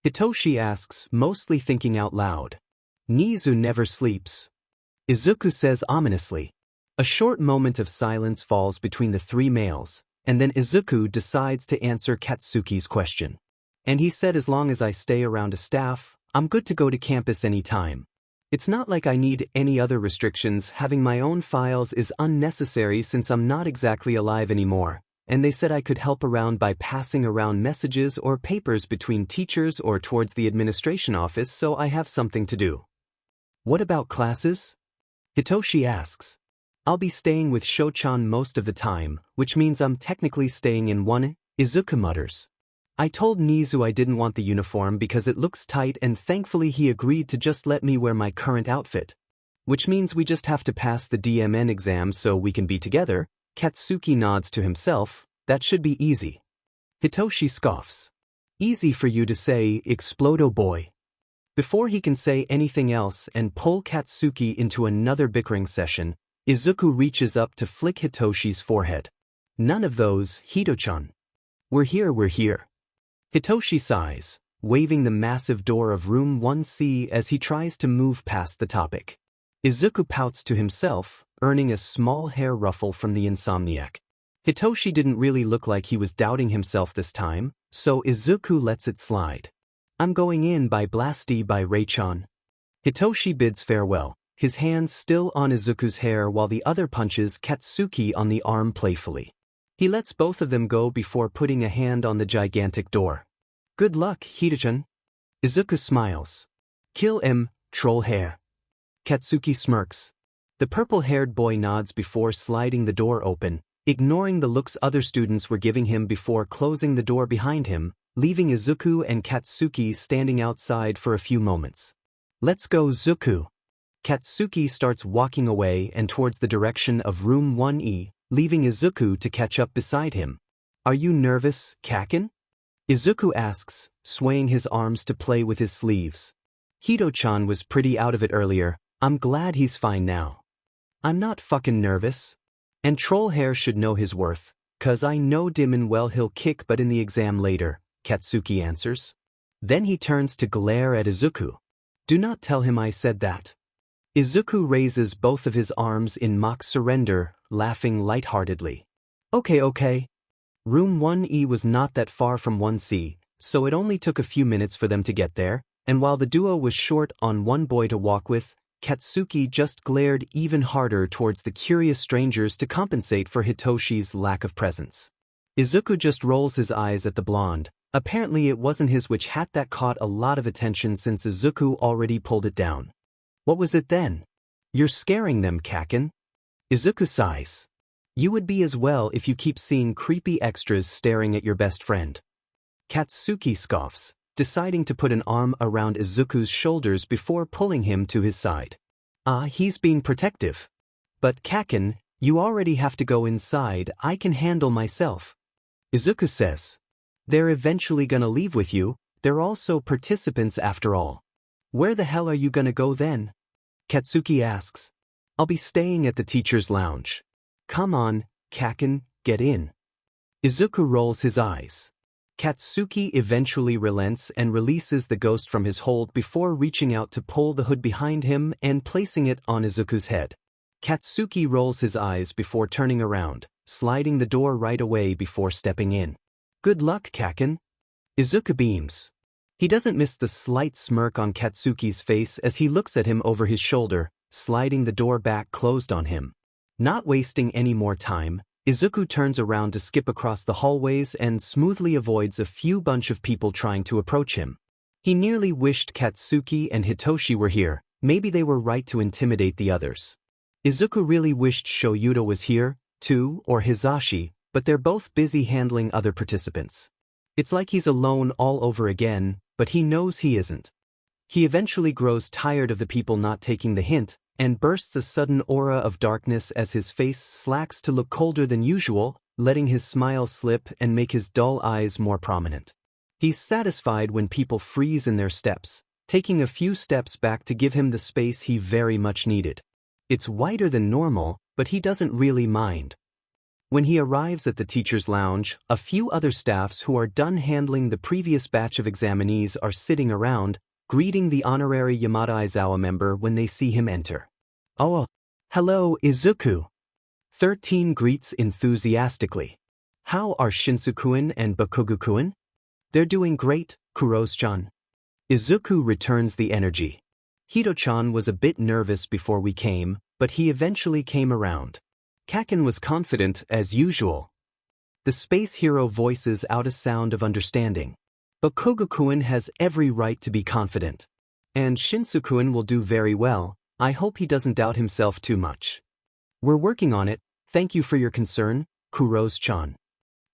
Hitoshi asks, mostly thinking out loud. "Nizu never sleeps," Izuku says ominously. A short moment of silence falls between the three males, and then Izuku decides to answer Katsuki's question. "And he said as long as I stay around a staff, I'm good to go to campus anytime. It's not like I need any other restrictions. Having my own files is unnecessary since I'm not exactly alive anymore, and they said I could help around by passing around messages or papers between teachers or towards the administration office, so I have something to do." "What about classes?" Hitoshi asks. "I'll be staying with Sho-chan most of the time, which means I'm technically staying in one," Izuku mutters. "I told Nizu I didn't want the uniform because it looks tight, and thankfully he agreed to just let me wear my current outfit. Which means we just have to pass the DMN exam so we can be together." Katsuki nods to himself. "That should be easy." Hitoshi scoffs. "Easy for you to say, Explodo boy." Before he can say anything else and pull Katsuki into another bickering session, Izuku reaches up to flick Hitoshi's forehead. None of those, Hito-chan. We're here. Hitoshi sighs, waving the massive door of room 1C as he tries to move past the topic. Izuku pouts to himself, earning a small hair ruffle from the insomniac. Hitoshi didn't really look like he was doubting himself this time, so Izuku lets it slide. I'm going in by Blasty by Ray-chan. Hitoshi bids farewell, his hands still on Izuku's hair while the other punches Katsuki on the arm playfully. He lets both of them go before putting a hand on the gigantic door. Good luck, Hito-chan. Izuku smiles. Kill him, troll hair. Katsuki smirks. The purple-haired boy nods before sliding the door open, ignoring the looks other students were giving him before closing the door behind him, leaving Izuku and Katsuki standing outside for a few moments. Let's go, Zuku. Katsuki starts walking away and towards the direction of room 1E, leaving Izuku to catch up beside him. Are you nervous, Kaken? Izuku asks, swaying his arms to play with his sleeves. Hito-chan was pretty out of it earlier, I'm glad he's fine now. I'm not fucking nervous. And troll hair should know his worth, 'cause I know dim and well he'll kick butt in the exam later, Katsuki answers. Then he turns to glare at Izuku. Do not tell him I said that. Izuku raises both of his arms in mock surrender, laughing lightheartedly. Okay. Room 1E was not that far from 1C, so it only took a few minutes for them to get there, and while the duo was short on one boy to walk with, Katsuki just glared even harder towards the curious strangers to compensate for Hitoshi's lack of presence. Izuku just rolls his eyes at the blonde. Apparently it wasn't his witch hat that caught a lot of attention since Izuku already pulled it down. What was it then? You're scaring them, Kaken. Izuku sighs. You would be as well if you keep seeing creepy extras staring at your best friend. Katsuki scoffs, deciding to put an arm around Izuku's shoulders before pulling him to his side. He's being protective. But Kaken, you already have to go inside, I can handle myself. Izuku says. They're eventually gonna leave with you, they're also participants after all. Where the hell are you gonna go then? Katsuki asks. I'll be staying at the teacher's lounge. Come on, Kaken, get in. Izuku rolls his eyes. Katsuki eventually relents and releases the ghost from his hold before reaching out to pull the hood behind him and placing it on Izuku's head. Katsuki rolls his eyes before turning around, sliding the door right away before stepping in. Good luck, Kaken. Izuku beams. He doesn't miss the slight smirk on Katsuki's face as he looks at him over his shoulder, sliding the door back closed on him. Not wasting any more time, Izuku turns around to skip across the hallways and smoothly avoids a few bunch of people trying to approach him. He nearly wished Katsuki and Hitoshi were here, maybe they were right to intimidate the others. Izuku really wished Shoyuta was here, too, or Hizashi, but they're both busy handling other participants. It's like he's alone all over again, but he knows he isn't. He eventually grows tired of the people not taking the hint, and bursts a sudden aura of darkness as his face slacks to look colder than usual, letting his smile slip and make his dull eyes more prominent. He's satisfied when people freeze in their steps, taking a few steps back to give him the space he very much needed. It's wider than normal, but he doesn't really mind. When he arrives at the teacher's lounge, a few other staffs who are done handling the previous batch of examinees are sitting around, greeting the honorary Yamada Aizawa member when they see him enter. Oh, hello, Izuku. 13 greets enthusiastically. How are Shinsu-kun and Bakugu-kun? They're doing great, Kuros-chan. Izuku returns the energy. Hito-chan was a bit nervous before we came, but he eventually came around. Kaken was confident as usual. The space hero voices out a sound of understanding. Bakugu-kun has every right to be confident. And Shinsu-kun will do very well, I hope he doesn't doubt himself too much. We're working on it, thank you for your concern, Kuros-chan.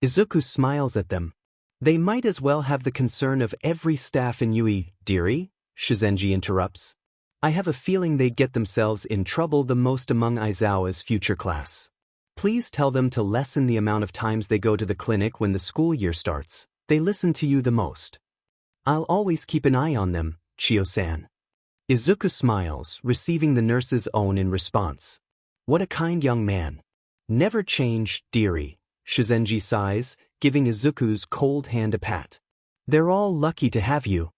Izuku smiles at them. They might as well have the concern of every staff in Yui, dearie, Shizenji interrupts. I have a feeling they'd get themselves in trouble the most among Aizawa's future class. Please tell them to lessen the amount of times they go to the clinic when the school year starts. They listen to you the most. I'll always keep an eye on them, Chio-san. Izuku smiles, receiving the nurse's own in response. What a kind young man. Never change, dearie, Shizenji sighs, giving Izuku's cold hand a pat. They're all lucky to have you.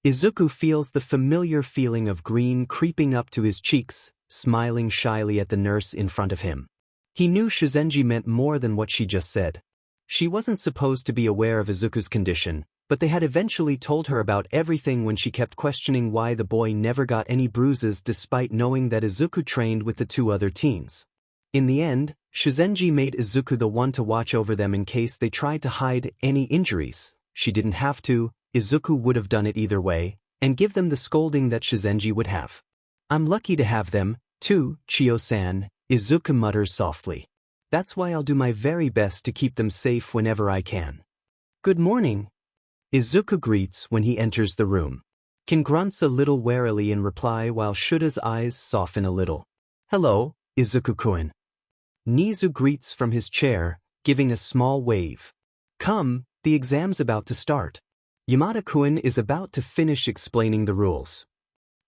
Izuku feels the familiar feeling of green creeping up to his cheeks, smiling shyly at the nurse in front of him. He knew Shizenji meant more than what she just said. She wasn't supposed to be aware of Izuku's condition, but they had eventually told her about everything when she kept questioning why the boy never got any bruises despite knowing that Izuku trained with the two other teens. In the end, Shizenji made Izuku the one to watch over them in case they tried to hide any injuries. She didn't have to, Izuku would have done it either way, and give them the scolding that Shizenji would have. I'm lucky to have them, too, Chiyo-san, Izuku mutters softly. That's why I'll do my very best to keep them safe whenever I can. Good morning, Izuku greets when he enters the room. Kin grunts a little warily in reply while Shuta's eyes soften a little. Hello, Izuku-kun. Nizu greets from his chair, giving a small wave. Come, the exam's about to start. Yamada-kun is about to finish explaining the rules.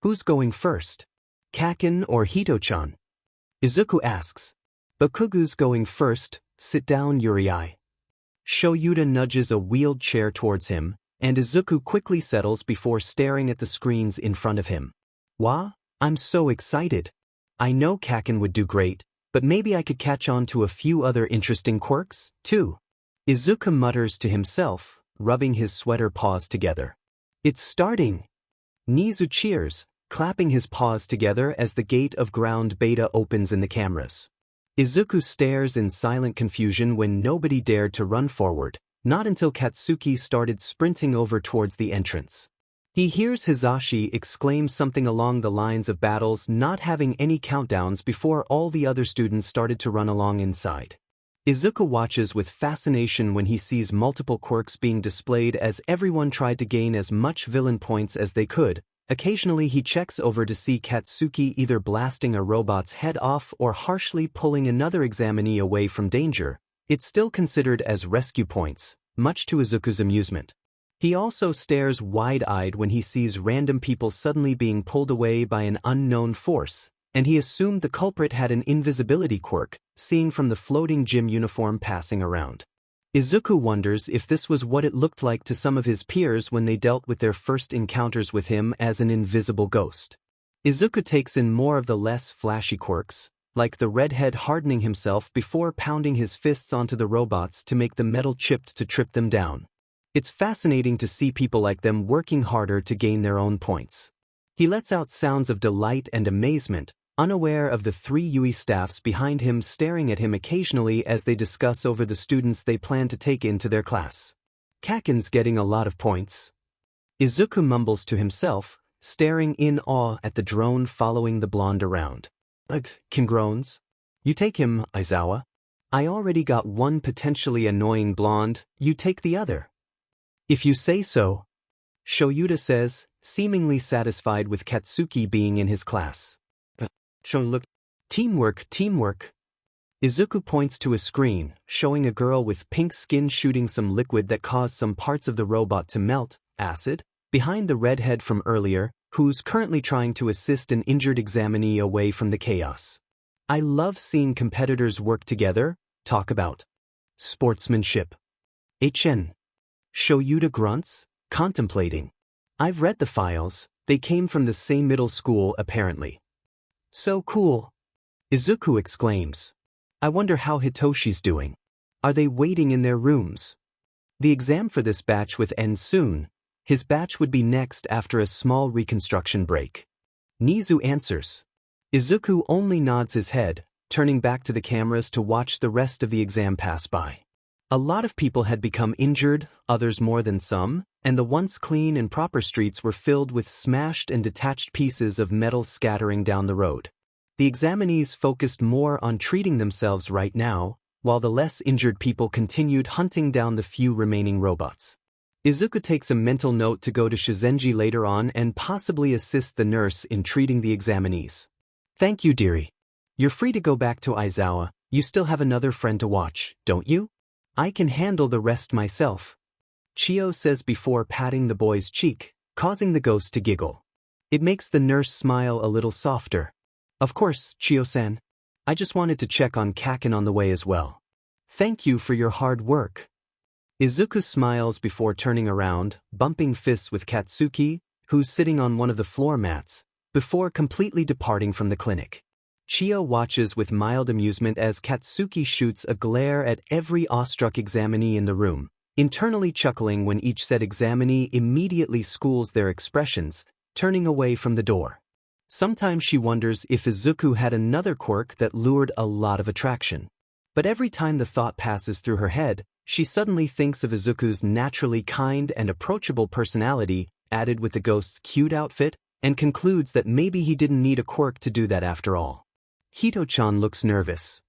Who's going first? Kaken or Hito-chan? Izuku asks. Bakugu's going first, sit down, Yurei. Shoyuta nudges a wheeled chair towards him, and Izuku quickly settles before staring at the screens in front of him. Wah, I'm so excited. I know Kaken would do great, but maybe I could catch on to a few other interesting quirks, too. Izuku mutters to himself, rubbing his sweater paws together. It's starting. Nizu cheers, clapping his paws together as the gate of ground beta opens in the cameras. Izuku stares in silent confusion when nobody dared to run forward, not until Katsuki started sprinting over towards the entrance. He hears Hizashi exclaim something along the lines of battles not having any countdowns before all the other students started to run along inside. Izuku watches with fascination when he sees multiple quirks being displayed as everyone tried to gain as much villain points as they could. Occasionally he checks over to see Katsuki either blasting a robot's head off or harshly pulling another examinee away from danger. It's still considered as rescue points, much to Izuku's amusement. He also stares wide-eyed when he sees random people suddenly being pulled away by an unknown force, and he assumed the culprit had an invisibility quirk, seeing from the floating gym uniform passing around. Izuku wonders if this was what it looked like to some of his peers when they dealt with their first encounters with him as an invisible ghost. Izuku takes in more of the less flashy quirks, like the redhead hardening himself before pounding his fists onto the robots to make the metal chipped to trip them down. It's fascinating to see people like them working harder to gain their own points. He lets out sounds of delight and amazement, unaware of the three Yui staffs behind him staring at him occasionally as they discuss over the students they plan to take into their class. Kaken's getting a lot of points. Izuku mumbles to himself, staring in awe at the drone following the blonde around. Ugh, Ken groans. You take him, Aizawa. I already got one potentially annoying blonde, you take the other. If you say so, Shoyuta says, seemingly satisfied with Katsuki being in his class. Look. Teamwork, teamwork. Izuku points to a screen, showing a girl with pink skin shooting some liquid that caused some parts of the robot to melt, acid, behind the redhead from earlier, who's currently trying to assist an injured examinee away from the chaos. I love seeing competitors work together, talk about sportsmanship. HN. Shoyuta grunts, contemplating. I've read the files, they came from the same middle school apparently. So cool. Izuku exclaims. I wonder how Hitoshi's doing. Are they waiting in their rooms? The exam for this batch would end soon. His batch would be next after a small reconstruction break. Nizu answers. Izuku only nods his head, turning back to the cameras to watch the rest of the exam pass by. A lot of people had become injured, others more than some, and the once clean and proper streets were filled with smashed and detached pieces of metal scattering down the road. The examinees focused more on treating themselves right now, while the less injured people continued hunting down the few remaining robots. Izuku takes a mental note to go to Shizenji later on and possibly assist the nurse in treating the examinees. Thank you, dearie. You're free to go back to Aizawa, you still have another friend to watch, don't you? I can handle the rest myself. Chiyo says before patting the boy's cheek, causing the ghost to giggle. It makes the nurse smile a little softer. Of course, Chiyo-san. I just wanted to check on Kaken on the way as well. Thank you for your hard work. Izuku smiles before turning around, bumping fists with Katsuki, who's sitting on one of the floor mats, before completely departing from the clinic. Chiyo watches with mild amusement as Katsuki shoots a glare at every awestruck examinee in the room, internally chuckling when each said examinee immediately schools their expressions, turning away from the door. Sometimes she wonders if Izuku had another quirk that lured a lot of attraction. But every time the thought passes through her head, she suddenly thinks of Izuku's naturally kind and approachable personality, added with the ghost's cute outfit, and concludes that maybe he didn't need a quirk to do that after all. Hito-chan looks nervous.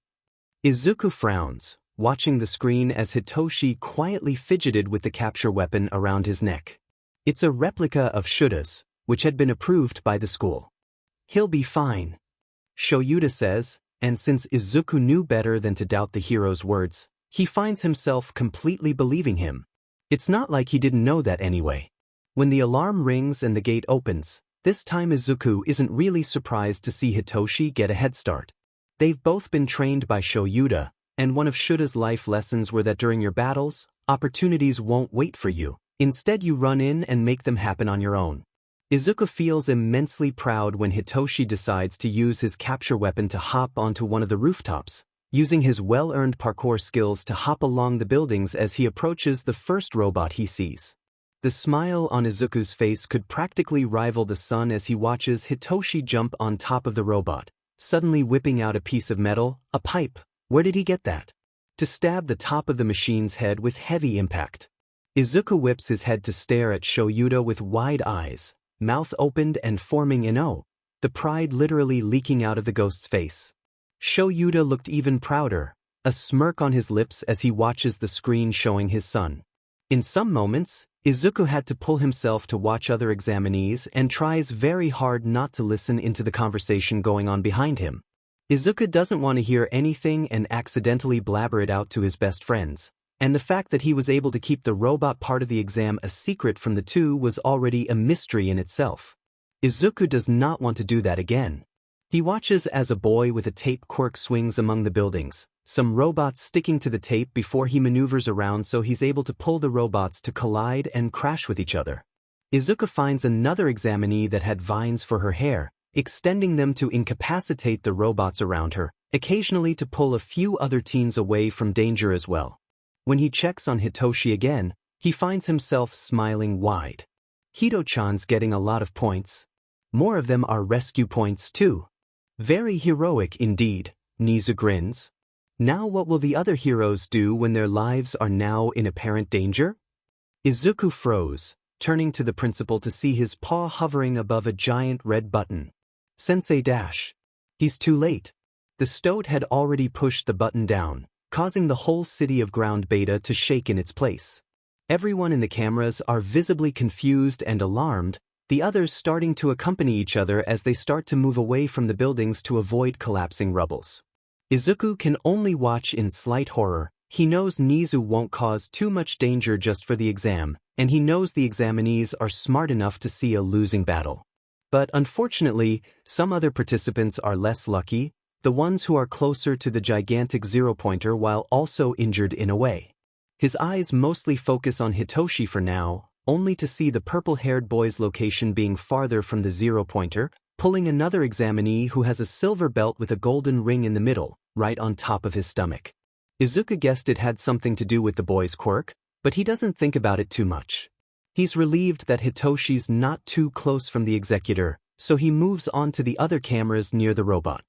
Izuku frowns, watching the screen as Hitoshi quietly fidgeted with the capture weapon around his neck. It's a replica of Shuda's, which had been approved by the school. He'll be fine, Shoyuta says, and since Izuku knew better than to doubt the hero's words, he finds himself completely believing him. It's not like he didn't know that anyway. When the alarm rings and the gate opens, this time Izuku isn't really surprised to see Hitoshi get a head start. They've both been trained by Shoyuta, and one of Shuda's life lessons were that during your battles, opportunities won't wait for you. Instead you run in and make them happen on your own. Izuku feels immensely proud when Hitoshi decides to use his capture weapon to hop onto one of the rooftops, using his well-earned parkour skills to hop along the buildings as he approaches the first robot he sees. The smile on Izuku's face could practically rival the sun as he watches Hitoshi jump on top of the robot, suddenly whipping out a piece of metal, a pipe. Where did he get that? To stab the top of the machine's head with heavy impact. Izuku whips his head to stare at Shoyuta with wide eyes, mouth opened and forming an O, the pride literally leaking out of the ghost's face. Shoyuta looked even prouder, a smirk on his lips as he watches the screen showing his son. In some moments, Izuku had to pull himself to watch other examinees and tries very hard not to listen into the conversation going on behind him. Izuku doesn't want to hear anything and accidentally blabber it out to his best friends, and the fact that he was able to keep the robot part of the exam a secret from the two was already a mystery in itself. Izuku does not want to do that again. He watches as a boy with a tape quirk swings among the buildings, some robots sticking to the tape before he maneuvers around so he's able to pull the robots to collide and crash with each other. Izuku finds another examinee that had vines for her hair, extending them to incapacitate the robots around her, occasionally to pull a few other teens away from danger as well. When he checks on Hitoshi again, he finds himself smiling wide. Hito-chan's getting a lot of points. More of them are rescue points too. Very heroic indeed, Nizu grins. Now what will the other heroes do when their lives are now in apparent danger? Izuku froze, turning to the principal to see his paw hovering above a giant red button. Sensei dash. He's too late. The stoat had already pushed the button down, causing the whole city of Ground Beta to shake in its place. Everyone in the cameras are visibly confused and alarmed, the others starting to accompany each other as they start to move away from the buildings to avoid collapsing rubbles. Izuku can only watch in slight horror. He knows Nizu won't cause too much danger just for the exam, and he knows the examinees are smart enough to see a losing battle. But unfortunately, some other participants are less lucky, the ones who are closer to the gigantic zero-pointer while also injured in a way. His eyes mostly focus on Hitoshi for now, only to see the purple-haired boy's location being farther from the zero-pointer, pulling another examinee who has a silver belt with a golden ring in the middle, right on top of his stomach. Izuku guessed it had something to do with the boy's quirk, but he doesn't think about it too much. He's relieved that Hitoshi's not too close from the executor, so he moves on to the other cameras near the robot.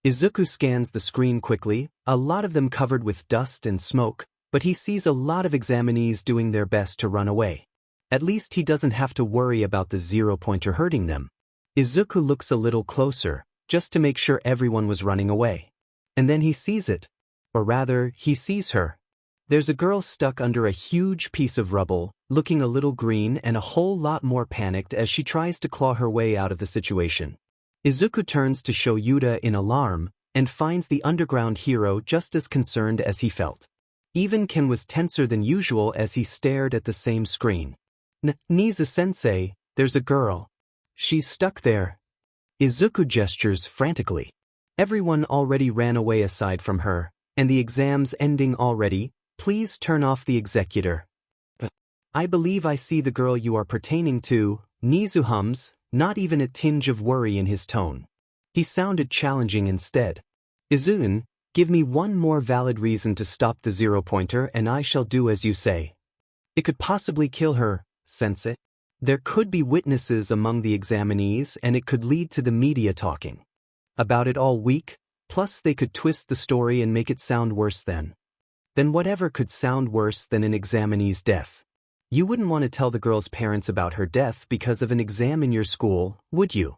Izuku scans the screen quickly, a lot of them covered with dust and smoke, but he sees a lot of examinees doing their best to run away. At least he doesn't have to worry about the zero-pointer hurting them. Izuku looks a little closer, just to make sure everyone was running away. And then he sees it. Or rather, he sees her. There's a girl stuck under a huge piece of rubble, looking a little green and a whole lot more panicked as she tries to claw her way out of the situation. Izuku turns to Shoyuta in alarm, and finds the underground hero just as concerned as he felt. Even Ken was tenser than usual as he stared at the same screen. Nizu-sensei, there's a girl. She's stuck there. Izuku gestures frantically. Everyone already ran away aside from her, and the exam's ending already. Please turn off the executor. But I believe I see the girl you are pertaining to, Nizu hums, not even a tinge of worry in his tone. He sounded challenging instead. Izun, give me one more valid reason to stop the zero-pointer and I shall do as you say. It could possibly kill her, sensei. There could be witnesses among the examinees and it could lead to the media talking about it all week, plus they could twist the story and make it sound worse than whatever could sound worse than an examinee's death. You wouldn't want to tell the girl's parents about her death because of an exam in your school, would you?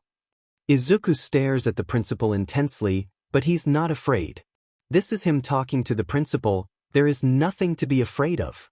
Izuku stares at the principal intensely, but he's not afraid. This is him talking to the principal. There is nothing to be afraid of.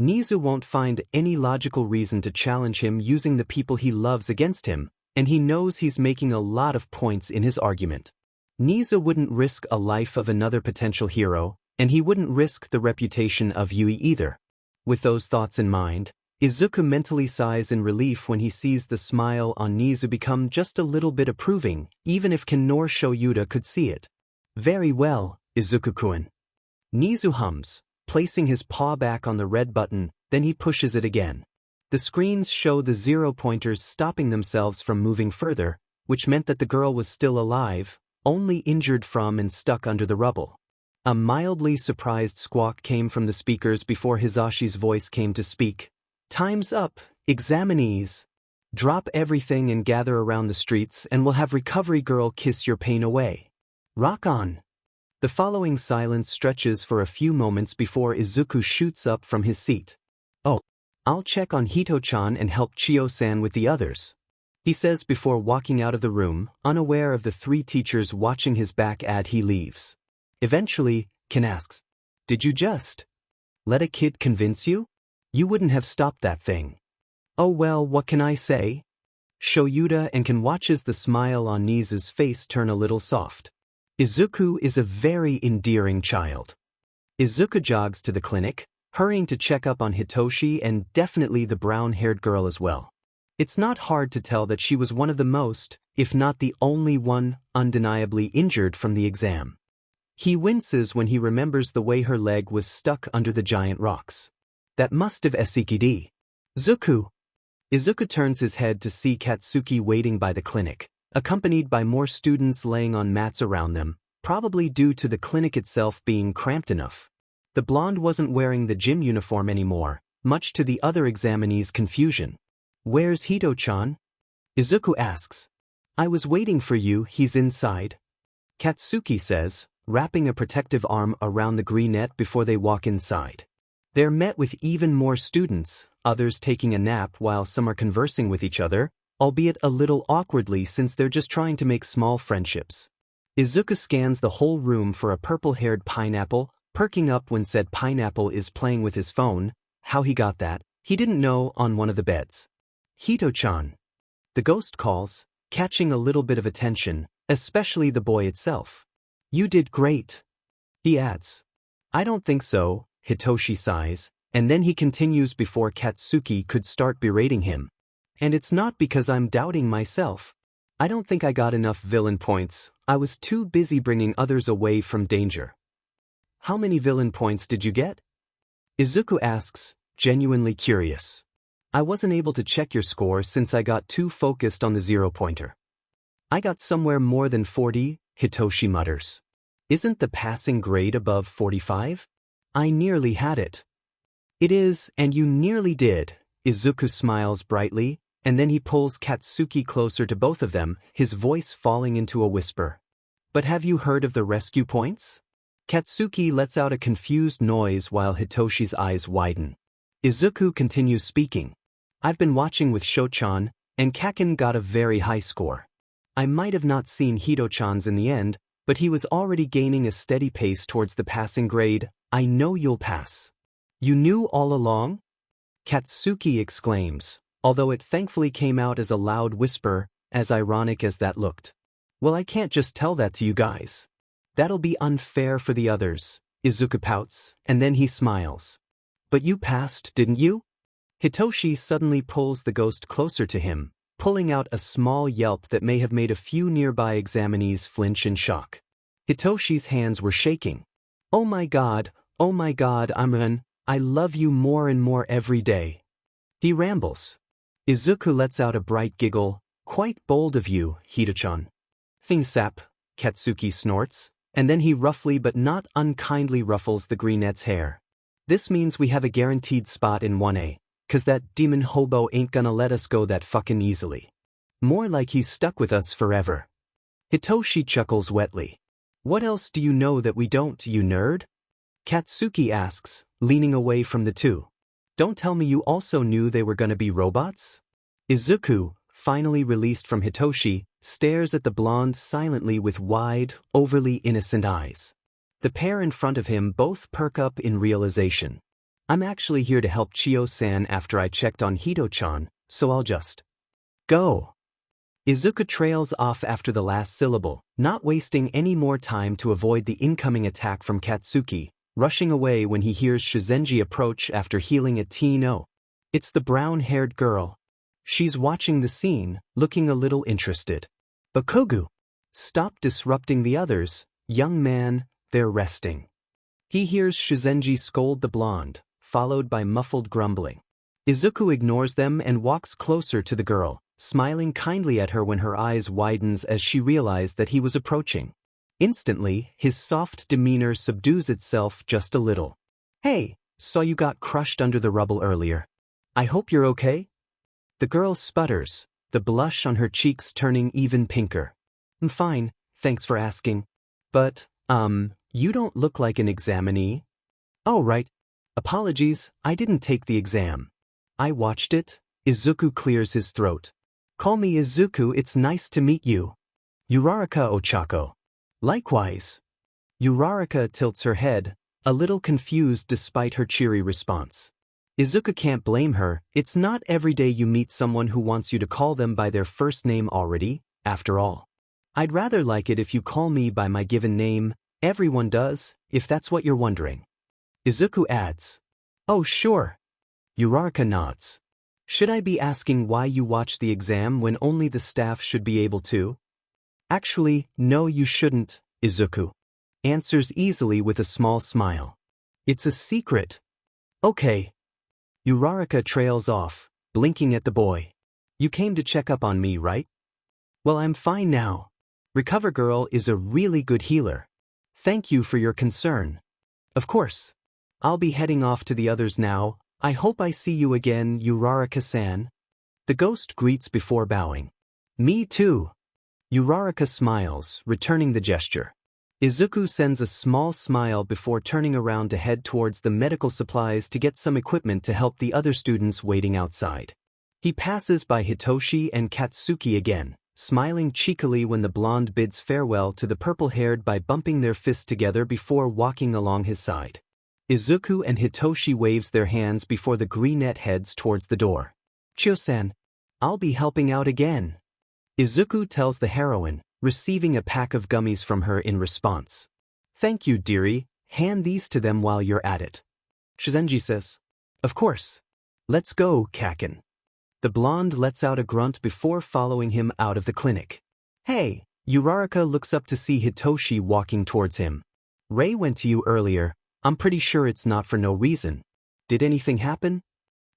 Nizu won't find any logical reason to challenge him using the people he loves against him, and he knows he's making a lot of points in his argument. Nizu wouldn't risk a life of another potential hero, and he wouldn't risk the reputation of Yui either. With those thoughts in mind, Izuku mentally sighs in relief when he sees the smile on Nizu become just a little bit approving, even if Ken nor Shoyuta could see it. Very well, Izuku-kun. Nizu hums, placing his paw back on the red button, then he pushes it again. The screens show the zero-pointers stopping themselves from moving further, which meant that the girl was still alive, only injured from and stuck under the rubble. A mildly surprised squawk came from the speakers before Hisashi's voice came to speak. Time's up, examinees. Drop everything and gather around the streets and we'll have Recovery Girl kiss your pain away. Rock on. The following silence stretches for a few moments before Izuku shoots up from his seat. Oh, I'll check on Hito-chan and help Chio-san with the others, he says before walking out of the room, unaware of the three teachers watching his back as he leaves. Eventually, Ken asks, did you just let a kid convince you? You wouldn't have stopped that thing. Oh well, what can I say? Shoyuta and Ken watches the smile on Nizu's face turn a little soft. Izuku is a very endearing child. Izuku jogs to the clinic, hurrying to check up on Hitoshi and definitely the brown-haired girl as well. It's not hard to tell that she was one of the most, if not the only one, undeniably injured from the exam. He winces when he remembers the way her leg was stuck under the giant rocks. That must have Esikid. Zuku. Izuku turns his head to see Katsuki waiting by the clinic, accompanied by more students laying on mats around them, probably due to the clinic itself being cramped enough. The blonde wasn't wearing the gym uniform anymore, much to the other examinees' confusion. Where's Hito-chan? Izuku asks. I was waiting for you, he's inside. Katsuki says, wrapping a protective arm around the green net before they walk inside. They're met with even more students, others taking a nap while some are conversing with each other, albeit a little awkwardly since they're just trying to make small friendships. Izuku scans the whole room for a purple-haired pineapple, perking up when said pineapple is playing with his phone. How he got that, he didn't know, on one of the beds. Hito-chan. The ghost calls, catching a little bit of attention, especially the boy itself. You did great. He adds. I don't think so, Hitoshi sighs, and then he continues before Katsuki could start berating him. And it's not because I'm doubting myself. I don't think I got enough villain points, I was too busy bringing others away from danger. How many villain points did you get? Izuku asks, genuinely curious. I wasn't able to check your score since I got too focused on the zero-pointer. I got somewhere more than 40, Hitoshi mutters. Isn't the passing grade above 45? I nearly had it. It is, and you nearly did. Izuku smiles brightly, and then he pulls Katsuki closer to both of them, his voice falling into a whisper. But have you heard of the rescue points? Katsuki lets out a confused noise while Hitoshi's eyes widen. Izuku continues speaking. I've been watching with Sho-chan, and Kaken got a very high score. I might have not seen Hito-chan's in the end, but he was already gaining a steady pace towards the passing grade. I know you'll pass. You knew all along? Katsuki exclaims, although it thankfully came out as a loud whisper, as ironic as that looked. Well, I can't just tell that to you guys. That'll be unfair for the others. Izuku pouts, and then he smiles. But you passed, didn't you? Hitoshi suddenly pulls the ghost closer to him, pulling out a small yelp that may have made a few nearby examinees flinch in shock. Hitoshi's hands were shaking. Oh my god, Amran, I love you more and more every day. He rambles. Izuku lets out a bright giggle. Quite bold of you, Hito-chan. Sap, Katsuki snorts, and then he roughly but not unkindly ruffles the greenette's hair. This means we have a guaranteed spot in 1A, 'cause that demon hobo ain't gonna let us go that fucking easily. More like he's stuck with us forever. Hitoshi chuckles wetly. What else do you know that we don't, you nerd? Katsuki asks, leaning away from the two. Don't tell me you also knew they were gonna be robots? Izuku, finally released from Hitoshi, stares at the blonde silently with wide, overly innocent eyes. The pair in front of him both perk up in realization. I'm actually here to help Chiyo-san after I checked on Hito-chan, so I'll just go. Izuku trails off after the last syllable, not wasting any more time to avoid the incoming attack from Katsuki, rushing away when he hears Shizenji approach after healing a T-No. It's the brown-haired girl. She's watching the scene, looking a little interested. Bakugu! Stop disrupting the others, young man, they're resting. He hears Shizenji scold the blonde, followed by muffled grumbling. Izuku ignores them and walks closer to the girl, smiling kindly at her when her eyes widens as she realized that he was approaching. Instantly, his soft demeanor subdues itself just a little. Hey, saw you got crushed under the rubble earlier. I hope you're okay? The girl sputters, the blush on her cheeks turning even pinker. I'm fine, thanks for asking. But, you don't look like an examinee. Oh right. Apologies, I didn't take the exam. I watched it. Izuku clears his throat. Call me Izuku, it's nice to meet you. Uraraka Ochako. Likewise. Uraraka tilts her head, a little confused despite her cheery response. Izuku can't blame her, it's not every day you meet someone who wants you to call them by their first name already, after all. I'd rather like it if you call me by my given name, everyone does, if that's what you're wondering. Izuku adds. Oh sure. Uraraka nods. Should I be asking why you watched the exam when only the staff should be able to? Actually, no you shouldn't, Izuku answers easily with a small smile. It's a secret. Okay. Uraraka trails off, blinking at the boy. You came to check up on me, right? Well, I'm fine now. Recover Girl is a really good healer. Thank you for your concern. Of course. I'll be heading off to the others now. I hope I see you again, Uraraka-san. The ghost greets before bowing. Me too. Uraraka smiles, returning the gesture. Izuku sends a small smile before turning around to head towards the medical supplies to get some equipment to help the other students waiting outside. He passes by Hitoshi and Katsuki again, smiling cheekily when the blonde bids farewell to the purple-haired by bumping their fists together before walking along his side. Izuku and Hitoshi waves their hands before the greenette heads towards the door. Chiyo-san, I'll be helping out again. Izuku tells the heroine, receiving a pack of gummies from her in response. Thank you, dearie, hand these to them while you're at it. Shizenji says. Of course. Let's go, Kaken. The blonde lets out a grunt before following him out of the clinic. Hey, Uraraka looks up to see Hitoshi walking towards him. Ray went to you earlier, I'm pretty sure it's not for no reason. Did anything happen?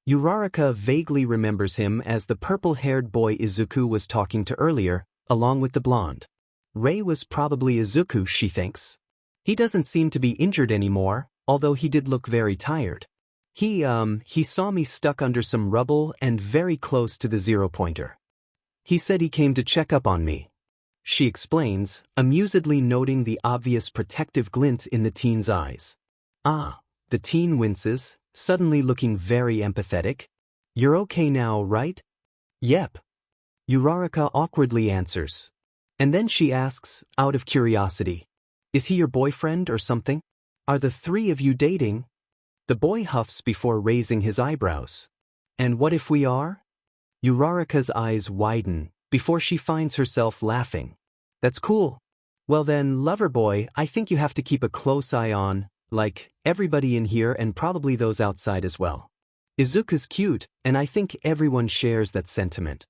Uraraka vaguely remembers him as the purple-haired boy Izuku was talking to earlier, along with the blonde. Ray was probably Izuku, she thinks. He doesn't seem to be injured anymore, although he did look very tired. He saw me stuck under some rubble and very close to the zero-pointer. He said he came to check up on me. She explains, amusedly noting the obvious protective glint in the teen's eyes. Ah, the teen winces, suddenly looking very empathetic. You're okay now, right? Yep. Uraraka awkwardly answers. And then she asks, out of curiosity. Is he your boyfriend or something? Are the three of you dating? The boy huffs before raising his eyebrows. And what if we are? Uraraka's eyes widen, before she finds herself laughing. That's cool. Well then, loverboy, I think you have to keep a close eye on, like, everybody in here and probably those outside as well. Izuku's cute, and I think everyone shares that sentiment.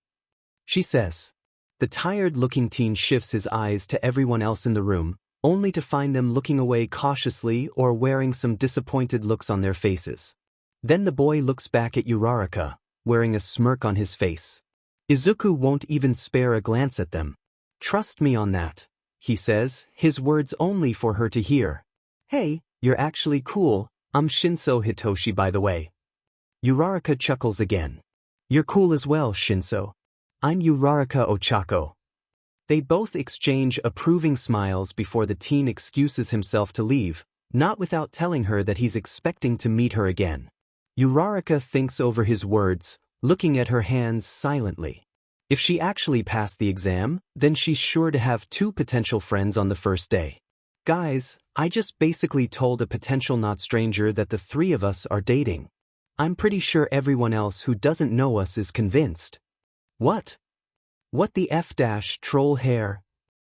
She says. The tired-looking teen shifts his eyes to everyone else in the room, only to find them looking away cautiously or wearing some disappointed looks on their faces. Then the boy looks back at Uraraka, wearing a smirk on his face. Izuku won't even spare a glance at them. "Trust me on that," he says, his words only for her to hear. "Hey, you're actually cool, I'm Shinso Hitoshi by the way." Uraraka chuckles again. "You're cool as well, Shinso. I'm Uraraka Ochako." They both exchange approving smiles before the teen excuses himself to leave, not without telling her that he's expecting to meet her again. Uraraka thinks over his words, looking at her hands silently. If she actually passed the exam, then she's sure to have 2 potential friends on the first day. "Guys, I just basically told a potential not stranger that the 3 of us are dating. I'm pretty sure everyone else who doesn't know us is convinced." "What? What the troll hair?"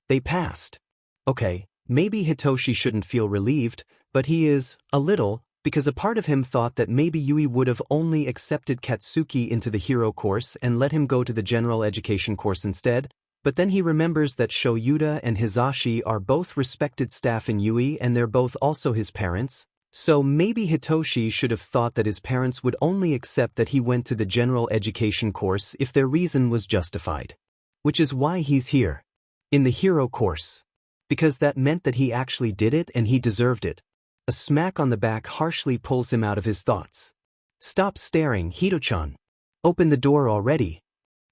They passed. Okay, maybe Hitoshi shouldn't feel relieved, but he is, a little, because a part of him thought that maybe Yui would have only accepted Katsuki into the hero course and let him go to the general education course instead, but then he remembers that Shoyuta and Hizashi are both respected staff in Yui and they're both also his parents, so maybe Hitoshi should have thought that his parents would only accept that he went to the general education course if their reason was justified. Which is why he's here. In the hero course. Because that meant that he actually did it and he deserved it. A smack on the back harshly pulls him out of his thoughts. "Stop staring, Hito-chan. Open the door already."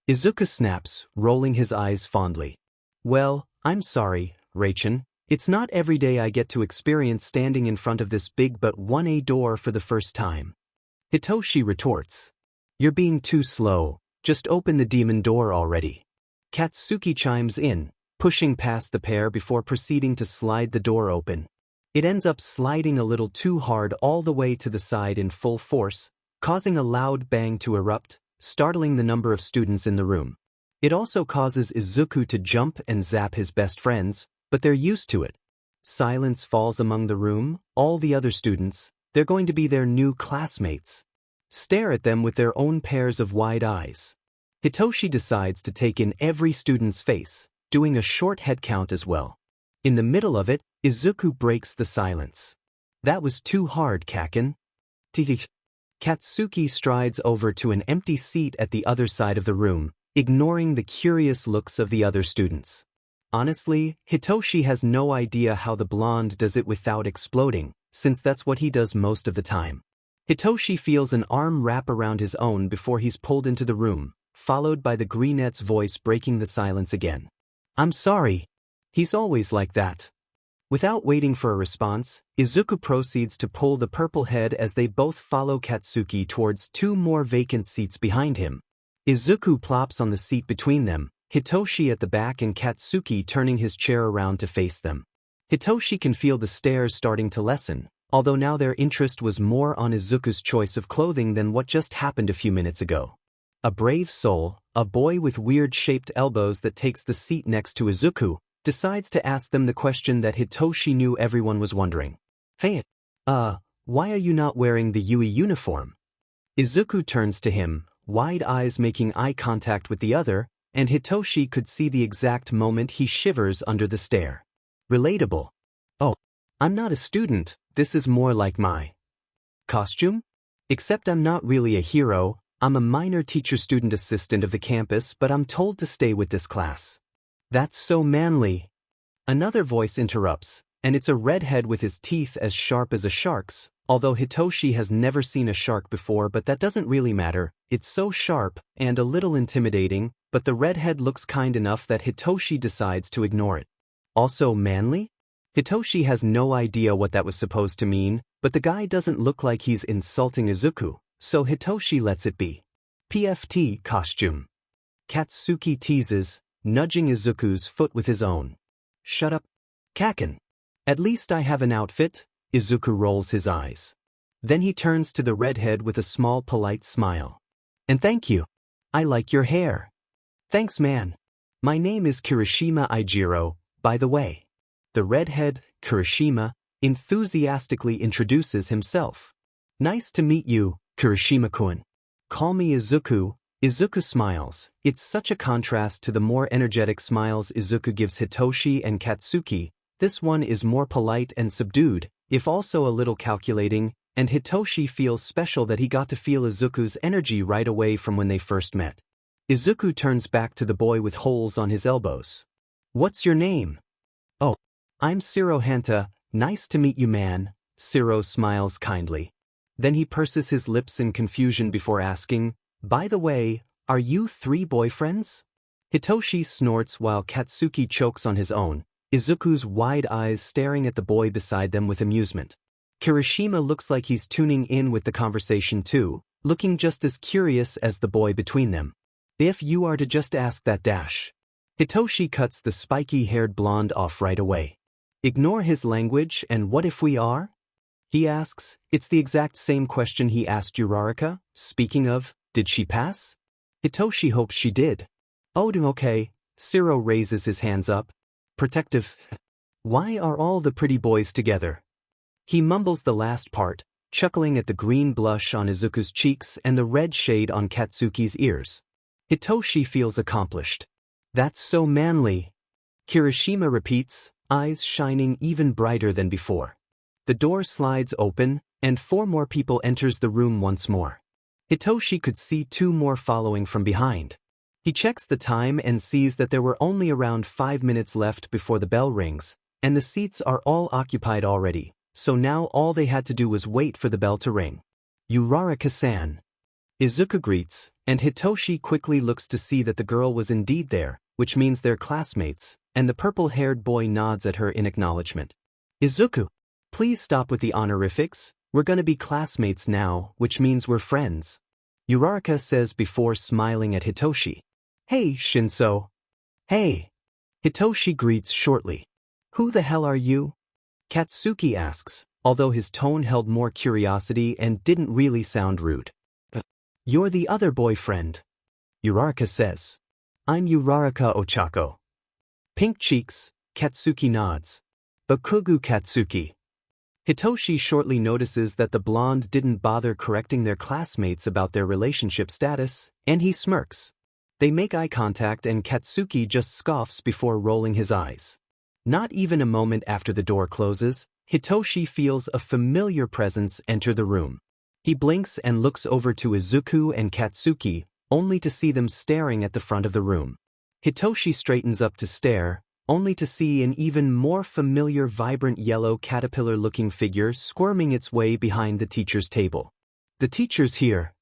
Izuku snaps, rolling his eyes fondly. "Well, I'm sorry, Reichin. It's not every day I get to experience standing in front of this big but 1A door for the first time." Hitoshi retorts. "You're being too slow. Just open the demon door already." Katsuki chimes in, pushing past the pair before proceeding to slide the door open. It ends up sliding a little too hard all the way to the side in full force, causing a loud bang to erupt, startling the number of students in the room. It also causes Izuku to jump and zap his best friends, but they're used to it. Silence falls among the room, all the other students, they're going to be their new classmates, stare at them with their own pairs of wide eyes. Hitoshi decides to take in every student's face, doing a short head count as well. In the middle of it, Izuku breaks the silence. "That was too hard, Kaken." Katsuki strides over to an empty seat at the other side of the room, ignoring the curious looks of the other students. Honestly, Hitoshi has no idea how the blonde does it without exploding, since that's what he does most of the time. Hitoshi feels an arm wrap around his own before he's pulled into the room, followed by the greenette's voice breaking the silence again. "I'm sorry." He's always like that. Without waiting for a response, Izuku proceeds to pull the purple head as they both follow Katsuki towards 2 more vacant seats behind him. Izuku plops on the seat between them, Hitoshi at the back and Katsuki turning his chair around to face them. Hitoshi can feel the stares starting to lessen, although now their interest was more on Izuku's choice of clothing than what just happened a few minutes ago. A brave soul, a boy with weird-shaped elbows that takes the seat next to Izuku, decides to ask them the question that Hitoshi knew everyone was wondering. "Hey, why are you not wearing the Yui uniform?" Izuku turns to him, wide eyes making eye contact with the other, and Hitoshi could see the exact moment he shivers under the stare. Relatable. "Oh, I'm not a student, this is more like my costume? Except I'm not really a hero, I'm a minor teacher-student assistant of the campus, but I'm told to stay with this class." "That's so manly." Another voice interrupts, and it's a redhead with his teeth as sharp as a shark's, although Hitoshi has never seen a shark before, but that doesn't really matter. It's so sharp and a little intimidating, but the redhead looks kind enough that Hitoshi decides to ignore it. "Also manly?" Hitoshi has no idea what that was supposed to mean, but the guy doesn't look like he's insulting Izuku, so Hitoshi lets it be. "PFT costume." Katsuki teases, nudging Izuku's foot with his own. "Shut up, Kaken. At least I have an outfit." Izuku rolls his eyes. Then he turns to the redhead with a small polite smile. "And thank you. I like your hair." "Thanks, man. My name is Kirishima Eijiro, by the way." The redhead, Kirishima, enthusiastically introduces himself. "Nice to meet you, Kirishima-kun. Call me Izuku." Izuku smiles. It's such a contrast to the more energetic smiles Izuku gives Hitoshi and Katsuki, This one is more polite and subdued, if also a little calculating, and Hitoshi feels special that he got to feel Izuku's energy right away from when they first met. Izuku turns back to the boy with holes on his elbows. "What's your name?" "Oh, I'm Shiro Hanta, nice to meet you, man." Shiro smiles kindly. Then he purses his lips in confusion before asking, "By the way, are you 3 boyfriends?" Hitoshi snorts while Katsuki chokes on his own, Izuku's wide eyes staring at the boy beside them with amusement. Kirishima looks like he's tuning in with the conversation too, looking just as curious as the boy between them. "If you are to just ask that dash." Hitoshi cuts the spiky-haired blonde off right away. "Ignore his language, and what if we are?" he asks. It's the exact same question he asked Uraraka. Speaking of, did she pass? Hitoshi hopes she did. "Oh, okay." Shiro raises his hands up. "Protective." "Why are all the pretty boys together?" He mumbles the last part, chuckling at the green blush on Izuku's cheeks and the red shade on Katsuki's ears. Hitoshi feels accomplished. "That's so manly." Kirishima repeats, eyes shining even brighter than before. The door slides open, and 4 more people enters the room once more. Hitoshi could see 2 more following from behind. He checks the time and sees that there were only around 5 minutes left before the bell rings, and the seats are all occupied already, so now all they had to do was wait for the bell to ring. "Uraraka-san." Izuku greets, and Hitoshi quickly looks to see that the girl was indeed there, which means they're classmates, and the purple-haired boy nods at her in acknowledgement. "Izuku, please stop with the honorifics, we're gonna be classmates now, which means we're friends," Uraraka says before smiling at Hitoshi. "Hey, Shinso." "Hey." Hitoshi greets shortly. "Who the hell are you?" Katsuki asks, although his tone held more curiosity and didn't really sound rude. "You're the other boyfriend," Uraraka says. "I'm Uraraka Ochako." Pink cheeks, Katsuki nods. "Bakugu Katsuki." Hitoshi shortly notices that the blonde didn't bother correcting their classmates about their relationship status, and he smirks. They make eye contact and Katsuki just scoffs before rolling his eyes. Not even a moment after the door closes, Hitoshi feels a familiar presence enter the room. He blinks and looks over to Izuku and Katsuki, only to see them staring at the front of the room. Hitoshi straightens up to stare, only to see an even more familiar vibrant yellow caterpillar-looking figure squirming its way behind the teacher's table. "The teacher's here."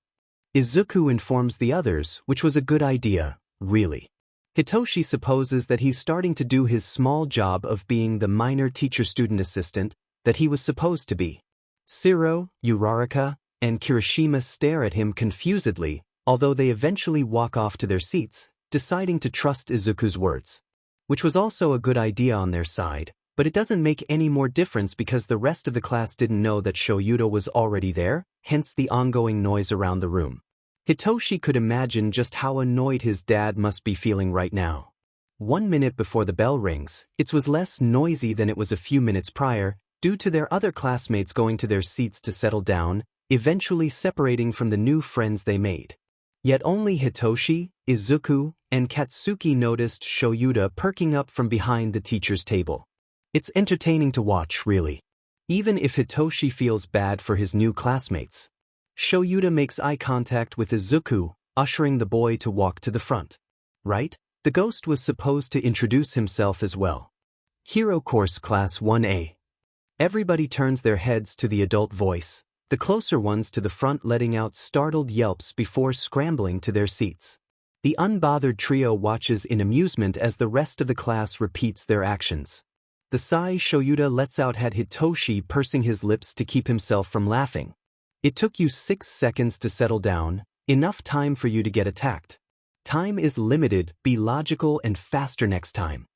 Izuku informs the others, which was a good idea, really. Hitoshi supposes that he's starting to do his small job of being the minor teacher-student assistant that he was supposed to be. Shiro, Uraraka, and Kirishima stare at him confusedly, although they eventually walk off to their seats, deciding to trust Izuku's words. Which was also a good idea on their side, but it doesn't make any more difference because the rest of the class didn't know that Shoyuta was already there, hence the ongoing noise around the room. Hitoshi could imagine just how annoyed his dad must be feeling right now. 1 minute before the bell rings, it was less noisy than it was a few minutes prior, due to their other classmates going to their seats to settle down, eventually separating from the new friends they made. Yet only Hitoshi, Izuku, and Katsuki noticed Shoyuta perking up from behind the teacher's table. It's entertaining to watch, really. Even if Hitoshi feels bad for his new classmates. Shoyuta makes eye contact with Izuku, ushering the boy to walk to the front. Right? The ghost was supposed to introduce himself as well. "Hero Course Class 1A. Everybody turns their heads to the adult voice, the closer ones to the front letting out startled yelps before scrambling to their seats. The unbothered trio watches in amusement as the rest of the class repeats their actions. The sigh Shoyuta lets out had Hitoshi pursing his lips to keep himself from laughing. "It took you 6 seconds to settle down, enough time for you to get attacked. Time is limited, be logical and faster next time."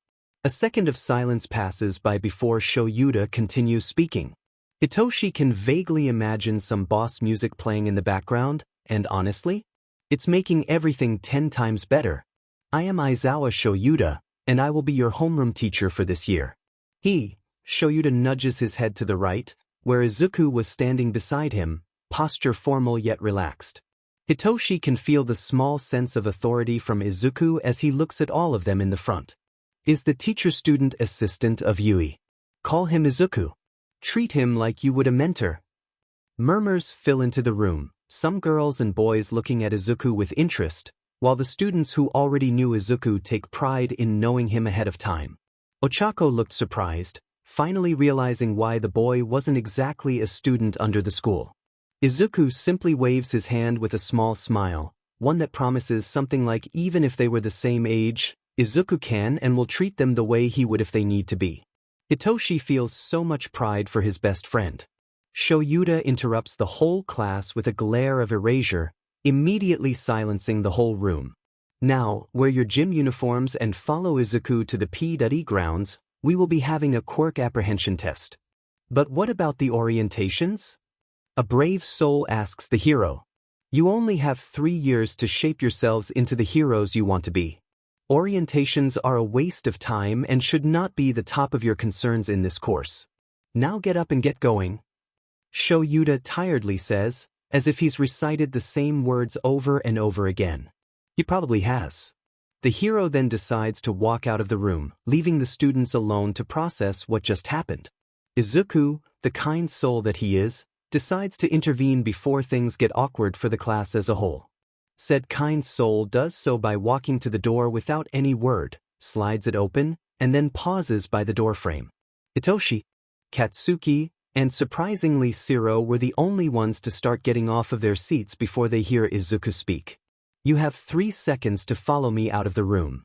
A second of silence passes by before Shoyuta continues speaking. Hitoshi can vaguely imagine some boss music playing in the background, and honestly, it's making everything 10 times better. "I am Aizawa Shoyuta, and I will be your homeroom teacher for this year." Shoyuta nudges his head to the right, where Izuku was standing beside him, posture formal yet relaxed. Hitoshi can feel the small sense of authority from Izuku as he looks at all of them in the front. "Is the teacher-student assistant of Yui." Call him Izuku. Treat him like you would a mentor. Murmurs fill into the room, some girls and boys looking at Izuku with interest, while the students who already knew Izuku take pride in knowing him ahead of time. Ochako looked surprised, finally realizing why the boy wasn't exactly a student under the school. Izuku simply waves his hand with a small smile, one that promises something like even if they were the same age, Izuku can and will treat them the way he would if they need to be. Hitoshi feels so much pride for his best friend. Shoyuta interrupts the whole class with a glare of erasure, immediately silencing the whole room. Now, wear your gym uniforms and follow Izuku to the P.E grounds. We will be having a quirk apprehension test. But what about the orientations? A brave soul asks the hero. You only have 3 years to shape yourselves into the heroes you want to be. Orientations are a waste of time and should not be the top of your concerns in this course. Now get up and get going. Shoyuta tiredly says, as if he's recited the same words over and over again. He probably has. The hero then decides to walk out of the room, leaving the students alone to process what just happened. Izuku, the kind soul that he is, decides to intervene before things get awkward for the class as a whole. Said kind soul does so by walking to the door without any word, slides it open, and then pauses by the doorframe. Hitoshi, Katsuki, and surprisingly Shiro were the only ones to start getting off of their seats before they hear Izuku speak. You have 3 seconds to follow me out of the room.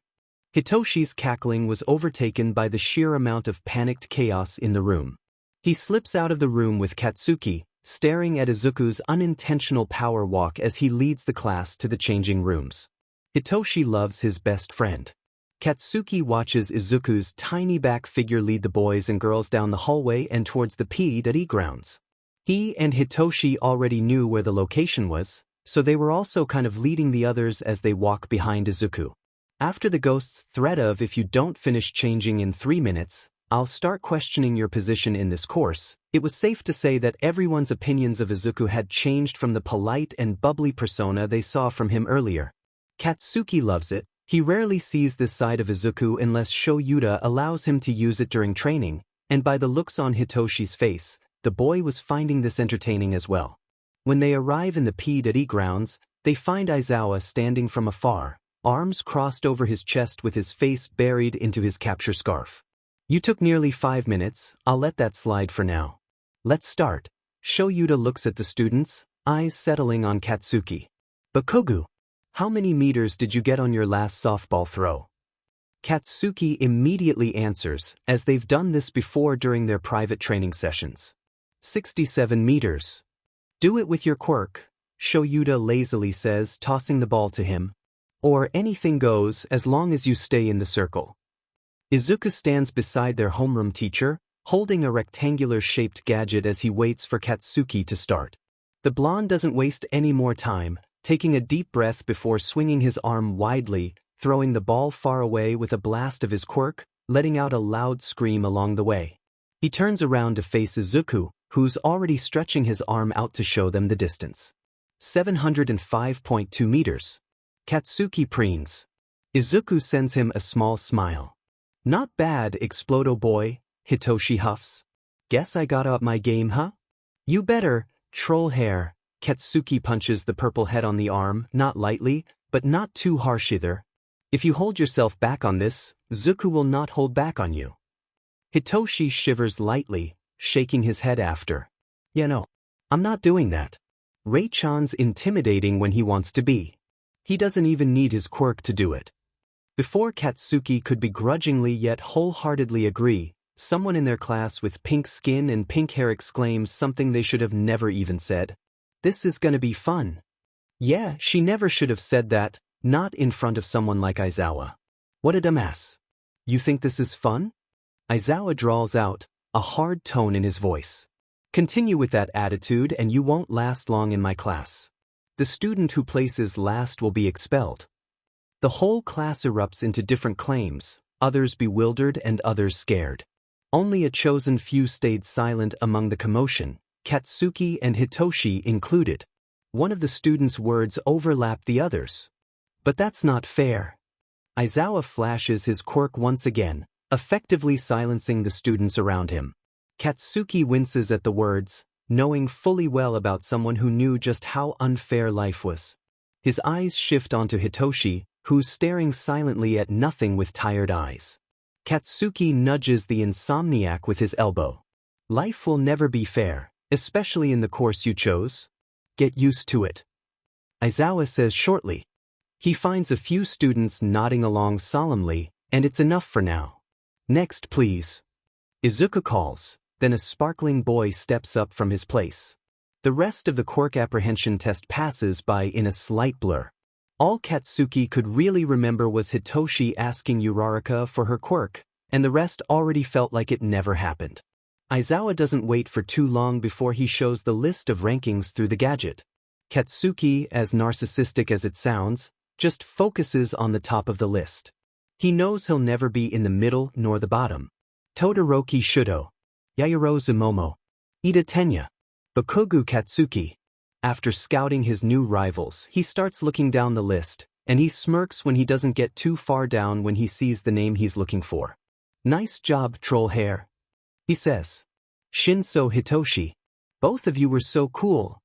Hitoshi's cackling was overtaken by the sheer amount of panicked chaos in the room. He slips out of the room with Katsuki, staring at Izuku's unintentional power walk as he leads the class to the changing rooms. Hitoshi loves his best friend. Katsuki watches Izuku's tiny back figure lead the boys and girls down the hallway and towards the P.E grounds. He and Hitoshi already knew where the location was, so they were also kind of leading the others as they walk behind Izuku. After the ghost's threat of if you don't finish changing in 3 minutes, I'll start questioning your position in this course, it was safe to say that everyone's opinions of Izuku had changed from the polite and bubbly persona they saw from him earlier. Katsuki loves it. He rarely sees this side of Izuku unless Shoyuta allows him to use it during training, and by the looks on Hitoshi's face, the boy was finding this entertaining as well. When they arrive in the P.E grounds, they find Aizawa standing from afar, arms crossed over his chest with his face buried into his capture scarf. You took nearly 5 minutes, I'll let that slide for now. Let's start. Shoyuta looks at the students, eyes settling on Katsuki. Bakugu, how many meters did you get on your last softball throw? Katsuki immediately answers, as they've done this before during their private training sessions. 67 meters. Do it with your quirk, Shoyuta lazily says, tossing the ball to him. Or anything goes as long as you stay in the circle. Izuku stands beside their homeroom teacher, holding a rectangular-shaped gadget as he waits for Katsuki to start. The blonde doesn't waste any more time, taking a deep breath before swinging his arm widely, throwing the ball far away with a blast of his quirk, letting out a loud scream along the way. He turns around to face Izuku, who's already stretching his arm out to show them the distance. 705.2 meters. Katsuki preens. Izuku sends him a small smile. Not bad, Explodo boy, Hitoshi huffs. Guess I got up my game, huh? You better, troll hair. Katsuki punches the purple head on the arm, not lightly, but not too harsh either. If you hold yourself back on this, Izuku will not hold back on you. Hitoshi shivers lightly, shaking his head after. Yeah, no, I'm not doing that. Rei-chan's intimidating when he wants to be. He doesn't even need his quirk to do it. Before Katsuki could begrudgingly yet wholeheartedly agree, someone in their class with pink skin and pink hair exclaims something they should have never even said. This is gonna be fun. Yeah, she never should have said that, not in front of someone like Aizawa. What a dumbass. You think this is fun? Aizawa drawls out, a hard tone in his voice. Continue with that attitude and you won't last long in my class. The student who places last will be expelled. The whole class erupts into different claims, others bewildered and others scared. Only a chosen few stayed silent among the commotion, Katsuki and Hitoshi included. One of the students' words overlapped the others. But that's not fair. Aizawa flashes his quirk once again, effectively silencing the students around him. Katsuki winces at the words, knowing fully well about someone who knew just how unfair life was. His eyes shift onto Hitoshi, who's staring silently at nothing with tired eyes. Katsuki nudges the insomniac with his elbow. Life will never be fair, especially in the course you chose. Get used to it. Aizawa says shortly. He finds a few students nodding along solemnly, and it's enough for now. Next, please. Izuku calls, then a sparkling boy steps up from his place. The rest of the quirk apprehension test passes by in a slight blur. All Katsuki could really remember was Hitoshi asking Uraraka for her quirk, and the rest already felt like it never happened. Aizawa doesn't wait for too long before he shows the list of rankings through the gadget. Katsuki, as narcissistic as it sounds, just focuses on the top of the list. He knows he'll never be in the middle nor the bottom. Todoroki Shudo, Yairo Zumomo, Ida Tenya, Bakugu Katsuki. After scouting his new rivals, he starts looking down the list, and he smirks when he doesn't get too far down when he sees the name he's looking for. Nice job, troll hair, he says. Shinso Hitoshi, both of you were so cool.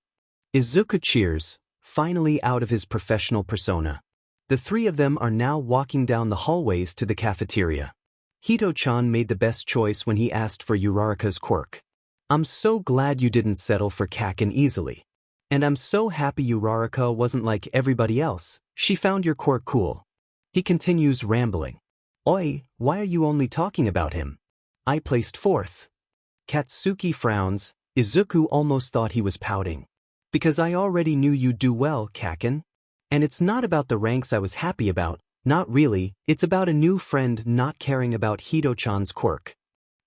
Izuku cheers, finally out of his professional persona. The three of them are now walking down the hallways to the cafeteria. Hito-chan made the best choice when he asked for Uraraka's quirk. I'm so glad you didn't settle for Kaken easily. And I'm so happy Uraraka wasn't like everybody else. She found your quirk cool. He continues rambling. Oi, why are you only talking about him? I placed fourth. Katsuki frowns. Izuku almost thought he was pouting. Because I already knew you'd do well, Kaken. And it's not about the ranks I was happy about, not really, it's about a new friend not caring about Hito-chan's quirk.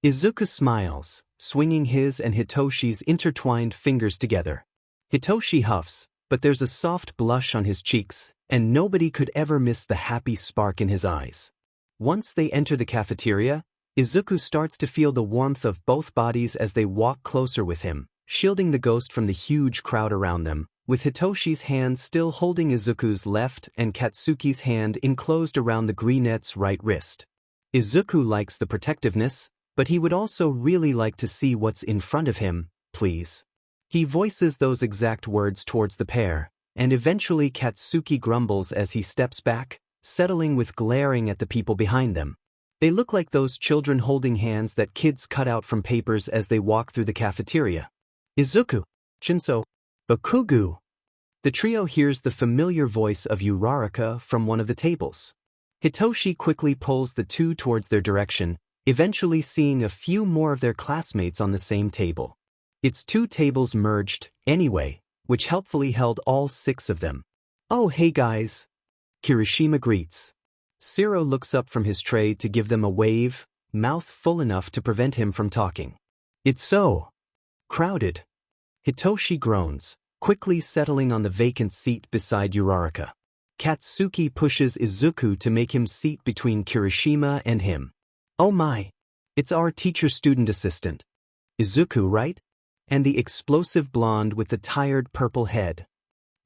Izuku smiles, swinging his and Hitoshi's intertwined fingers together. Hitoshi huffs, but there's a soft blush on his cheeks, and nobody could ever miss the happy spark in his eyes. Once they enter the cafeteria, Izuku starts to feel the warmth of both bodies as they walk closer with him, shielding the ghost from the huge crowd around them, with Hitoshi's hand still holding Izuku's left and Katsuki's hand enclosed around the greenette's right wrist. Izuku likes the protectiveness, but he would also really like to see what's in front of him, please. He voices those exact words towards the pair, and eventually Katsuki grumbles as he steps back, settling with glaring at the people behind them. They look like those children holding hands that kids cut out from papers as they walk through the cafeteria. Izuku, Shinso, Bakugu. The trio hears the familiar voice of Uraraka from one of the tables. Hitoshi quickly pulls the two towards their direction, eventually seeing a few more of their classmates on the same table. It's two tables merged, anyway, which helpfully held all six of them. Oh hey guys. Kirishima greets. Siro looks up from his tray to give them a wave, mouth full enough to prevent him from talking. It's so crowded. Hitoshi groans, quickly settling on the vacant seat beside Uraraka. Katsuki pushes Izuku to make him seat between Kirishima and him. Oh my. It's our teacher-student assistant. Izuku, right? And the explosive blonde with the tired purple head.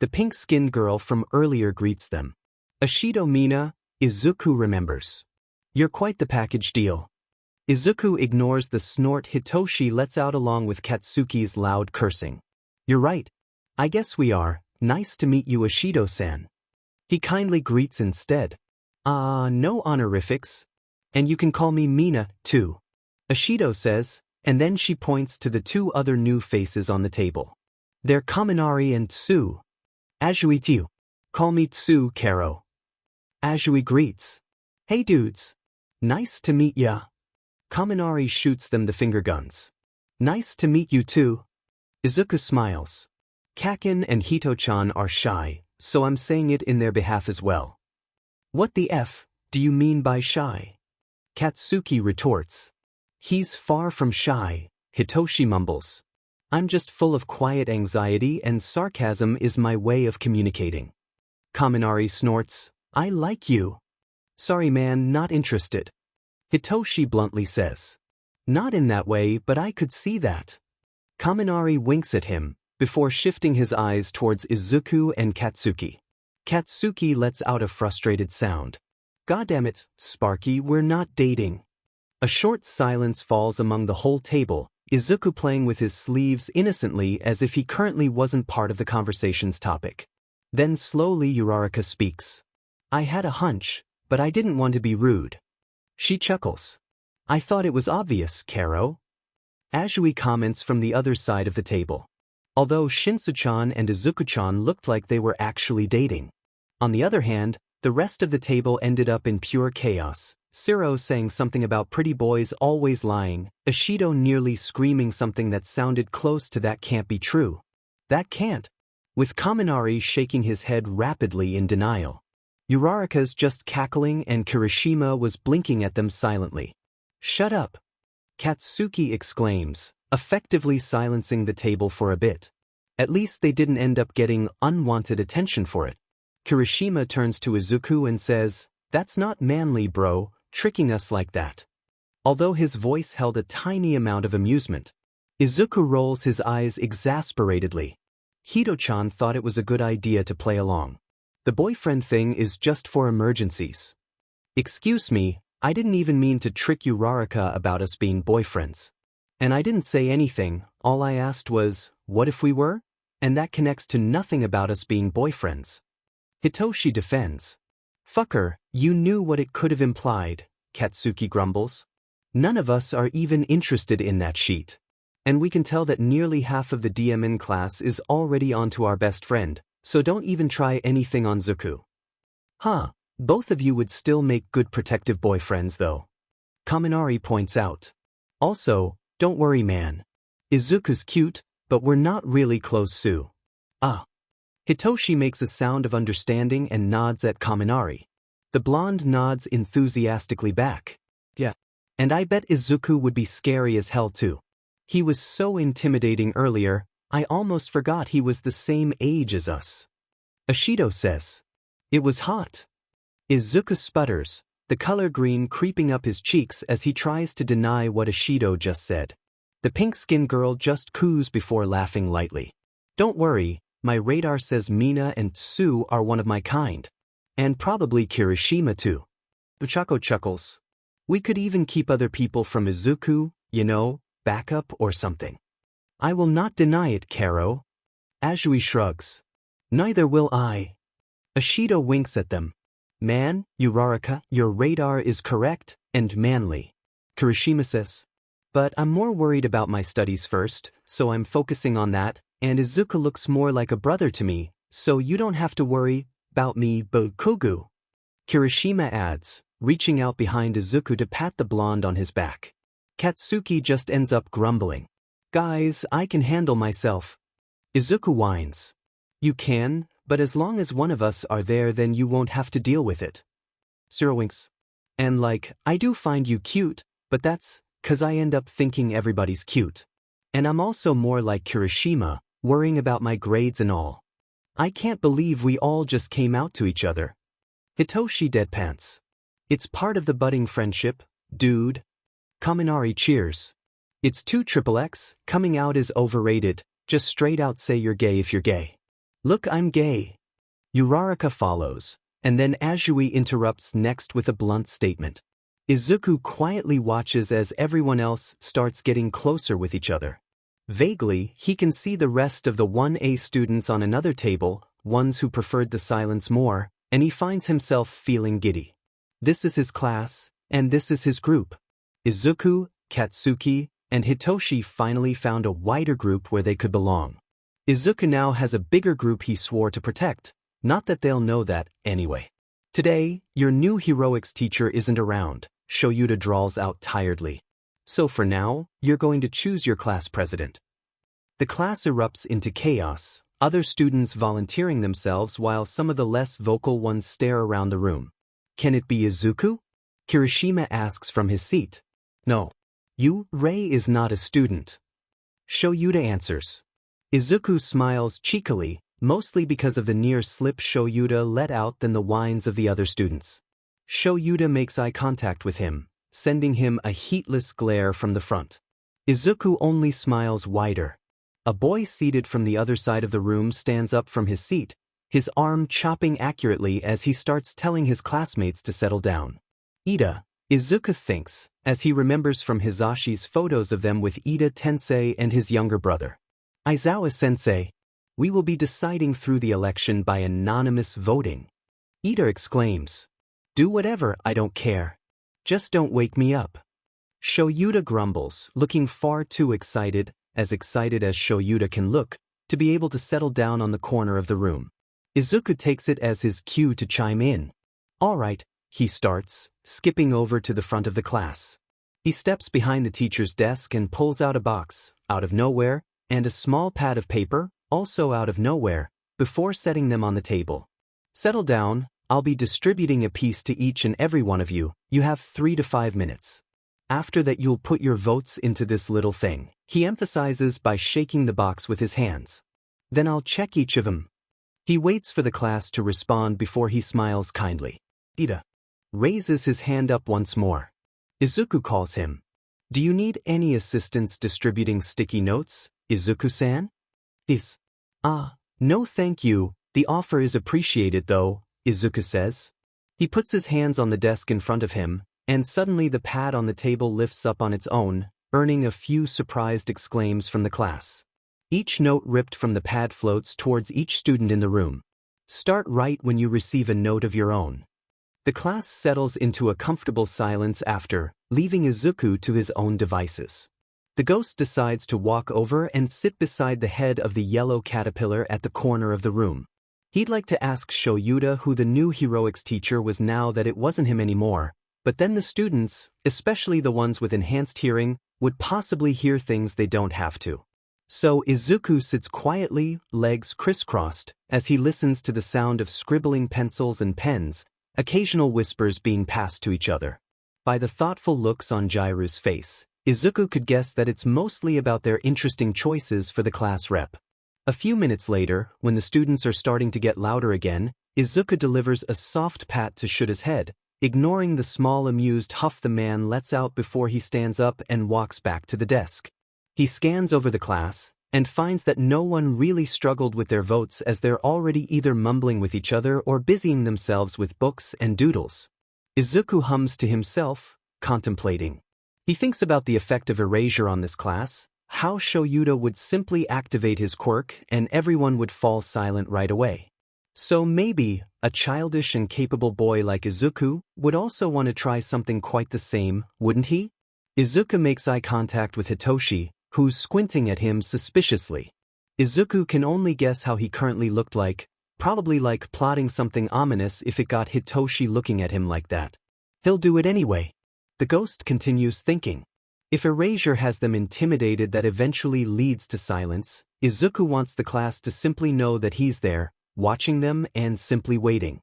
The pink-skinned girl from earlier greets them. Ashido Mina, Izuku remembers. You're quite the package deal. Izuku ignores the snort Hitoshi lets out along with Katsuki's loud cursing. You're right. I guess we are. Nice to meet you, Ashido-san. He kindly greets instead. No honorifics. And you can call me Mina, too. Ashido says, and then she points to the two other new faces on the table. They're Kaminari and Tsu. Ajui Tsu. Call me Tsu, Karo. Ajui greets. Hey dudes. Nice to meet ya. Kaminari shoots them the finger guns. Nice to meet you too. Izuku smiles. Kaken and Hito-chan are shy, so I'm saying it in their behalf as well. What the F do you mean by shy? Katsuki retorts. He's far from shy, Hitoshi mumbles. I'm just full of quiet anxiety and sarcasm is my way of communicating. Kaminari snorts. I like you. Sorry man, not interested. Hitoshi bluntly says. Not in that way, but I could see that. Kaminari winks at him, before shifting his eyes towards Izuku and Katsuki. Katsuki lets out a frustrated sound. Goddammit, Sparky, we're not dating. A short silence falls among the whole table, Izuku playing with his sleeves innocently as if he currently wasn't part of the conversation's topic. Then slowly Uraraka speaks. I had a hunch, but I didn't want to be rude. She chuckles. I thought it was obvious, Karo. Azui comments from the other side of the table. Although Shinsu-chan and Izuku-chan looked like they were actually dating. On the other hand, the rest of the table ended up in pure chaos. Siro saying something about pretty boys always lying, Ishido nearly screaming something that sounded close to that can't be true. That can't. With Kaminari shaking his head rapidly in denial. Uraraka's just cackling and Kirishima was blinking at them silently. Shut up! Katsuki exclaims, effectively silencing the table for a bit. At least they didn't end up getting unwanted attention for it. Kirishima turns to Izuku and says, That's not manly, bro, tricking us like that. Although his voice held a tiny amount of amusement, Izuku rolls his eyes exasperatedly. Hito-chan thought it was a good idea to play along. The boyfriend thing is just for emergencies. Excuse me, I didn't even mean to trick Uraraka about us being boyfriends. And I didn't say anything, all I asked was, what if we were? And that connects to nothing about us being boyfriends. Hitoshi defends. Fucker, you knew what it could have implied, Katsuki grumbles. None of us are even interested in that sheet. And we can tell that nearly half of the DMN class is already onto our best friend, so don't even try anything on Zuku. Huh, both of you would still make good protective boyfriends though. Kaminari points out. Also, don't worry man. Izuku's cute, but we're not really close Sue. Ah. Hitoshi makes a sound of understanding and nods at Kaminari. The blonde nods enthusiastically back. Yeah. And I bet Izuku would be scary as hell too. He was so intimidating earlier, I almost forgot he was the same age as us. Ishido says. It was hot. Izuku sputters, the color green creeping up his cheeks as he tries to deny what Ishido just said. The pink-skinned girl just coos before laughing lightly. Don't worry, my radar says Mina and Sue are one of my kind. And probably Kirishima too. Buchako chuckles. We could even keep other people from Izuku, you know, backup or something. I will not deny it, Karo. Azui shrugs. Neither will I. Ishido winks at them. Man, Uraraka, your radar is correct and manly. Kirishima says. But I'm more worried about my studies first, so I'm focusing on that, and Izuku looks more like a brother to me, so you don't have to worry about me, Bokugu. Kirishima adds, reaching out behind Izuku to pat the blonde on his back. Katsuki just ends up grumbling. Guys, I can handle myself. Izuku whines. You can, but as long as one of us are there then you won't have to deal with it. Siro winks. And like, I do find you cute, but that's 'cause I end up thinking everybody's cute. And I'm also more like Kirishima, worrying about my grades and all. I can't believe we all just came out to each other. Hitoshi deadpants. It's part of the budding friendship, dude. Kaminari cheers. It's 2XXX, coming out is overrated, just straight out say you're gay if you're gay. Look, I'm gay. Uraraka follows, and then Azui interrupts next with a blunt statement. Izuku quietly watches as everyone else starts getting closer with each other. Vaguely, he can see the rest of the 1A students on another table, ones who preferred the silence more, and he finds himself feeling giddy. This is his class, and this is his group. Izuku, Katsuki, and Hitoshi finally found a wider group where they could belong. Izuku now has a bigger group he swore to protect, not that they'll know that, anyway. Today, your new heroics teacher isn't around, Shoyuta drawls out tiredly. So for now, you're going to choose your class president. The class erupts into chaos, other students volunteering themselves while some of the less vocal ones stare around the room. Can it be Izuku? Kirishima asks from his seat. No. Yurei is not a student. Shoyuta answers. Izuku smiles cheekily, mostly because of the near slip Shoyuta let out than the whines of the other students. Shoyuta makes eye contact with him, sending him a heatless glare from the front. Izuku only smiles wider. A boy seated from the other side of the room stands up from his seat, his arm chopping accurately as he starts telling his classmates to settle down. Ida, Izuku thinks, as he remembers from Hisashi's photos of them with Ida Tensei and his younger brother. Aizawa-sensei, we will be deciding through the election by anonymous voting. Ida exclaims. Do whatever, I don't care. Just don't wake me up. Shoyuta grumbles, looking far too excited as Shoyuta can look, to be able to settle down on the corner of the room. Izuku takes it as his cue to chime in. All right, he starts, skipping over to the front of the class. He steps behind the teacher's desk and pulls out a box, out of nowhere, and a small pad of paper, also out of nowhere, before setting them on the table. Settle down, I'll be distributing a piece to each and every one of you. You have 3 to 5 minutes. After that you'll put your votes into this little thing, he emphasizes by shaking the box with his hands. Then I'll check each of them. He waits for the class to respond before he smiles kindly. Ida raises his hand up once more. Izuku calls him. Do you need any assistance distributing sticky notes, Izuku-san? No thank you, the offer is appreciated though, Izuku says. He puts his hands on the desk in front of him, and suddenly the pad on the table lifts up on its own, earning a few surprised exclaims from the class. Each note ripped from the pad floats towards each student in the room. Start right when you receive a note of your own. The class settles into a comfortable silence after, leaving Izuku to his own devices. The ghost decides to walk over and sit beside the head of the yellow caterpillar at the corner of the room. He'd like to ask Shoyuta who the new heroics teacher was now that it wasn't him anymore, but then the students, especially the ones with enhanced hearing, would possibly hear things they don't have to. So Izuku sits quietly, legs crisscrossed, as he listens to the sound of scribbling pencils and pens, occasional whispers being passed to each other. By the thoughtful looks on Jiru's face, Izuku could guess that it's mostly about their interesting choices for the class rep. A few minutes later, when the students are starting to get louder again, Izuku delivers a soft pat to Shuta's head, ignoring the small amused huff the man lets out before he stands up and walks back to the desk. He scans over the class, and finds that no one really struggled with their votes as they're already either mumbling with each other or busying themselves with books and doodles. Izuku hums to himself, contemplating. He thinks about the effect of erasure on this class, how Shoyuta would simply activate his quirk and everyone would fall silent right away. So maybe, a childish and capable boy like Izuku would also want to try something quite the same, wouldn't he? Izuku makes eye contact with Hitoshi, who's squinting at him suspiciously. Izuku can only guess how he currently looked like, probably like plotting something ominous if it got Hitoshi looking at him like that. He'll do it anyway. The ghost continues thinking. If erasure has them intimidated that eventually leads to silence, Izuku wants the class to simply know that he's there, watching them and simply waiting.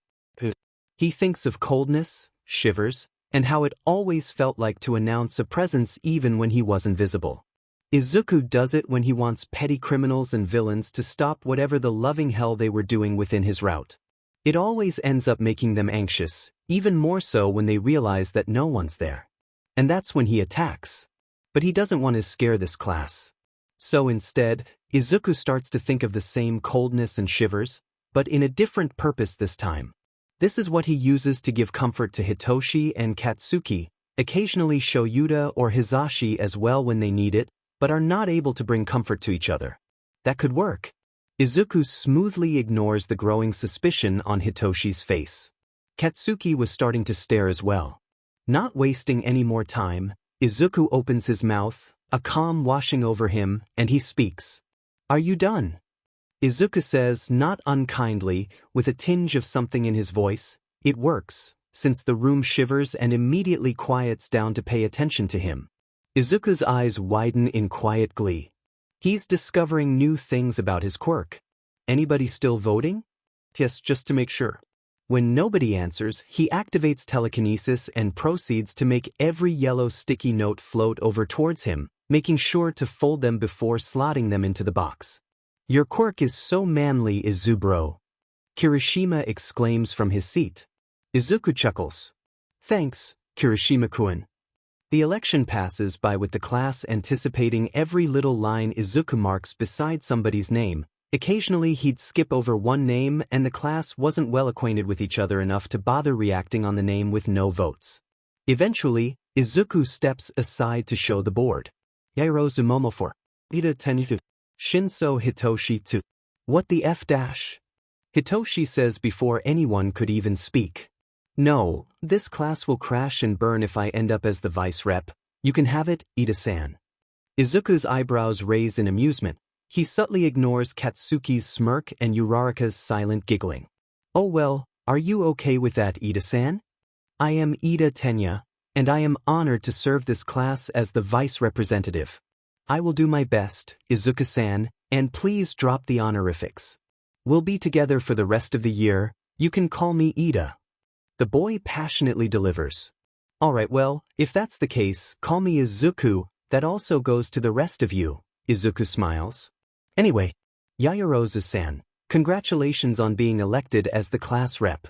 He thinks of coldness, shivers, and how it always felt like to announce a presence even when he wasn't visible. Izuku does it when he wants petty criminals and villains to stop whatever the loving hell they were doing within his route. It always ends up making them anxious, even more so when they realize that no one's there. And that's when he attacks. But he doesn't want to scare this class. So instead, Izuku starts to think of the same coldness and shivers, but in a different purpose this time. This is what he uses to give comfort to Hitoshi and Katsuki, occasionally Shoyuta or Hisashi as well when they need it, but are not able to bring comfort to each other. That could work. Izuku smoothly ignores the growing suspicion on Hitoshi's face. Katsuki was starting to stare as well. Not wasting any more time, Izuku opens his mouth, a calm washing over him, and he speaks. Are you done? Izuku says, not unkindly, with a tinge of something in his voice. It works, since the room shivers and immediately quiets down to pay attention to him. Izuku's eyes widen in quiet glee. He's discovering new things about his quirk. Anybody still voting? Yes, just to make sure. When nobody answers, he activates telekinesis and proceeds to make every yellow sticky note float over towards him, making sure to fold them before slotting them into the box. Your quirk is so manly, Izubro. Kirishima exclaims from his seat. Izuku chuckles. Thanks, Kirishima-kun. The election passes by with the class anticipating every little line Izuku marks beside somebody's name. Occasionally he'd skip over one name and the class wasn't well acquainted with each other enough to bother reacting on the name with no votes. Eventually, Izuku steps aside to show the board. Yairozu Momo for Ida Tenifu. Shinso Hitoshi 2. What the F dash? Hitoshi says before anyone could even speak. No, this class will crash and burn if I end up as the vice rep. You can have it, Ida-san. Izuku's eyebrows raise in amusement. He subtly ignores Katsuki's smirk and Uraraka's silent giggling. Oh well, are you okay with that, Ida-san? I am Ida Tenya, and I am honored to serve this class as the vice representative. I will do my best, Izuku-san, and please drop the honorifics. We'll be together for the rest of the year. You can call me Ida. The boy passionately delivers. Alright, well, if that's the case, call me Izuku. That also goes to the rest of you. Izuku smiles. Anyway, Yairozu-san, congratulations on being elected as the class rep.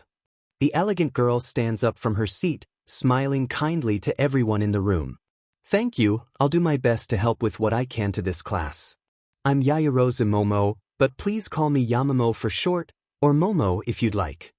The elegant girl stands up from her seat, smiling kindly to everyone in the room. Thank you, I'll do my best to help with what I can to this class. I'm Yairozu Momo, but please call me Yamamo for short, or Momo if you'd like.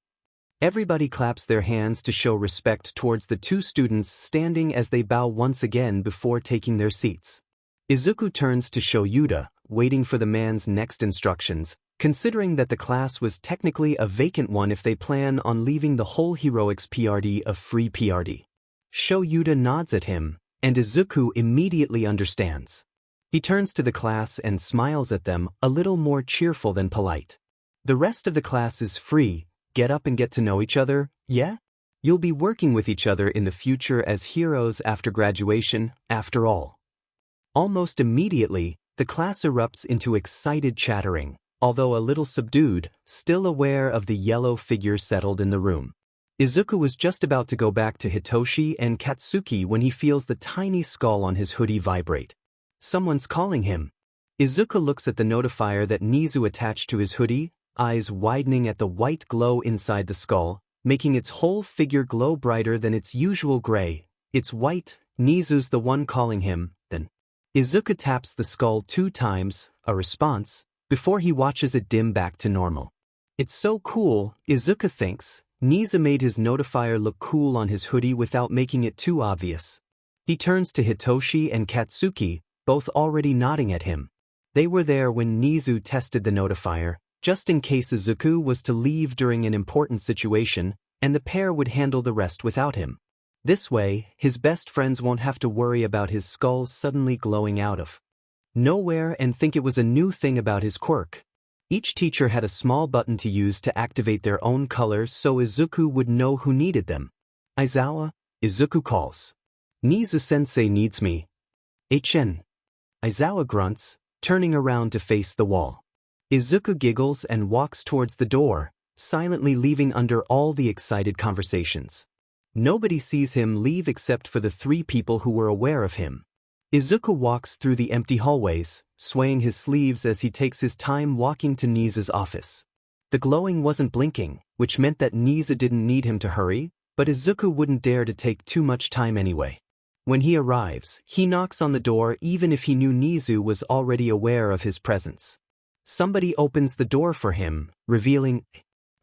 Everybody claps their hands to show respect towards the two students standing as they bow once again before taking their seats. Izuku turns to show Yuta, waiting for the man's next instructions, considering that the class was technically a vacant one if they plan on leaving the whole heroics PRD a free PRD. Sho Yuta nods at him, and Izuku immediately understands. He turns to the class and smiles at them, a little more cheerful than polite. The rest of the class is free. Get up and get to know each other, yeah? You'll be working with each other in the future as heroes after graduation, after all. Almost immediately, the class erupts into excited chattering, although a little subdued, still aware of the yellow figure settled in the room. Izuku was just about to go back to Hitoshi and Katsuki when he feels the tiny skull on his hoodie vibrate. Someone's calling him. Izuku looks at the notifier that Nizu attached to his hoodie, eyes widening at the white glow inside the skull, making its whole figure glow brighter than its usual gray. It's white, Nizu's the one calling him, then. Izuku taps the skull 2 times, a response, before he watches it dim back to normal. It's so cool, Izuku thinks. Nizu made his notifier look cool on his hoodie without making it too obvious. He turns to Hitoshi and Katsuki, both already nodding at him. They were there when Nizu tested the notifier, just in case Izuku was to leave during an important situation, and the pair would handle the rest without him. This way, his best friends won't have to worry about his skull suddenly glowing out of nowhere and think it was a new thing about his quirk. Each teacher had a small button to use to activate their own color so Izuku would know who needed them. Aizawa, Izuku calls. Nizu-sensei needs me. HN. Aizawa grunts, turning around to face the wall. Izuku giggles and walks towards the door, silently leaving under all the excited conversations. Nobody sees him leave except for the 3 people who were aware of him. Izuku walks through the empty hallways, swaying his sleeves as he takes his time walking to Nizu's office. The glowing wasn't blinking, which meant that Nizu didn't need him to hurry, but Izuku wouldn't dare to take too much time anyway. When he arrives, he knocks on the door even if he knew Nizu was already aware of his presence. Somebody opens the door for him, revealing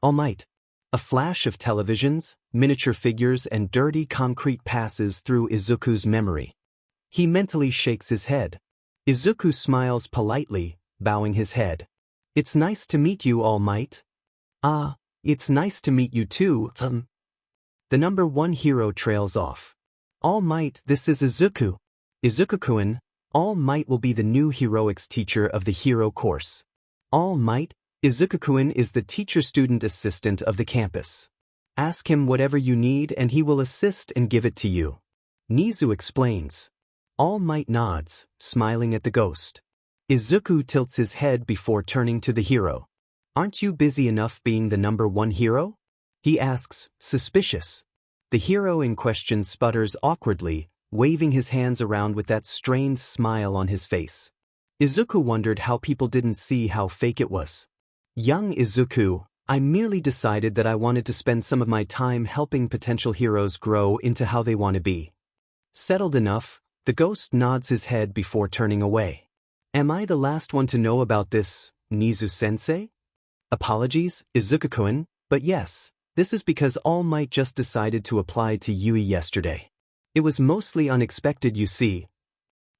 All Might. A flash of televisions, miniature figures and dirty concrete passes through Izuku's memory. He mentally shakes his head. Izuku smiles politely, bowing his head. It's nice to meet you, All Might. Ah, it's nice to meet you too, The number 1 hero trails off. All Might, this is Izuku. Izuku-kun, All Might will be the new heroics teacher of the hero course. All Might, Izuku-kun is the teacher-student assistant of the campus. Ask him whatever you need and he will assist and give it to you. Nizu explains. All Might nods, smiling at the ghost. Izuku tilts his head before turning to the hero. Aren't you busy enough being the number 1 hero? He asks, suspicious. The hero in question sputters awkwardly, waving his hands around with that strained smile on his face. Izuku wondered how people didn't see how fake it was. Young Izuku, I merely decided that I wanted to spend some of my time helping potential heroes grow into how they want to be. Settled enough, the ghost nods his head before turning away. Am I the last one to know about this, Nizu-sensei? Apologies, Izuku-kun, but yes, this is because All Might just decided to apply to Yui yesterday. It was mostly unexpected, you see.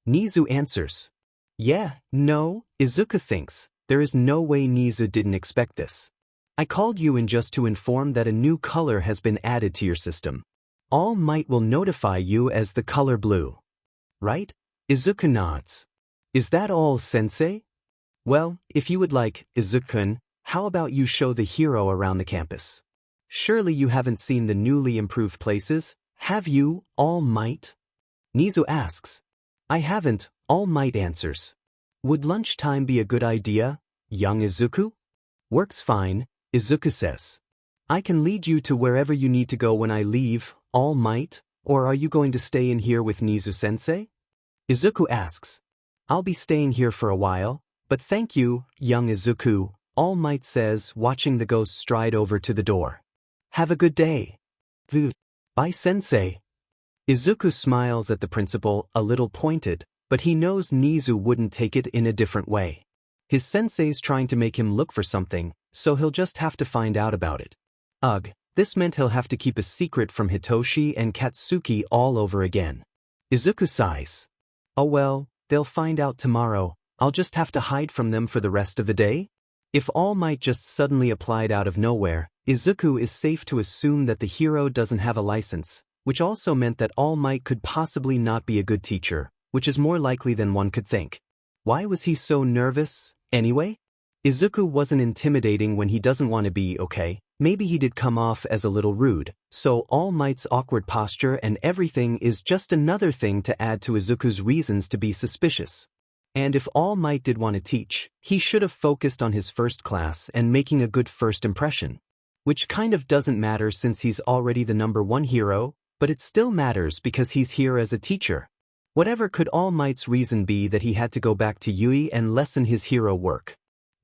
Nizu answers. Yeah, no, Izuku thinks. There is no way Nizu didn't expect this. I called you in just to inform that a new color has been added to your system. All Might will notify you as the color blue. Right? Izuku nods. Is that all, sensei? Well, if you would like, Izuku-kun, how about you show the hero around the campus? Surely you haven't seen the newly improved places, have you, All Might? Nizu asks. I haven't, All Might answers. Would lunchtime be a good idea, young Izuku? Works fine, Izuku says. I can lead you to wherever you need to go when I leave, All Might, or are you going to stay in here with Nizu-sensei? Izuku asks. I'll be staying here for a while, but thank you, young Izuku, All Might says, watching the ghost stride over to the door. Have a good day. Bye, sensei. Izuku smiles at the principal, a little pointed, but he knows Nizu wouldn't take it in a different way. His sensei's trying to make him look for something, so he'll just have to find out about it. Ugh, this meant he'll have to keep a secret from Hitoshi and Katsuki all over again. Izuku sighs. Oh well, they'll find out tomorrow. I'll just have to hide from them for the rest of the day? If All Might just suddenly applied out of nowhere, Izuku is safe to assume that the hero doesn't have a license, which also meant that All Might could possibly not be a good teacher, which is more likely than one could think. Why was he so nervous, anyway? Izuku wasn't intimidating when he doesn't want to be, okay? Maybe he did come off as a little rude, so All Might's awkward posture and everything is just another thing to add to Izuku's reasons to be suspicious. And if All Might did want to teach, he should have focused on his first class and making a good first impression. Which kind of doesn't matter since he's already the #1 hero, but it still matters because he's here as a teacher. Whatever could All Might's reason be that he had to go back to Yui and lessen his hero work?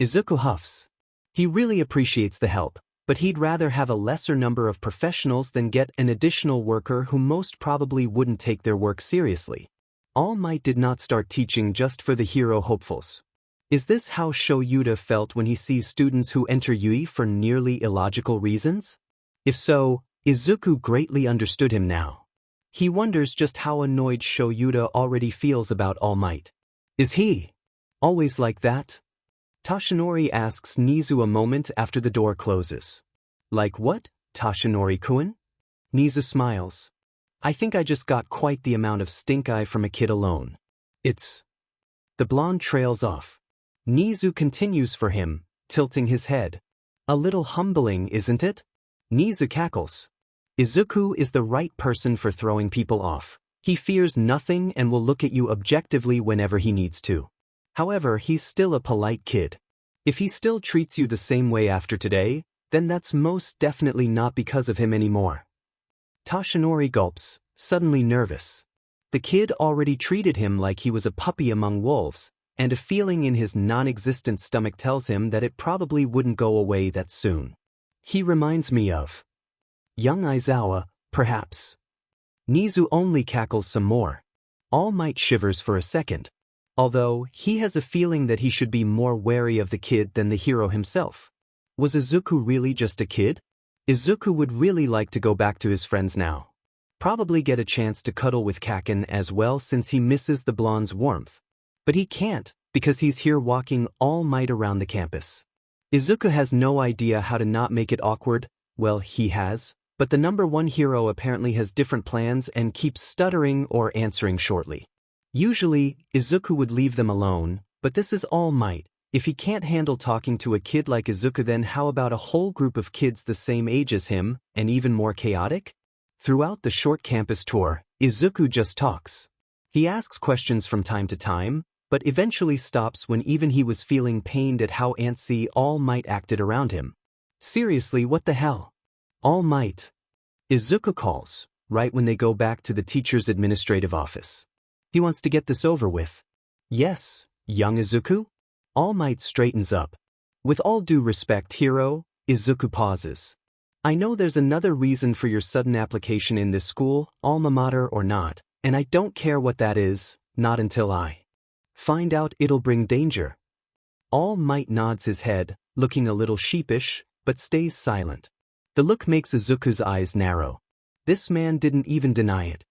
Izuku huffs. He really appreciates the help, but he'd rather have a lesser number of professionals than get an additional worker who most probably wouldn't take their work seriously. All Might did not start teaching just for the hero hopefuls. Is this how Shoyuta felt when he sees students who enter Yui for nearly illogical reasons? If so, Izuku greatly understood him now. He wonders just how annoyed Shoyuta already feels about All Might. Is he always like that? Toshinori asks Nizu a moment after the door closes. Like what, Toshinori-kun? Nizu smiles. I think I just got quite the amount of stink eye from a kid alone. It's... The blonde trails off. Nizu continues for him, tilting his head. A little humbling, isn't it? Nizu cackles. Izuku is the right person for throwing people off. He fears nothing and will look at you objectively whenever he needs to. However, he's still a polite kid. If he still treats you the same way after today, then that's most definitely not because of him anymore. Toshinori gulps, suddenly nervous. The kid already treated him like he was a puppy among wolves, and a feeling in his non-existent stomach tells him that it probably wouldn't go away that soon. He reminds me of young Aizawa, perhaps. Nizu only cackles some more. All Might shivers for a second. Although, he has a feeling that he should be more wary of the kid than the hero himself. Was Izuku really just a kid? Izuku would really like to go back to his friends now. Probably get a chance to cuddle with Kaken as well since he misses the blonde's warmth. But he can't, because he's here walking All Might around the campus. Izuku has no idea how to not make it awkward. Well, he has, but the #1 hero apparently has different plans and keeps stuttering or answering shortly. Usually, Izuku would leave them alone, but this is All Might. If he can't handle talking to a kid like Izuku, then how about a whole group of kids the same age as him, and even more chaotic? Throughout the short campus tour, Izuku just talks. He asks questions from time to time, but eventually stops when even he was feeling pained at how antsy All Might acted around him. Seriously, what the hell? All Might. Izuku calls, right when they go back to the teacher's administrative office. He wants to get this over with. Yes, young Izuku? All Might straightens up. With all due respect, hero, Izuku pauses. I know there's another reason for your sudden application in this school, alma mater or not, and I don't care what that is, not until I find out it'll bring danger. All Might nods his head, looking a little sheepish, but stays silent. The look makes Izuku's eyes narrow. This man didn't even deny it.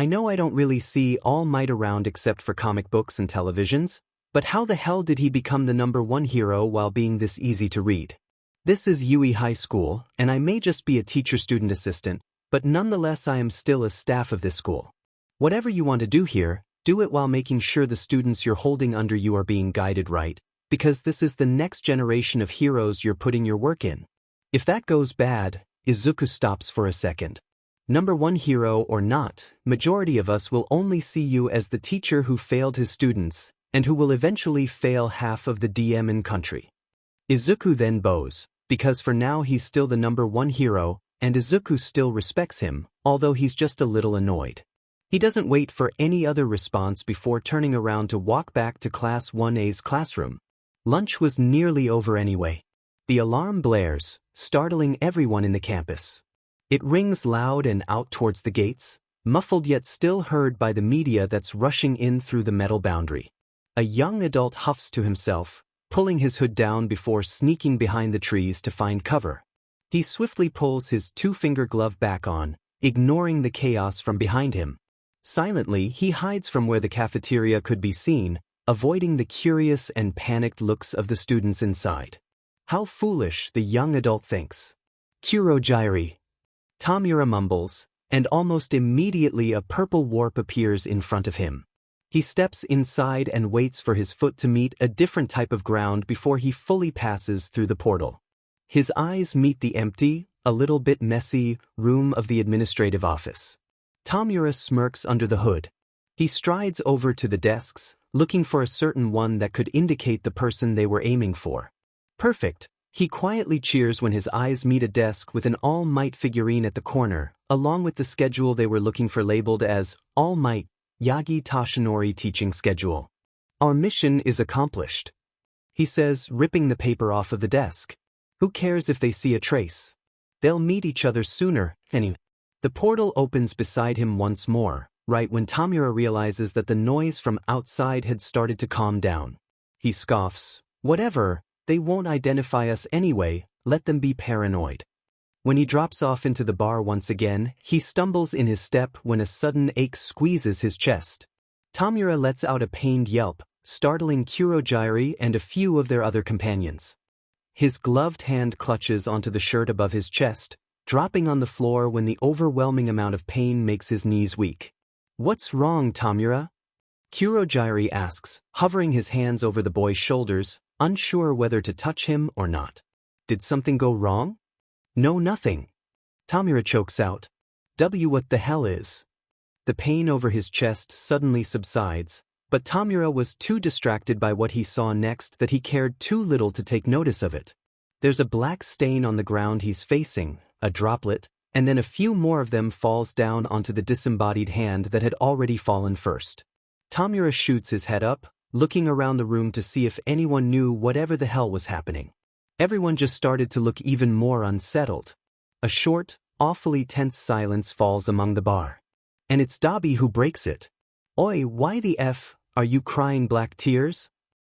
I know I don't really see All Might around except for comic books and televisions, but how the hell did he become the #1 hero while being this easy to read? This is Yurei High School, and I may just be a teacher-student assistant, but nonetheless I am still a staff of this school. Whatever you want to do here, do it while making sure the students you're holding under you are being guided right, because this is the next generation of heroes you're putting your work in. If that goes bad, Izuku stops for a second. #1 hero or not, majority of us will only see you as the teacher who failed his students, and who will eventually fail half of the DM in country. Izuku then bows, because for now he's still the #1 hero, and Izuku still respects him, although he's just a little annoyed. He doesn't wait for any other response before turning around to walk back to Class 1A's classroom. Lunch was nearly over anyway. The alarm blares, startling everyone in the campus. It rings loud and out towards the gates, muffled yet still heard by the media that's rushing in through the metal boundary. A young adult huffs to himself, pulling his hood down before sneaking behind the trees to find cover. He swiftly pulls his two-finger glove back on, ignoring the chaos from behind him. Silently, he hides from where the cafeteria could be seen, avoiding the curious and panicked looks of the students inside. How foolish, the young adult thinks. Kurojiri. Tamura mumbles, and almost immediately a purple warp appears in front of him. He steps inside and waits for his foot to meet a different type of ground before he fully passes through the portal. His eyes meet the empty, a little bit messy, room of the administrative office. Tamura smirks under the hood. He strides over to the desks, looking for a certain one that could indicate the person they were aiming for. Perfect. He quietly cheers when his eyes meet a desk with an All Might figurine at the corner, along with the schedule they were looking for labeled as All Might, Yagi Tashinori Teaching Schedule. Our mission is accomplished, he says, ripping the paper off of the desk. Who cares if they see a trace? They'll meet each other sooner, anyway. The portal opens beside him once more, right when Tamura realizes that the noise from outside had started to calm down. He scoffs, whatever, they won't identify us anyway, let them be paranoid. When he drops off into the bar once again, he stumbles in his step when a sudden ache squeezes his chest. Tamura lets out a pained yelp, startling Kurojiri and a few of their other companions. His gloved hand clutches onto the shirt above his chest, dropping on the floor when the overwhelming amount of pain makes his knees weak. What's wrong, Tamura? Kurojiri asks, hovering his hands over the boy's shoulders, unsure whether to touch him or not. Did something go wrong? No, nothing. Tamura chokes out. What the hell is? The pain over his chest suddenly subsides, but Tamura was too distracted by what he saw next that he cared too little to take notice of it. There's a black stain on the ground he's facing, a droplet, and then a few more of them falls down onto the disembodied hand that had already fallen first. Tamura shoots his head up, looking around the room to see if anyone knew whatever the hell was happening. Everyone just started to look even more unsettled. A short, awfully tense silence falls among the bar. And it's Dabi who breaks it. Oi, why the F, are you crying black tears?